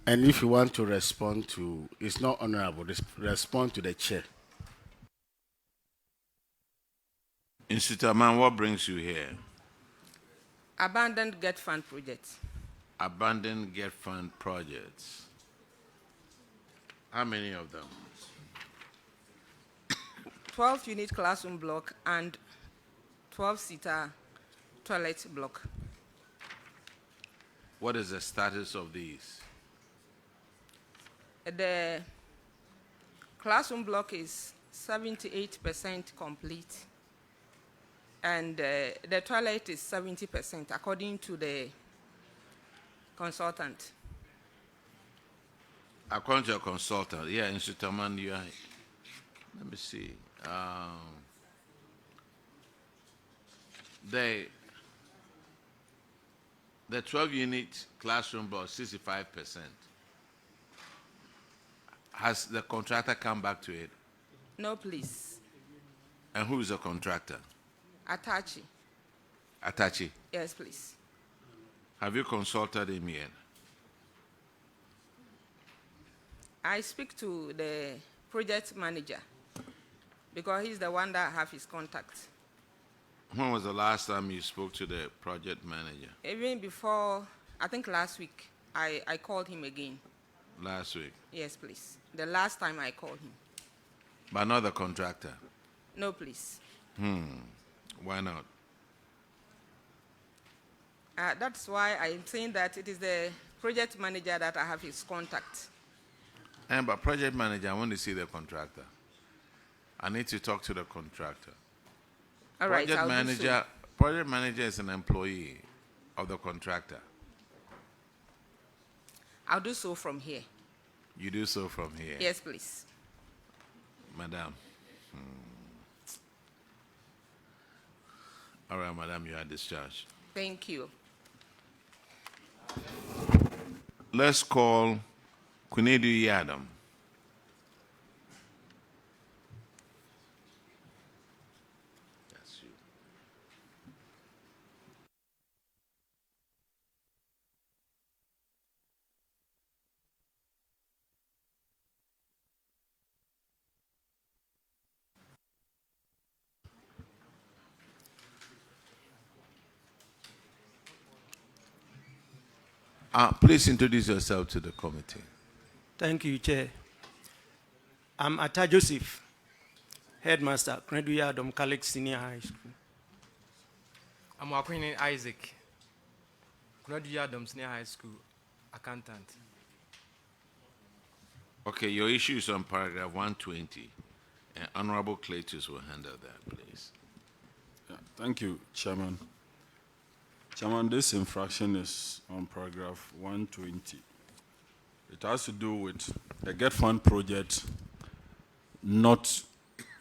And if you want to respond to, it's not honorable, respond to the chair. In Suterman, what brings you here? Abandoned GetFund projects. Abandoned GetFund projects. How many of them? 12-unit classroom block and 12-seater toilet block. What is the status of these? The classroom block is 78% complete, and the toilet is 70%, according to the consultant. According to your consultant, yeah, in Suterman, you are. Let me see. The 12-unit classroom block, 65%. Has the contractor come back to it? No, please. And who is the contractor? Atachi. Atachi. Yes, please. Have you consulted him yet? I speak to the project manager because he's the one that have his contact. When was the last time you spoke to the project manager? Even before, I think last week, I called him again. Last week? Yes, please. The last time I called him. But not the contractor? No, please. Why not? That's why I'm saying that it is the project manager that I have his contact. But project manager, I want to see the contractor. I need to talk to the contractor. All right, I'll do so. Project manager is an employee. of the contractor? I'll do so from here. You do so from here? Yes, please. Madam. All right, madam, you are discharged. Thank you. Let's call Kunedu Yadam. That's you. Please introduce yourself to the committee. Thank you, Chair. I'm Atta Joseph, Headmaster, Kunedu Yadam College Senior High School. I'm Akwini Isaac, Kunedu Yadam Senior High School, accountant. Okay, your issue is on paragraph 120. And Honorable Cletus will handle that, please. Yeah, thank you, Chairman. Chairman, this infraction is on paragraph 120. It has to do with the GetFund project not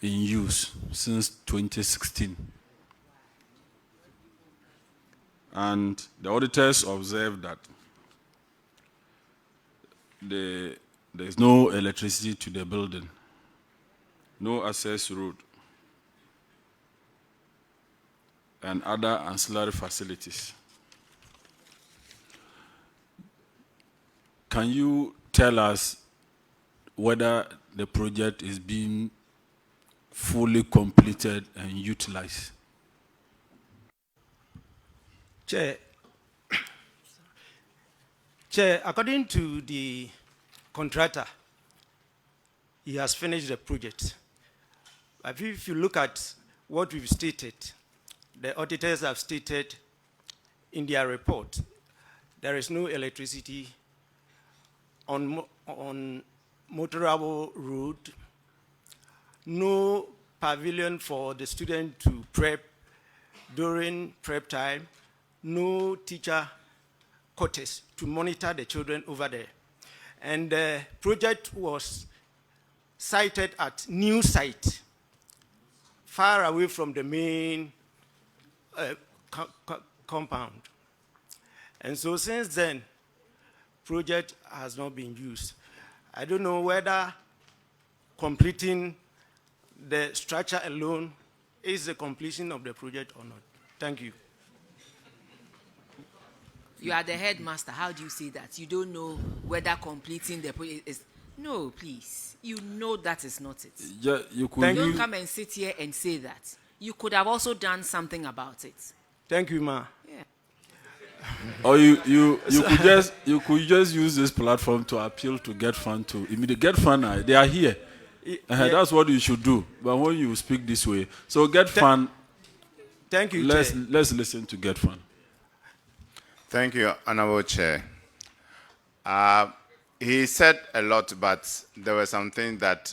in use since 2016. And the auditors observed that there's no electricity to the building, no access road, and other ancillary facilities. Can you tell us whether the project is being fully completed and utilized? Chair, according to the contractor, he has finished the project. But if you look at what we've stated, the auditors have stated in their report, there is no electricity on motorable road, no pavilion for the student to prep during prep time, no teacher quarters to monitor the children over there. And the project was sited at new site, far away from the main compound. And so since then, project has not been used. I don't know whether completing the structure alone is the completion of the project or not. Thank you. You are the headmaster. How do you say that? You don't know whether completing the project is... No, please. You know that is not it. Yeah, you could. Don't come and sit here and say that. You could have also done something about it. Thank you, ma. Yeah. Or you could just use this platform to appeal to GetFund to immediate GetFund. They are here. Yeah. That's what you should do. But when you speak this way, so GetFund. Thank you. Let's listen to GetFund. Thank you, Honorable Chair. He said a lot, but there were some things that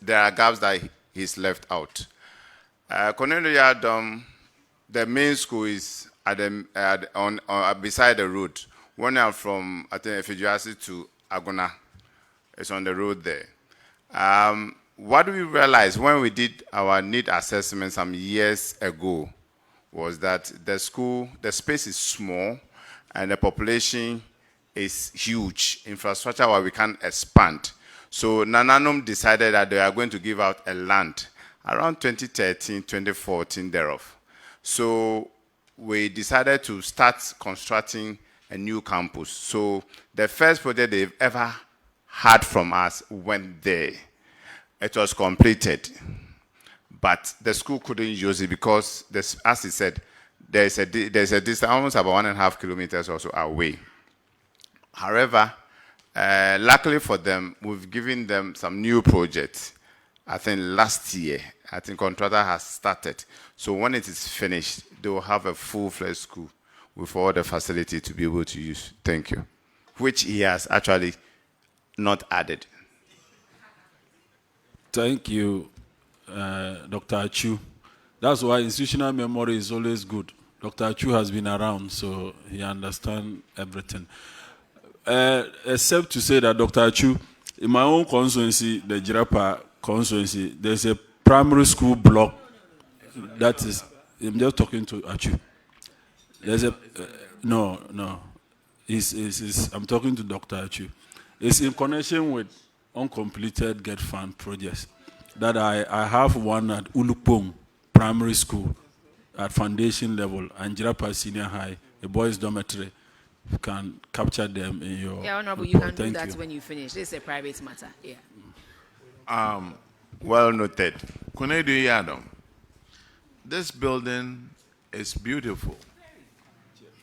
there are gaps that he's left out. The main school is beside the road. When you are from, I think, Efijuasi to Agona, it's on the road there. What we realized when we did our need assessment some years ago was that the space is small and the population is huge. Infrastructure where we can expand. So Nananum decided that they are going to give out a land around 2013, 2014 thereof. So we decided to start constructing a new campus. So the first project they've ever had from us went there. It was completed, but the school couldn't use it because, as he said, there's a distance almost about 1.5 kilometers or so away. However, luckily for them, we've given them some new projects. I think last year, I think contractor has started. So when it is finished, they will have a full-fledged school with all the facility to be able to use. Thank you. Which he has actually not added. Thank you, Dr. Achu. That's why institutional memory is always good. Dr. Achu has been around, so he understands everything. Except to say that Dr. Achu, in my own constituency, the Jirapa constituency, there's a primary school block that is, I'm just talking to Achu. There's a, no. I'm talking to Dr. Achu. It's in connection with uncompleted GetFund projects that I have one at Ulupong Primary School at foundation level and Jirapa Senior High, a boys' dormitory. You can capture them in your. Yeah, Honorable, report. you can do Thank that you. when you finish. This is a private matter. Yeah. Well noted. Kunedu Yadom, this building is beautiful.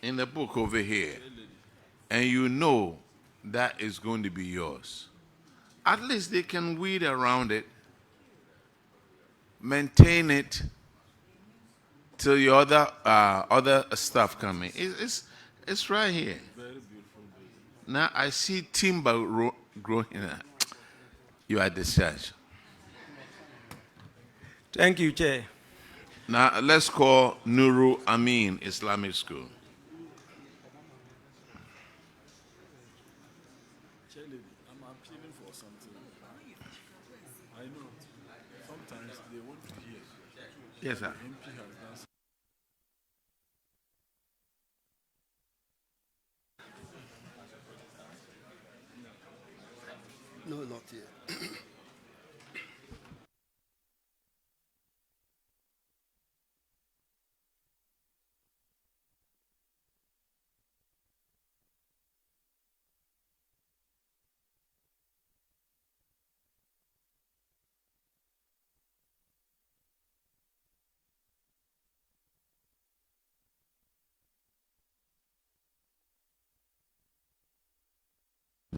In the book over here, and you know that is going to be yours. At least they can weed around it, maintain it till your other stuff coming. It's right here. Now I see timber growing. You are discharged. Thank you, Chair. Now let's call Nuru Amin Islamic School. I'm appealing for something. I know. Sometimes they want to hear. Yes, sir. MP has done something. No, not yet.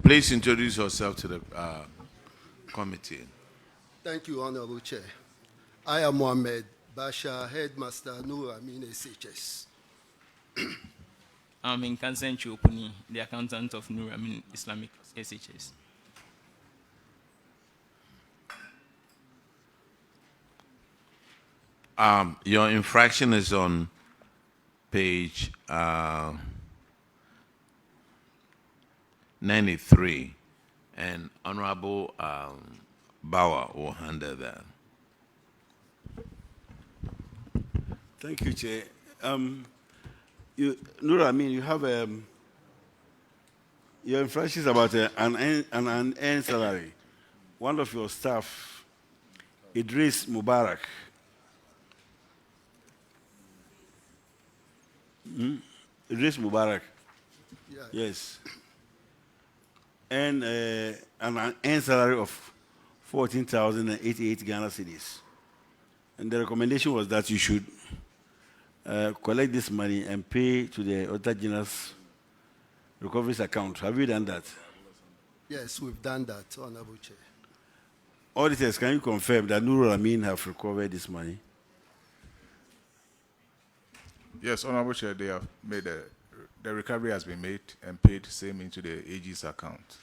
Please introduce yourself to the committee. Thank you, Honorable Chair. I am Mohammed Basha, Headmaster Nur Amin SHS. I'm in Kansan Chopuni, the accountant of Nur Amin Islamic SHS. Your infraction is on page 93, and Honorable Bauer will handle that. Thank you, Chair. Nura, I mean, you have your infraction is about an earned salary. One of your staff, Idris Mubarak, Idris Mubarak, Yeah. yes, and an earned salary of 14,088 Ghana cedis. And the recommendation was that you should collect this money and pay to the Auditor General's recoveries account. Have you done that? Yes, we've done that, Honorable Chair. Auditors, can you confirm that Nurul Amin have recovered this money? Yes, Honorable Chair, they have made the recovery has been made and paid same into the AG's account.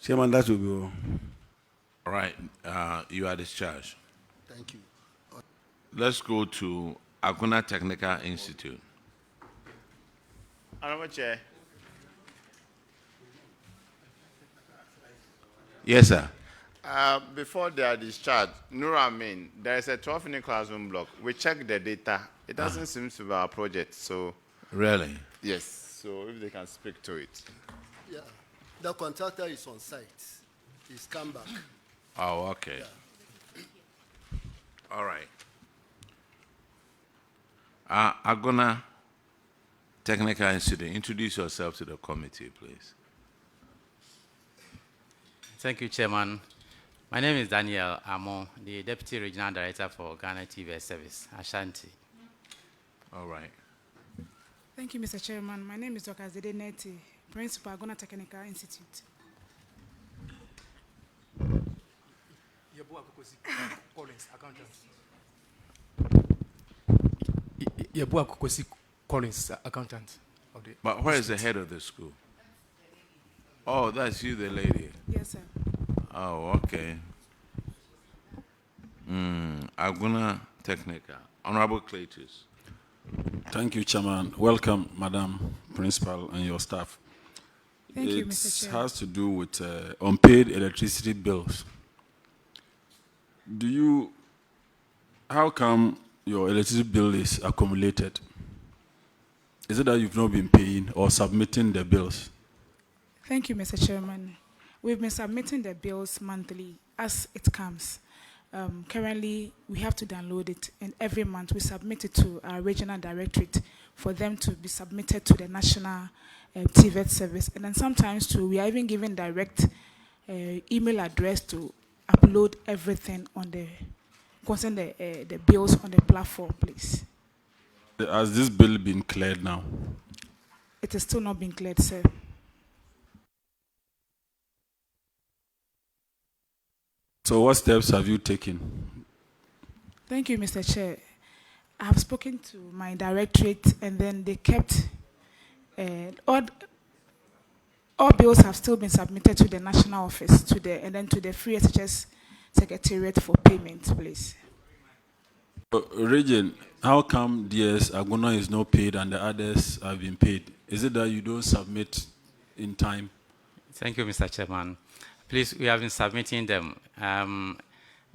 Chairman, that will be all. All right, you are discharged. Thank you. Let's go to Aguna Technical Institute. Honorable Chair. Yes, sir. Before they are discharged, Nur Amin, there is a 12-unit classroom block. We checked the data. It doesn't seem to be our project, so... Really? Yes, so if they can speak to it. Yeah, the contractor is on site. He's come back. Oh, okay. Yeah. All right. Aguna Technical Institute, introduce yourself to the committee, please. Thank you, Chairman. My name is Daniel Amo, the Deputy Regional Director for Ghana TV Service, Ashanti. All right. Thank you, Mr. Chairman. My name is Dr. Zede Neti, Principal, Aguna Technical Institute. Collins, accountant. Collins, accountant. Of the But where is the head of the school? Oh, that's you, the lady. Yes, sir. Oh, okay. Aguna Technica. Honorable Cletus. Thank you, Chairman. Welcome, Madam Principal and your staff. Thank you, Mr. Chair. It has to do with unpaid electricity bills. How come your electricity bill is accumulated? Is it that you've not been paying or submitting the bills? Thank you, Mr. Chairman. We've been submitting the bills monthly as it comes. Currently, we have to download it, and every month we submit it to our regional directorate for them to be submitted to the national TVET service. And then sometimes too, we are even given direct email address to upload everything on the the bills on the platform, please. Has this bill been cleared now? It is still not being cleared, sir. So what steps have you taken? Thank you, Mr. Chair. I have spoken to my directorate, and then they kept all bills have still been submitted to the national office, and then to the Free SHS Secretariat for payment, please. Regent, how come DS Aguna is not paid and the others have been paid? Is it that you don't submit in time? Thank you, Mr. Chairman. Please, we have been submitting them.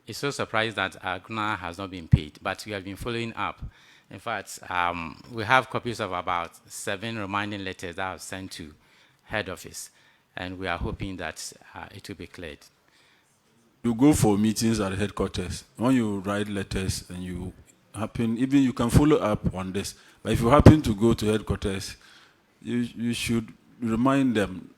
It's so surprised that Aguna has not been paid, but we have been following up. In fact, we have copies of about 7 reminding letters that I've sent to head office, and we are hoping that it will be cleared. You go for meetings at headquarters. When you write letters and you can follow up on this. But if you happen to go to headquarters, you should remind them.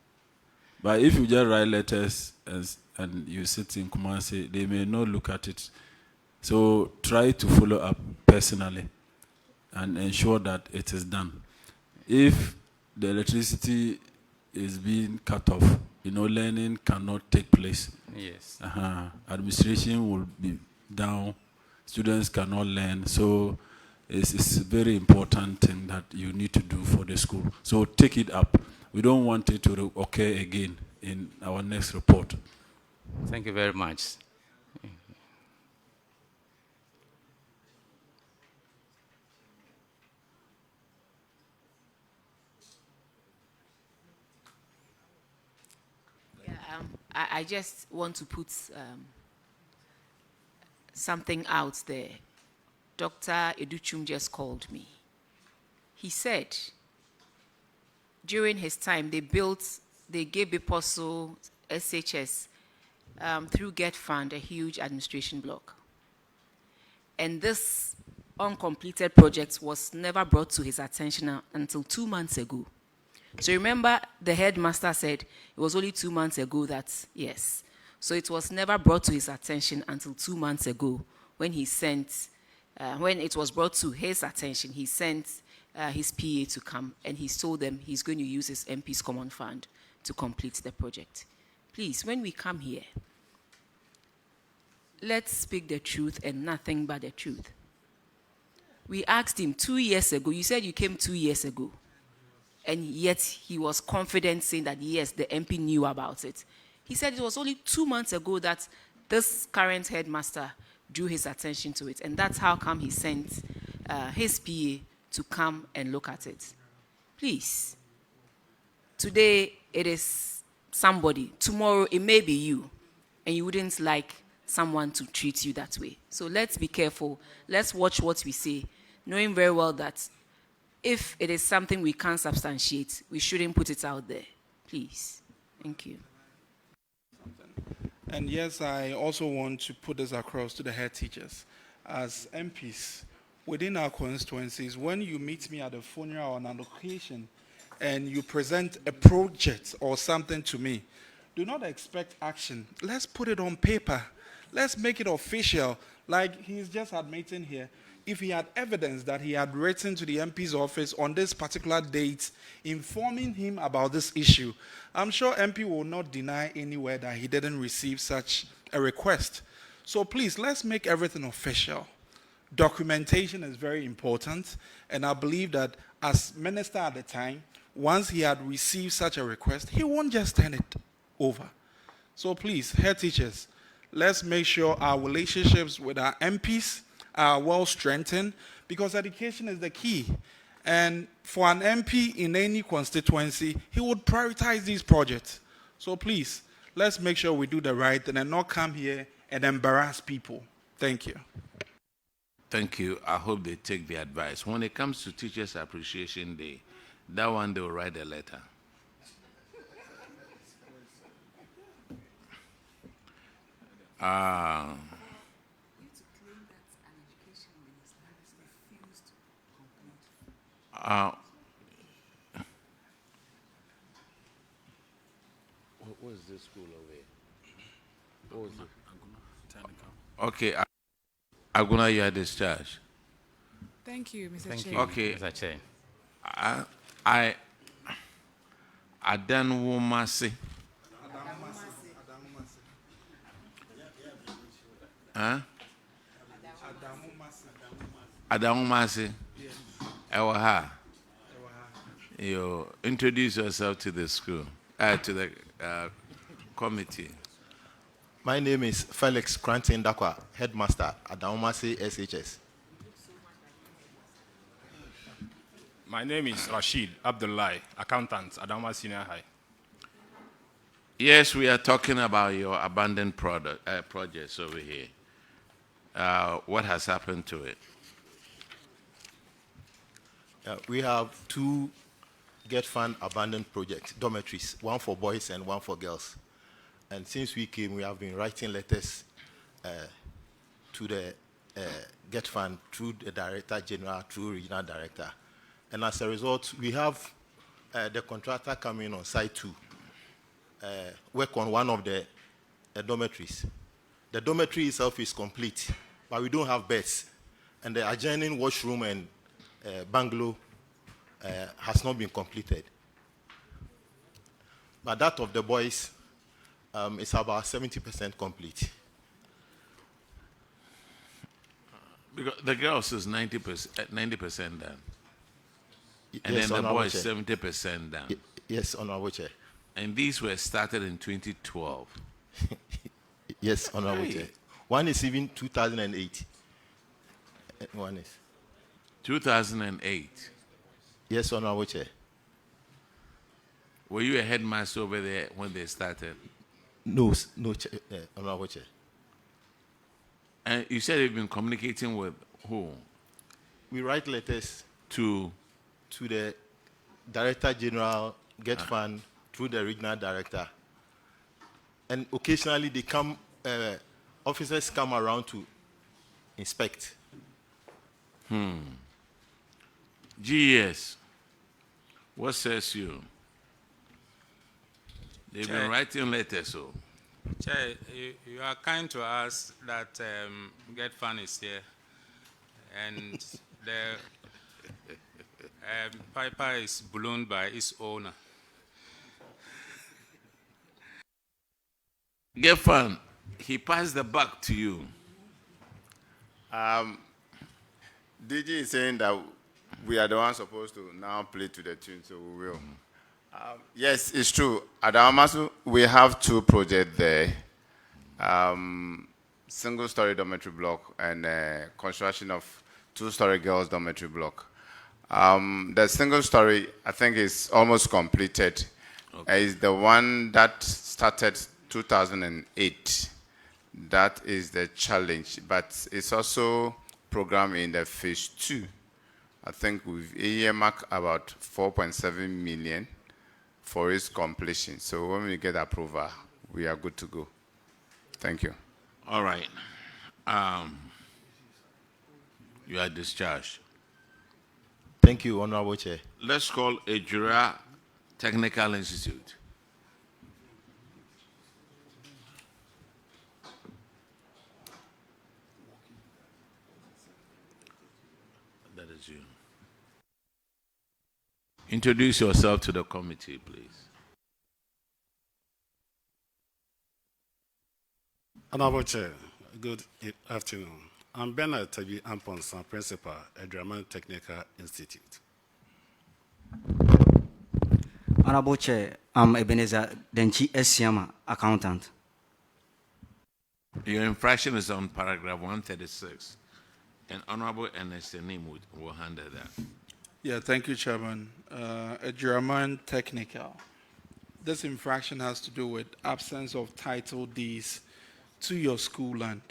But if you just write letters and you sit in Kumasi, they may not look at it. So try to follow up personally and ensure that it is done. If the electricity is being cut off, learning cannot take place. Yes. Administration will be down. Students cannot learn. So it's a very important thing that you need to do for the school. So take it up. We don't want it to occur again in our next report. Thank you very much. I just want to put something out there. Dr. Educhum just called me. He said during his time they gave Biposo SHS through GetFund a huge administration block. And this uncompleted project was never brought to his attention until 2 months ago. So remember, the headmaster said it was only 2 months ago that, yes. So it was never brought to his attention until 2 months ago when he sent, when it was brought to his attention, he sent his PA to come and he told them he's going to use his MP's common fund to complete the project. Please, when we come here, let's speak the truth and nothing but the truth. We asked him 2 years ago, you said you came 2 years ago. And yet he was confident saying that, yes, the MP knew about it. He said it was only 2 months ago that this current headmaster drew his attention to it. And that's how come he sent his PA to come and look at it. Please, today it is somebody. Tomorrow it may be you. And you wouldn't like someone to treat you that way. So let's be careful. Let's watch what we say, knowing very well that if it is something we can't substantiate, we shouldn't put it out there. Please. Thank you. And yes, I also want to put this across to the head teachers. As MPs, within our constituencies, when you meet me at a funeral or an occasion and you present a project or something to me, do not expect action. Let's put it on paper. Let's make it official, like he's just admitting here. If he had evidence that he had written to the MP's office on this particular date, informing him about this issue, I'm sure MP will not deny anywhere that he didn't receive such a request. So please, let's make everything official. Documentation is very important, and I believe that as minister at the time, once he had received such a request, he won't just turn it over. So please, head teachers, let's make sure our relationships with our MPs are well strengthened, because education is the key. And for an MP in any constituency, he would prioritize these projects. So please, let's make sure we do the right thing and not come here and embarrass people. Thank you. Thank you. I hope they take the advice. When it comes to Teachers Appreciation Day, that one they'll write a letter. What was this school over here? What was it? Okay, Aguna, you are discharged. Thank you, Mr. Thank Chair. you, Okay. Mr. Chair. Adanwomasi. Huh? Adamumasi. Ewaha. You introduce yourself to the school, to the committee. My name is Felix Cranton Dakwa, Headmaster at Daumasi SHS. My name is Rashid Abdullahi, Accountant at Daumasi Senior High. Yes, we are talking about your abandoned projects over here. What has happened to it? We have two GetFund abandoned projects, dormitories, one for boys and one for girls. And since we came, we have been writing letters to the GetFund through the Director General, through Regional Director. And as a result, we have the contractor coming on site to work on one of the dormitories. The dormitory itself is complete, but we don't have beds. And the adjoining washroom and bungalow has not been completed. But that of the boys is about 70% complete. Because the girls is 90% done. And Yes, then the Honorable boys Chair. 70% done. Yes, Honorable Chair. And these were started in 2012. Yes, Honorable Chair. One is even 2008. One is 2008. Yes, Honorable Chair. Were you a headmaster over there when they started? No, Honorable Chair. And you said you've been communicating with who? We write letters to the Director General, GetFund, through the Regional Director. And occasionally they come, officers come around to inspect. GES, what says you? They've Chair. been writing letters, so. Chair, you are kind to us that GetFund is here, and the piper is ballooned by its owner. GetFund, he passed the buck to you. DG is saying that we are the ones supposed to now play to the tune, so we will. Yes, it's true. At Amasu, we have two projects there. Single-story dormitory block and construction of two-story girls dormitory block. The single-story, I think, is almost completed. Is the one that started 2008. That is the challenge, but it's also programmed in the phase 2. I think we've earmarked about 4.7 million for its completion. So when we get approval, we are good to go. Thank you. All right. You are discharged. Thank you, Honorable Chair. Let's call Ejura Technical Institute. That is you. Introduce yourself to the committee, please. Honorable Chair, good afternoon. I'm Bernard Tabi Amponsan, Principal at Draman Technical Institute. Honorable Chair, I'm Ebenezer Denchi Esiama, Accountant. Your infraction is on paragraph 136. And Honorable Ernest Nimwood will handle that. Yeah, thank you, Chairman. A German technical. This infraction has to do with absence of title deeds to your school land.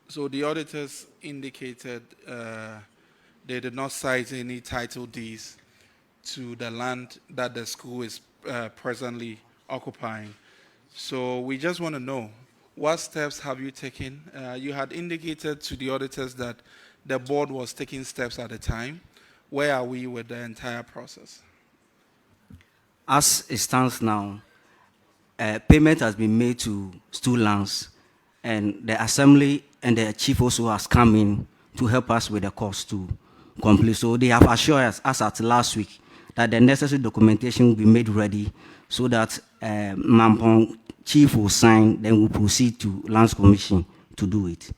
So the auditors indicated they did not cite any title deeds to the land that the school is presently occupying. So we just want to know, what steps have you taken? You had indicated to the auditors that the board was taking steps at the time. Where are we with the entire process? As it stands now, payment has been made to Stu Lance, and the assembly and the chief also has come in to help us with the cost to complete. So they have assured us, as at last week, that the necessary documentation will be made ready so that Mampong chief will sign, then we'll proceed to Lands Commission to do it.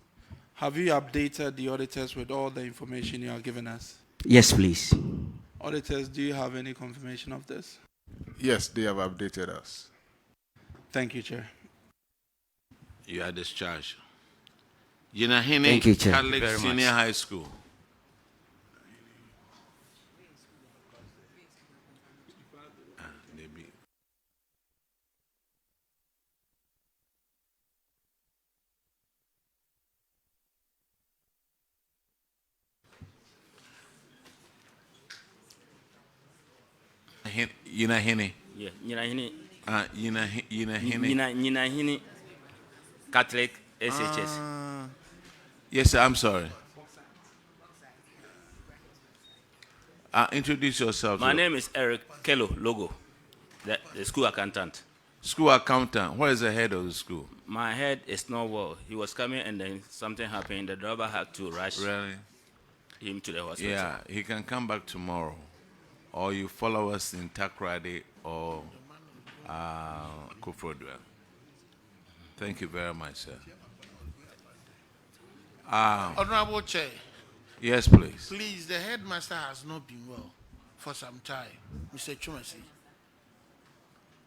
Have you updated the auditors with all the information you are giving us? Yes, please. Auditors, do you have any confirmation of this? Yes, they have updated us. Thank you, Chair. You are discharged. Yinahini Thank you, Chair. Catholic Very much. Senior High School. Yinahini. Yeah, Nyinahini. Yinahini. Nyinahini Catholic SHS. Yes, sir, I'm sorry. Introduce yourself. My name is Eric Kello Logo, the school accountant. School accountant. Where is the head of the school? My head is not well. He was coming and then something happened. The driver had to rush him to the hospital. Yeah, he can come back tomorrow. Or you follow us in Takrady or Kufrodua. Thank you very much, sir. Honorable Chair. Yes, please. Please, the headmaster has not been well for some time. Mr. Kumasi.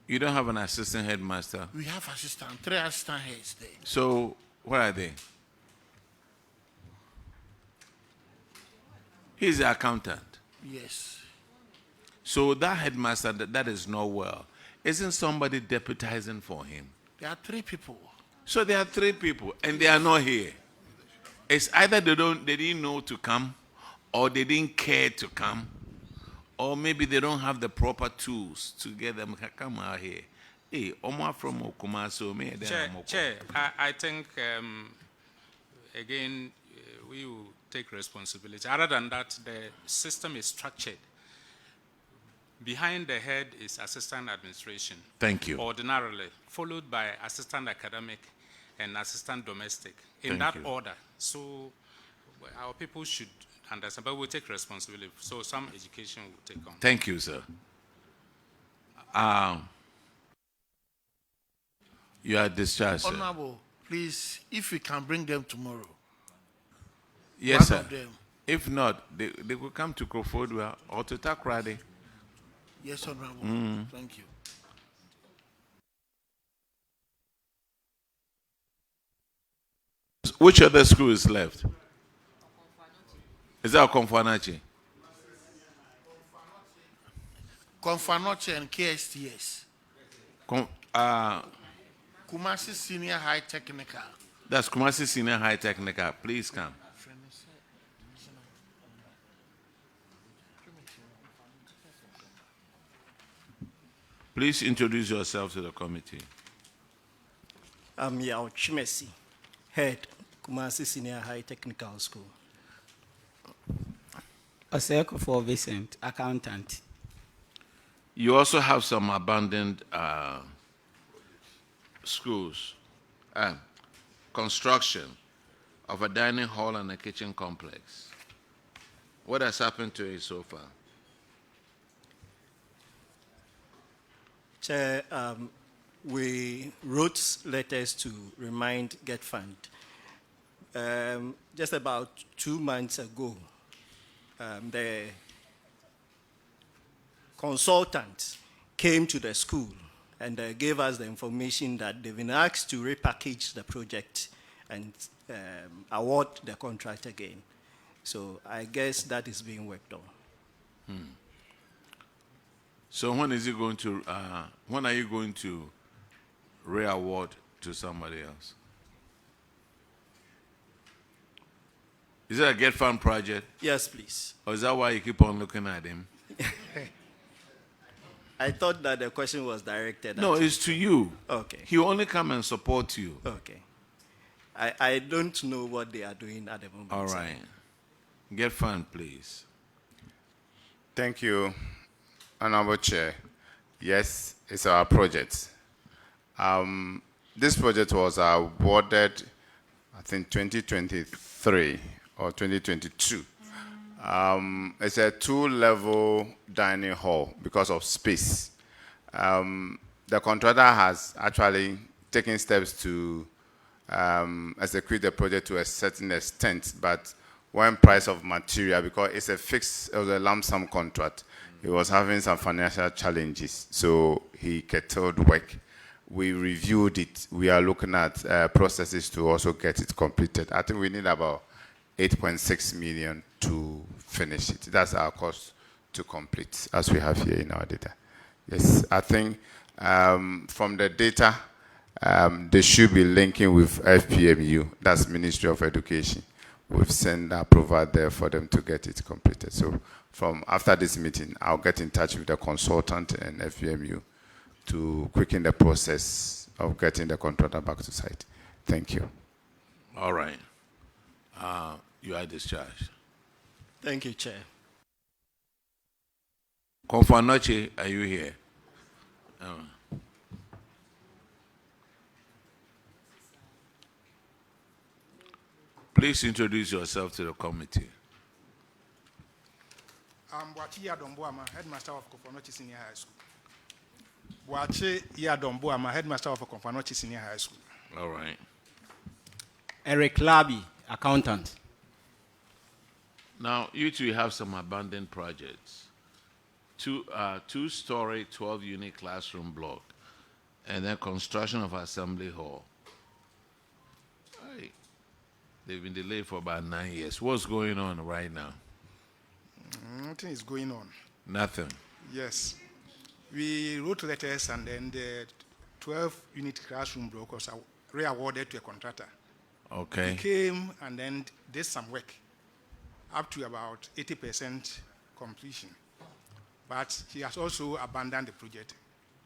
You don't have an assistant headmaster? We have assistant, 3 assistant heads there. So, where are they? He's the accountant. Yes. So that headmaster, that is not well. Isn't somebody deputizing for him? There are 3 people. So there are 3 people, and they are not here. It's either they didn't know to come, or they didn't care to come, or maybe they don't have the proper tools to get them to come out here. Hey, Omar from Kumasi, Chair, I think again we will take responsibility. Other than that, the system is structured. Behind the head is assistant administration. Thank you. Ordinarily, followed by assistant academic and assistant domestic in Thank that you. order. So our people should understand, but we'll take responsibility. So some education will take on. Thank you, sir. You are discharged, sir. Honorable, please, if we can bring them tomorrow. Yes, One sir. of them. If not, they will come to Kofodua or to Takrady. Yes, Honorable. Thank you. Which other school is left? Is that Konfanachi? Konfanoche and KSTS. Kumasi Senior High Technical. That's Kumasi Senior High Technical. Please come. Please introduce yourself to the committee. I'm Yao Chimesi, head Kumasi Senior High Technical School. Oseko for Vincent, accountant. You also have some abandoned schools, construction of a dining hall and a kitchen complex. What has happened to it so far? Chair, we wrote letters to remind GetFund. Just about 2 months ago, the consultant came to the school and gave us the information that they've been asked to repackage the project and award the contract again. So I guess that is being worked on. So when is it going to? When are you going to re-award to somebody else? Is it a GetFund project? Yes, please. Or is that why you keep on looking at him? I thought that the question was directed No, at it's to you. Okay. He will only come and support you. Okay. I don't know what they are doing at the moment. All right. GetFund, please. Thank you, Honorable Chair. Yes, it's our project. This project was awarded, I think, 2023 or 2022. It's a 2-level dining hall because of space. The contractor has actually taken steps to execute the project to a certain extent, but when price of material, because it's a fixed, it was a lump sum contract, he was having some financial challenges, so he curtailed work. We reviewed it. We are looking at processes to also get it completed. I think we need about 8.6 million to finish it. That's our cost to complete, as we have here in our data. Yes, I think from the data, they should be linking with FPMU, that's Ministry of Education. We've sent approval there for them to get it completed. So from after this meeting, I'll get in touch with the consultant and FPMU to quicken the process of getting the contractor back to site. Thank you. All right. You are discharged. Thank you, Chair. Confanoche, are you here? Please introduce yourself to the committee. I'm Boachi Yadomboama, headmaster of Confanoche Senior High School. Boachi Yadomboama, headmaster of Confanoche Senior High School. All right. Eric Labi, accountant. Now, you two have some abandoned projects. Two-story, 12-unit classroom block, and then construction of assembly hall. Right. They've been delayed for about 9 years. What's going on right now? Nothing is going on. Nothing. Yes. We wrote letters, and then the 12-unit classroom block was re-awarded to a contractor. Okay. He came and then did some work, up to about 80% completion. But he has also abandoned the project.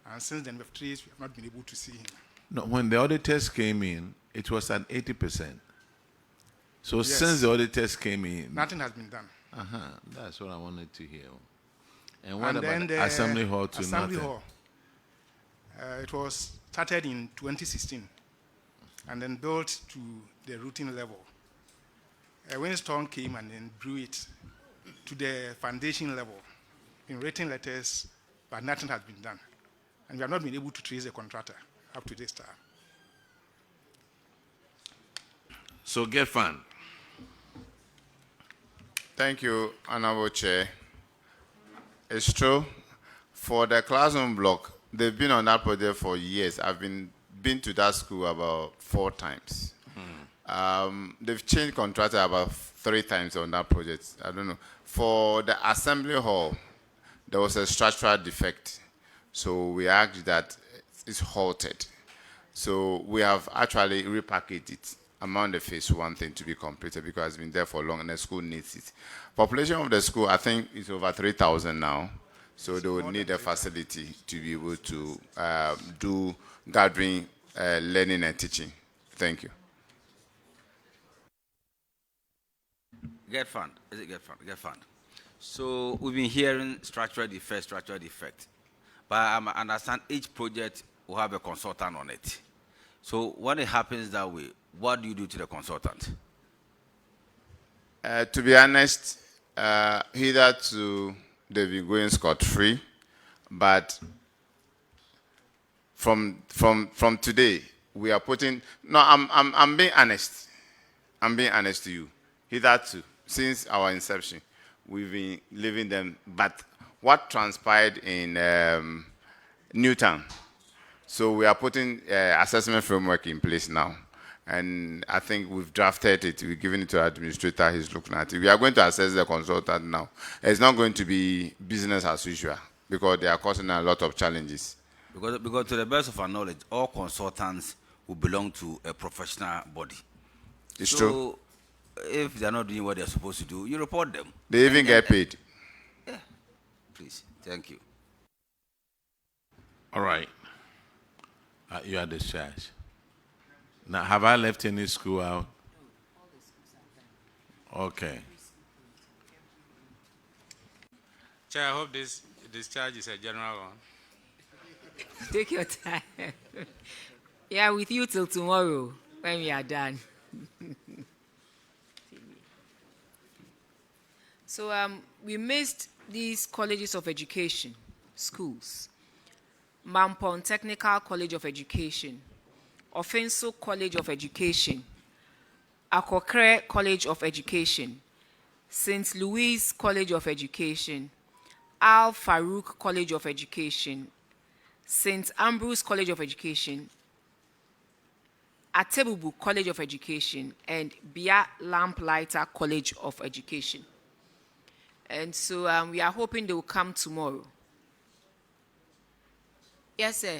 And since then, we have not been able to see him. No, when the auditors came in, it was at 80%. So Yes. since the auditors came in... Nothing has been done. That's what I wanted to hear. And what And about then the the assembly hall to assembly nothing? hall, it was started in 2016 and then built to the routine level. A windstorm came and then blew it to the foundation level in written letters, but nothing has been done. And we have not been able to trace the contractor up to this time. So GetFund. Thank you, Honorable Chair. It's true. For the classroom block, they've been on that project for years. I've been to that school about 4 times. They've changed contractor about 3 times on that project. I don't know. For the assembly hall, there was a structural defect. So we asked that it's halted. So we have actually repackaged it among the phase 1 thing to be completed because it's been there for long and the school needs it. Population of the school, I think, is over 3,000 now. So they would need a facility to be able to do gathering, learning and teaching. Thank you. GetFund. Is it GetFund? GetFund. So we've been hearing structural defect. But I understand each project will have a consultant on it. So when it happens that way, what do you do to the consultant? To be honest, hitherto they've been going scot-free, but from today we are putting. No, I'm being honest. I'm being honest to you. Hitherto, since our inception, we've been leaving them. But what transpired in Newtown? So we are putting assessment framework in place now. And I think we've drafted it. We've given it to our administrator. He's looking at it. We are going to assess the consultant now. It's not going to be business as usual because they are causing a lot of challenges. Because to the best of our knowledge, all consultants will belong to a professional body. It's so true. If they're not doing what they're supposed to do, you report them. They even get paid. Yeah. Please. Thank you. All right. You are discharged. Now, have I left any school out? Okay. Chair, I hope this discharge is a general one. Take your time. Yeah, with you till tomorrow when we are done. So we missed these colleges of education, schools. Mampon Technical College of Education, Offenso College of Education, Akokre College of Education, St. Louis College of Education, Al Farouk College of Education, St. Ambrose College of Education, Atebubu College of Education, and Bia Lamplighter College of Education. And so we are hoping they will come tomorrow. Yes, sir.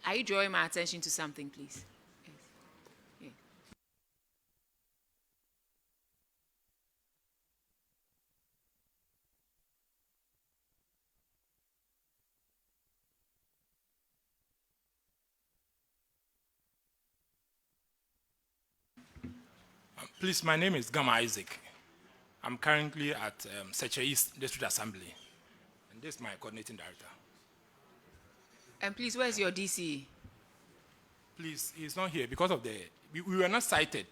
Are you drawing my attention to something, please? Yes. Yeah. Please, my name is Gama Isaac. I'm currently at Seche East District Assembly, and this is my coordinating director. And please, where's your DC? Please, he's not here because of we were not cited,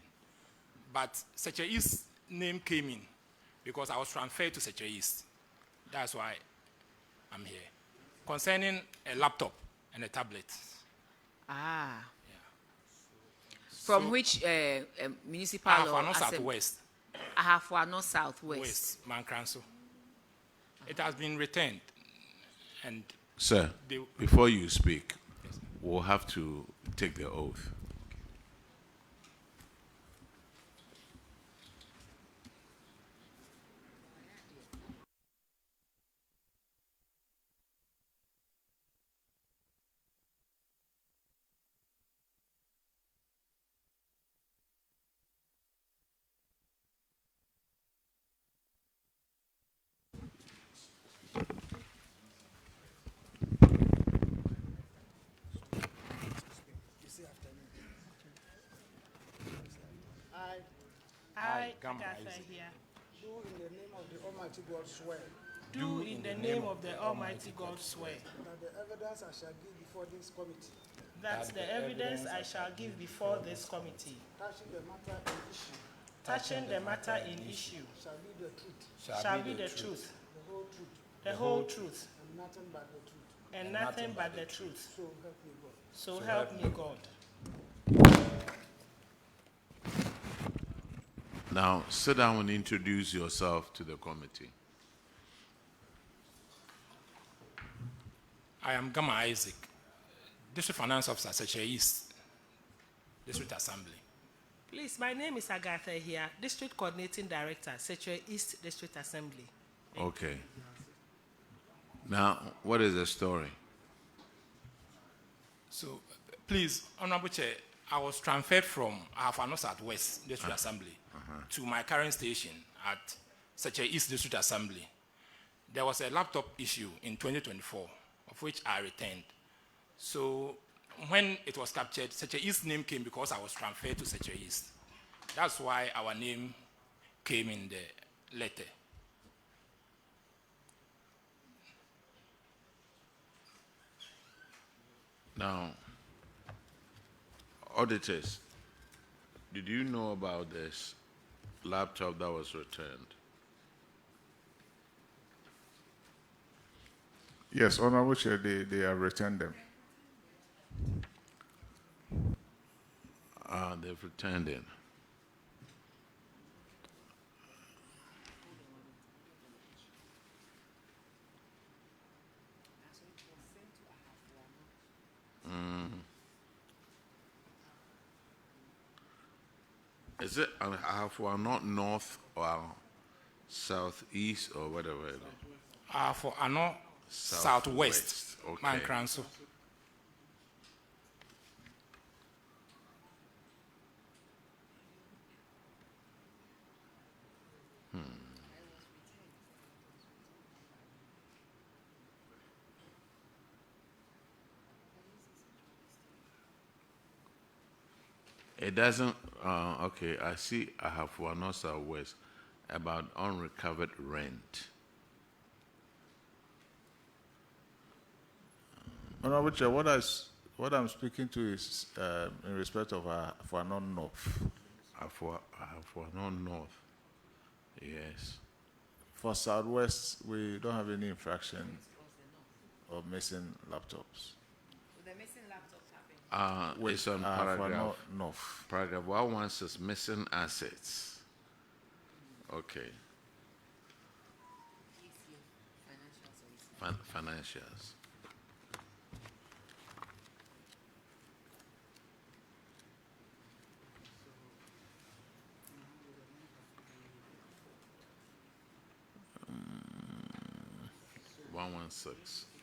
but Seche East name came in because I was transferred to Seche East. That's why I'm here. Concerning a laptop and a tablet. Ah. From which municipal Ahafwano Southwest. Ahafwano Southwest. West, Mankranso. It has been returned. And sir, before you speak, yes, we'll have to take the oath. I, Agatha here, do in the name of the Almighty God swear. Do in the name of the Almighty God swear. That the evidence I shall give before this committee. That the evidence I shall give before this committee. Touching the matter in issue. Touching the matter in issue. Shall be the truth. Shall be the truth. The whole truth. The whole truth. And nothing but the truth. And nothing but the truth. So help me God. So help me God. Now, sit down and introduce yourself to the committee. I am Gama Isaac, District Finance Officer, Seche East District Assembly. Please, my name is Agatha here, District Coordinating Director, Seche East District Assembly. Okay. Now, what is the story? So, please, Honorable Chair, I was transferred from Ahafwano Southwest District Assembly to my current station at Seche East District Assembly. There was a laptop issue in 2024, of which I returned. So when it was captured, Seche East name came because I was transferred to Seche East. That's why our name came in the letter. Now, auditors, did you know about this laptop that was returned? Yes, Honorable Chair, they have returned them. They've returned it. Is it for not north or southeast or whatever? For ano southwest. Okay. Mankranso. It doesn't, okay, I see I have for North Southwest about unrecovered rent. Honorable Chair, what I'm speaking to is in respect of for non-north. For non-north, yes. For Southwest, we don't have any infraction of missing laptops. The missing laptops happen. It's on paragraph 1 says missing assets. Okay. Financials. Mm, 116.